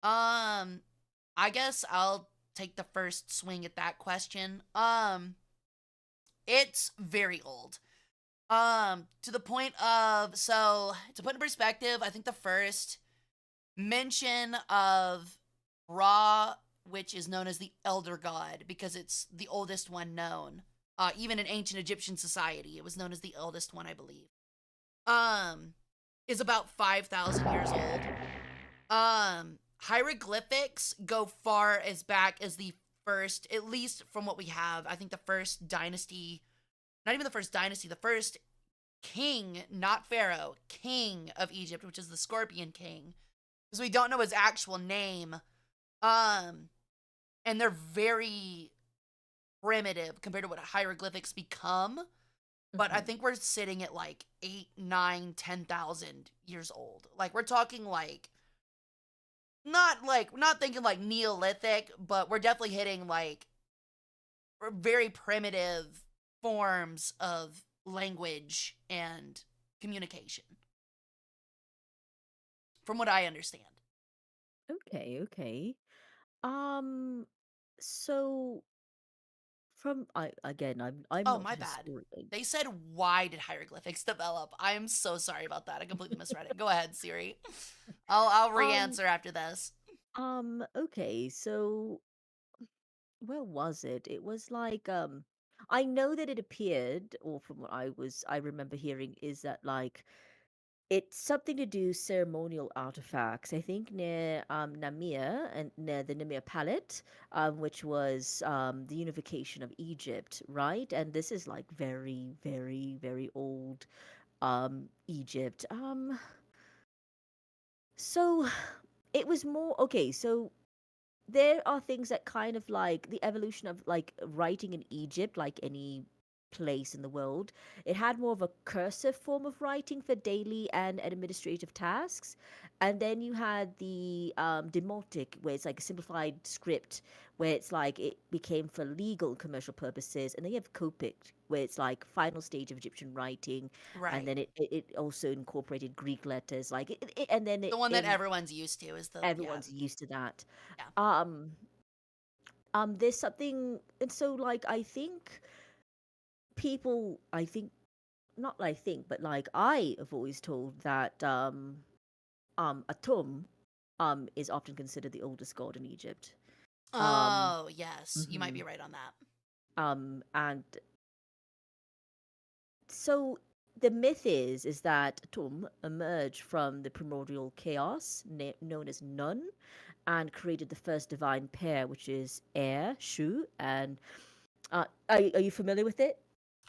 Um, I guess I'll take the first swing at that question. It's very old. To the point of, so to put in perspective, I think the first mention of Ra, which is known as the Elder God because it's the oldest one known. Even in ancient Egyptian society, it was known as the eldest one, I believe. Um, is about 5,000 years old. Hieroglyphics go far as back as the first, at least from what we have. I think the first dynasty, not even the first dynasty, the first king, not pharaoh, king of Egypt, which is the Scorpion King, because we don't know his actual name. Um, and they're very primitive compared to what hieroglyphics become. But I Mhm. think we're sitting at like 8, 9, 10,000 years old. Like we're talking like not thinking like Neolithic, but we're definitely hitting like very primitive forms of language and communication, from what I understand. Okay, okay. Um, so from I again, I'm Oh, not a my bad. historian. They said, why did hieroglyphics develop? I am so sorry about that. I completely misread it. Go ahead, Siri. I'll Um, re-answer after this. okay, so where was it? It was like, I know that it appeared, or from what I remember hearing, is that like it's something to do ceremonial artifacts. I think near Namia and near the Namia Palette, which was the unification of Egypt, right? And this is like very, very, very old Egypt. So it was more okay. So there are things that kind of like the evolution of like writing in Egypt, like any place in the world. It had more of a cursive form of writing for daily and administrative tasks. And then you had the demotic, where it's like a simplified script, where it's like it became for legal and commercial purposes. And then you have Copic, where it's like final stage of Egyptian writing. And Right. then it also incorporated Greek letters, like and then The it one that in everyone's used to is the, yeah, everyone's used to that. yeah. Um, there's something, and so like I think not I think, but like I have always told that Atum is often considered the oldest god in Egypt. Um, Oh, yes. You might be mhm. right on that. And so the myth is that Atum emerged from the primordial chaos known as Nun, and created the first divine pair, which is air, Shu, and are you familiar with it?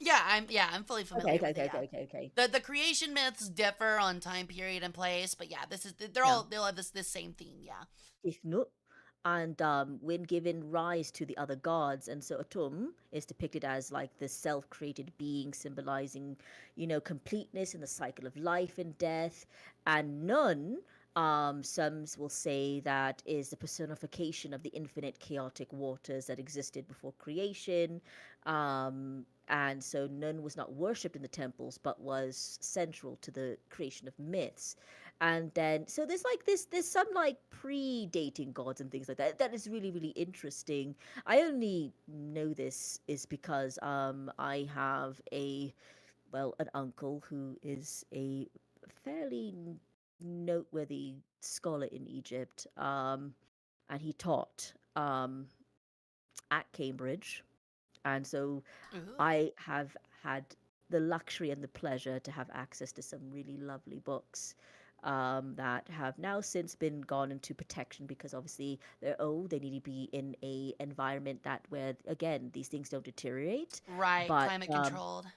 Yeah, I'm fully Okay, familiar okay, with it, okay, yeah. okay, okay, okay. The creation myths differ on time period and place, but yeah, this is Yeah. they'll have this same theme, yeah. Tifnut. And when given rise to the other gods, and so Atum is depicted as like the self-created being, symbolizing, completeness in the cycle of life and death. And Nun, some will say that is the personification of the infinite chaotic waters that existed before creation. And so Nun was not worshipped in the temples, but was central to the creation of myths. And then so there's some like predating gods and things like that that is really, really interesting. I only know this is because I have a well, an uncle who is a fairly noteworthy scholar in Egypt, and he taught at Cambridge. And so Ooh. I have had the luxury and the pleasure to have access to some really lovely books that have now since been gone into protection because obviously they're old. They need to be in a environment that where again these things don't deteriorate, Right, but climate controlled.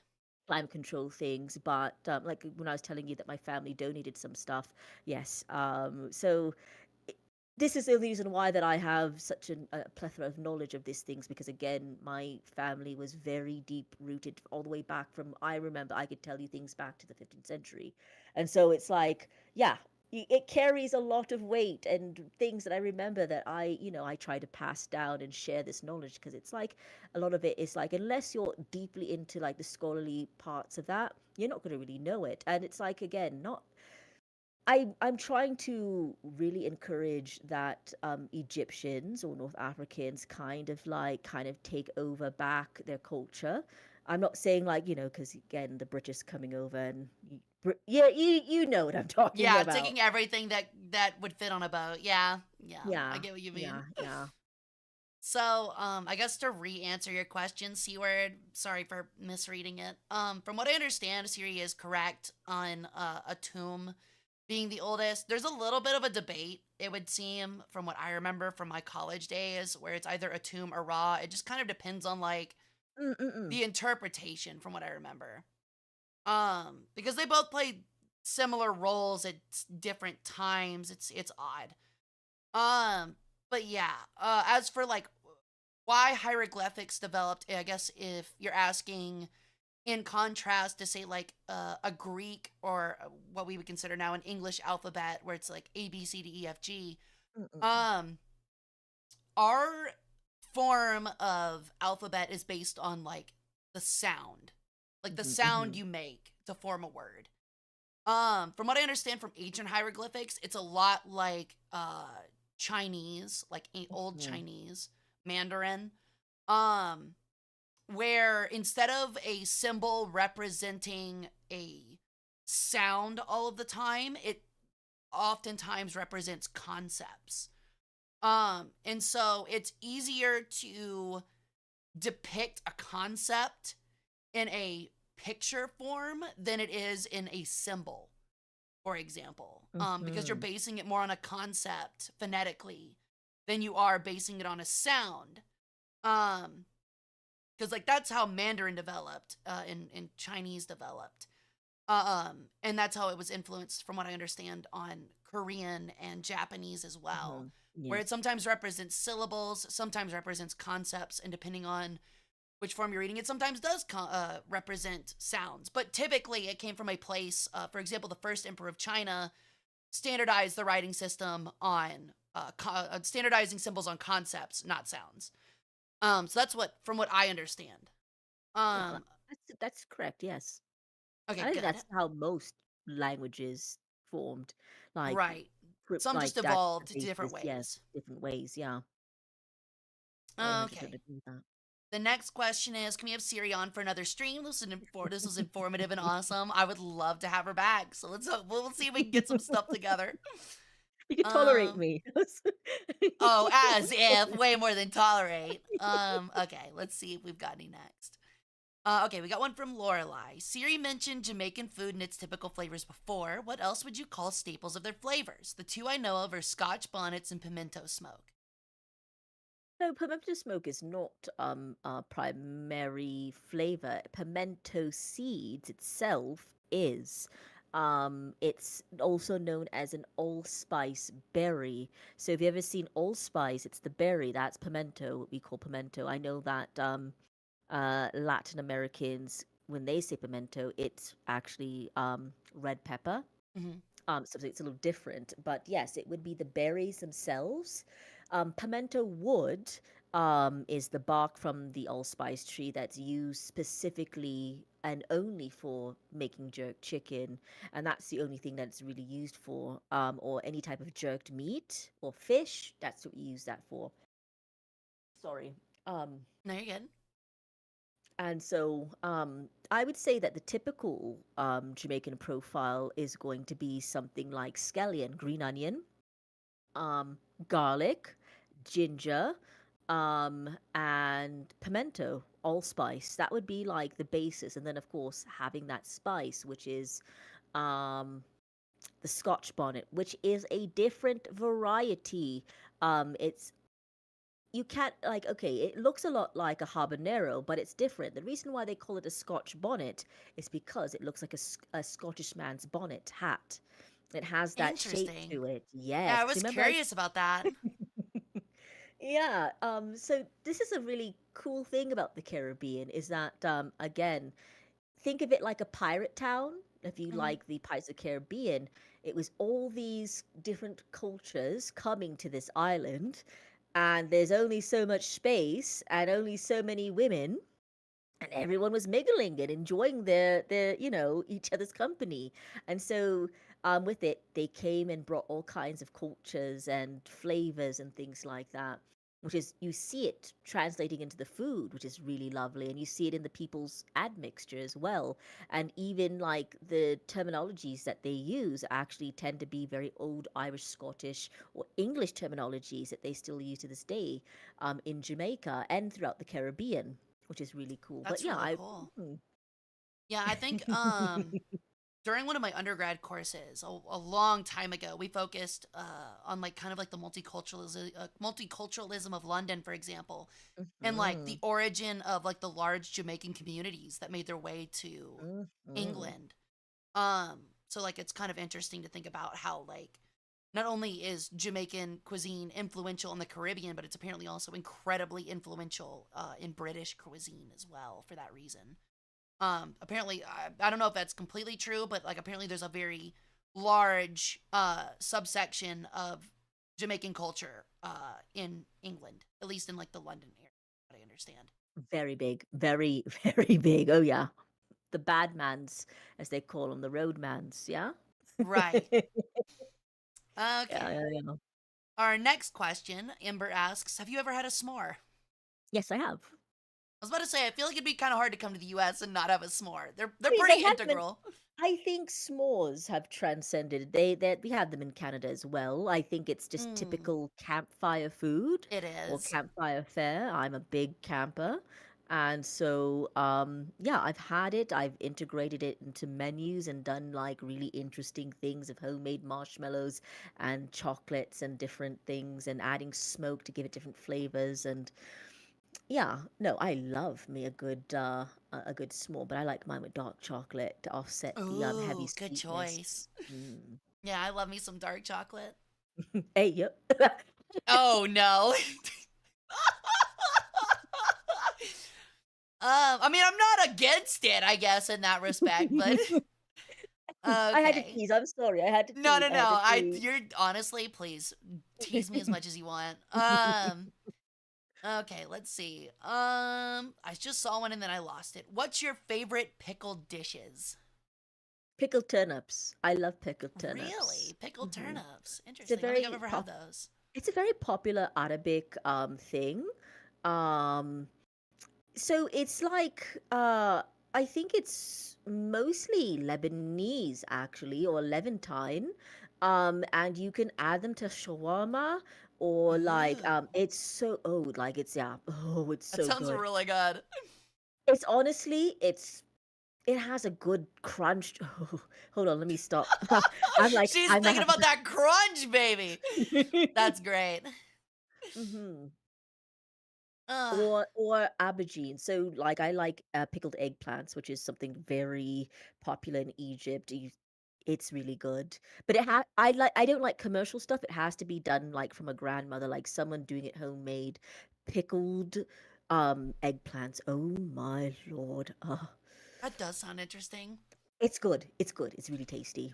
climate control things. But like when I was telling you that my family donated some stuff, yes. So this is the reason why that I have such a plethora of knowledge of these things because again, my family was very deep rooted all the way back from I remember I could tell you things back to the 15th century. And so it's like, yeah, it carries a lot of weight and things that I remember that I try to pass down and share this knowledge because it's like a lot of it is like unless you're deeply into like the scholarly parts of that, you're not going to really know it. And it's like again, not I'm trying to really encourage that Egyptians or North Africans kind of take over back their culture. I'm not saying like, because again, the British coming over and yeah, you know what I'm talking Yeah, about. taking everything that would fit on a boat. Yeah, yeah, I Yeah, get what you mean. yeah, yeah. So, I guess to re-answer your question, C word. Sorry for misreading it. From what I understand, Siri is correct on a tomb being the oldest. There's a little bit of a debate. It would seem, from what I remember from my college days, where it's either a tomb or raw. It just kind of depends on like Mm-mm-mm. the interpretation, from what I remember. Because they both play similar roles at different times. It's odd. Um, but yeah, as for like why hieroglyphics developed, I guess if you're asking in contrast to say like a Greek or what we would consider now an English alphabet where it's like A B C D E F G, Mm-mm-mm. um, our form of alphabet is based on like the sound, like the Mhm, sound mhm, you make to form a word. From what I understand from ancient hieroglyphics, it's a lot like Chinese, like old mhm, Chinese, Mandarin, um, where instead of a symbol representing a sound all of the time, it oftentimes represents concepts. And so it's easier to depict a concept in a picture form than it is in a symbol, for example, because you're mhm, basing it more on a concept phonetically than you are basing it on a sound. Um, because like that's how Mandarin developed, and Chinese developed, and that's how it was influenced, from what I understand, on Korean and Japanese as well, mhm. where Yes. it sometimes represents syllables, sometimes represents concepts, and depending on which form you're reading, it sometimes does represent sounds. But typically, it came from a place. For example, the first emperor of China standardized the writing system on standardizing symbols on concepts, not sounds. So that's what, from what I understand. Yeah, Um, that's correct. Yes. okay, I think good. that's how most languages formed, like Right. Some just like that's the evolved different basis. Yes, ways. different ways. Yeah, I 100% Okay. agree with that. The next question is, can we have Siri on for another stream? This was informative and awesome. I would love to have her back. So we'll see if we can get some stuff together. You can tolerate Um, me. oh, as if way more than tolerate. Okay, let's see if we've got any next. Okay, we got one from Lorelai. Siri mentioned Jamaican food and its typical flavors before. What else would you call staples of their flavors? The two I know of are Scotch bonnets and pimento smoke. No, pimento smoke is not our primary flavor. Pimento seeds itself is. It's also known as an allspice berry. So if you ever seen allspice, it's the berry. That's pimento, what we call pimento. I know that Latin Americans, when they say pimento, it's actually red pepper. Mm-hmm. So it's a little different, but yes, it would be the berries themselves. Pimento wood is the bark from the allspice tree that's used specifically and only for making jerk chicken, and that's the only thing that it's really used for. Or any type of jerked meat or fish. That's what we use that for. Sorry. Um, No, you're good. And so I would say that the typical Jamaican profile is going to be something like scallion, green onion, um, garlic, ginger, and pimento, allspice. That would be like the basis. And then, of course, having that spice, which is um, the Scotch bonnet, which is a different variety. It's you can't like okay, it looks a lot like a habanero, but it's different. The reason why they call it a Scotch bonnet is because it looks like a Scottish man's bonnet hat. It has that shape Interesting. to it. Yeah, Yes, I because was remember I curious about that. yeah, so this is a really cool thing about the Caribbean is that again, think of it like a pirate town. If you Hmm. like the Pirates of the Caribbean, it was all these different cultures coming to this island, and there's only so much space and only so many women, and everyone was mingling and enjoying their each other's company. And so with it they came and brought all kinds of cultures and flavors and things like that, which is you see it translating into the food, which is really lovely, and you see it in the people's admixture as well. And even like the terminologies that they use actually tend to be very old Irish, Scottish, or English terminologies that they still use to this day, in Jamaica and throughout the Caribbean, which is really cool. But That's yeah, really I cool. mm. Yeah, I think during one of my undergrad courses a long time ago, we focused on like kind of like the multiculturalism of London, for example, and like the Mhm. origin of like the large Jamaican communities that made their way to Mhm. England. So like it's kind of interesting to think about how like not only is Jamaican cuisine influential in the Caribbean, but it's apparently also incredibly influential in British cuisine as well for that reason. Apparently, I don't know if that's completely true, but like apparently there's a very large subsection of Jamaican culture in England, at least in like the London area, what I understand. Very big, very very big. Oh yeah, the bad mans, as they call them, the roadmans. Yeah. Right. Yeah, Okay. yeah, yeah. Our next question, Amber asks, "Have you ever had a s'more?" Yes, I have. I was about to say, I feel like it'd be kind of hard to come to the U.S. and not have a s'more. They're I mean, they pretty have them in. integral. I think s'mores have transcended. They we have them in Canada as well. I think it's just Mm, typical campfire food it or is. campfire fare. I'm a big camper. And so yeah, I've had it. I've integrated it into menus and done like really interesting things of homemade marshmallows and chocolates and different things and adding smoke to give it different flavors. And yeah, no, I love me a good s'more, but I like mine with dark chocolate to offset the heavy Ooh, good sweetness. choice. Mm. Yeah, I love me some dark chocolate. Hey, yep. Oh no. I mean, I'm not against it, I guess, in that respect, but I had to okay. tease. I'm sorry. I had to No, tease. no, I no. had to I tease. you're honestly, please tease me as much as you want. Okay, let's see. I just saw one and then I lost it. What's your favorite pickled dishes? Pickled turnips. I love pickled turnips. Really? Pickled Hmm. turnips. It's a Interesting. I don't think I've very ever had those. it's a very popular Arabic thing. Um, So it's like I think it's mostly Lebanese actually, or Levantine. And you can add them to shawarma, or like Ooh. it's so like it's yeah, oh it's That so sounds good. really good. It's honestly it has a good crunch. Oh, hold on, let me stop. I'm like She's I'm thinking like about that crunch, baby. That's great. hmm. Uh, Or aubergine. So like I like pickled eggplants, which is something very popular in Egypt. It's really good. But I don't like commercial stuff. It has to be done like from a grandmother, like someone doing it homemade. Pickled eggplants. Oh my lord. that does sound interesting. It's good. It's good. It's really tasty.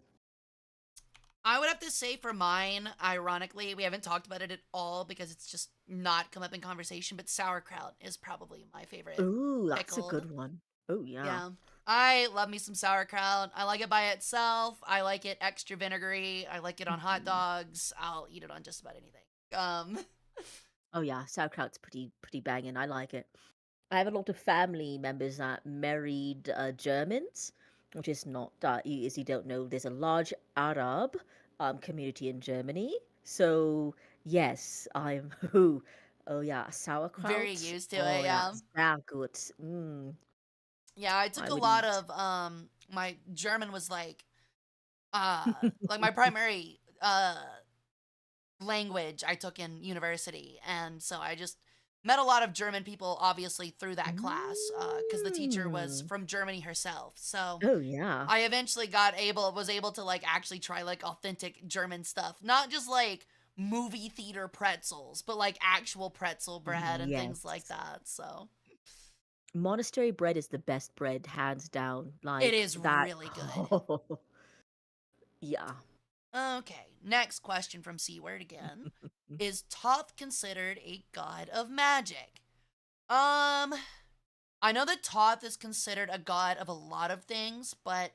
I would have to say for mine, ironically, we haven't talked about it at all because it's just not come up in conversation, but sauerkraut is probably my favorite Ooh, that's a pickled. good one. Oh yeah. Yeah. I love me some sauerkraut. I like it by itself. I like it extra vinegary. I like it on hot Mhm. dogs. I'll eat it on just about anything. Um Oh yeah, sauerkraut's pretty banging. I like it. I have a lot of family members that married Germans, which is not, as you don't know, there's a large Arab community in Germany. So, yes, I'm, oh yeah, Very sauerkraut. used to it, Oh yeah, yeah. sehr gut. Yeah, I took I a would lot eat. of my German was like my primary language I took in university, and so I just met a lot of German people obviously through that class because the teacher was Mm. from Germany herself. So Oh yeah. I eventually was able to like actually try like authentic German stuff, not just like movie theater pretzels, but like actual pretzel bread and things like Yes. that. So Monastery bread is the best bread, hands down. it Like is that. really good. Yeah. Okay, next question from C Word again. Is Thoth considered a god of magic? Um, I know that Thoth is considered a god of a lot of things, but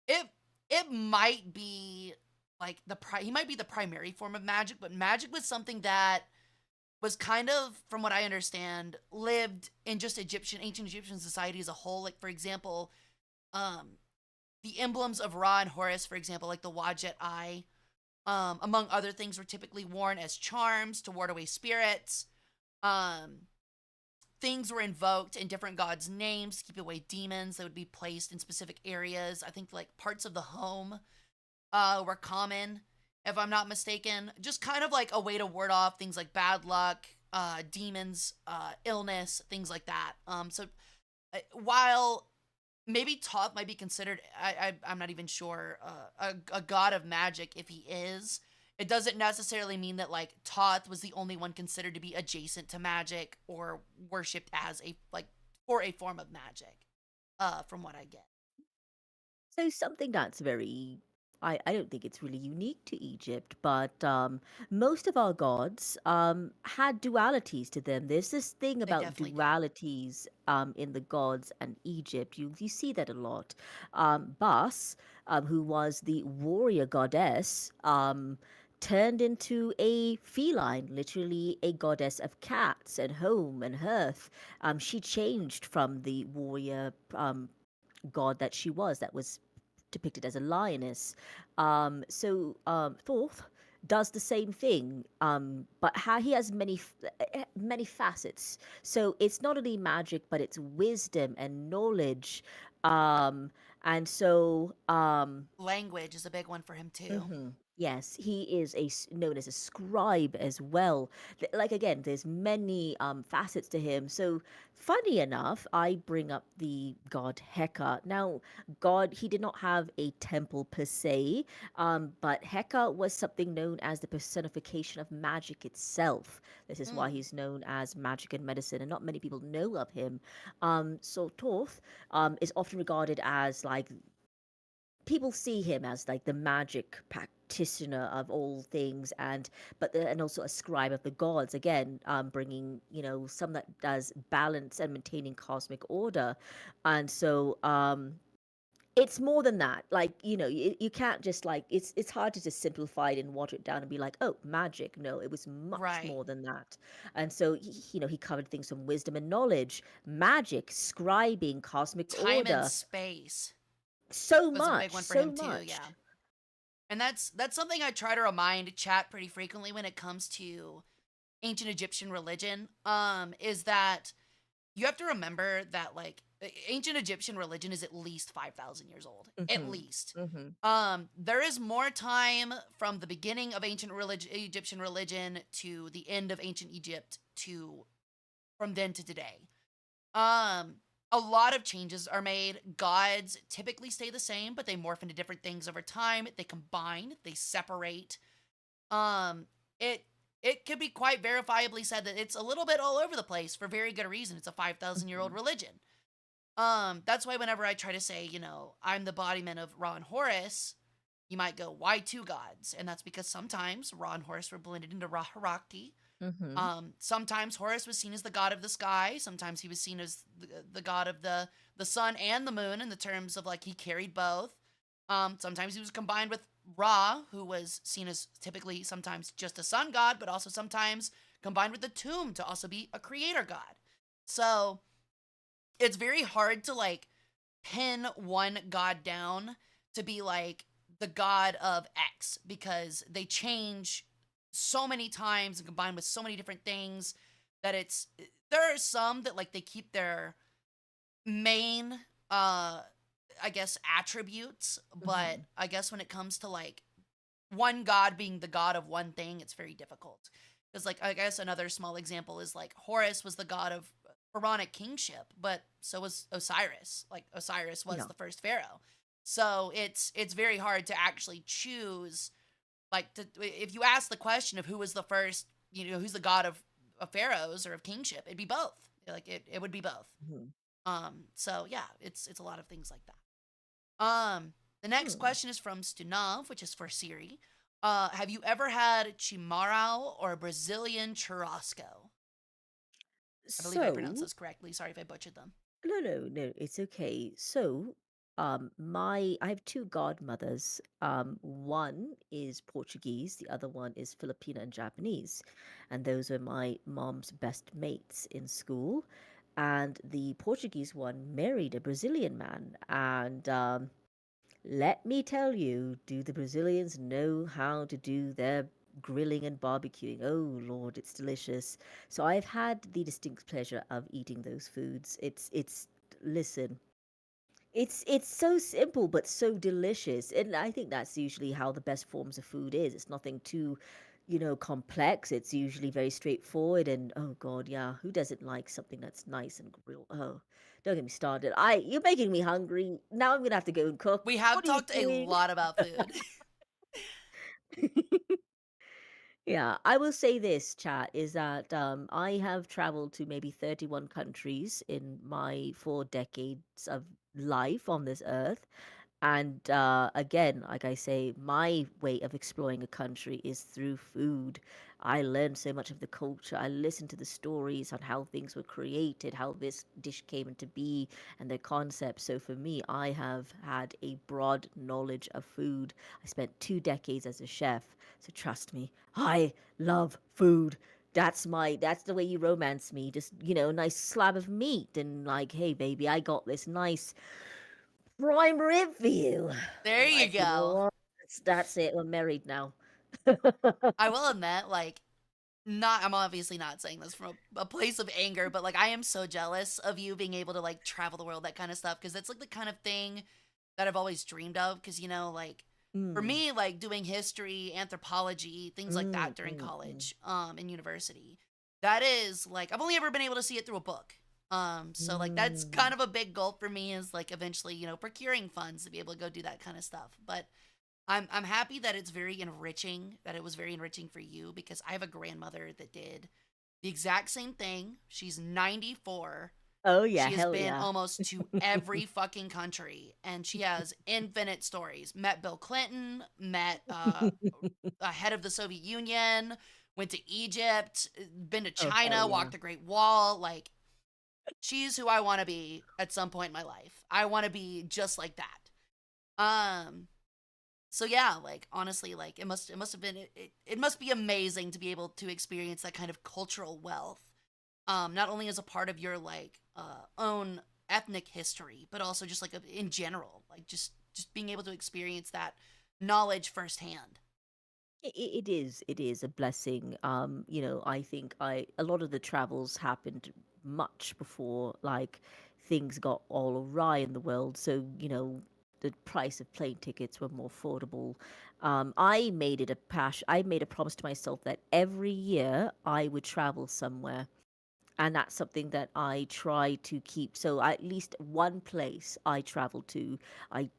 it it might be like he might be the primary form of magic, but magic was something that was kind of, from what I understand, lived in just ancient Egyptian society as a whole. Like for example, um, the emblems of Ra and Horus, for example, like the Wajet Eye, among other things, were typically worn as charms to ward away spirits. Um, Things were invoked in different gods' names to keep away demons that would be placed in specific areas. I think like parts of the home were common, if I'm not mistaken. Just kind of like a way to ward off things like bad luck, demons, illness, things like that. While maybe Thoth might be considered, I'm not even sure, a god of magic if he is. It doesn't necessarily mean that like Thoth was the only one considered to be adjacent to magic or worshipped as a like for a form of magic. From what I get. So something that's very, I don't think it's really unique to Egypt, but most of our gods had dualities to them. There's this thing They about definitely did. dualities in the gods and Egypt. You see that a lot. Bas, who was the warrior goddess, turned into a feline, literally a goddess of cats and home and hearth. She changed from the warrior god that was depicted as a lioness. Thoth does the same thing, but how he has many facets. So it's not only magic, but it's wisdom and knowledge. Um, and so Language is a big one for him too. Yes, he is known as a scribe as well. Like again, there's many facets to him. So funny enough, I bring up the god Heka. Now, God, he did not have a temple per se, but Heka was something known as the personification of magic itself. This is why Mm, he's known as magic and medicine, and not many people know of him. So Thoth is often regarded as like people see him as like the magic practitioner of all things, and also a scribe of the gods, again bringing some that does balance and maintaining cosmic order. And so it's more than that. Like, you can't just like it's hard to just simplify it and water it down and be like, oh, magic. No, it was much right. more than that. And so he covered things from wisdom and knowledge, magic, scribing, cosmic Time and order. space So was a big much, one for so him too, yeah. much. And that's something I try to remind chat pretty frequently when it comes to ancient Egyptian religion. Is that you have to remember that like ancient Egyptian religion is at least 5,000 years old. At Mhm. least. Mhm. There is more time from the beginning of Egyptian religion to the end of ancient Egypt to from then to today. Um, a lot of changes are made. Gods typically stay the same, but they morph into different things over time. They combine, they separate. Um, it it could be quite verifiably said that it's a little bit all over the place for very good reason. It's a 5,000-year-old Mhm. religion. That's why whenever I try to say, I'm the embodiment of Ra and Horus, you might go, why two gods? And that's because sometimes Ra and Horus were blended into Ra Harakti. Mhm. Sometimes Horus was seen as the god of the sky. Sometimes he was seen as the god of the sun and the moon in the terms of like he carried both. Sometimes he was combined with Ra, who was seen as typically sometimes just a sun god, but also sometimes combined with the tomb to also be a creator god. So it's very hard to like pin one god down to be like the god of X because they change so many times and combine with so many different things that it's there are some that like they keep their main I guess attributes, but Mhm. I guess when it comes to like one god being the god of one thing, it's very difficult. Because like I guess another small example is like Horus was the god of pharaonic kingship, but so was Osiris. Like Osiris was Yeah. the first pharaoh. So it's very hard to actually choose like to, if you ask the question of who was the first, who's the god of pharaohs or of kingship, it'd be both. Like it would be both. Mhm. So yeah, it's a lot of things like that. The next Hmm. question is from Stunav, which is for Siri. Have you ever had chimarrão or Brazilian churrasco? I believe I pronounced So, those correctly. Sorry if I butchered them. no, no, no, it's okay. So, I have two godmothers. One is Portuguese, the other one is Filipino and Japanese, and those are my mom's best mates in school. And the Portuguese one married a Brazilian man, and let me tell you, do the Brazilians know how to do their grilling and barbecuing? Oh Lord, it's delicious. So I've had the distinct pleasure of eating those foods. It's listen, it's so simple but so delicious. And I think that's usually how the best forms of food is. It's nothing too, complex. It's usually very straightforward and oh God, yeah, who doesn't like something that's nice and grilled? Oh, don't get me started. You're making me hungry. Now I'm gonna have to go and cook. We What have are you talked a doing? lot about food. Yeah, I will say this, chat, is that I have traveled to maybe 31 countries in my 4 decades of life on this earth. And again, like I say, my way of exploring a country is through food. I learned so much of the culture. I listened to the stories on how things were created, how this dish came into be, and their concepts. So for me, I have had a broad knowledge of food. I spent 2 decades as a chef. So trust me, I love food. That's the way you romance me. Just, nice slab of meat and like, hey baby, I got this nice prime rib for you. There I'm you like, you know go. what? That's it. We're married now. I will admit, like, not I'm obviously not saying this from a place of anger, but like I am so jealous of you being able to like travel the world, that kind of stuff, because that's like the kind of thing that I've always dreamed of. Because like for Mm, me, like doing history, anthropology, things like mm, that during mm, mm, college, in university, that is like I've only ever been able to see it through a book. So like that's mm. kind of a big goal for me is like eventually, procuring funds to be able to go do that kind of stuff. But I'm happy that it's very enriching, that it was very enriching for you because I have a grandmother that did the exact same thing. She's 94. Oh yeah, She has hell been yeah. almost to every fucking country and she has infinite stories. Met Bill Clinton, met a head of the Soviet Union, went to Egypt, been to Oh hell China, yeah. walked the Great Wall. Like, she's who I want to be at some point in my life. I want to be just like that. So yeah, like honestly, like it must have been it must be amazing to be able to experience that kind of cultural wealth. Not only as a part of your like own ethnic history, but also just like in general, like just being able to experience that knowledge firsthand. It is a blessing. I think a lot of the travels happened much before like things got all awry in the world. So, the price of plane tickets were more affordable. I made a promise to myself that every year I would travel somewhere, and that's something that I try to keep. So at least one place I travel to, I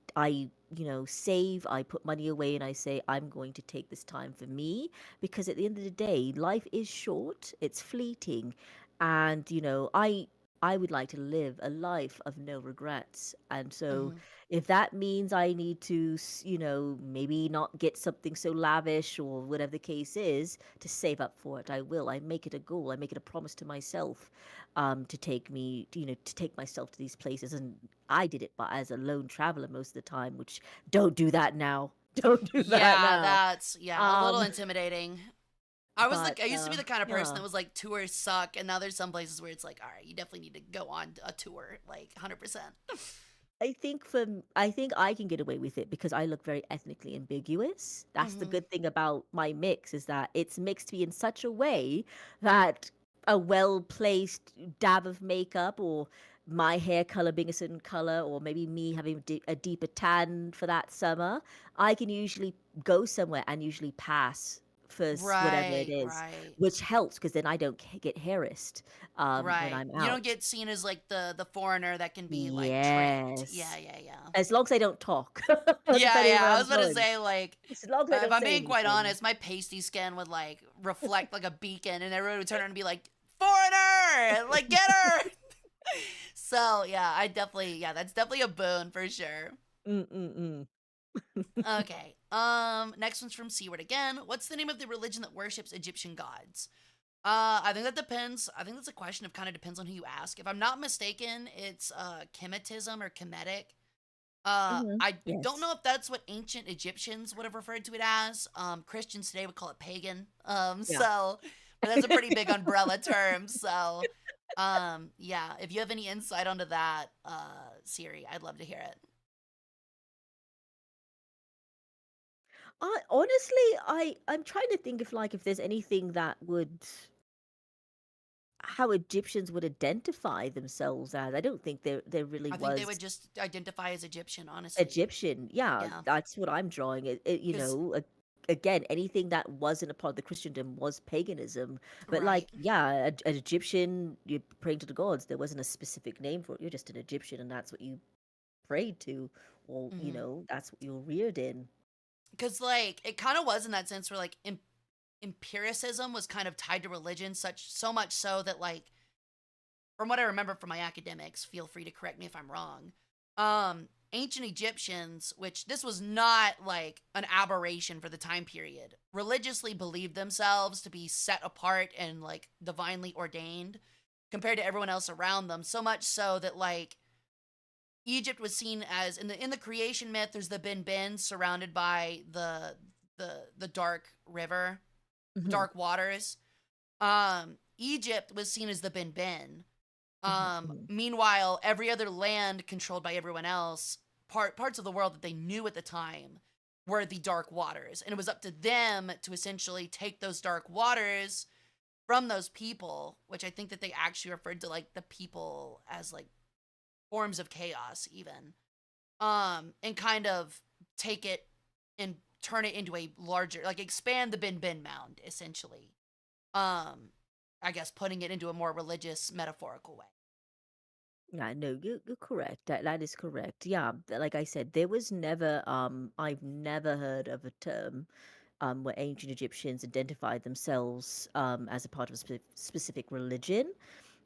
save, I put money away, and I say I'm going to take this time for me, because at the end of the day, life is short, it's fleeting, and I would like to live a life of no regrets. And so Mm-hmm. if that means I need to, maybe not get something so lavish or whatever the case is, to save up for it, I will. I make it a goal. I make it a promise to myself, to take myself to these places. And I did it, but as a lone traveler most of the time, which don't do that now. Don't do that Yeah, now. that's yeah a little Um, intimidating. But, I used to be the kind of person yeah. that was like tours suck, and now there's some places where it's like, all right, you definitely need to go on a tour, like 100%. I think I can get away with it because I look very ethnically ambiguous. That's the Hmm. good thing about my mix is that it's mixed me in such a way that a well-placed dab of makeup or my hair color being a certain color or maybe me having a deeper tan for that summer, I can usually go somewhere and usually pass for whatever it Right, is, right. which helps because then I don't get harassed when Right. I'm You don't out. get seen as like the foreigner that can be like tricked. Yeah, Yes. yeah, yeah. As long as I don't talk, Yeah, depending on yeah. where I I'm was about to going. say like As long as I if don't I'm say being quite anything. honest, my pasty skin would like reflect like a beacon and everyone would turn around and be like, "Foreigner! Like get her!" So, yeah, that's definitely a boon for sure. Mm-mm-mm. Okay. Next one's from Seaward again. What's the name of the religion that worships Egyptian gods? I think that depends. I think that's a question of kind of depends on who you ask. If I'm not mistaken, it's Kemetism or Kemetic. Mhm. I don't Yes. know if that's what ancient Egyptians would have referred to it as. Christians today would call it pagan. Yeah. But that's a pretty big umbrella term. So, yeah, if you have any insight onto that, Siri, I'd love to hear it. I honestly, I'm trying to think if there's anything that would how Egyptians would identify themselves as. I don't think there really I think they was would just identify as Egyptian, honestly. Egyptian. Yeah, Yeah, that's what I'm drawing. because Again, anything that wasn't a part of the Christendom was paganism. But like, right. yeah, an Egyptian, you're praying to the gods. There wasn't a specific name for it. You're just an Egyptian, and that's what you prayed to, or Mm-hmm. that's what you're reared in. Because like it kind of was in that sense where like empiricism was kind of tied to religion, such so much so that like from what I remember from my academics, feel free to correct me if I'm wrong. Ancient Egyptians, which this was not like an aberration for the time period, religiously believed themselves to be set apart and like divinely ordained compared to everyone else around them. So much so that like Egypt was seen as in the creation myth. There's the Bin Bin surrounded by the dark river, the Hmm. dark waters. Egypt was seen as the Bin Bin. Hmm. Hmm. Meanwhile, every other land controlled by everyone else, parts of the world that they knew at the time, were the dark waters, and it was up to them to essentially take those dark waters from those people, which I think that they actually referred to like the people as like forms of chaos, even, and kind of take it and turn it into a larger, like expand the Bin Bin mound, essentially. Um, I guess putting it into a more religious, metaphorical way. Yeah, no, you're correct. That is correct. Yeah, like I said, there was never I've never heard of a term where ancient Egyptians identified themselves as a part of a specific religion.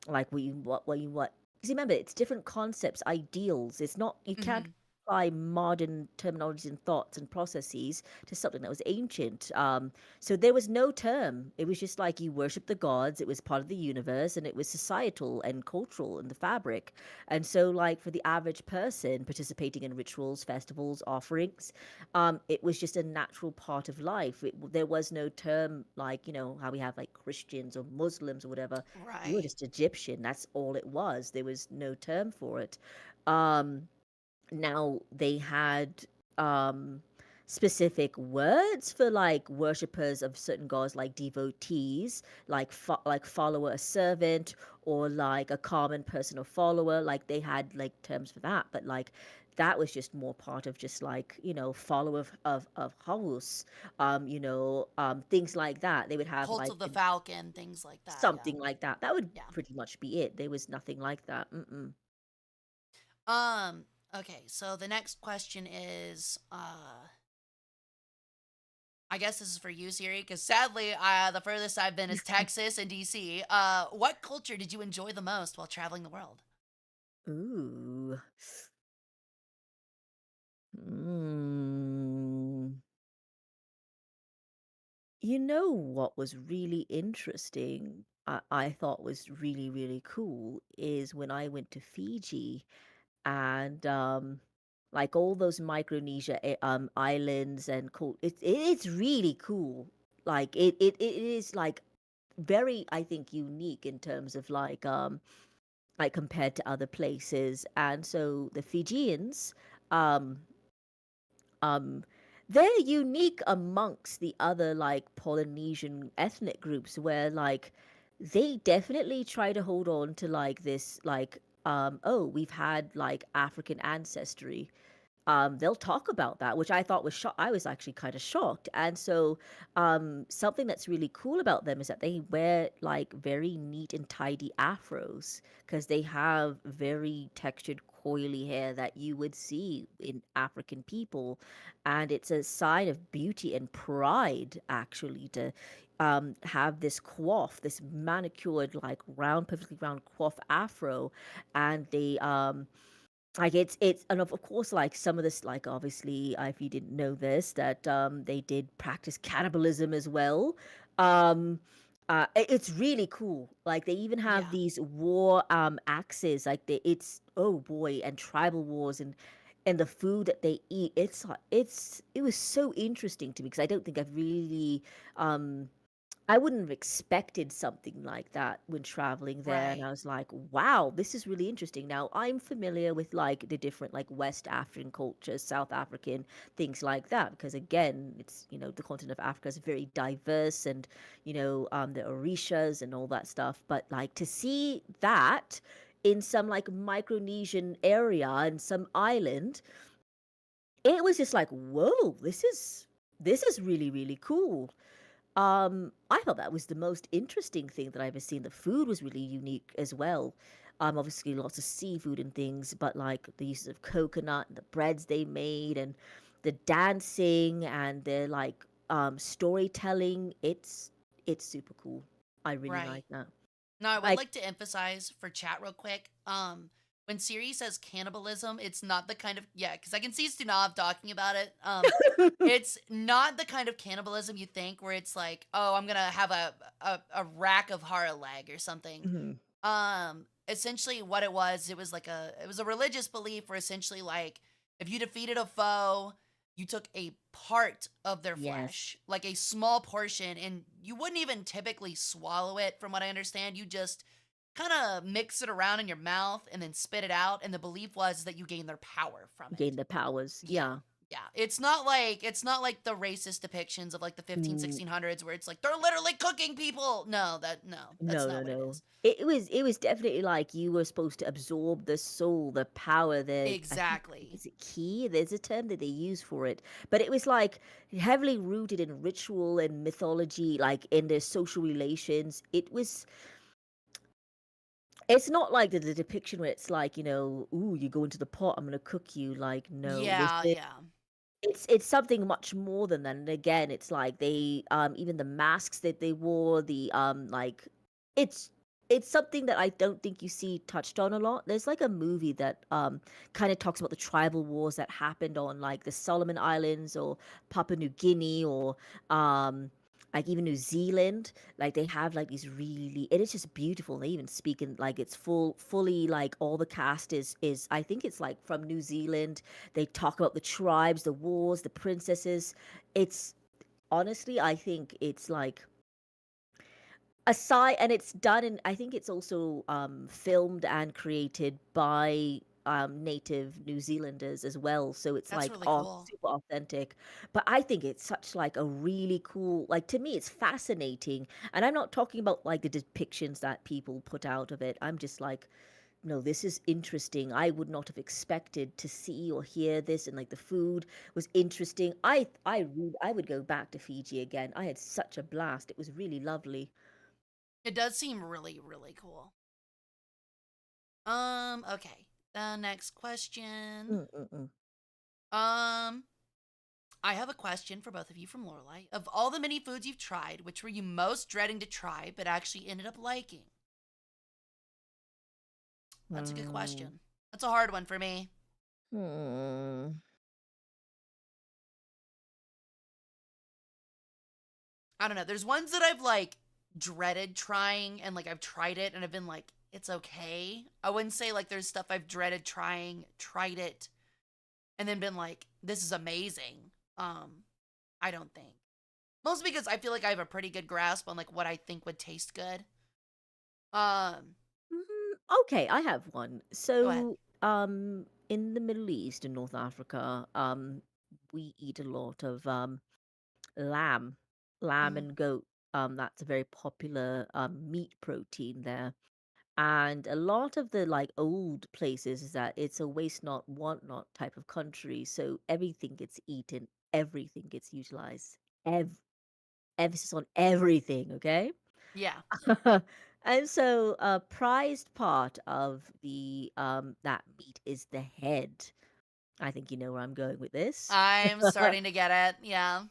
Like what because remember it's different concepts, ideals. It's not you can't Hmm. apply modern terminologies and thoughts and processes to something that was ancient. So there was no term. It was just like you worship the gods. It was part of the universe and it was societal and cultural in the fabric. And so like for the average person participating in rituals, festivals, offerings, it was just a natural part of life. There was no term like, how we have like Christians or Muslims or whatever. You were Right. just Egyptian. That's all it was. There was no term for it. Um, Now they had um specific words for like worshippers of certain gods, like devotees, like follower, a servant, or like a common person or follower. Like they had like terms for that, but like that was just more part of just like follower of Horus, things like that. They would have Cult like of the Falcon, things like that. Yeah. something like that. That would Yeah. pretty much be it. There was nothing like that. Mm-mm. Okay, so the next question is I guess this is for you, Siri, because sadly, the furthest I've been is Texas and DC. What culture did you enjoy the most while traveling the world? Ooh. Mm. You know what was really interesting? I thought was really, really cool is when I went to Fiji and like all those Micronesia islands and cool. It's really cool. Like it is like very, I think, unique in terms of like compared to other places. And so the Fijians, um, um, they're unique amongst the other like Polynesian ethnic groups where like they definitely try to hold on to like this like oh, we've had like African ancestry. They'll talk about that, which I thought was I was actually kind of shocked. And so, something that's really cool about them is that they wear like very neat and tidy afros because they have very textured, coily hair that you would see in African people, and it's a sign of beauty and pride actually to have this coif, this manicured, like round, perfectly round coif afro, and they like it's and of course like some of this like obviously if you didn't know this that they did practice cannibalism as well. um it's really cool. Like they even have Yeah. these war axes, like it's oh boy, and tribal wars, and the food that they eat. It was so interesting to me because I don't think I've really um I wouldn't have expected something like that when traveling there, and Right. I was like, "Wow, this is really interesting." Now, I'm familiar with like the different like West African cultures, South African, things like that, because again, it's, the continent of Africa is very diverse, and the Orishas and all that stuff. But like to see that in some like Micronesian area and some island, it was just like, "Whoa, this is really, really cool." I thought that was the most interesting thing that I've ever seen. The food was really unique as well. Obviously lots of seafood and things, but like the use of coconut and the breads they made and the dancing and their like storytelling. It's super cool. I really Right. like that. Now, I would Like like to emphasize for chat real quick. When Siri says cannibalism, it's not the kind of because I can see Stunav talking about it. It's not the kind of cannibalism you think, where it's like, oh, I'm gonna have a rack of Hara leg or something. Mhm. Essentially, what it was like it was a religious belief where essentially like if you defeated a foe, you took a part of their Yes. flesh, like a small portion, and you wouldn't even typically swallow it, from what I understand. You just kind of mix it around in your mouth and then spit it out. And the belief was that you gain their power from Gain it. the powers. Yeah. Yeah. Yeah. It's not like the racist depictions of like the 15, Mm, 1600s where it's like they're literally cooking people. No, that's no, no, not what it no. is. It was definitely like you were supposed to absorb the soul, the power, I think, Exactly. is it key? There's a term that they use for it. But it was like heavily rooted in ritual and mythology, like in their social relations. It's not like the depiction where it's like, ooh, you go into the pot, I'm gonna cook you. Like, no, Yeah, yeah. it's something much more than that. And again, it's like they even the masks that they wore, the like it's it's something that I don't think you see touched on a lot. There's like a movie that kind of talks about the tribal wars that happened on like the Solomon Islands or Papua New Guinea or um like even New Zealand. Like they have like these really, it is just beautiful. They even speak in like it's fully like all the cast is I think it's like from New Zealand. They talk about the tribes, the wars, the princesses. It's honestly, I think it's like aside, and it's done in, I think it's also filmed and created by native New Zealanders as well. So it's That's like really cool. super authentic. But I think it's such like a really cool, like to me, it's fascinating. And I'm not talking about like the depictions that people put out of it. I'm just like, no, this is interesting. I would not have expected to see or hear this, and like the food was interesting. I would go back to Fiji again. I had such a blast. It was really lovely. It does seem really, really cool. Okay. The next question. Mm, mm, mm. Um, I have a question for both of you from Lorelai. Of all the many foods you've tried, which were you most dreading to try but actually ended up liking? That's a good Hmm. question. That's a hard one for me. Hmm. I don't know. There's ones that I've like dreaded trying and like I've tried it and I've been like, it's okay. I wouldn't say like there's stuff I've dreaded trying, tried it, and then been like, this is amazing. I don't think. Mostly because I feel like I have a pretty good grasp on like what I think would taste good. Um, Okay, I have one. Go ahead. So, in the Middle East, in North Africa, we eat a lot of lamb, lamb Mm, and goat. That's a very popular meat protein there. And a lot of the like old places is that it's a waste not, want not type of country. So everything gets eaten, everything gets utilized, emphasis on everything. Okay. yeah, And so a prized part of the that meat is the head. I think you know where I'm going with this. I'm starting to get it. Yeah,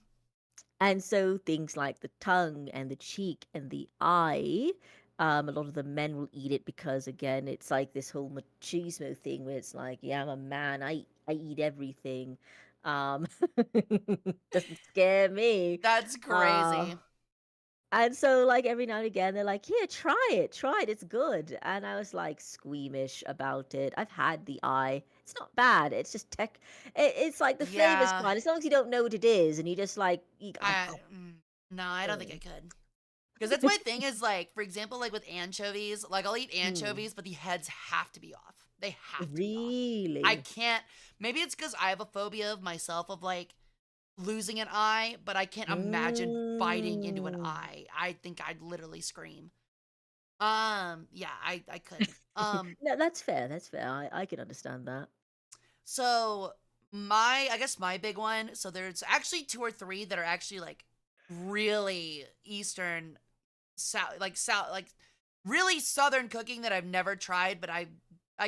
And so things like the tongue and the cheek and the eye, a lot of the men will eat it because again, it's like this whole machismo thing where it's like, yeah, I'm a man, I eat everything. Um, doesn't scare me. that's Uh, crazy. and so, like, every now and again, they're like, "Here, try it, it's good." And I was, like, squeamish about it. I've had the eye. It's not bad, it's just it's like the flavor's Yeah, fine, as long as you don't know what it is and you just, like, you I no, I don't think I mm. could. Because that's my thing is like, for example, like with anchovies, like I'll eat Mm. anchovies, but the heads have to be off. They have to be off. I Really? can't. Maybe it's because I have a phobia of myself of like losing an eye, but I can't imagine biting into an Mm. eye. I think I'd literally scream. Yeah, I couldn't. No, that's fair, I can understand that. So I guess my big one. So there's actually two or three that are actually like really Eastern, like really Southern cooking that I've never tried, but I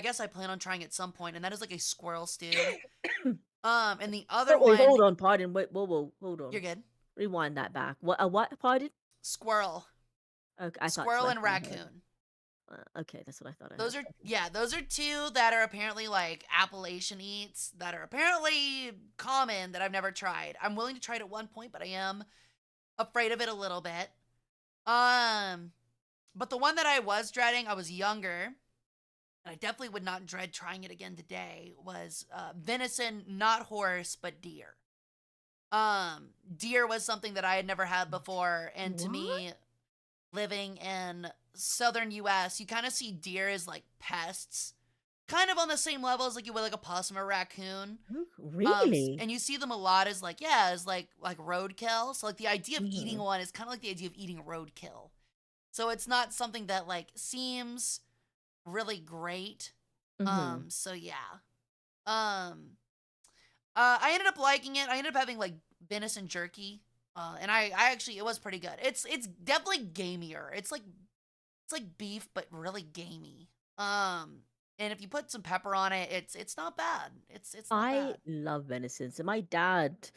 guess I plan on trying at some point, and that is like a squirrel stew. And the other Oh, wait, one, hold on, pardon, wait, whoa, hold you're on. good. Rewind that back. What, pardon? Squirrel, Okay, I thought so, squirrel I and thought I heard. raccoon. Okay, that's what I thought I Those heard. are yeah, those are two that are apparently like Appalachian eats that are apparently common that I've never tried. I'm willing to try it at one point, but I am afraid of it a little bit. Um, but the one that I was dreading, I was younger, and I definitely would not dread trying it again today, was venison, not horse, but deer. Deer was something that I had never had before, and to What? me, living in southern US, you kind of see deer as like pests, kind of on the same level as like you would like a possum or raccoon. Really? And you see them a lot as like yeah, as like roadkill. So like the idea of eating Mhm, one is kind of like the idea of eating roadkill. So it's not something that like seems really great. mhm. So yeah. Um I ended up liking it. I ended up having like venison jerky. And I actually it was pretty good. It's definitely gamier. It's like beef but really gamey. And if you put some pepper on it, it's not bad. It's not I bad. love venison. So my dad's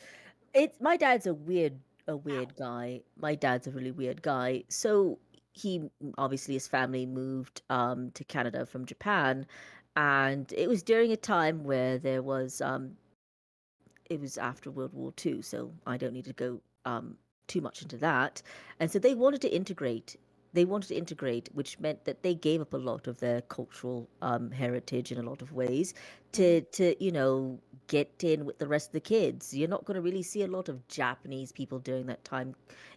a Ow. weird guy. My dad's a really weird guy. So obviously his family moved to Canada from Japan, and it was during a time where there was it was after World War II, so I don't need to go too much into that. And so they wanted to integrate. They wanted to integrate, which meant that they gave up a lot of their cultural heritage in a lot of ways Mhm. to get in with the rest of the kids. You're not going to really see a lot of Japanese people during that time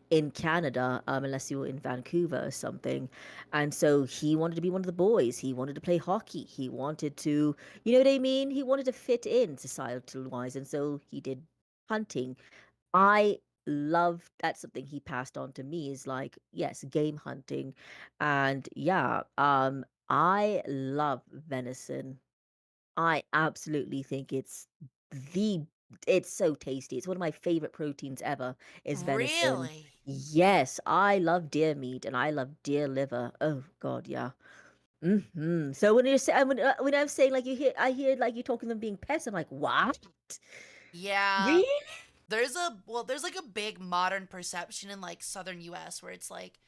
in Canada, unless you were in Vancouver or something. And so he wanted to be one of the boys. He wanted to play hockey. He wanted to, you know what I mean? He wanted to fit in societal wise, and so he did hunting. I love that's something he passed on to me is like, yes, game hunting. And yeah, I love venison. I absolutely think the it's so tasty. It's one of my favorite proteins ever is venison. Really? Yes, I love deer meat and I love deer liver. Oh God, yeah. So when you're saying when I'm saying like I hear like you talking them being pests, I'm like, what? Yeah. Really? There's like a big modern perception in like southern US where it's like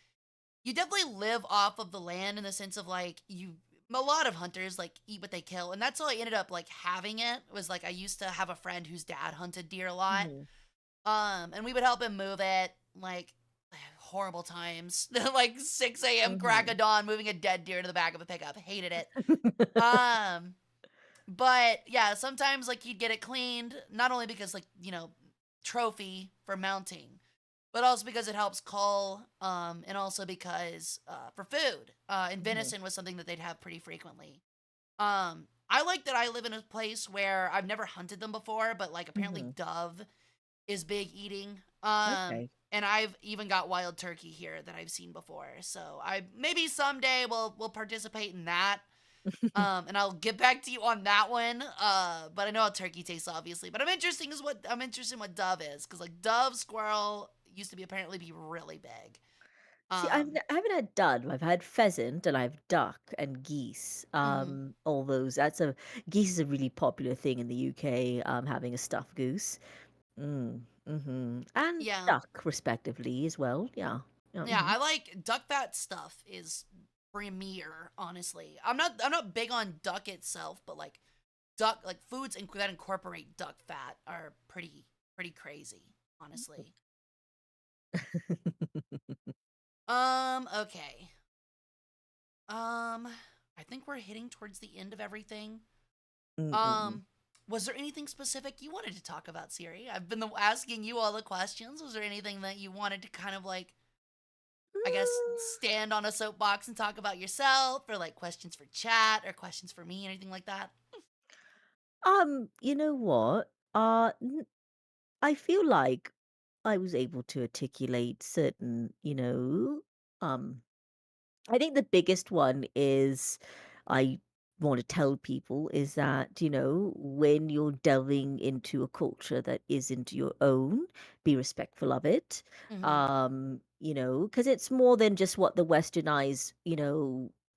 you definitely live off of the land in the sense of like you a lot of hunters like eat what they kill, and that's how I ended up like having it was like I used to have a friend whose dad hunted deer a lot. Mhm. And we would help him move it like horrible times. Like 6 a.m. crack of Mhm. dawn moving a dead deer to the back of a pickup. Hated it. Um but yeah, sometimes like you'd get it cleaned, not only because like, trophy for mounting, but also because it helps cull, and also because for food. And Mhm. venison was something that they'd have pretty frequently. I like that I live in a place where I've never hunted them before, but like apparently Mhm. dove is big eating. Okay. And I've even got wild turkey here that I've seen before. So I maybe someday we'll participate in that. And I'll get back to you on that one. But I know how turkey tastes, obviously. But I'm interested in what dove is, because like dove, squirrel used to be apparently be really big. See, Um, I haven't had dove. I've had pheasant and I've duck and geese. mhm. All those. That's a geese is a really popular thing in the UK. Having a stuffed goose. And Yeah, duck, respectively, as well. Yeah. Yeah. yeah. I like duck fat stuff is premier. Honestly, I'm not big on duck itself, but duck like foods that incorporate duck fat are pretty crazy. Honestly. Okay. I think we're hitting towards the end of everything. Mm-mm. Um, was there anything specific you wanted to talk about, Siri? I've been asking you all the questions. Was there anything that you wanted to kind of like, I guess, stand on a soapbox and talk about yourself, or like questions for chat, or questions for me, anything like that? You know what? I feel like I was able to articulate certain, um I think the biggest one is I want to tell people is that, when you're delving into a culture that isn't your own, be respectful of it. Mm-hmm. Because it's more than just what the westernized,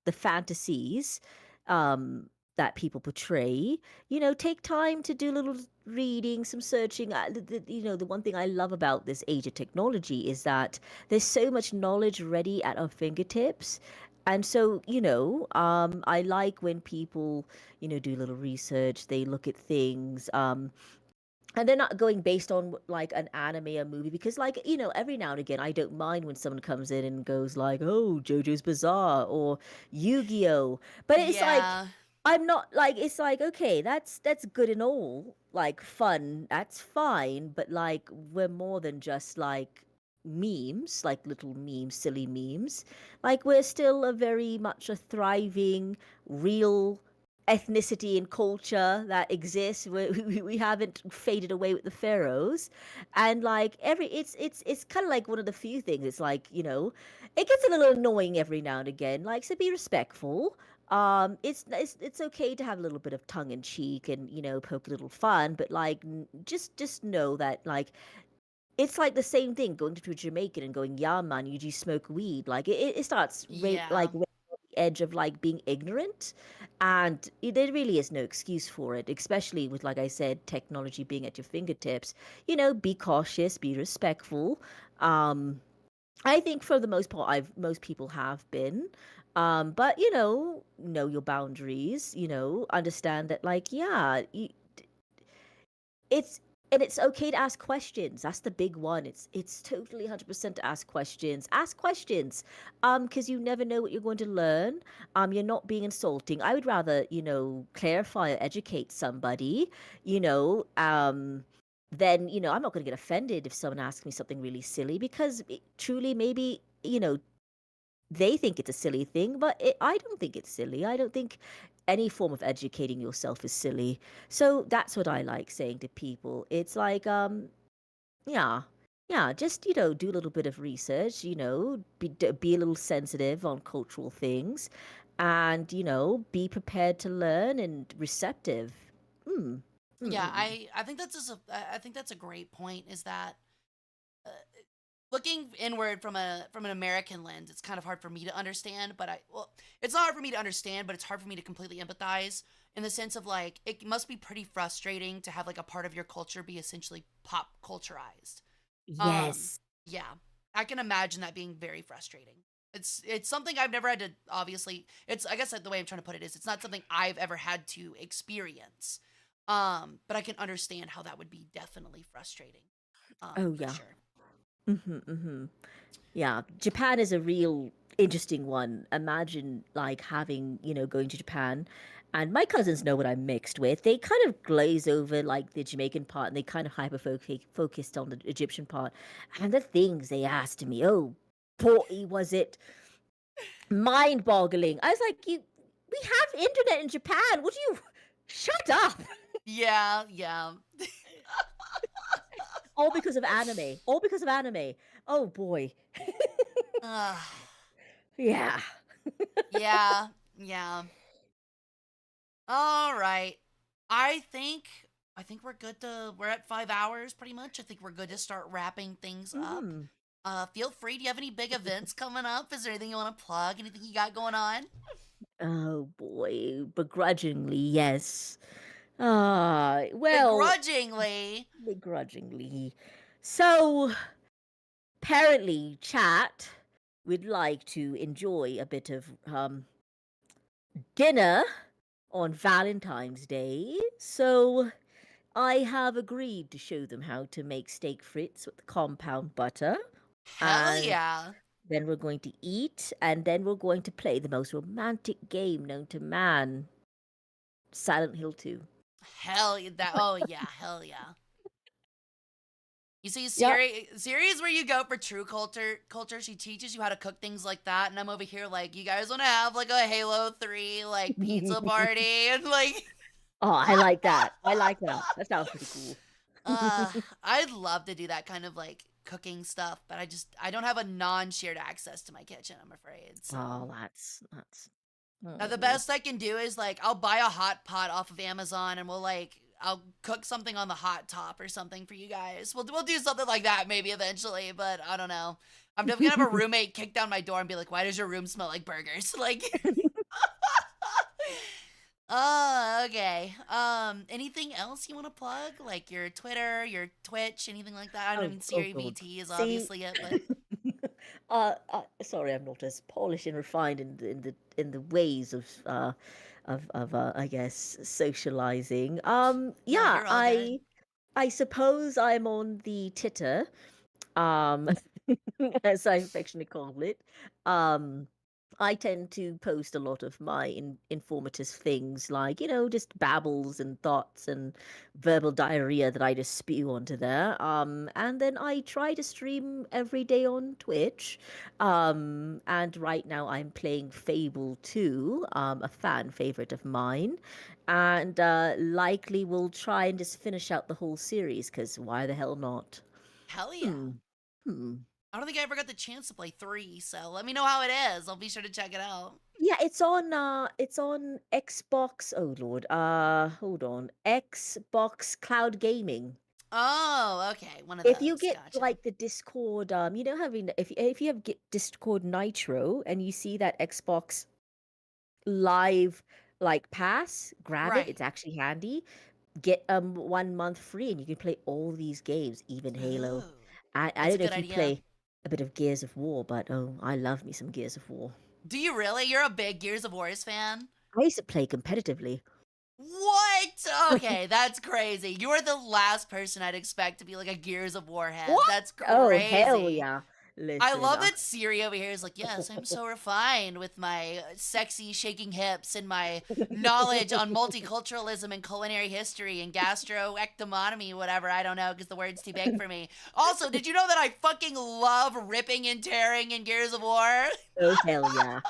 the fantasies um that people portray. Take time to do a little reading, some searching. The one thing I love about this age of technology is that there's so much knowledge ready at our fingertips. And so, I like when people, do a little research, they look at things, and they're not going based on like an anime or movie because like, every now and again I don't mind when someone comes in and goes like, "Oh, JoJo's Bizarre" or "Yu-Gi-Oh." But it's like Yeah. I'm not like it's like, okay, that's good and all, like fun, that's fine, but like we're more than just like memes, like little memes, silly memes. Like we're still a very much a thriving, real ethnicity and culture that exists. We haven't faded away with the pharaohs, and like it's kind of like one of the few things. It's like, it gets a little annoying every now and again. Like, so be respectful. It's okay to have a little bit of tongue in cheek and, poke a little fun, but like just know that like it's like the same thing going to a Jamaican and going, "Yeah, man, you do smoke weed." Like it starts Yeah. right on the edge of like being ignorant, and there really is no excuse for it, especially with, like I said, technology being at your fingertips. Be cautious, be respectful. Um, I think for the most part, most people have been. But know your boundaries. Understand that, like, yeah, it's and it's okay to ask questions. That's the big one. It's totally 100% to ask questions. Ask questions, because you never know what you're going to learn. You're not being insulting. I would rather, clarify or educate somebody, you know, um, then I'm not going to get offended if someone asks me something really silly because truly maybe they think it's a silly thing, but I don't think it's silly. I don't think any form of educating yourself is silly. So that's what I like saying to people. It's like, yeah, yeah, just, do a little bit of research, be a little sensitive on cultural things and, be prepared to learn and receptive. Mm. Yeah, Mm-mm. I think I think that's a great point. Is that uh, looking inward from an American lens, it's kind of hard for me to understand. But it's not hard for me to understand, but it's hard for me to completely empathize in the sense of like it must be pretty frustrating to have like a part of your culture be essentially pop culturized. Um, Yes. yeah, I can imagine that being very frustrating. It's something I've never had to obviously. It's I guess the way I'm trying to put it is it's not something I've ever had to experience. But I can understand how that would be definitely frustrating. Oh, For yeah. sure. Mm-hmm. Yeah, Japan is a real interesting one. Imagine like having, going to Japan And my cousins know what I'm mixed with. They kind of glaze over like the Jamaican part and they kind of focused on the Egyptian part. And the things they asked me, oh boy, was it mind boggling. I was like, we have internet in Japan. Would you shut up? Yeah, yeah. All because of anime. All because of anime. Oh boy. uh, Yeah. yeah, yeah. All right. I think I think we're at 5 hours pretty much. I think we're good to start wrapping things up. Hmm. Feel free. Do you have any big events coming up? Is there anything you want to plug? Anything you got going on? Oh boy. Begrudgingly, yes. Well, Begrudgingly. begrudgingly. So, apparently, chat would like to enjoy a bit of dinner on Valentine's Day. So, I have agreed to show them how to make steak frites with compound butter. Hell And yeah. then we're going to eat, and then we're going to play the most romantic game known to man, Silent Hill 2. Hell yeah. Oh yeah. Hell yeah. You see, Yep. series where you go for true culture. She teaches you how to cook things like that, and I'm over here like, you guys want to have like a Halo 3 like pizza party and like, Oh, I like that. I like that. That sounds pretty cool. I'd love to do that kind of like cooking stuff, but I don't have a non-shared access to my kitchen. I'm afraid. So Oh, that's. now the Oh. best I can do is like I'll buy a hot pot off of Amazon and I'll cook something on the hot top or something for you guys. We'll do something like that maybe eventually, but I don't know. I'm definitely gonna have a roommate kick down my door and be like, "Why does your room smell like burgers?" Like, okay. Anything else you want to plug? Like your Twitter, your Twitch, anything like that? I Oh, mean, oh Siri God. VT is See, obviously it, but sorry, I'm not as polished and refined in the ways of I guess socializing. no, Yeah, you're all good. I suppose I'm on the Titter, um, as I affectionately call it. Um, I tend to post a lot of my informative things, like, just babbles and thoughts and verbal diarrhea that I just spew onto there. And then I try to stream every day on Twitch. And right now I'm playing Fable 2, a fan favorite of mine. And likely will try and just finish out the whole series, because why the hell not? Hell yeah. Hmm. Hmm. I don't think I ever got the chance to play 3, so let me know how it is. I'll be sure to check it out. Yeah, it's on Xbox. Oh Lord. Hold on. Xbox Cloud Gaming. Oh, okay. One of If you those. get Gotcha. like the Discord, having if you have get Discord Nitro and you see that Xbox Live like pass, grab it. Right. It's actually handy. Get 1 month free and you can play all these games, even Halo. Ooh. I That's a don't know good if you idea. play a bit of Gears of War, but oh, I love me some Gears of War. Do you really? You're a big Gears of Wars fan? I used to play competitively. What? Okay, that's crazy. You are the last person I'd expect to be like a Gears of War head. What? That's Oh, hell crazy. yeah. I Listen, love that Siri over here is like, yes, I'm so refined with my sexy shaking hips and my knowledge on multiculturalism and culinary history and gastroectomomy, whatever. I don't know because the word's too big for me. Also, did you know that I fucking love ripping and tearing in Gears of War? oh, hell yeah.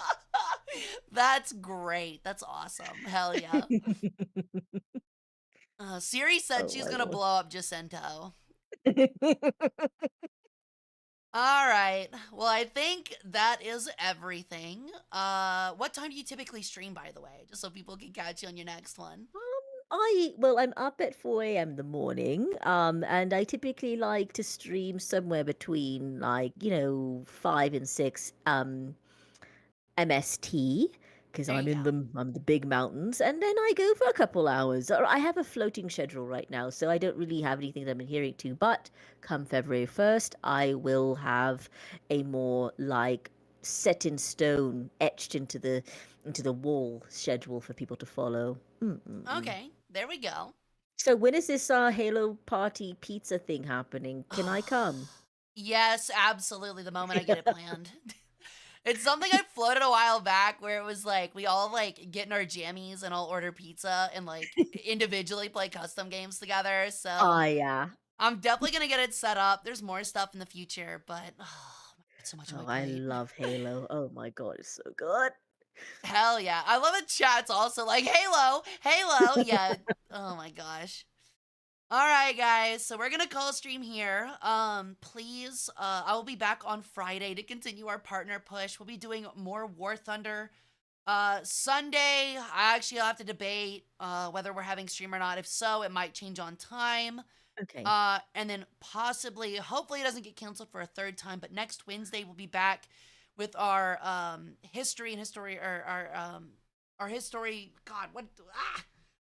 That's great. That's awesome. Hell yeah. Siri said Oh she's my gonna lord. blow up Jacinto. All right. Well, I think that is everything. What time do you typically stream, by the way, just so people can catch you on your next one? I'm up at 4 a.m. in the morning, and I typically like to stream somewhere between like, 5 and 6 MST, because There I'm you in go. the big mountains, and then I go for a couple hours. I have a floating schedule right now, so I don't really have anything that I'm adhering to. But come February 1st, I will have a more like set in stone, etched into the wall schedule for people to follow. Mm-mm-mm. Okay, there we go. So when is this Halo Party pizza thing happening? Can I come? Yes, absolutely. The moment I get it planned. It's something I floated a while back where it was like we all like get in our jammies and all order pizza and like individually play custom games together. Oh, So yeah. I'm definitely gonna get it set up. There's more stuff in the future, but so much Oh, would I great. love Halo. Oh my god, it's so good. Hell yeah. I love the chat's also like Halo, Halo. Yeah. Oh my gosh. All right, guys. So we're gonna call stream here. Please, I will be back on Friday to continue our partner push. We'll be doing more War Thunder. Sunday, I'll have to debate whether we're having stream or not. If so, it might change on time. Okay. And then possibly, hopefully, it doesn't get canceled for a third time. But next Wednesday, we'll be back with our history and history, or our history. God, what?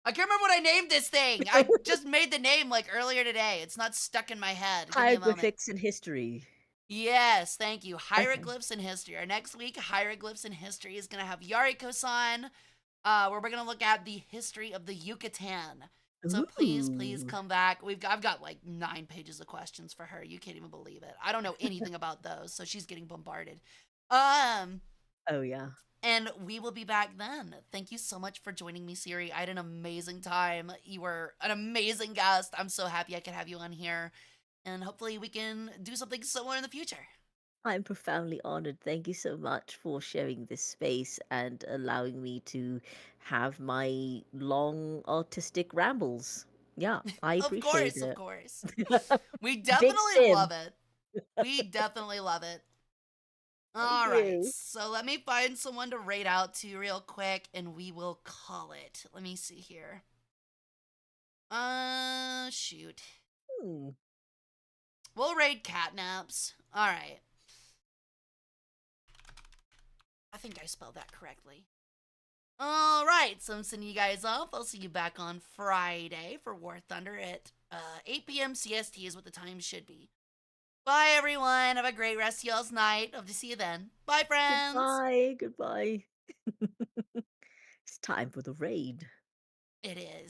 I can't remember what I named this thing. I just made the name like earlier today. It's not stuck in my head. Give me a moment. Hieroglyphics in history. Yes, thank you. Okay. Hieroglyphs in history. Our next week, hieroglyphs in history is gonna have Yariko-san, where we're gonna look at the history of the Yucatan. So please Ooh. come back. I've got like 9 pages of questions for her. You can't even believe it. I don't know anything about those, so she's getting bombarded. Um, Oh, yeah. and we will be back then. Thank you so much for joining me, Siri. I had an amazing time. You were an amazing guest. I'm so happy I could have you on here, and hopefully we can do something similar in the future. I'm profoundly honored. Thank you so much for sharing this space and allowing me to have my long artistic rambles. Yeah, I Of appreciate course, of it. course. We Big definitely sim. love it. We definitely love it. Thank All right, you. so let me find someone to raid out to real quick and we will call it. Let me see here. Shoot. Hmm. We'll raid catnaps. All right. I think I spelled that correctly. All right, so I'm sending you guys off. I'll see you back on Friday for War Thunder at 8 p.m. CST is what the time should be. Bye, everyone. Have a great rest of y'all's night. Hope to see you then. Bye, friends. Goodbye. Goodbye. It's time for the raid. It is.